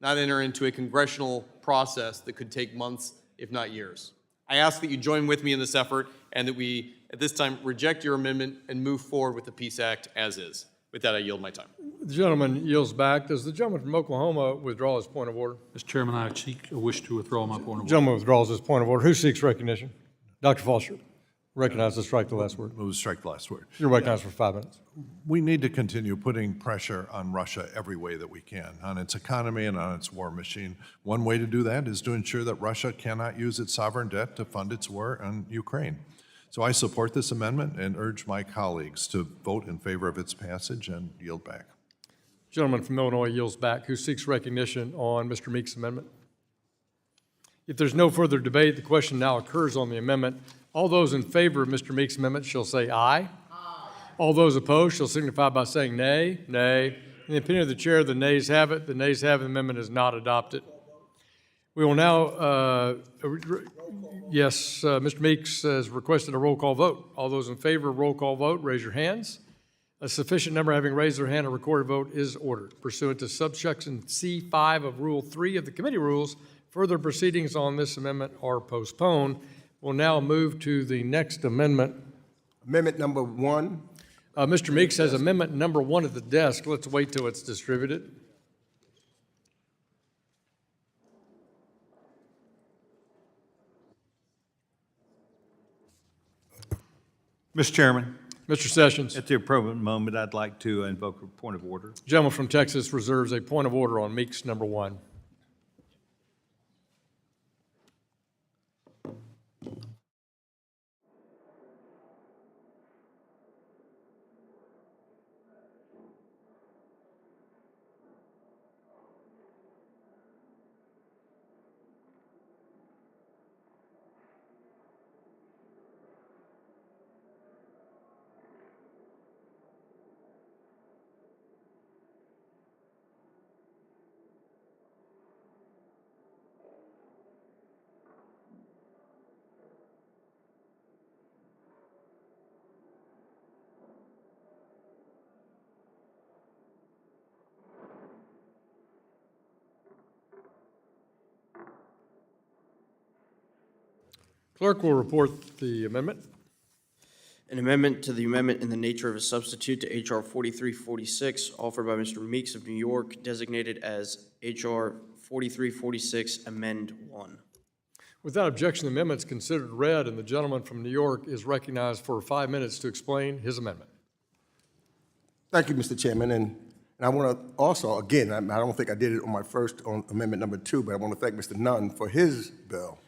not enter into a congressional process that could take months, if not years. I ask that you join with me in this effort and that we, at this time, reject your amendment and move forward with the Peace Act as is. With that, I yield my time. The gentleman yields back. Does the gentleman from Oklahoma withdraw his point of order? Mr. Chairman, I wish to withdraw my point of order. The gentleman withdraws his point of order. Who seeks recognition? Dr. Foster, recognized to strike the last word. Move to strike the last word. You're recognized for 5 minutes. We need to continue putting pressure on Russia every way that we can, on its economy and on its war machine. One way to do that is to ensure that Russia cannot use its sovereign debt to fund its war on Ukraine. So I support this amendment and urge my colleagues to vote in favor of its passage and yield back. Gentleman from Illinois yields back. Who seeks recognition on Mr. Meeks' amendment? If there's no further debate, the question now occurs on the amendment. All those in favor of Mr. Meeks' amendment shall say aye. Aye. All those opposed shall signify by saying nay. Nay. In the opinion of the chair, the nays have it. The nays have it. The amendment is not adopted. We will now, Mr. Meeks has requested a roll call vote. All those in favor of roll call vote, raise your hands. A sufficient number having raised their hand, a recorded vote is ordered. Pursuant to subsection C5 of Rule 3 of the committee rules, further proceedings on this amendment are postponed. We'll now move to the next amendment. Amendment number 1. Mr. Meeks has amendment number 1 at the desk. Let's wait till it's distributed. Mr. Chairman. Mr. Sessions. At the appropriate moment, I'd like to invoke a point of order. Gentleman from Texas reserves a point of order on Meeks number 1. Clerk will report the amendment. An amendment to the amendment in the nature of a substitute to H.R. 4346, offered by Mr. Meeks of New York, designated as H.R. 4346, Amend 1. Without objection, the amendment is considered read, and the gentleman from New York is recognized for 5 minutes to explain his amendment. Thank you, Mr. Chairman, and I want to also, again, I don't think I did it on my first, on amendment number 2, but I want to thank Mr. Nunn for his bill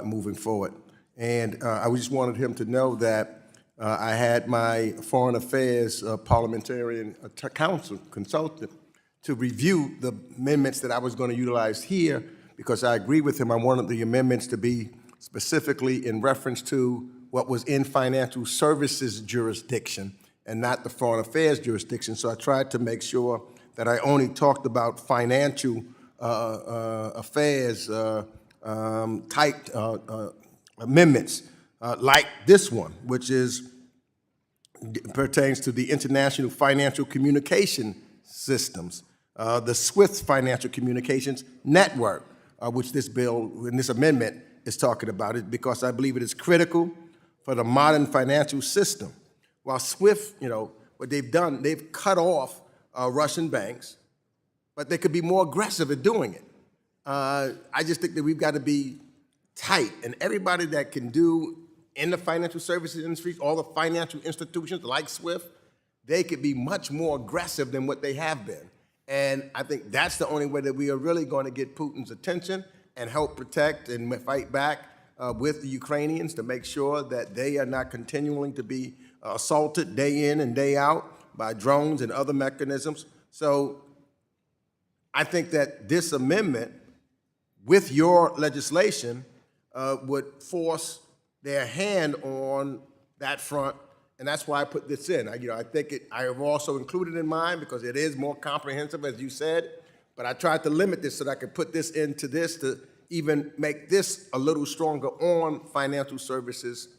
moving forward. And I just wanted him to know that I had my Foreign Affairs Parliamentarian Council consultant to review the amendments that I was going to utilize here, because I agree with him. I wanted the amendments to be specifically in reference to what was in financial services jurisdiction and not the foreign affairs jurisdiction. So I tried to make sure that I only talked about financial affairs type amendments like this one, which pertains to the international financial communication systems, the SWIFT financial communications network, which this bill and this amendment is talking about it, because I believe it is critical for the modern financial system. While SWIFT, what they've done, they've cut off Russian banks, but they could be more aggressive at doing it. I just think that we've got to be tight, and everybody that can do in the financial services industry, all the financial institutions like SWIFT, they could be much more aggressive than what they have been. And I think that's the only way that we are really going to get Putin's attention and help protect and fight back with the Ukrainians to make sure that they are not continuing to be assaulted day in and day out by drones and other mechanisms. So I think that this amendment, with your legislation, would force their hand on that front, and that's why I put this in. I think I have also included in mine because it is more comprehensive, as you said, but I tried to limit this so that I could put this into this to even make this a little stronger on financial services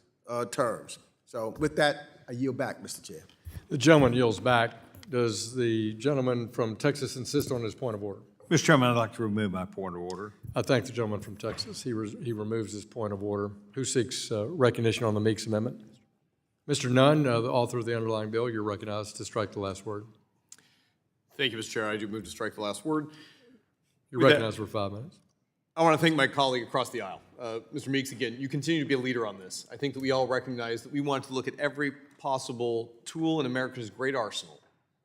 terms. So with that, I yield back, Mr. Chair. The gentleman yields back. Does the gentleman from Texas insist on his point of order? Mr. Chairman, I'd like to remove my point of order. I thank the gentleman from Texas. He removes his point of order. Who seeks recognition on the Meeks amendment? Mr. Nunn, the author of the underlying bill, you're recognized to strike the last word. Thank you, Mr. Chair. I do move to strike the last word. You're recognized for 5 minutes. I want to thank my colleague across the aisle. Mr. Meeks, again, you continue to be a leader on this. I think that we all recognize that we want to look at every possible tool in America's great arsenal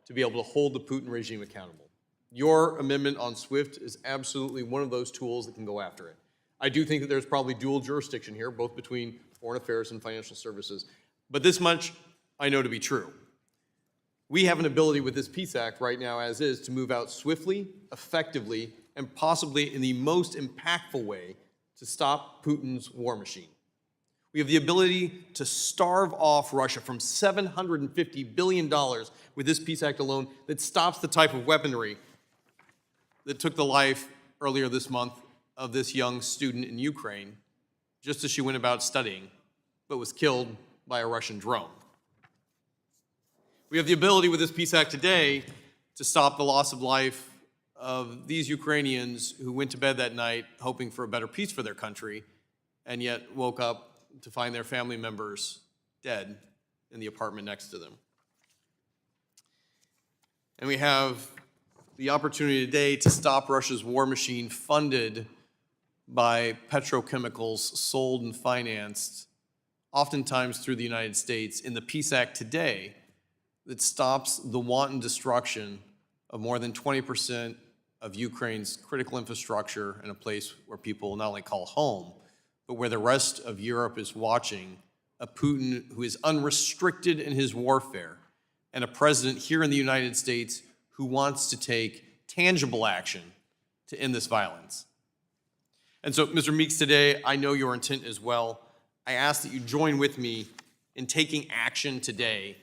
to be able to hold the Putin regime accountable. Your amendment on SWIFT is absolutely one of those tools that can go after it. I do think that there's probably dual jurisdiction here, both between foreign affairs and financial services. But this much I know to be true. We have an ability with this Peace Act right now, as is, to move out swiftly, effectively, and possibly in the most impactful way to stop Putin's war machine. We have the ability to starve off Russia from $750 billion with this Peace Act alone that stops the type of weaponry that took the life earlier this month of this young student in Ukraine, just as she went about studying, but was killed by a Russian drone. We have the ability with this Peace Act today to stop the loss of life of these Ukrainians who went to bed that night hoping for a better peace for their country, and yet woke up to find their family members dead in the apartment next to them. And we have the opportunity today to stop Russia's war machine funded by petrochemicals sold and financed, oftentimes through the United States, in the Peace Act today that stops the wanton destruction of more than 20% of Ukraine's critical infrastructure in a place where people not only call home, but where the rest of Europe is watching a Putin who is unrestricted in his warfare and a president here in the United States who wants to take tangible action to end this violence. And so, Mr. Meeks, today, I know your intent as well. I ask that you join with me in taking action today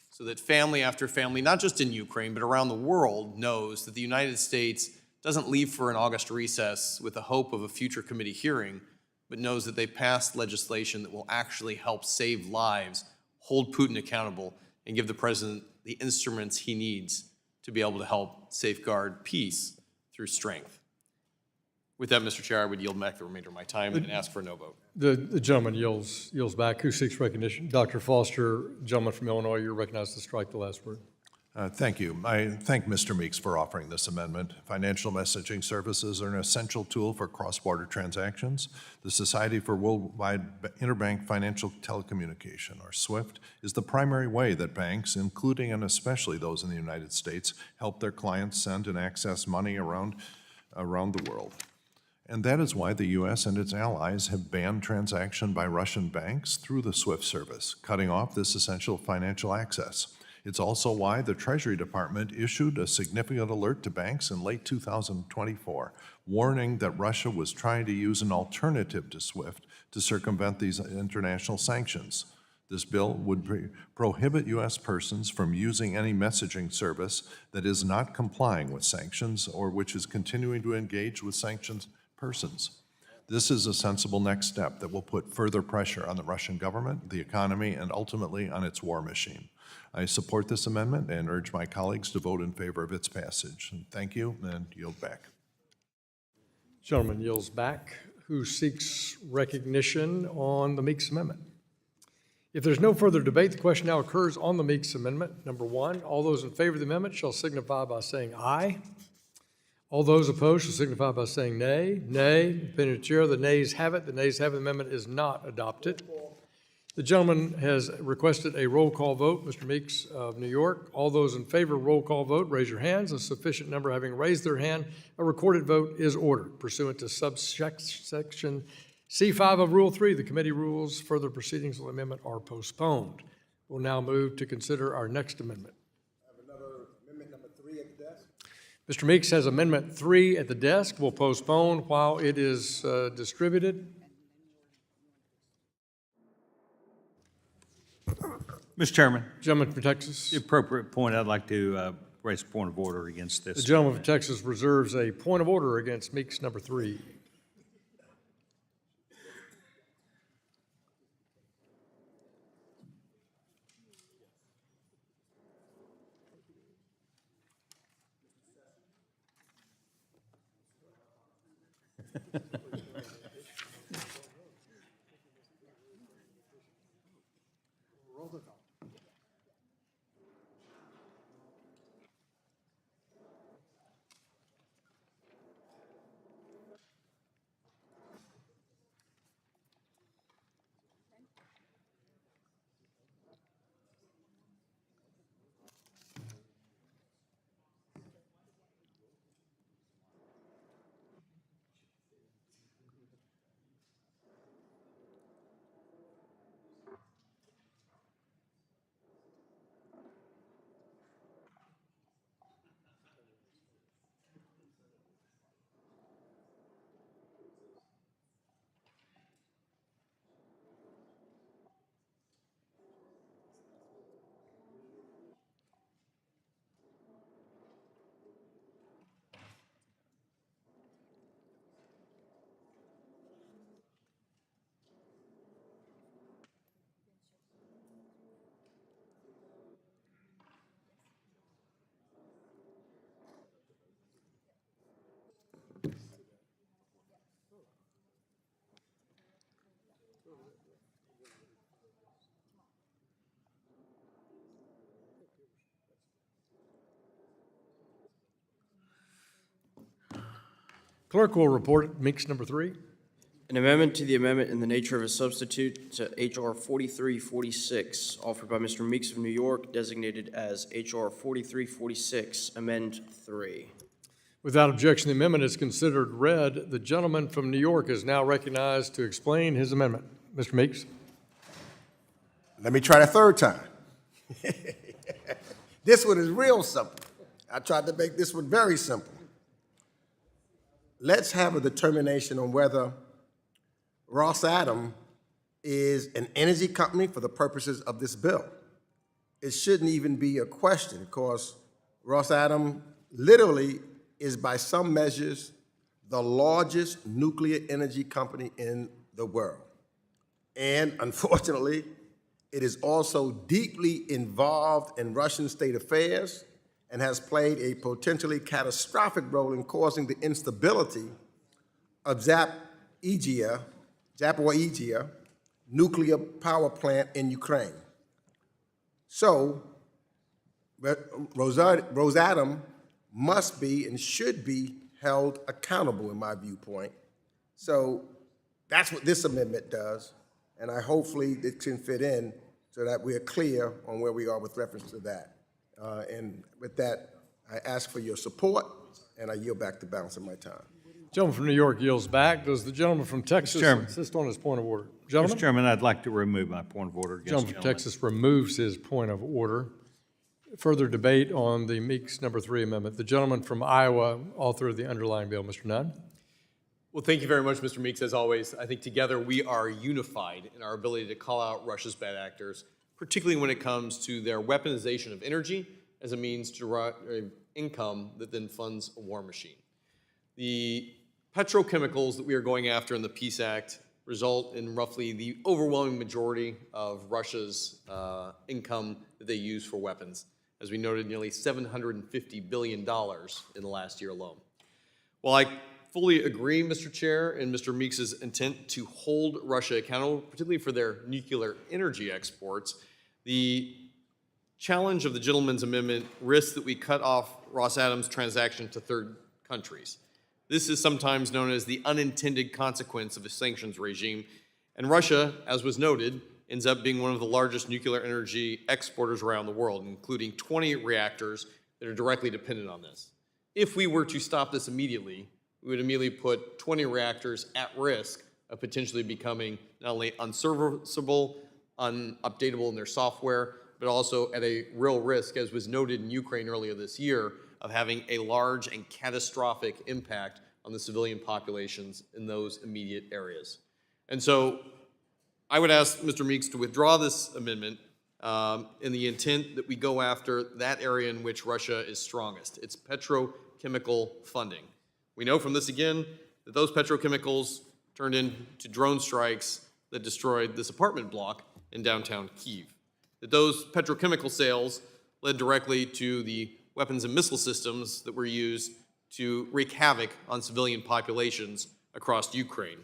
so that family after family, not just in Ukraine, but around the world, knows that the United States doesn't leave for an August recess with the hope of a future committee hearing, but knows that they passed legislation that will actually help save lives, hold Putin accountable, and give the president the instruments he needs to be able to help safeguard peace through strength. With that, Mr. Chair, I would yield back the remainder of my time and ask for a no vote. The gentleman yields back. Who seeks recognition? Dr. Foster, gentleman from Illinois, you're recognized to strike the last word. Thank you. I thank Mr. Meeks for offering this amendment. Financial messaging services are an essential tool for cross-border transactions. The Society for Worldwide Interbank Financial Telecommunication, or SWIFT, is the primary way that banks, including and especially those in the United States, help their clients send and access money around the world. And that is why the U.S. and its allies have banned transaction by Russian banks through the SWIFT service, cutting off this essential financial access. It's also why the Treasury Department issued a significant alert to banks in late 2024, warning that Russia was trying to use an alternative to SWIFT to circumvent these international sanctions. This bill would prohibit U.S. persons from using any messaging service that is not complying with sanctions or which is continuing to engage with sanctions persons. This is a sensible next step that will put further pressure on the Russian government, the economy, and ultimately on its war machine. I support this amendment and urge my colleagues to vote in favor of its passage. And thank you, and yield back. Gentleman yields back. Who seeks recognition on the Meeks Amendment? If there's no further debate, the question now occurs on the Meeks Amendment. Number one, all those in favor of the amendment shall signify by saying aye. All those opposed shall signify by saying nay. Nay. Opinion of the chair, the nays have it. The nays have it. The amendment is not adopted. The gentleman has requested a roll call vote. Mr. Meeks of New York. All those in favor of roll call vote, raise your hands. A sufficient number having raised their hand, a recorded vote is ordered. Pursuant to subsection C5 of Rule 3, the committee rules further proceedings on the amendment are postponed. We'll now move to consider our next amendment. I have another amendment number 3 at the desk. Mr. Meeks has Amendment 3 at the desk. We'll postpone while it is distributed. Mr. Chairman. Gentleman from Texas. The appropriate point, I'd like to raise a point of order against this. The gentleman from Texas reserves a point of order against Meeks number 3. Clerk will report Meeks number 3. An amendment to the amendment in the nature of a substitute to H.R. 4346, offered by Mr. Meeks of New York, designated as H.R. 4346, Amend 3. Without objection, the amendment is considered read. The gentleman from New York is now recognized to explain his amendment. Mr. Meeks. Let me try the third time. This one is real simple. I tried to make this one very simple. Let's have a determination on whether Rosatom is an energy company for the purposes of this bill. It shouldn't even be a question because Rosatom literally is by some measures the largest nuclear energy company in the world. And unfortunately, it is also deeply involved in Russian state affairs and has played a potentially catastrophic role in causing the instability of Zaporizhzhia nuclear power plant in Ukraine. So, Rosatom must be and should be held accountable, in my viewpoint. So that's what this amendment does, and hopefully it can fit in so that we're clear on where we are with reference to that. And with that, I ask for your support, and I yield back the balance of my time. Gentleman from New York yields back. Does the gentleman from Texas Chairman. insist on his point of order? Mr. Gentleman? Chairman, I'd like to remove my point of order against the Gentleman from gentleman. Texas removes his point of order. Further debate on the Meeks number 3 amendment. The gentleman from Iowa, author of the underlying bill, Mr. Nunn. Well, thank you very much, Mr. Meeks, as always. I think together we are unified in our ability to call out Russia's bad actors, particularly when it comes to their weaponization of energy as a means to derive income that then funds a war machine. The petrochemicals that we are going after in the Peace Act result in roughly the overwhelming majority of Russia's income that they use for weapons. As we noted, nearly $750 billion in the last year alone. While I fully agree, Mr. Chair, in Mr. Meeks' intent to hold Russia accountable, particularly for their nuclear energy exports, the challenge of the gentleman's amendment risks that we cut off Rosatom's transaction to third countries. This is sometimes known as the unintended consequence of a sanctions regime, and Russia, as was noted, ends up being one of the largest nuclear energy exporters around the world, including 20 reactors that are directly dependent on this. If we were to stop this immediately, we would immediately put 20 reactors at risk of potentially becoming not only unserviceable, unupdatable in their software, but also at a real risk, as was noted in Ukraine earlier this year, of having a large and catastrophic impact on the civilian populations in those immediate areas. And so I would ask Mr. Meeks to withdraw this amendment in the intent that we go after that area in which Russia is strongest. It's petrochemical funding. We know from this again that those petrochemicals turned into drone strikes that destroyed this apartment block in downtown Kyiv. That those petrochemical sales led directly to the weapons and missile systems that were used to wreak havoc on civilian populations across Ukraine.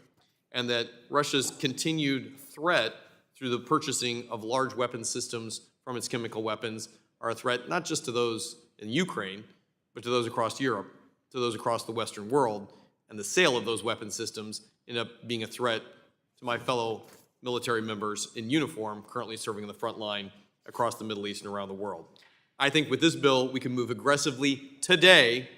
And that Russia's continued threat through the purchasing of large weapon systems from its chemical weapons are a threat not just to those in Ukraine, but to those across Europe, to those across the Western world. And the sale of those weapon systems end up being a threat to my fellow military members in uniform currently serving in the front line across the Middle East and around the world. I think with this bill, we can move aggressively today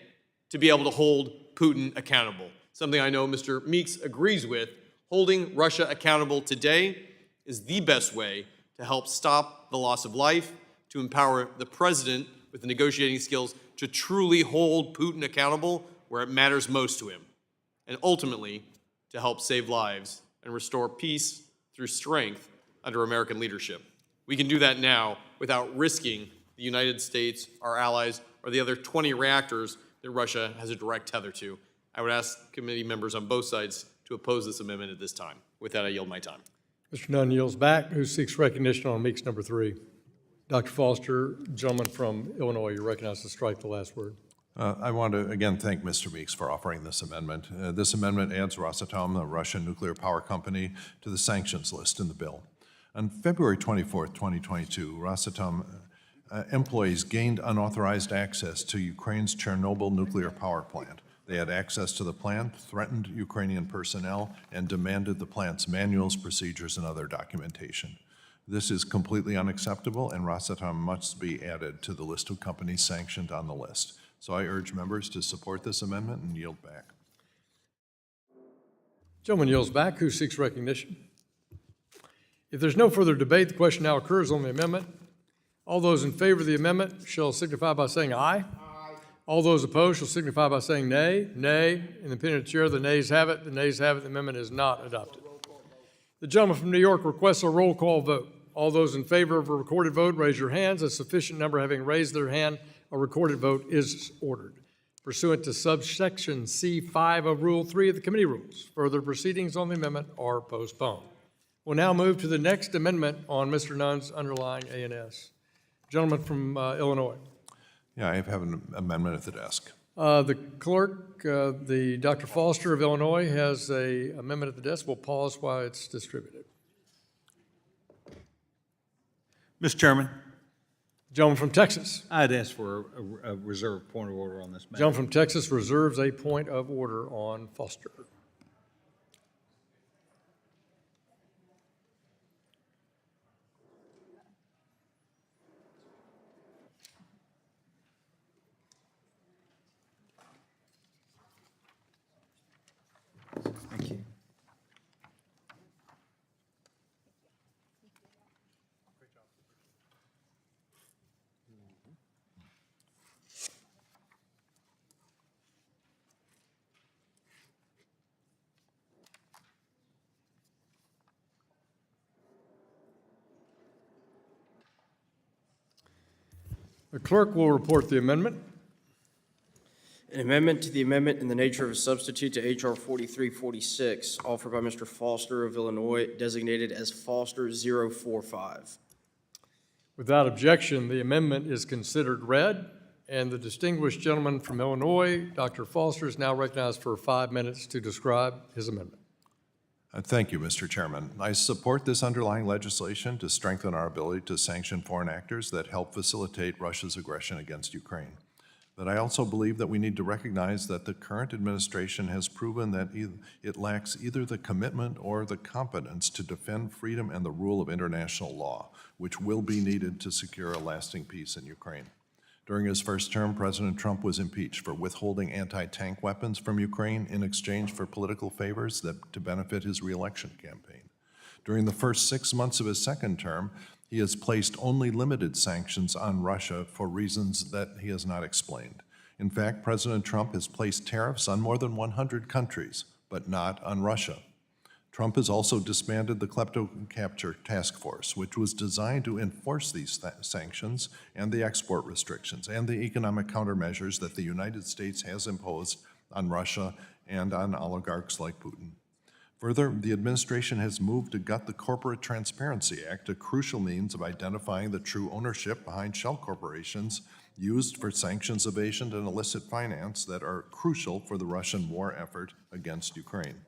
to be able to hold Putin accountable. Something I know Mr. Meeks agrees with. Holding Russia accountable today is the best way to help stop the loss of life, to empower the president with the negotiating skills to truly hold Putin accountable where it matters most to him, and ultimately to help save lives and restore peace through strength under American leadership. We can do that now without risking the United States, our allies, or the other 20 reactors that Russia has a direct tether to. I would ask committee members on both sides to oppose this amendment at this time. With that, I yield my time. Mr. Nunn yields back. Who seeks recognition on Meeks number 3? Dr. Foster, gentleman from Illinois, you're recognized to strike the last word. I want to again thank Mr. Meeks for offering this amendment. This amendment adds Rosatom, the Russian nuclear power company, to the sanctions list in the bill. On February 24, 2022, Rosatom employees gained unauthorized access to Ukraine's Chernobyl nuclear power plant. They had access to the plant, threatened Ukrainian personnel, and demanded the plant's manuals, procedures, and other documentation. This is completely unacceptable, and Rosatom must be added to the list of companies sanctioned on the list. So I urge members to support this amendment and yield back. Gentleman yields back. Who seeks recognition? If there's no further debate, the question now occurs on the amendment. All those in favor of the amendment shall signify by saying aye. All those opposed shall signify by saying nay. Nay. In the opinion of the chair, the nays have it. The nays have it. The amendment is not adopted. The gentleman from New York requests a roll call vote. All those in favor of a recorded vote, raise your hands. A sufficient number having raised their hand, a recorded vote is ordered. Pursuant to subsection C5 of Rule 3 of the committee rules, further proceedings on the amendment are postponed. We'll now move to the next amendment on Mr. Nunn's underlying A&S. Gentleman from Illinois. Yeah, I have an amendment at the desk. The clerk, the Dr. Foster of Illinois, has an amendment at the desk. We'll pause while it's distributed. Mr. Chairman, Gentleman from Texas. I'd ask for a reserved point of order on this matter. Gentleman from Texas reserves a point of order on Foster. Thank you. The clerk will report the amendment. An amendment to the amendment in the nature of a substitute to H.R. 4346, offered by Mr. Foster of Illinois, designated as Foster 045. Without objection, the amendment is considered read, and the distinguished gentleman from Illinois, Dr. Foster, is now recognized for 5 minutes to describe his amendment. Thank you, Mr. Chairman. I support this underlying legislation to strengthen our ability to sanction foreign actors that help facilitate Russia's aggression against Ukraine. But I also believe that we need to recognize that the current administration has proven that it lacks either the commitment or the competence to defend freedom and the rule of international law, which will be needed to secure a lasting peace in Ukraine. During his first term, President Trump was impeached for withholding anti-tank weapons from Ukraine in exchange for political favors to benefit his reelection campaign. During the first 6 months of his second term, he has placed only limited sanctions on Russia for reasons that he has not explained. In fact, President Trump has placed tariffs on more than 100 countries, but not on Russia. Trump has also disbanded the Klepto-Capture Task Force, which was designed to enforce these sanctions and the export restrictions and the economic countermeasures that the United States has imposed on Russia and on oligarchs like Putin. Further, the administration has moved to gut the Corporate Transparency Act, a crucial means of identifying the true ownership behind shell corporations used for sanctions evasion and illicit finance that are crucial for the Russian war effort against Ukraine.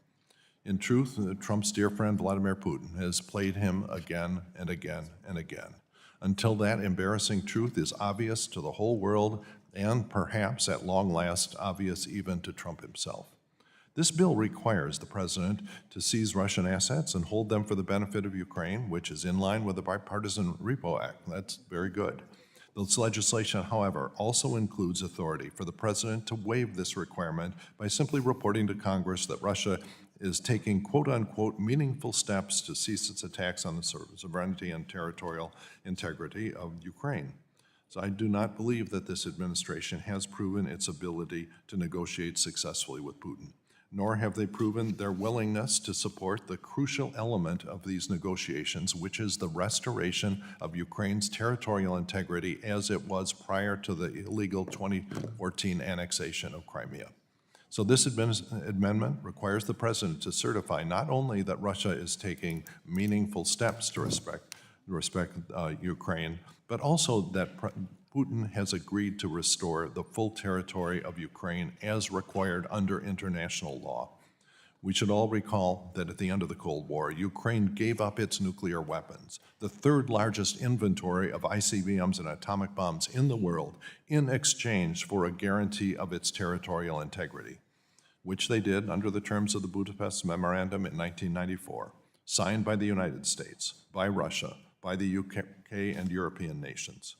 In truth, Trump's dear friend Vladimir Putin has played him again and again and again, until that embarrassing truth is obvious to the whole world and perhaps at long last obvious even to Trump himself. This bill requires the president to seize Russian assets and hold them for the benefit of Ukraine, which is in line with the Bipartisan Repo Act. That's very good. This legislation, however, also includes authority for the president to waive this requirement by simply reporting to Congress that Russia is taking quote-unquote meaningful steps to cease its attacks on the sovereignty and territorial integrity of Ukraine. So I do not believe that this administration has proven its ability to negotiate successfully with Putin, nor have they proven their willingness to support the crucial element of these negotiations, which is the restoration of Ukraine's territorial integrity as it was prior to the illegal 2014 annexation of Crimea. So this amendment requires the president to certify not only that Russia is taking meaningful steps to respect Ukraine, but also that Putin has agreed to restore the full territory of Ukraine as required under international law. We should all recall that at the end of the Cold War, Ukraine gave up its nuclear weapons, the third largest inventory of ICBMs and atomic bombs in the world, in exchange for a guarantee of its territorial integrity, which they did under the terms of the Budapest Memorandum in 1994, signed by the United States, by Russia, by the UK and European nations.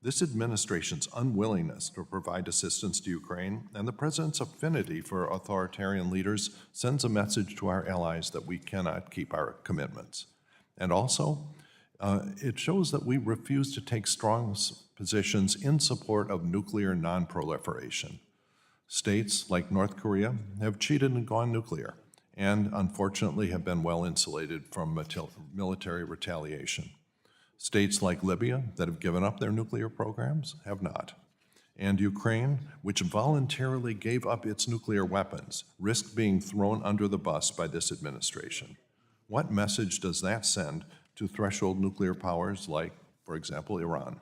This administration's unwillingness to provide assistance to Ukraine and the president's affinity for authoritarian leaders sends a message to our allies that we cannot keep our commitments. And also, it shows that we refuse to take strong positions in support of nuclear non-proliferation. States like North Korea have cheated and gone nuclear, and unfortunately have been well insulated from military retaliation. States like Libya that have given up their nuclear programs have not. And Ukraine, which voluntarily gave up its nuclear weapons, risked being thrown under the bus by this administration. What message does that send to threshold nuclear powers like, for example, Iran?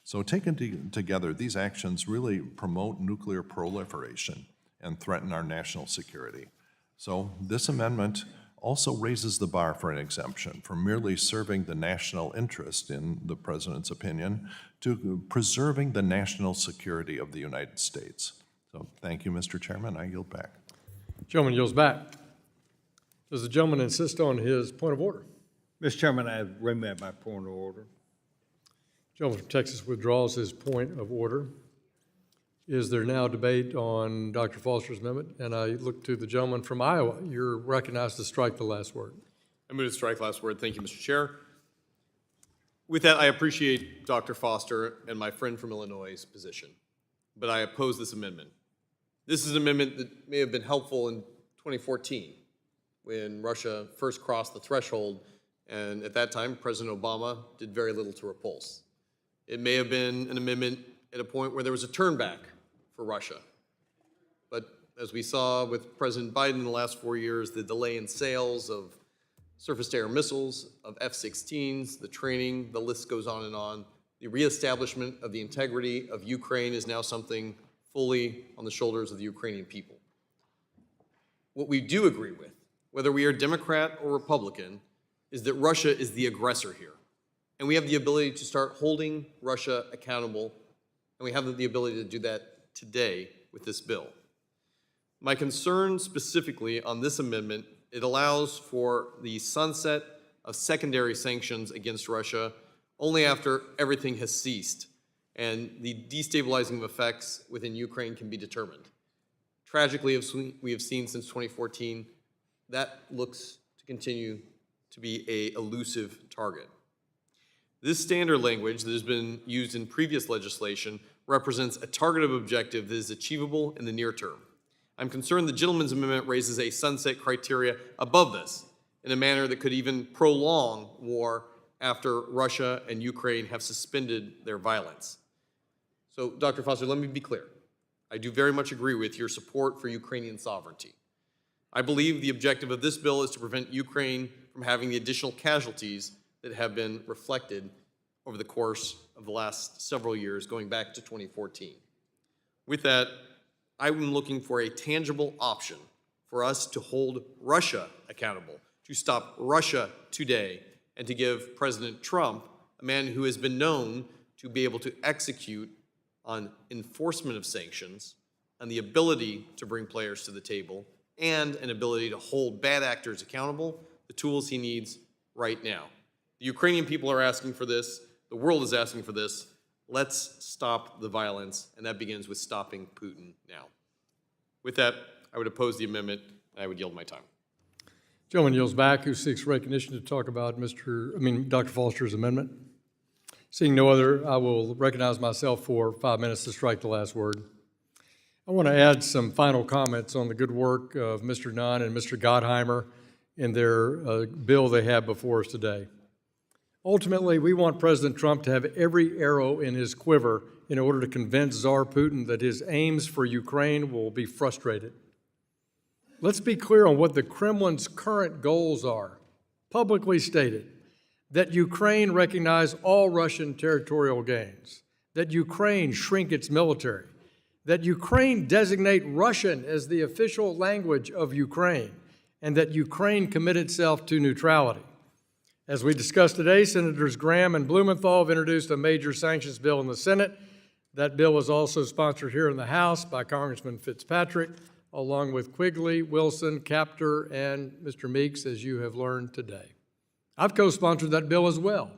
So taken together, these actions really promote nuclear proliferation and threaten our national security. So this amendment also raises the bar for an exemption from merely serving the national interest, in the President's opinion, to preserving the national security of the United States. So thank you, Mr. Chairman. I yield back. Gentleman yields back. Does the gentleman insist on his point of order? Mr. Chairman, I remit my point of order. Gentleman from Texas withdraws his point of order. Is there now debate on Dr. Foster's amendment? And I look to the gentleman from Iowa. You're recognized to strike the last word. I move to strike last word. Thank you, Mr. Chair. With that, I appreciate Dr. Foster and my friend from Illinois' position, but I oppose this amendment. This is an amendment that may have been helpful in 2014 when Russia first crossed the threshold, and at that time, President Obama did very little to repulse. It may have been an amendment at a point where there was a turnback for Russia. But as we saw with President Biden in the last 4 years, the delay in sales of surface-to-air missiles, of F-16s, the training, the list goes on and on. The reestablishment of the integrity of Ukraine is now something fully on the shoulders of the Ukrainian people. What we do agree with, whether we are Democrat or Republican, is that Russia is the aggressor here. And we have the ability to start holding Russia accountable, and we have the ability to do that today with this bill. My concern specifically on this amendment, it allows for the sunset of secondary sanctions against Russia only after everything has ceased and the destabilizing effects within Ukraine can be determined. Tragically, we have seen since 2014, that looks to continue to be an elusive target. This standard language that has been used in previous legislation represents a targeted objective that is achievable in the near term. I'm concerned the gentleman's amendment raises a sunset criteria above this in a manner that could even prolong war after Russia and Ukraine have suspended their violence. So, Dr. Foster, let me be clear. I do very much agree with your support for Ukrainian sovereignty. I believe the objective of this bill is to prevent Ukraine from having the additional casualties that have been reflected over the course of the last several years, going back to 2014. With that, I'm looking for a tangible option for us to hold Russia accountable, to stop Russia today, and to give President Trump, a man who has been known to be able to execute on enforcement of sanctions, and the ability to bring players to the table, and an ability to hold bad actors accountable, the tools he needs right now. The Ukrainian people are asking for this. The world is asking for this. Let's stop the violence, and that begins with stopping Putin now. With that, I would oppose the amendment, and I would yield my time. Gentleman yields back, who seeks recognition to talk about Dr. Foster's amendment. Seeing no other, I will recognize myself for 5 minutes to strike the last word. I want to add some final comments on the good work of Mr. Nunn and Mr. Gottheimer in their bill they have before us today. Ultimately, we want President Trump to have every arrow in his quiver in order to convince Tsar Putin that his aims for Ukraine will be frustrated. Let's be clear on what the Kremlin's current goals are, publicly stated, that Ukraine recognize all Russian territorial gains, that Ukraine shrink its military, that Ukraine designate Russian as the official language of Ukraine, and that Ukraine commit itself to neutrality. As we discussed today, Senators Graham and Blumenthal have introduced a major sanctions bill in the Senate. That bill is also sponsored here in the House by Congressman Fitzpatrick, along with Quigley, Wilson, Capter, and Mr. Meeks, as you have learned today. I've co-sponsored that bill as well,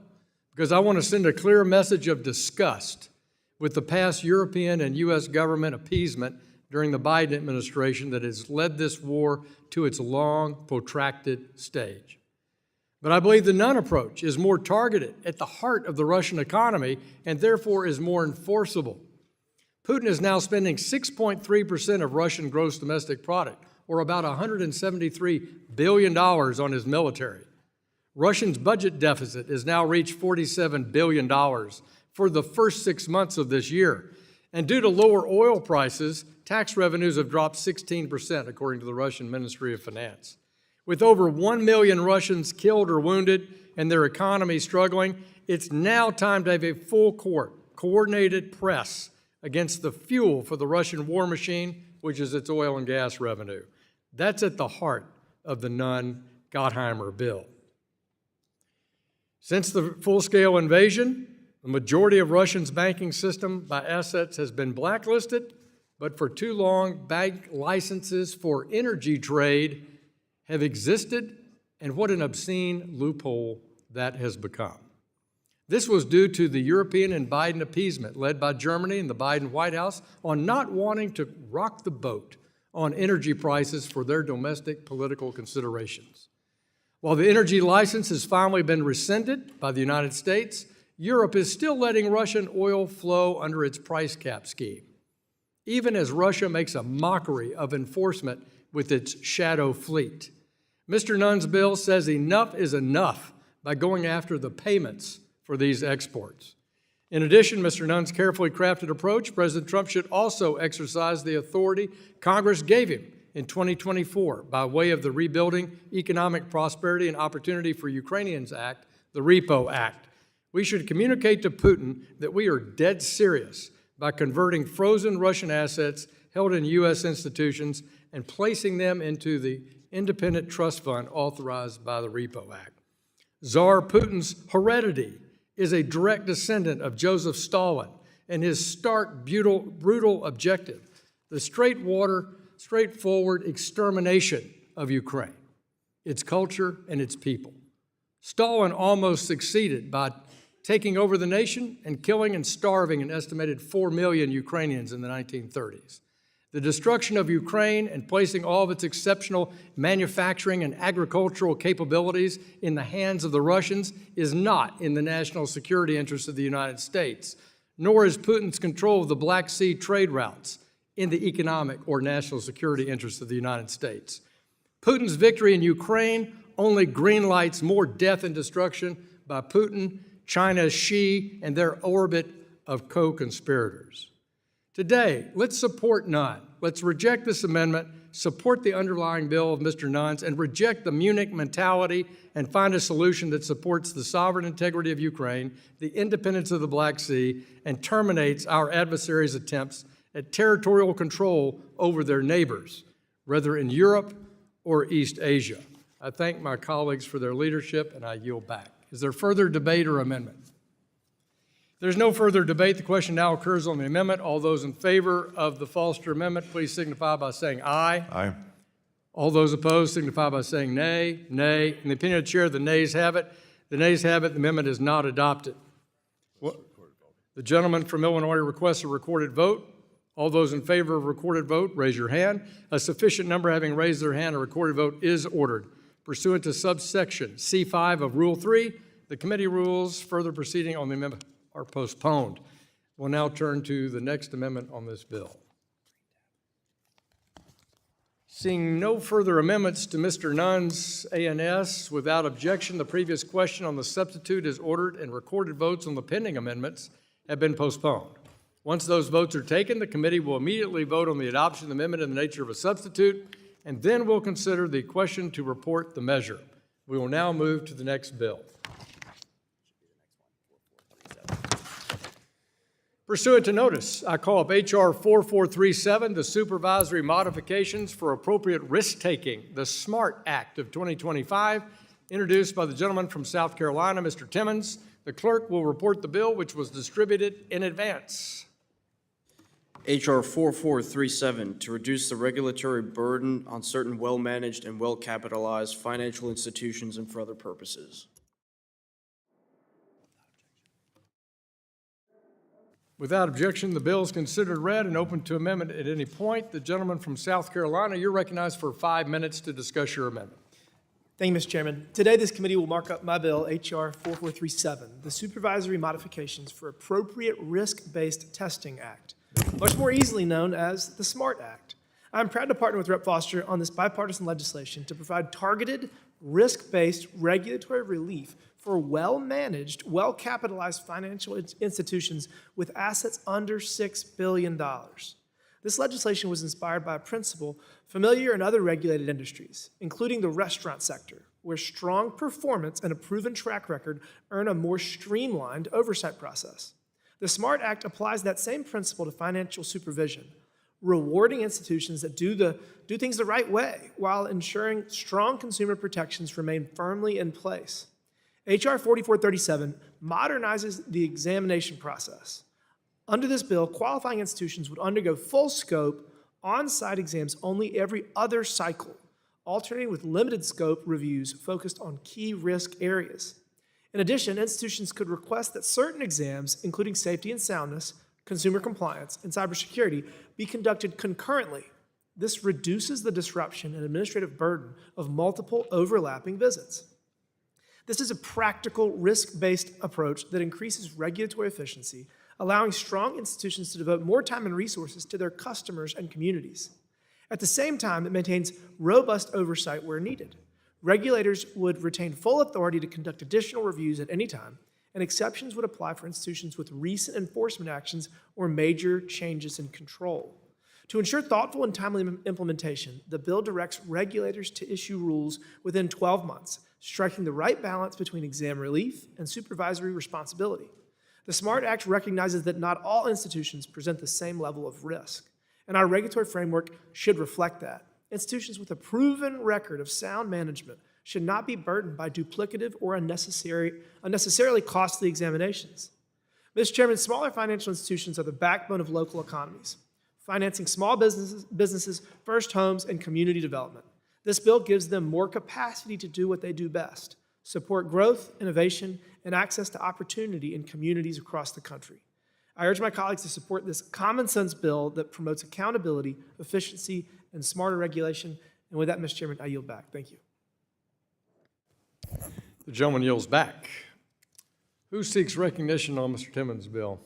because I want to send a clear message of disgust with the past European and U.S. government appeasement during the Biden administration that has led this war to its long, protracted stage. But I believe the Nunn approach is more targeted at the heart of the Russian economy and therefore is more enforceable. Putin is now spending 6.3% of Russian gross domestic product, or about $173 billion on his military. Russia's budget deficit has now reached $47 billion for the first 6 months of this year. And due to lower oil prices, tax revenues have dropped 16%, according to the Russian Ministry of Finance. With over 1 million Russians killed or wounded and their economy struggling, it's now time to have a full court, coordinated press against the fuel for the Russian war machine, which is its oil and gas revenue. That's at the heart of the Nunn Gottheimer bill. Since the full-scale invasion, the majority of Russia's banking system by assets has been blacklisted, but for too long, bank licenses for energy trade have existed, and what an obscene loophole that has become. This was due to the European and Biden appeasement led by Germany and the Biden White House on not wanting to rock the boat on energy prices for their domestic political considerations. While the energy license has finally been rescinded by the United States, Europe is still letting Russian oil flow under its price cap scheme, even as Russia makes a mockery of enforcement with its shadow fleet. Mr. Nunn's bill says enough is enough by going after the payments for these exports. In addition, Mr. Nunn's carefully crafted approach, President Trump should also exercise the authority Congress gave him in 2024 by way of the Rebuilding Economic Prosperity and Opportunity for Ukrainians Act, the REPO Act. We should communicate to Putin that we are dead serious by converting frozen Russian assets held in U.S. institutions and placing them into the independent trust fund authorized by the REPO Act. Tsar Putin's heredity is a direct descendant of Joseph Stalin and his stark, brutal objective, the straightforward extermination of Ukraine, its culture, and its people. Stalin almost succeeded by taking over the nation and killing and starving an estimated 4 million Ukrainians in the 1930s. The destruction of Ukraine and placing all of its exceptional manufacturing and agricultural capabilities in the hands of the Russians is not in the national security interests of the United States, nor is Putin's control of the Black Sea trade routes in the economic or national security interests of the United States. Putin's victory in Ukraine only greenlights more death and destruction by Putin, China's Xi, and their orbit of co-conspirators. Today, let's support Nunn. Let's reject this amendment, support the underlying bill of Mr. Nunn's, and reject the Munich mentality and find a solution that supports the sovereign integrity of Ukraine, the independence of the Black Sea, and terminates our adversaries' attempts at territorial control over their neighbors, whether in Europe or East Asia. I thank my colleagues for their leadership, and I yield back. Is there further debate or amendment? If there's no further debate, the question now occurs on the amendment. All those in favor of the Foster amendment, please signify by saying aye. Aye. All those opposed signify by saying nay. Nay. In the opinion of the chair, the nays have it. The nays have it. The amendment is not adopted. The gentleman from Illinois requests a recorded vote. All those in favor of a recorded vote, raise your hand. A sufficient number having raised their hand, a recorded vote is ordered. Pursuant to subsection C5 of Rule 3, the committee rules further proceeding on the amendment are postponed. We'll now turn to the next amendment on this bill. Seeing no further amendments to Mr. Nunn's ANS, without objection, the previous question on the substitute is ordered and recorded votes on the pending amendments have been postponed. Once those votes are taken, the committee will immediately vote on the adoption of the amendment in the nature of a substitute, and then we'll consider the question to report the measure. We will now move to the next bill. Pursuant to notice, I call up H.R. 4437, the supervisory modifications for appropriate risk-taking, the SMART Act of 2025, introduced by the gentleman from South Carolina, Mr. Timmons. The clerk will report the bill, which was distributed in advance. H.R. 4437, to reduce the regulatory burden on certain well-managed and well-capitalized financial institutions and for other purposes. Without objection, the bill is considered read and open to amendment at any point. The gentleman from South Carolina, you're recognized for 5 minutes to discuss your amendment. Thank you, Mr. Chairman. Today, this committee will mark up my bill, H.R. 4437, the Supervisory Modifications for Appropriate Risk-Based Testing Act, much more easily known as the SMART Act. I'm proud to partner with Rep. Foster on this bipartisan legislation to provide targeted, risk-based regulatory relief for well-managed, well-capitalized financial institutions with assets under $6 billion. This legislation was inspired by a principle familiar in other regulated industries, including the restaurant sector, where strong performance and a proven track record earn a more streamlined oversight process. The SMART Act applies that same principle to financial supervision, rewarding institutions that do things the right way while ensuring strong consumer protections remain firmly in place. H.R. 4437 modernizes the examination process. Under this bill, qualifying institutions would undergo full scope on-site exams only every other cycle, alternating with limited scope reviews focused on key risk areas. In addition, institutions could request that certain exams, including safety and soundness, consumer compliance, and cybersecurity, be conducted concurrently. This reduces the disruption and administrative burden of multiple overlapping visits. This is a practical, risk-based approach that increases regulatory efficiency, allowing strong institutions to devote more time and resources to their customers and communities. At the same time, it maintains robust oversight where needed. Regulators would retain full authority to conduct additional reviews at any time, and exceptions would apply for institutions with recent enforcement actions or major changes in control. To ensure thoughtful and timely implementation, the bill directs regulators to issue rules within 12 months, striking the right balance between exam relief and supervisory responsibility. The SMART Act recognizes that not all institutions present the same level of risk, and our regulatory framework should reflect that. Institutions with a proven record of sound management should not be burdened by duplicative or unnecessarily costly examinations. Mr. Chairman, smaller financial institutions are the backbone of local economies, financing small businesses, first homes, and community development. This bill gives them more capacity to do what they do best: support growth, innovation, and access to opportunity in communities across the country. I urge my colleagues to support this common sense bill that promotes accountability, efficiency, and smarter regulation. And with that, Mr. Chairman, I yield back. Thank you. The gentleman yields back. Who seeks recognition on Mr. Timmons' bill?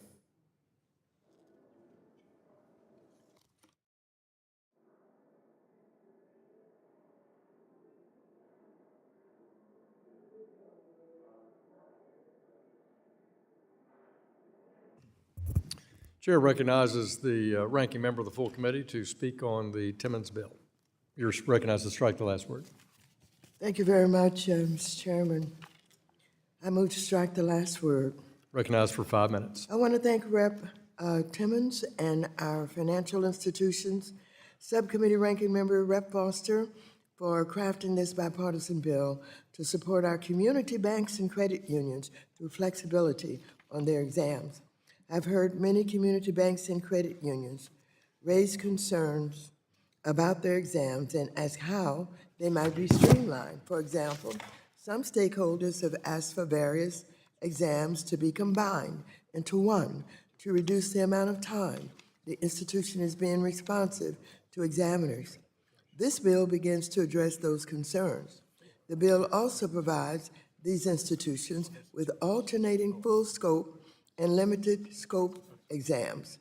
Chair recognizes the ranking member of the full committee to speak on the Timmons bill. You're recognized to strike the last word. Thank you very much, Mr. Chairman. I move to strike the last word. Recognized for 5 minutes. I want to thank Rep. Timmons and our financial institutions, Subcommittee Ranking Member Rep. Foster, for crafting this bipartisan bill to support our community banks and credit unions through flexibility on their exams. I've heard many community banks and credit unions raise concerns about their exams and ask how they might be streamlined. For example, some stakeholders have asked for various exams to be combined into one to reduce the amount of time the institution is being responsive to examiners. This bill begins to address those concerns. The bill also provides these institutions with alternating full scope and limited scope exams.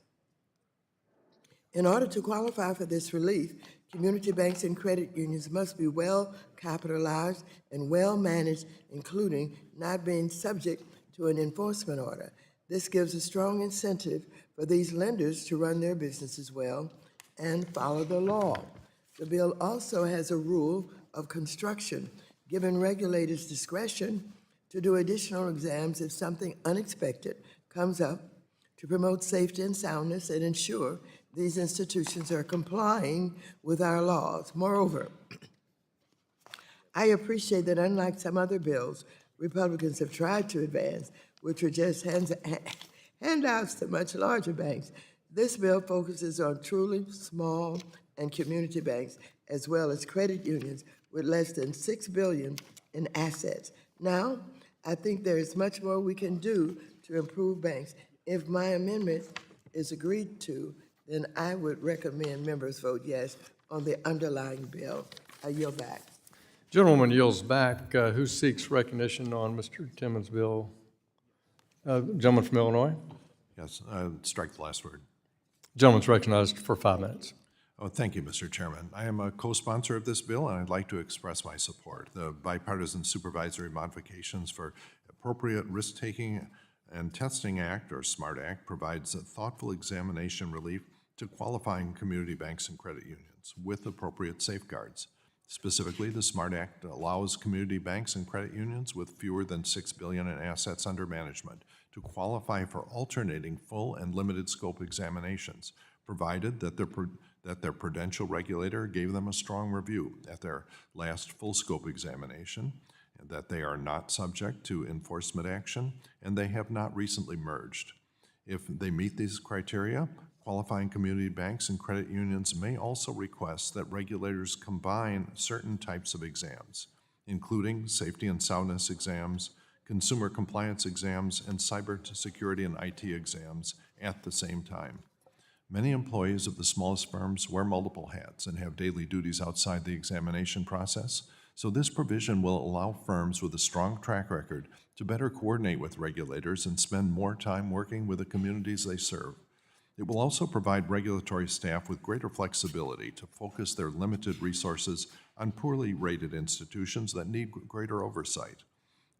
In order to qualify for this relief, community banks and credit unions must be well capitalized and well managed, including not being subject to an enforcement order. This gives a strong incentive for these lenders to run their businesses well and follow the law. The bill also has a rule of construction, giving regulators discretion to do additional exams if something unexpected comes up, to promote safety and soundness and ensure these institutions are complying with our laws. Moreover, I appreciate that unlike some other bills Republicans have tried to advance, which are just handouts to much larger banks, this bill focuses on truly small and community banks, as well as credit unions with less than $6 billion in assets. Now, I think there is much more we can do to improve banks. If my amendment is agreed to, then I would recommend members vote yes on the underlying bill. I yield back. Gentleman yields back. Who seeks recognition on Mr. Timmons' bill? Gentleman from Illinois? Yes, strike the last word. Gentleman's recognized for 5 minutes. Oh, thank you, Mr. Chairman. I am a co-sponsor of this bill, and I'd like to express my support. The bipartisan supervisory modifications for appropriate risk-taking and Testing Act, or SMART Act, provides a thoughtful examination relief to qualifying community banks and credit unions with appropriate safeguards. Specifically, the SMART Act allows community banks and credit unions with fewer than $6 billion in assets under management to qualify for alternating full and limited scope examinations, provided that their prudential regulator gave them a strong review at their last full-scope examination, and that they are not subject to enforcement action, and they have not recently merged. If they meet these criteria, qualifying community banks and credit unions may also request that regulators combine certain types of exams, including safety and soundness exams, consumer compliance exams, and cybersecurity and IT exams at the same time. Many employees of the smallest firms wear multiple hats and have daily duties outside the examination process, so this provision will allow firms with a strong track record to better coordinate with regulators and spend more time working with the communities they serve. It will also provide regulatory staff with greater flexibility to focus their limited resources on poorly rated institutions that need greater oversight.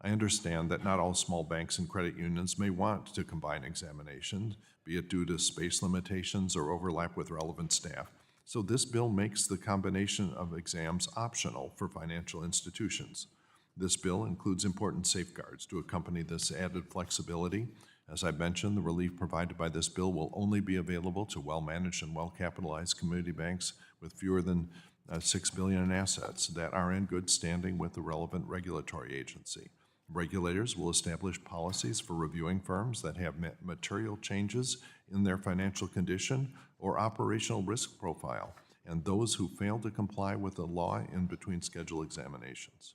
I understand that not all small banks and credit unions may want to combine examinations, be it due to space limitations or overlap with relevant staff. So this bill makes the combination of exams optional for financial institutions. This bill includes important safeguards to accompany this added flexibility. As I mentioned, the relief provided by this bill will only be available to well-managed and well-capitalized community banks with fewer than $6 billion in assets that are in good standing with the relevant regulatory agency. Regulators will establish policies for reviewing firms that have material changes in their financial condition or operational risk profile, and those who fail to comply with the law in between schedule examinations.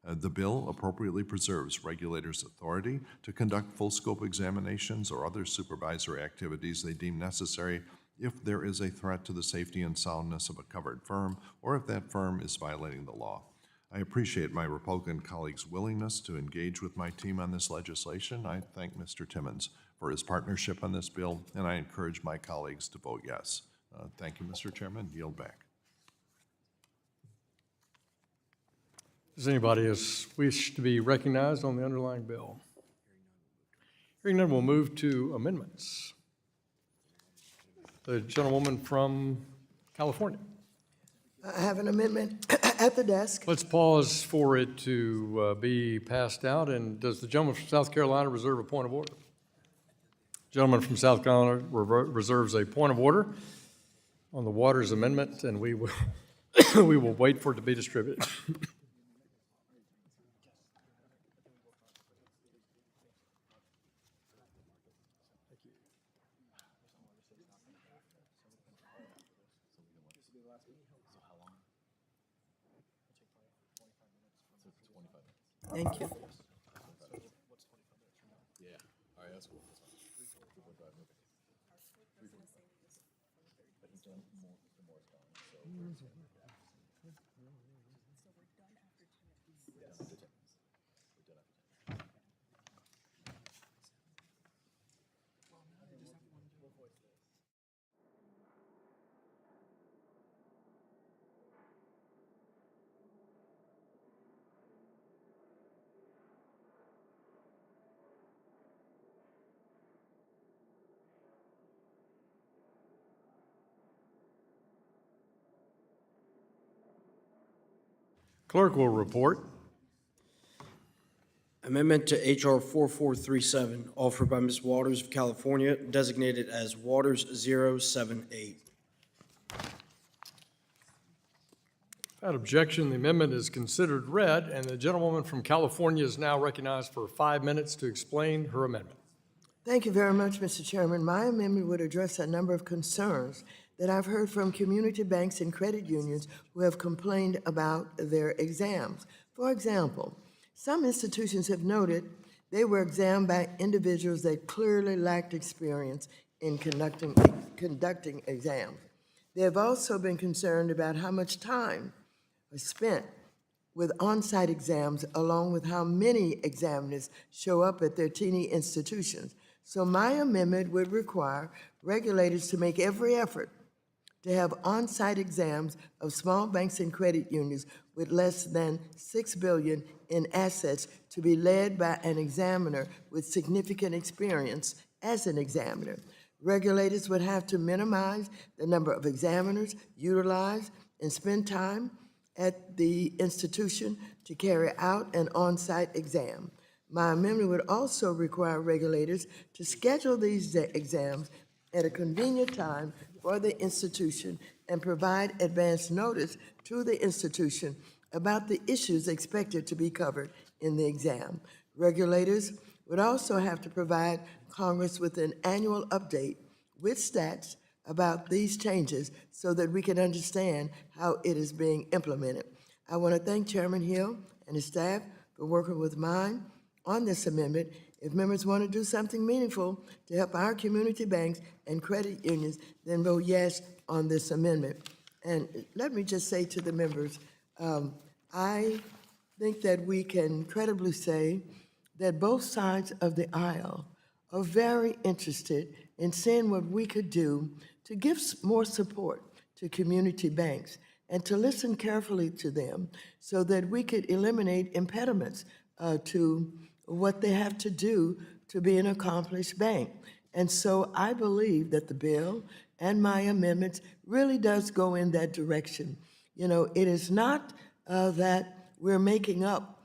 The bill appropriately preserves regulators' authority to conduct full-scope examinations or other supervisory activities they deem necessary if there is a threat to the safety and soundness of a covered firm or if that firm is violating the law. I appreciate my Republican colleagues' willingness to engage with my team on this legislation. I thank Mr. Timmons for his partnership on this bill, and I encourage my colleagues to vote yes. Thank you, Mr. Chairman. Yield back. Does anybody wish to be recognized on the underlying bill? Hearing none, we'll move to amendments. The gentlewoman from California. I have an amendment at the desk. Let's pause for it to be passed out. And does the gentleman from South Carolina reserve a point of order? Gentleman from South Carolina reserves a point of order on the Waters Amendment, and we will, we will wait for it to be distributed. Thank you. Clerk will report. Amendment to H.R. 4437, offered by Ms. Waters of California, designated as Waters 078. Without objection, the amendment is considered read, and the gentlewoman from California is now recognized for 5 minutes to explain her amendment. Thank you very much, Mr. Chairman. My amendment would address a number of concerns that I've heard from community banks and credit unions who have complained about their exams. For example, some institutions have noted they were examined by individuals that clearly lacked experience in conducting exams. They have also been concerned about how much time was spent with on-site exams, along with how many examiners show up at their teeny institutions. So my amendment would require regulators to make every effort to have on-site exams of small banks and credit unions with less than $6 billion in assets to be led by an examiner with significant experience as an examiner. Regulators would have to minimize the number of examiners utilized and spend time at the institution to carry out an on-site exam. My amendment would also require regulators to schedule these exams at a convenient time for the institution and provide advance notice to the institution about the issues expected to be covered in the exam. Regulators would also have to provide Congress with an annual update with stats about these changes so that we can understand how it is being implemented. I want to thank Chairman Hill and his staff for working with mine on this amendment. If members want to do something meaningful to help our community banks and credit unions, then vote yes on this amendment. And let me just say to the members, I think that we can credibly say that both sides of the aisle are very interested in seeing what we could do to give more support to community banks and to listen carefully to them so that we could eliminate impediments to what they have to do to be an accomplished bank. And so I believe that the bill and my amendments really does go in that direction. You know, it is not that we're making up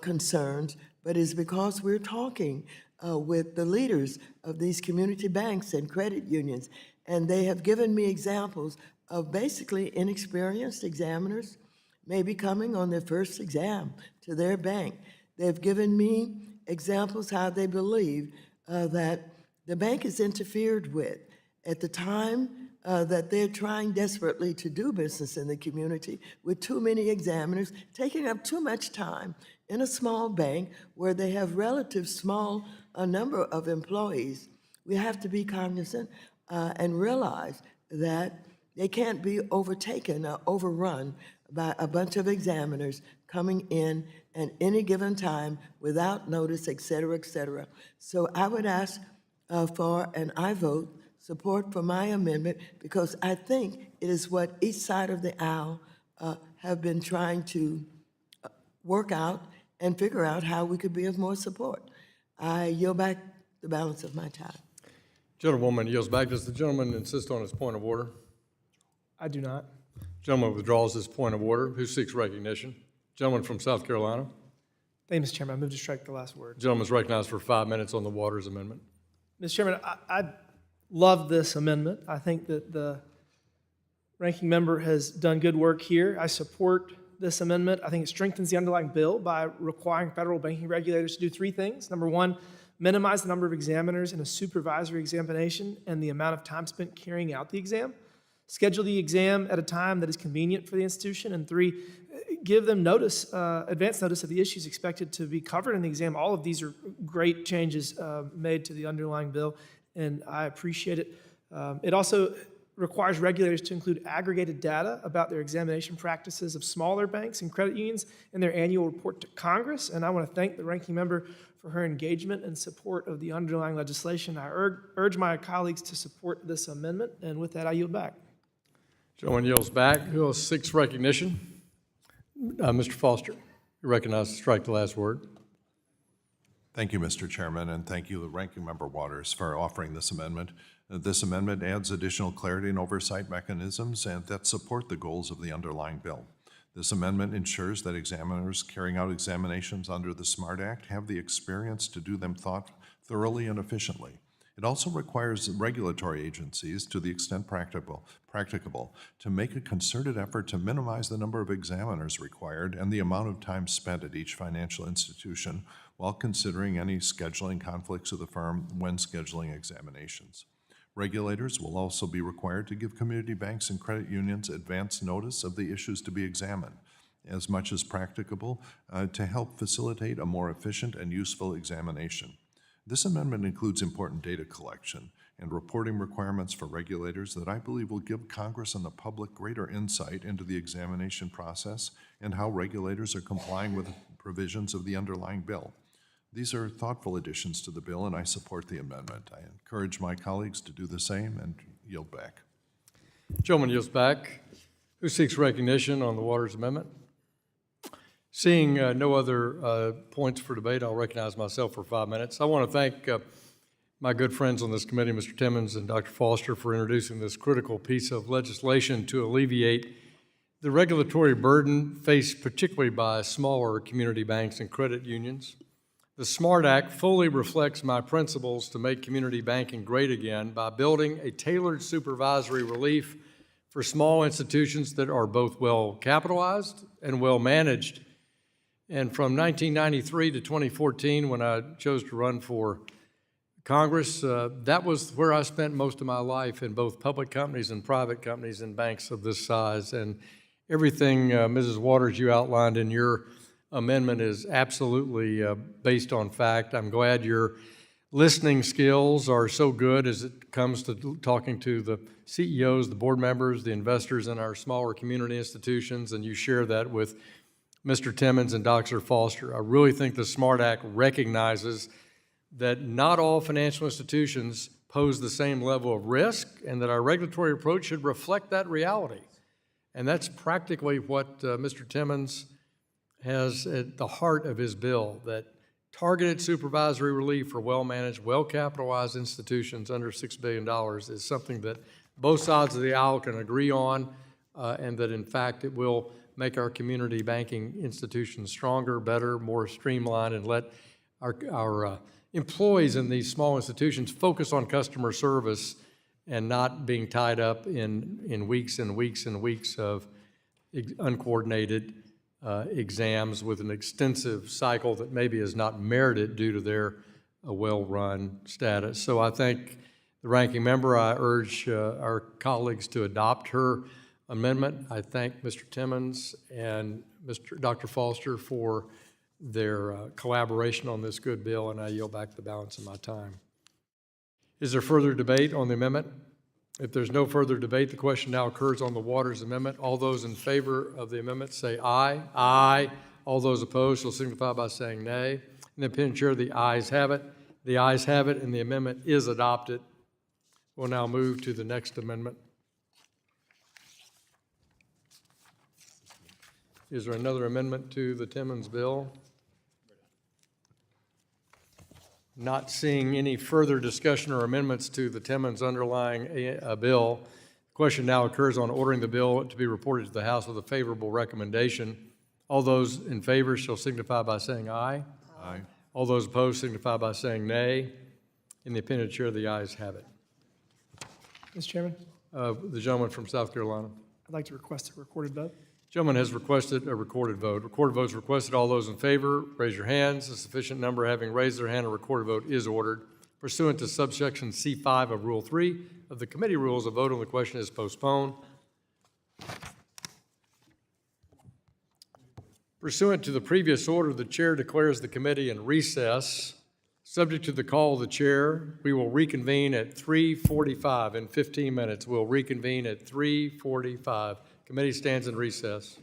concerns, but it's because we're talking with the leaders of these community banks and credit unions, and they have given me examples of basically inexperienced examiners maybe coming on their first exam to their bank. They've given me examples how they believe that the bank is interfered with at the time that they're trying desperately to do business in the community with too many examiners, taking up too much time in a small bank where they have relative small number of employees. We have to be cognizant and realize that they can't be overtaken or overrun by a bunch of examiners coming in at any given time without notice, et cetera, et cetera. So I would ask for, and I vote, support for my amendment because I think it is what each side of the aisle have been trying to work out and figure out how we could be of more support. I yield back the balance of my time. Gentlewoman yields back. Does the gentleman insist on his point of order? I do not. Gentleman withdraws his point of order. Who seeks recognition? Gentleman from South Carolina. Thank you, Mr. Chairman. I move to strike the last word. Gentleman is recognized for 5 minutes on the Waters Amendment. Mr. Chairman, I love this amendment. I think that the ranking member has done good work here. I support this amendment. I think it strengthens the underlying bill by requiring federal banking regulators to do three things. Number one, minimize the number of examiners in a supervisory examination and the amount of time spent carrying out the exam. Schedule the exam at a time that is convenient for the institution. And three, give them notice, advance notice of the issues expected to be covered in the exam. All of these are great changes made to the underlying bill, and I appreciate it. It also requires regulators to include aggregated data about their examination practices of smaller banks and credit unions in their annual report to Congress, and I want to thank the ranking member for her engagement and support of the underlying legislation. I urge my colleagues to support this amendment, and with that, I yield back. Gentleman yields back. Who seeks recognition? Mr. Foster, you're recognized to strike the last word. Thank you, Mr. Chairman, and thank you, the Ranking Member Waters, for offering this amendment. This amendment adds additional clarity and oversight mechanisms and that support the goals of the underlying bill. This amendment ensures that examiners carrying out examinations under the SMART Act have the experience to do them thoroughly and efficiently. It also requires regulatory agencies, to the extent practicable, to make a concerted effort to minimize the number of examiners required and the amount of time spent at each financial institution while considering any scheduling conflicts of the firm when scheduling examinations. Regulators will also be required to give community banks and credit unions advance notice of the issues to be examined, as much as practicable, to help facilitate a more efficient and useful examination. This amendment includes important data collection and reporting requirements for regulators that I believe will give Congress and the public greater insight into the examination process and how regulators are complying with the provisions of the underlying bill. These are thoughtful additions to the bill, and I support the amendment. I encourage my colleagues to do the same and yield back. Gentleman yields back. Who seeks recognition on the Waters Amendment? Seeing no other points for debate, I'll recognize myself for 5 minutes. I want to thank my good friends on this committee, Mr. Timmons and Dr. Foster, for introducing this critical piece of legislation to alleviate the regulatory burden faced particularly by smaller community banks and credit unions. The SMART Act fully reflects my principles to make community banking great again by building a tailored supervisory relief for small institutions that are both well capitalized and well managed. And from 1993 to 2014, when I chose to run for Congress, that was where I spent most of my life, in both public companies and private companies and banks of this size. And everything, Mrs. Waters, you outlined in your amendment is absolutely based on fact. I'm glad your listening skills are so good as it comes to talking to the CEOs, the board members, the investors in our smaller community institutions, and you share that with Mr. Timmons and Dr. Foster. I really think the SMART Act recognizes that not all financial institutions pose the same level of risk, and that our regulatory approach should reflect that reality. And that's practically what Mr. Timmons has at the heart of his bill, that targeted supervisory relief for well-managed, well-capitalized institutions under $6 billion is something that both sides of the aisle can agree on, and that in fact it will make our community banking institutions stronger, better, more streamlined, and let our employees in these small institutions focus on customer service and not being tied up in weeks and weeks and weeks of uncoordinated exams with an extensive cycle that maybe is not merited due to their well-run status. So I thank the ranking member. I urge our colleagues to adopt her amendment. I thank Mr. Timmons and Dr. Foster for their collaboration on this good bill, and I yield back the balance of my time. Is there further debate on the amendment? If there's no further debate, the question now occurs on the Waters Amendment. All those in favor of the amendment say aye. Aye. All those opposed shall signify by saying nay. In the opinion chair, the ayes have it. The ayes have it, and the amendment is adopted. We'll now move to the next amendment. Is there another amendment to the Timmons bill? Not seeing any further discussion or amendments to the Timmons underlying bill, the question now occurs on ordering the bill to be reported to the House with a favorable recommendation. All those in favor shall signify by saying aye. Aye. All those opposed signify by saying nay. In the opinion of the chair, the ayes have it. Mr. Chairman, The gentleman from South Carolina. I'd like to request a recorded vote. Gentleman has requested a recorded vote. Recorded votes requested. All those in favor, raise your hands. A sufficient number having raised their hand, a recorded vote is ordered. Pursuant to subsection C5 of Rule 3 of the committee rules, a vote on the question is postponed. Pursuant to the previous order, the chair declares the committee in recess. Subject to the call of the chair, we will reconvene at 3:45 in 15 minutes. We'll reconvene at 3:45. Committee stands in recess.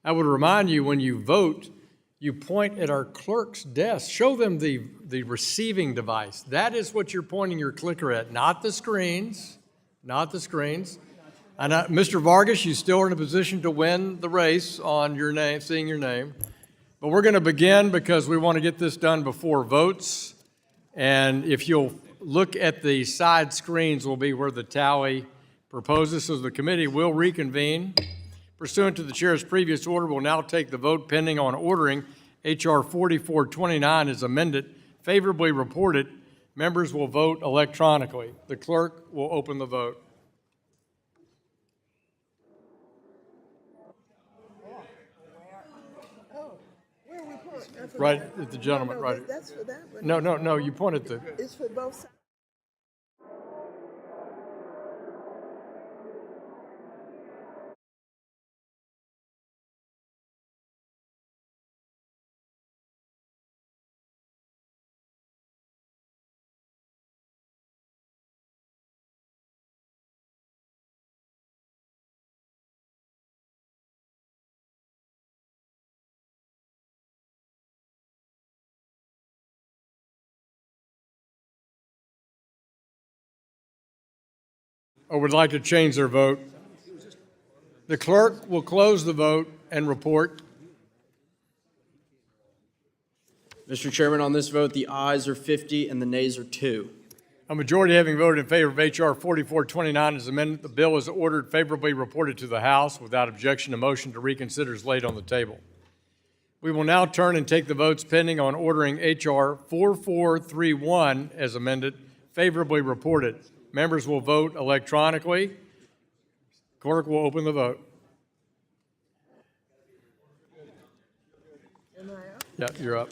I would remind you, when you vote, you point at our clerk's desk. Show them the receiving device. That is what you're pointing your clicker at, not the screens, not the screens. And Mr. Vargas, you still are in a position to win the race on your name, seeing your name. But we're going to begin because we want to get this done before votes. And if you'll look at the side screens will be where the tally proposes. So the committee will reconvene. Pursuant to the chair's previous order, we'll now take the vote pending on ordering H.R. 4429 as amended, favorably reported. Members will vote electronically. The clerk will open the vote. Right at the gentleman, right. That's for that one. No, you point at the. It's for both sides. Or would like to change their vote. The clerk will close the vote and report. Mr. Chairman, on this vote, the ayes are 50 and the nays are 2. A majority having voted in favor of H.R. 4429 as amended, the bill is ordered favorably reported to the House. Without objection, a motion to reconsider is laid on the table. We will now turn and take the votes pending on ordering H.R. 4431 as amended, favorably reported. Members will vote electronically. Clerk will open the vote. Am I up? Yeah, you're up.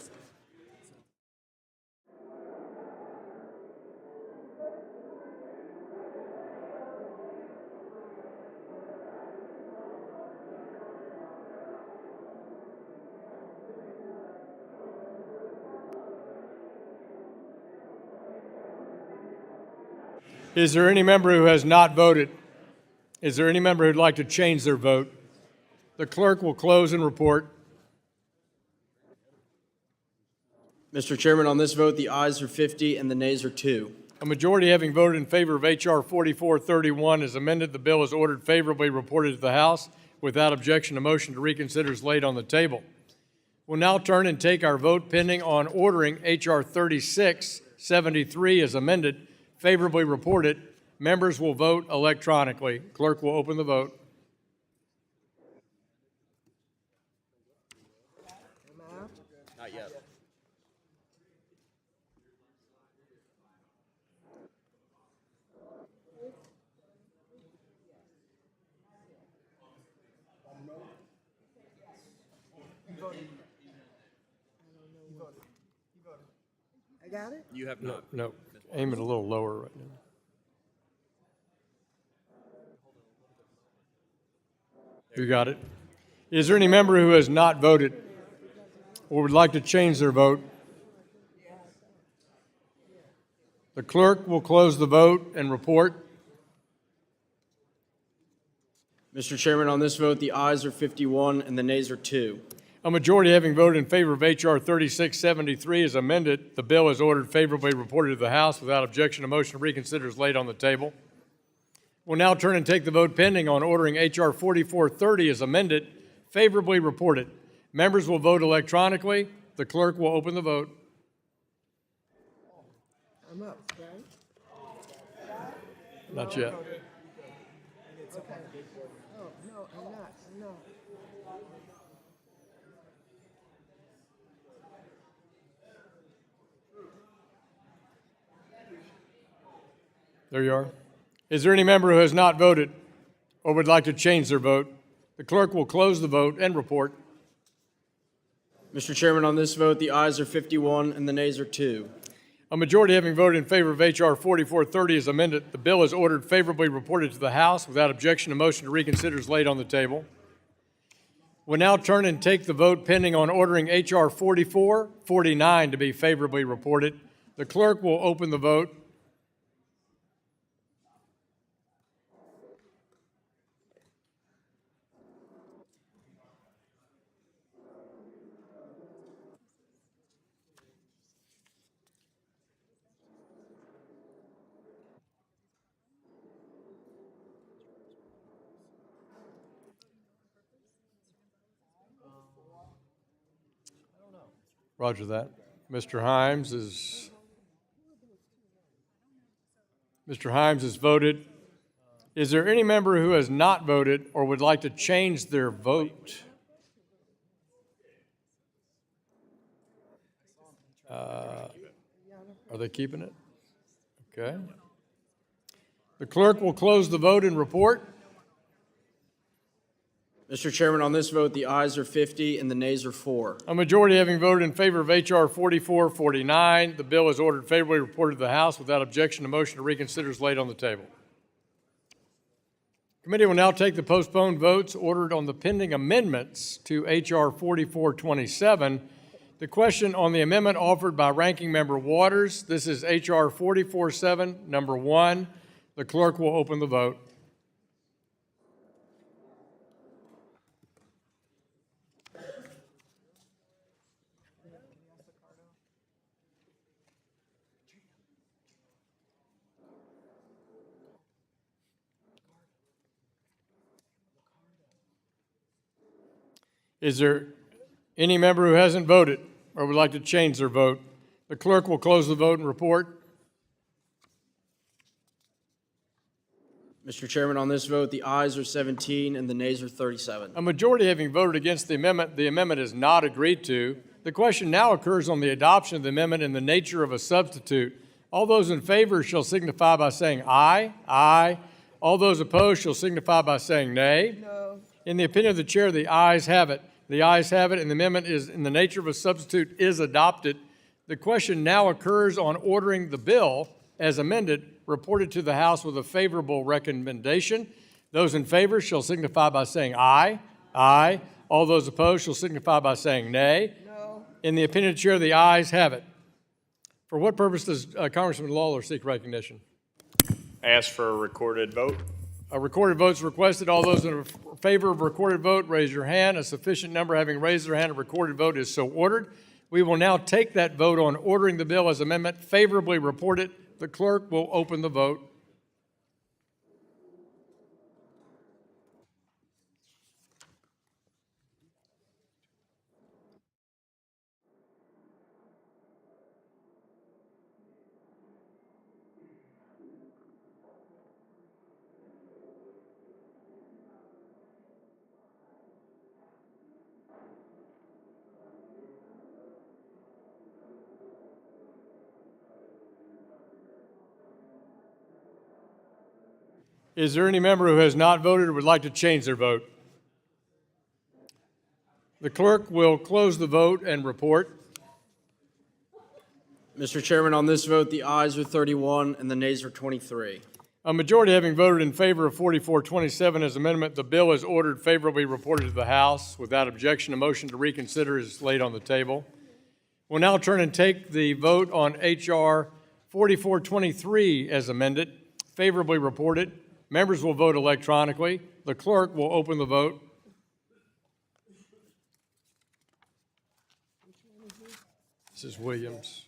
Is there any member who has not voted? Is there any member who'd like to change their vote? The clerk will close and report. Mr. Chairman, on this vote, the ayes are 50 and the nays are 2. A majority having voted in favor of H.R. 4431 as amended, the bill is ordered favorably reported to the House. Without objection, a motion to reconsider is laid on the table. We'll now turn and take our vote pending on ordering H.R. 3673 as amended, favorably reported. Members will vote electronically. Clerk will open the vote. Not yet. I got it? You have not. No, aim it a little lower right now. You got it. Is there any member who has not voted or would like to change their vote? The clerk will close the vote and report. Mr. Chairman, on this vote, the ayes are 51 and the nays are 2. A majority having voted in favor of H.R. 3673 as amended, the bill is ordered favorably reported to the House. Without objection, a motion to reconsider is laid on the table. We'll now turn and take the vote pending on ordering H.R. 4430 as amended, favorably reported. Members will vote electronically. The clerk will open the vote. I'm up, right? Not yet. Okay. Oh, no, I'm not. No. There you are. Is there any member who has not voted or would like to change their vote? The clerk will close the vote and report. Mr. Chairman, on this vote, the ayes are 51 and the nays are 2. A majority having voted in favor of H.R. 4430 as amended, the bill is ordered favorably reported to the House. Without objection, a motion to reconsider is laid on the table. We'll now turn and take the vote pending on ordering H.R. 4449 to be favorably reported. The clerk will open the vote. Roger that. Mr. Himes has voted. Is there any member who has not voted or would like to change their vote? Are they keeping it? Okay. The clerk will close the vote and report. Mr. Chairman, on this vote, the ayes are 50 and the nays are 4. A majority having voted in favor of H.R. 4449, the bill is ordered favorably reported to the House without objection. A motion to reconsider is laid on the table. Committee will now take the postponed votes ordered on the pending amendments to H.R. 4427. The question on the amendment offered by Ranking Member Waters. This is H.R. 447, number 1. The clerk will open the vote. Is there any member who hasn't voted or would like to change their vote? The clerk will close the vote and report. Mr. Chairman, on this vote, the ayes are 17 and the nays are 37. A majority having voted against the amendment is not agreed to. The question now occurs on the adoption of the amendment in the nature of a substitute. All those in favor shall signify by saying aye. Aye. All those opposed shall signify by saying nay. No. In the opinion of the chair, the ayes have it. The ayes have it, and the amendment is in the nature of a substitute is adopted. The question now occurs on ordering the bill as amended reported to the House with a favorable recommendation. Those in favor shall signify by saying aye. Aye. All those opposed shall signify by saying nay. No. In the opinion of the chair, the ayes have it. For what purpose does Congressman Lawler seek recognition? Ask for a recorded vote. A recorded vote is requested. All those in favor of a recorded vote, raise your hand. A sufficient number having raised their hand, a recorded vote is so ordered. We will now take that vote on ordering the bill as amendment favorably reported. The clerk will open the vote. Is there any member who has not voted or would like to change their vote? The clerk will close the vote and report. Mr. Chairman, on this vote, the ayes are 31 and the nays are 23. A majority having voted in favor of 4427 as amendment, the bill is ordered favorably reported to the House. Without objection, a motion to reconsider is laid on the table. We'll now turn and take the vote on H.R. 4423 as amended, favorably reported. Members will vote electronically. The clerk will open the vote. This is Williams.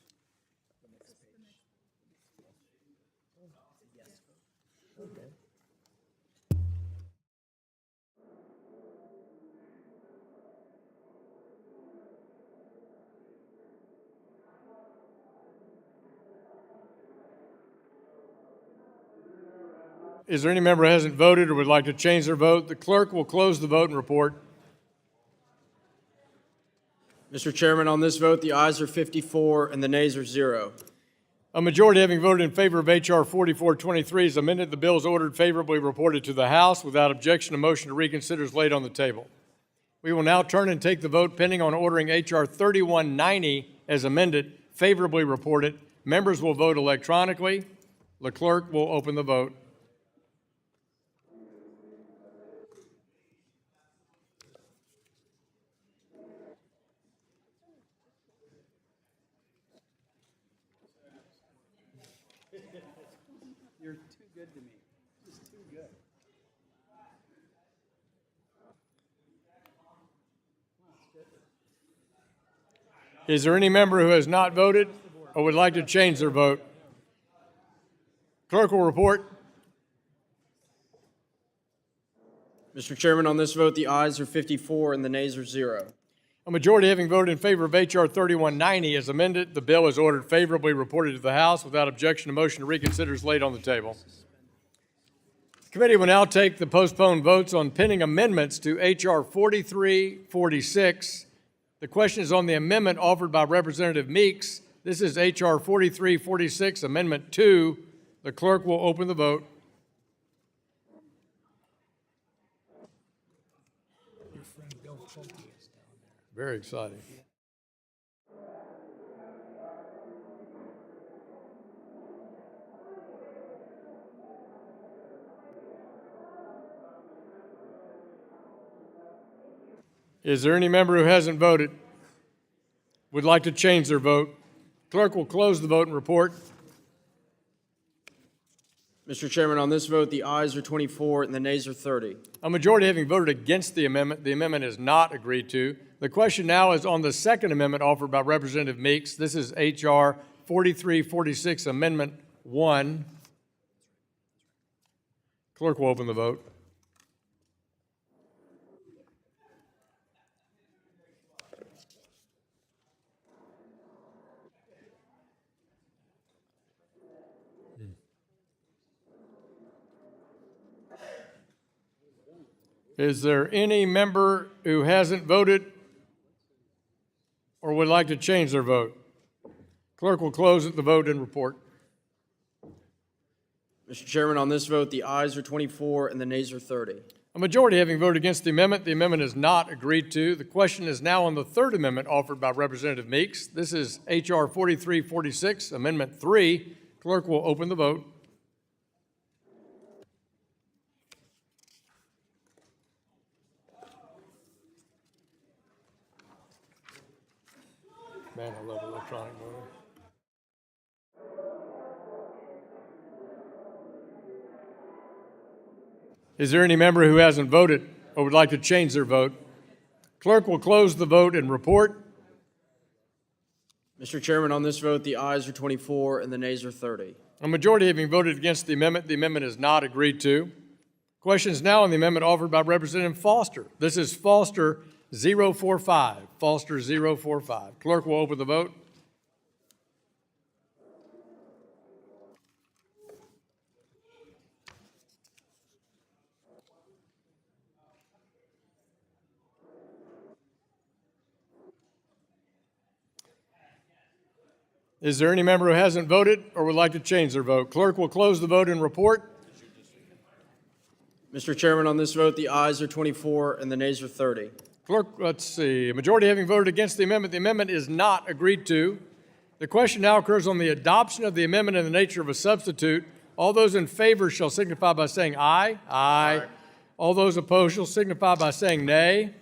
Is there any member who hasn't voted or would like to change their vote? The clerk will close the vote and report. Mr. Chairman, on this vote, the ayes are 54 and the nays are 0. A majority having voted in favor of H.R. 4423 as amended, the bill is ordered favorably reported to the House. Without objection, a motion to reconsider is laid on the table. We will now turn and take the vote pending on ordering H.R. 3190 as amended, favorably reported. Members will vote electronically. The clerk will open the vote. You're too good to me. Just too good. Is there any member who has not voted or would like to change their vote? Clerk will report. Mr. Chairman, on this vote, the ayes are 54 and the nays are 0. A majority having voted in favor of H.R. 3190 as amended, the bill is ordered favorably reported to the House. Without objection, a motion to reconsider is laid on the table. The committee will now take the postponed votes on pending amendments to H.R. 4346. The question is on the amendment offered by Representative Meeks. This is H.R. 4346, Amendment 2. The clerk will open the vote. Very exciting. Is there any member who hasn't voted, would like to change their vote? Clerk will close the vote and report. Mr. Chairman, on this vote, the ayes are 24 and the nays are 30. A majority having voted against the amendment is not agreed to. The question now is on the second amendment offered by Representative Meeks. This is H.R. 4346, Amendment 1. Clerk will open the vote. Is there any member who hasn't voted or would like to change their vote? Clerk will close the vote and report. Mr. Chairman, on this vote, the ayes are 24 and the nays are 30. A majority having voted against the amendment is not agreed to. The question is now on the third amendment offered by Representative Meeks. This is H.R. 4346, Amendment 3. Clerk will open the vote. Man, I love electronic voting. Is there any member who hasn't voted or would like to change their vote? Clerk will close the vote and report. Mr. Chairman, on this vote, the ayes are 24 and the nays are 30. A majority having voted against the amendment is not agreed to. Question is now on the amendment offered by Representative Foster. This is Foster 045. Foster 045. Clerk will open the vote. Is there any member who hasn't voted or would like to change their vote? Clerk will close the vote and report. Mr. Chairman, on this vote, the ayes are 24 and the nays are 30. Clerk, let's see. A majority having voted against the amendment is not agreed to. The question now occurs on the adoption of the amendment in the nature of a substitute. All those in favor shall signify by saying aye. Aye. All those opposed shall signify by saying nay.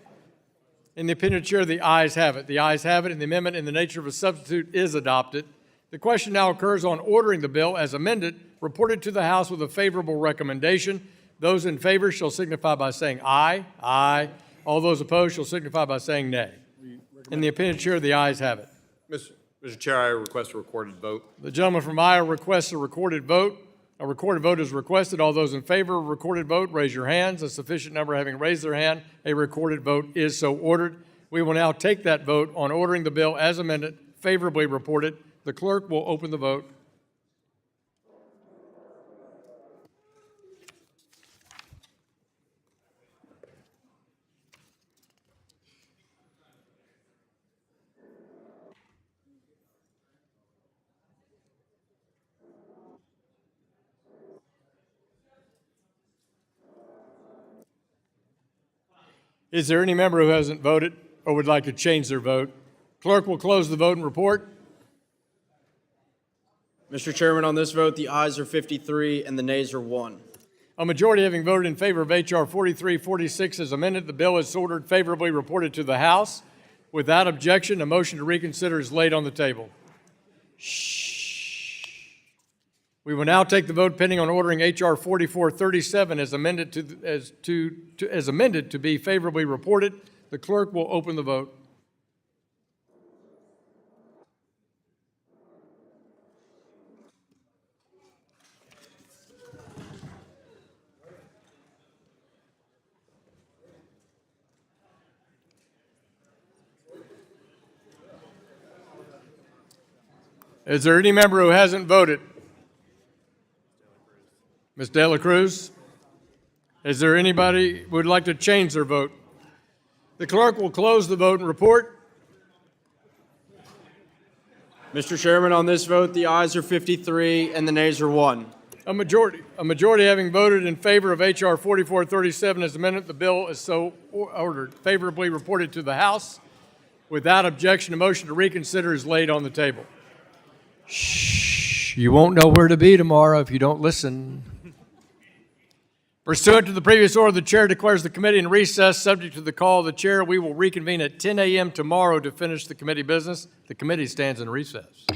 In the opinion of the chair, the ayes have it. The ayes have it, and the amendment in the nature of a substitute is adopted. The question now occurs on ordering the bill as amended, reported to the House with a favorable recommendation. Those in favor shall signify by saying aye. Aye. All those opposed shall signify by saying nay. In the opinion of the chair, the ayes have it. Mr. Chair, I request a recorded vote. The gentleman from Iowa requests a recorded vote. A recorded vote is requested. All those in favor of a recorded vote, raise your hands. A sufficient number having raised their hand, a recorded vote is so ordered. We will now take that vote on ordering the bill as amended, favorably reported. The clerk will open the vote. Is there any member who hasn't voted or would like to change their vote? Clerk will close the vote and report. Mr. Chairman, on this vote, the ayes are 53 and the nays are 1. A majority having voted in favor of H.R. 4346 as amended, the bill is ordered favorably reported to the House. Without objection, a motion to reconsider is laid on the table. We will now take the vote pending on ordering H.R. 4437 as amended to be favorably reported. The clerk will open the vote. Is there any member who hasn't voted? Ms. De La Cruz? Is there anybody who would like to change their vote? The clerk will close the vote and report. Mr. Chairman, on this vote, the ayes are 53 and the nays are 1. A majority having voted in favor of H.R. 4437 as amended, the bill is so ordered. Favorably reported to the House. Without objection, a motion to reconsider is laid on the table. Shh, you won't know where to be tomorrow if you don't listen. Pursuant to the previous order, the chair declares the committee in recess. Subject to the call of the chair, we will reconvene at 10 a.m. tomorrow to finish the committee business. The committee stands in recess.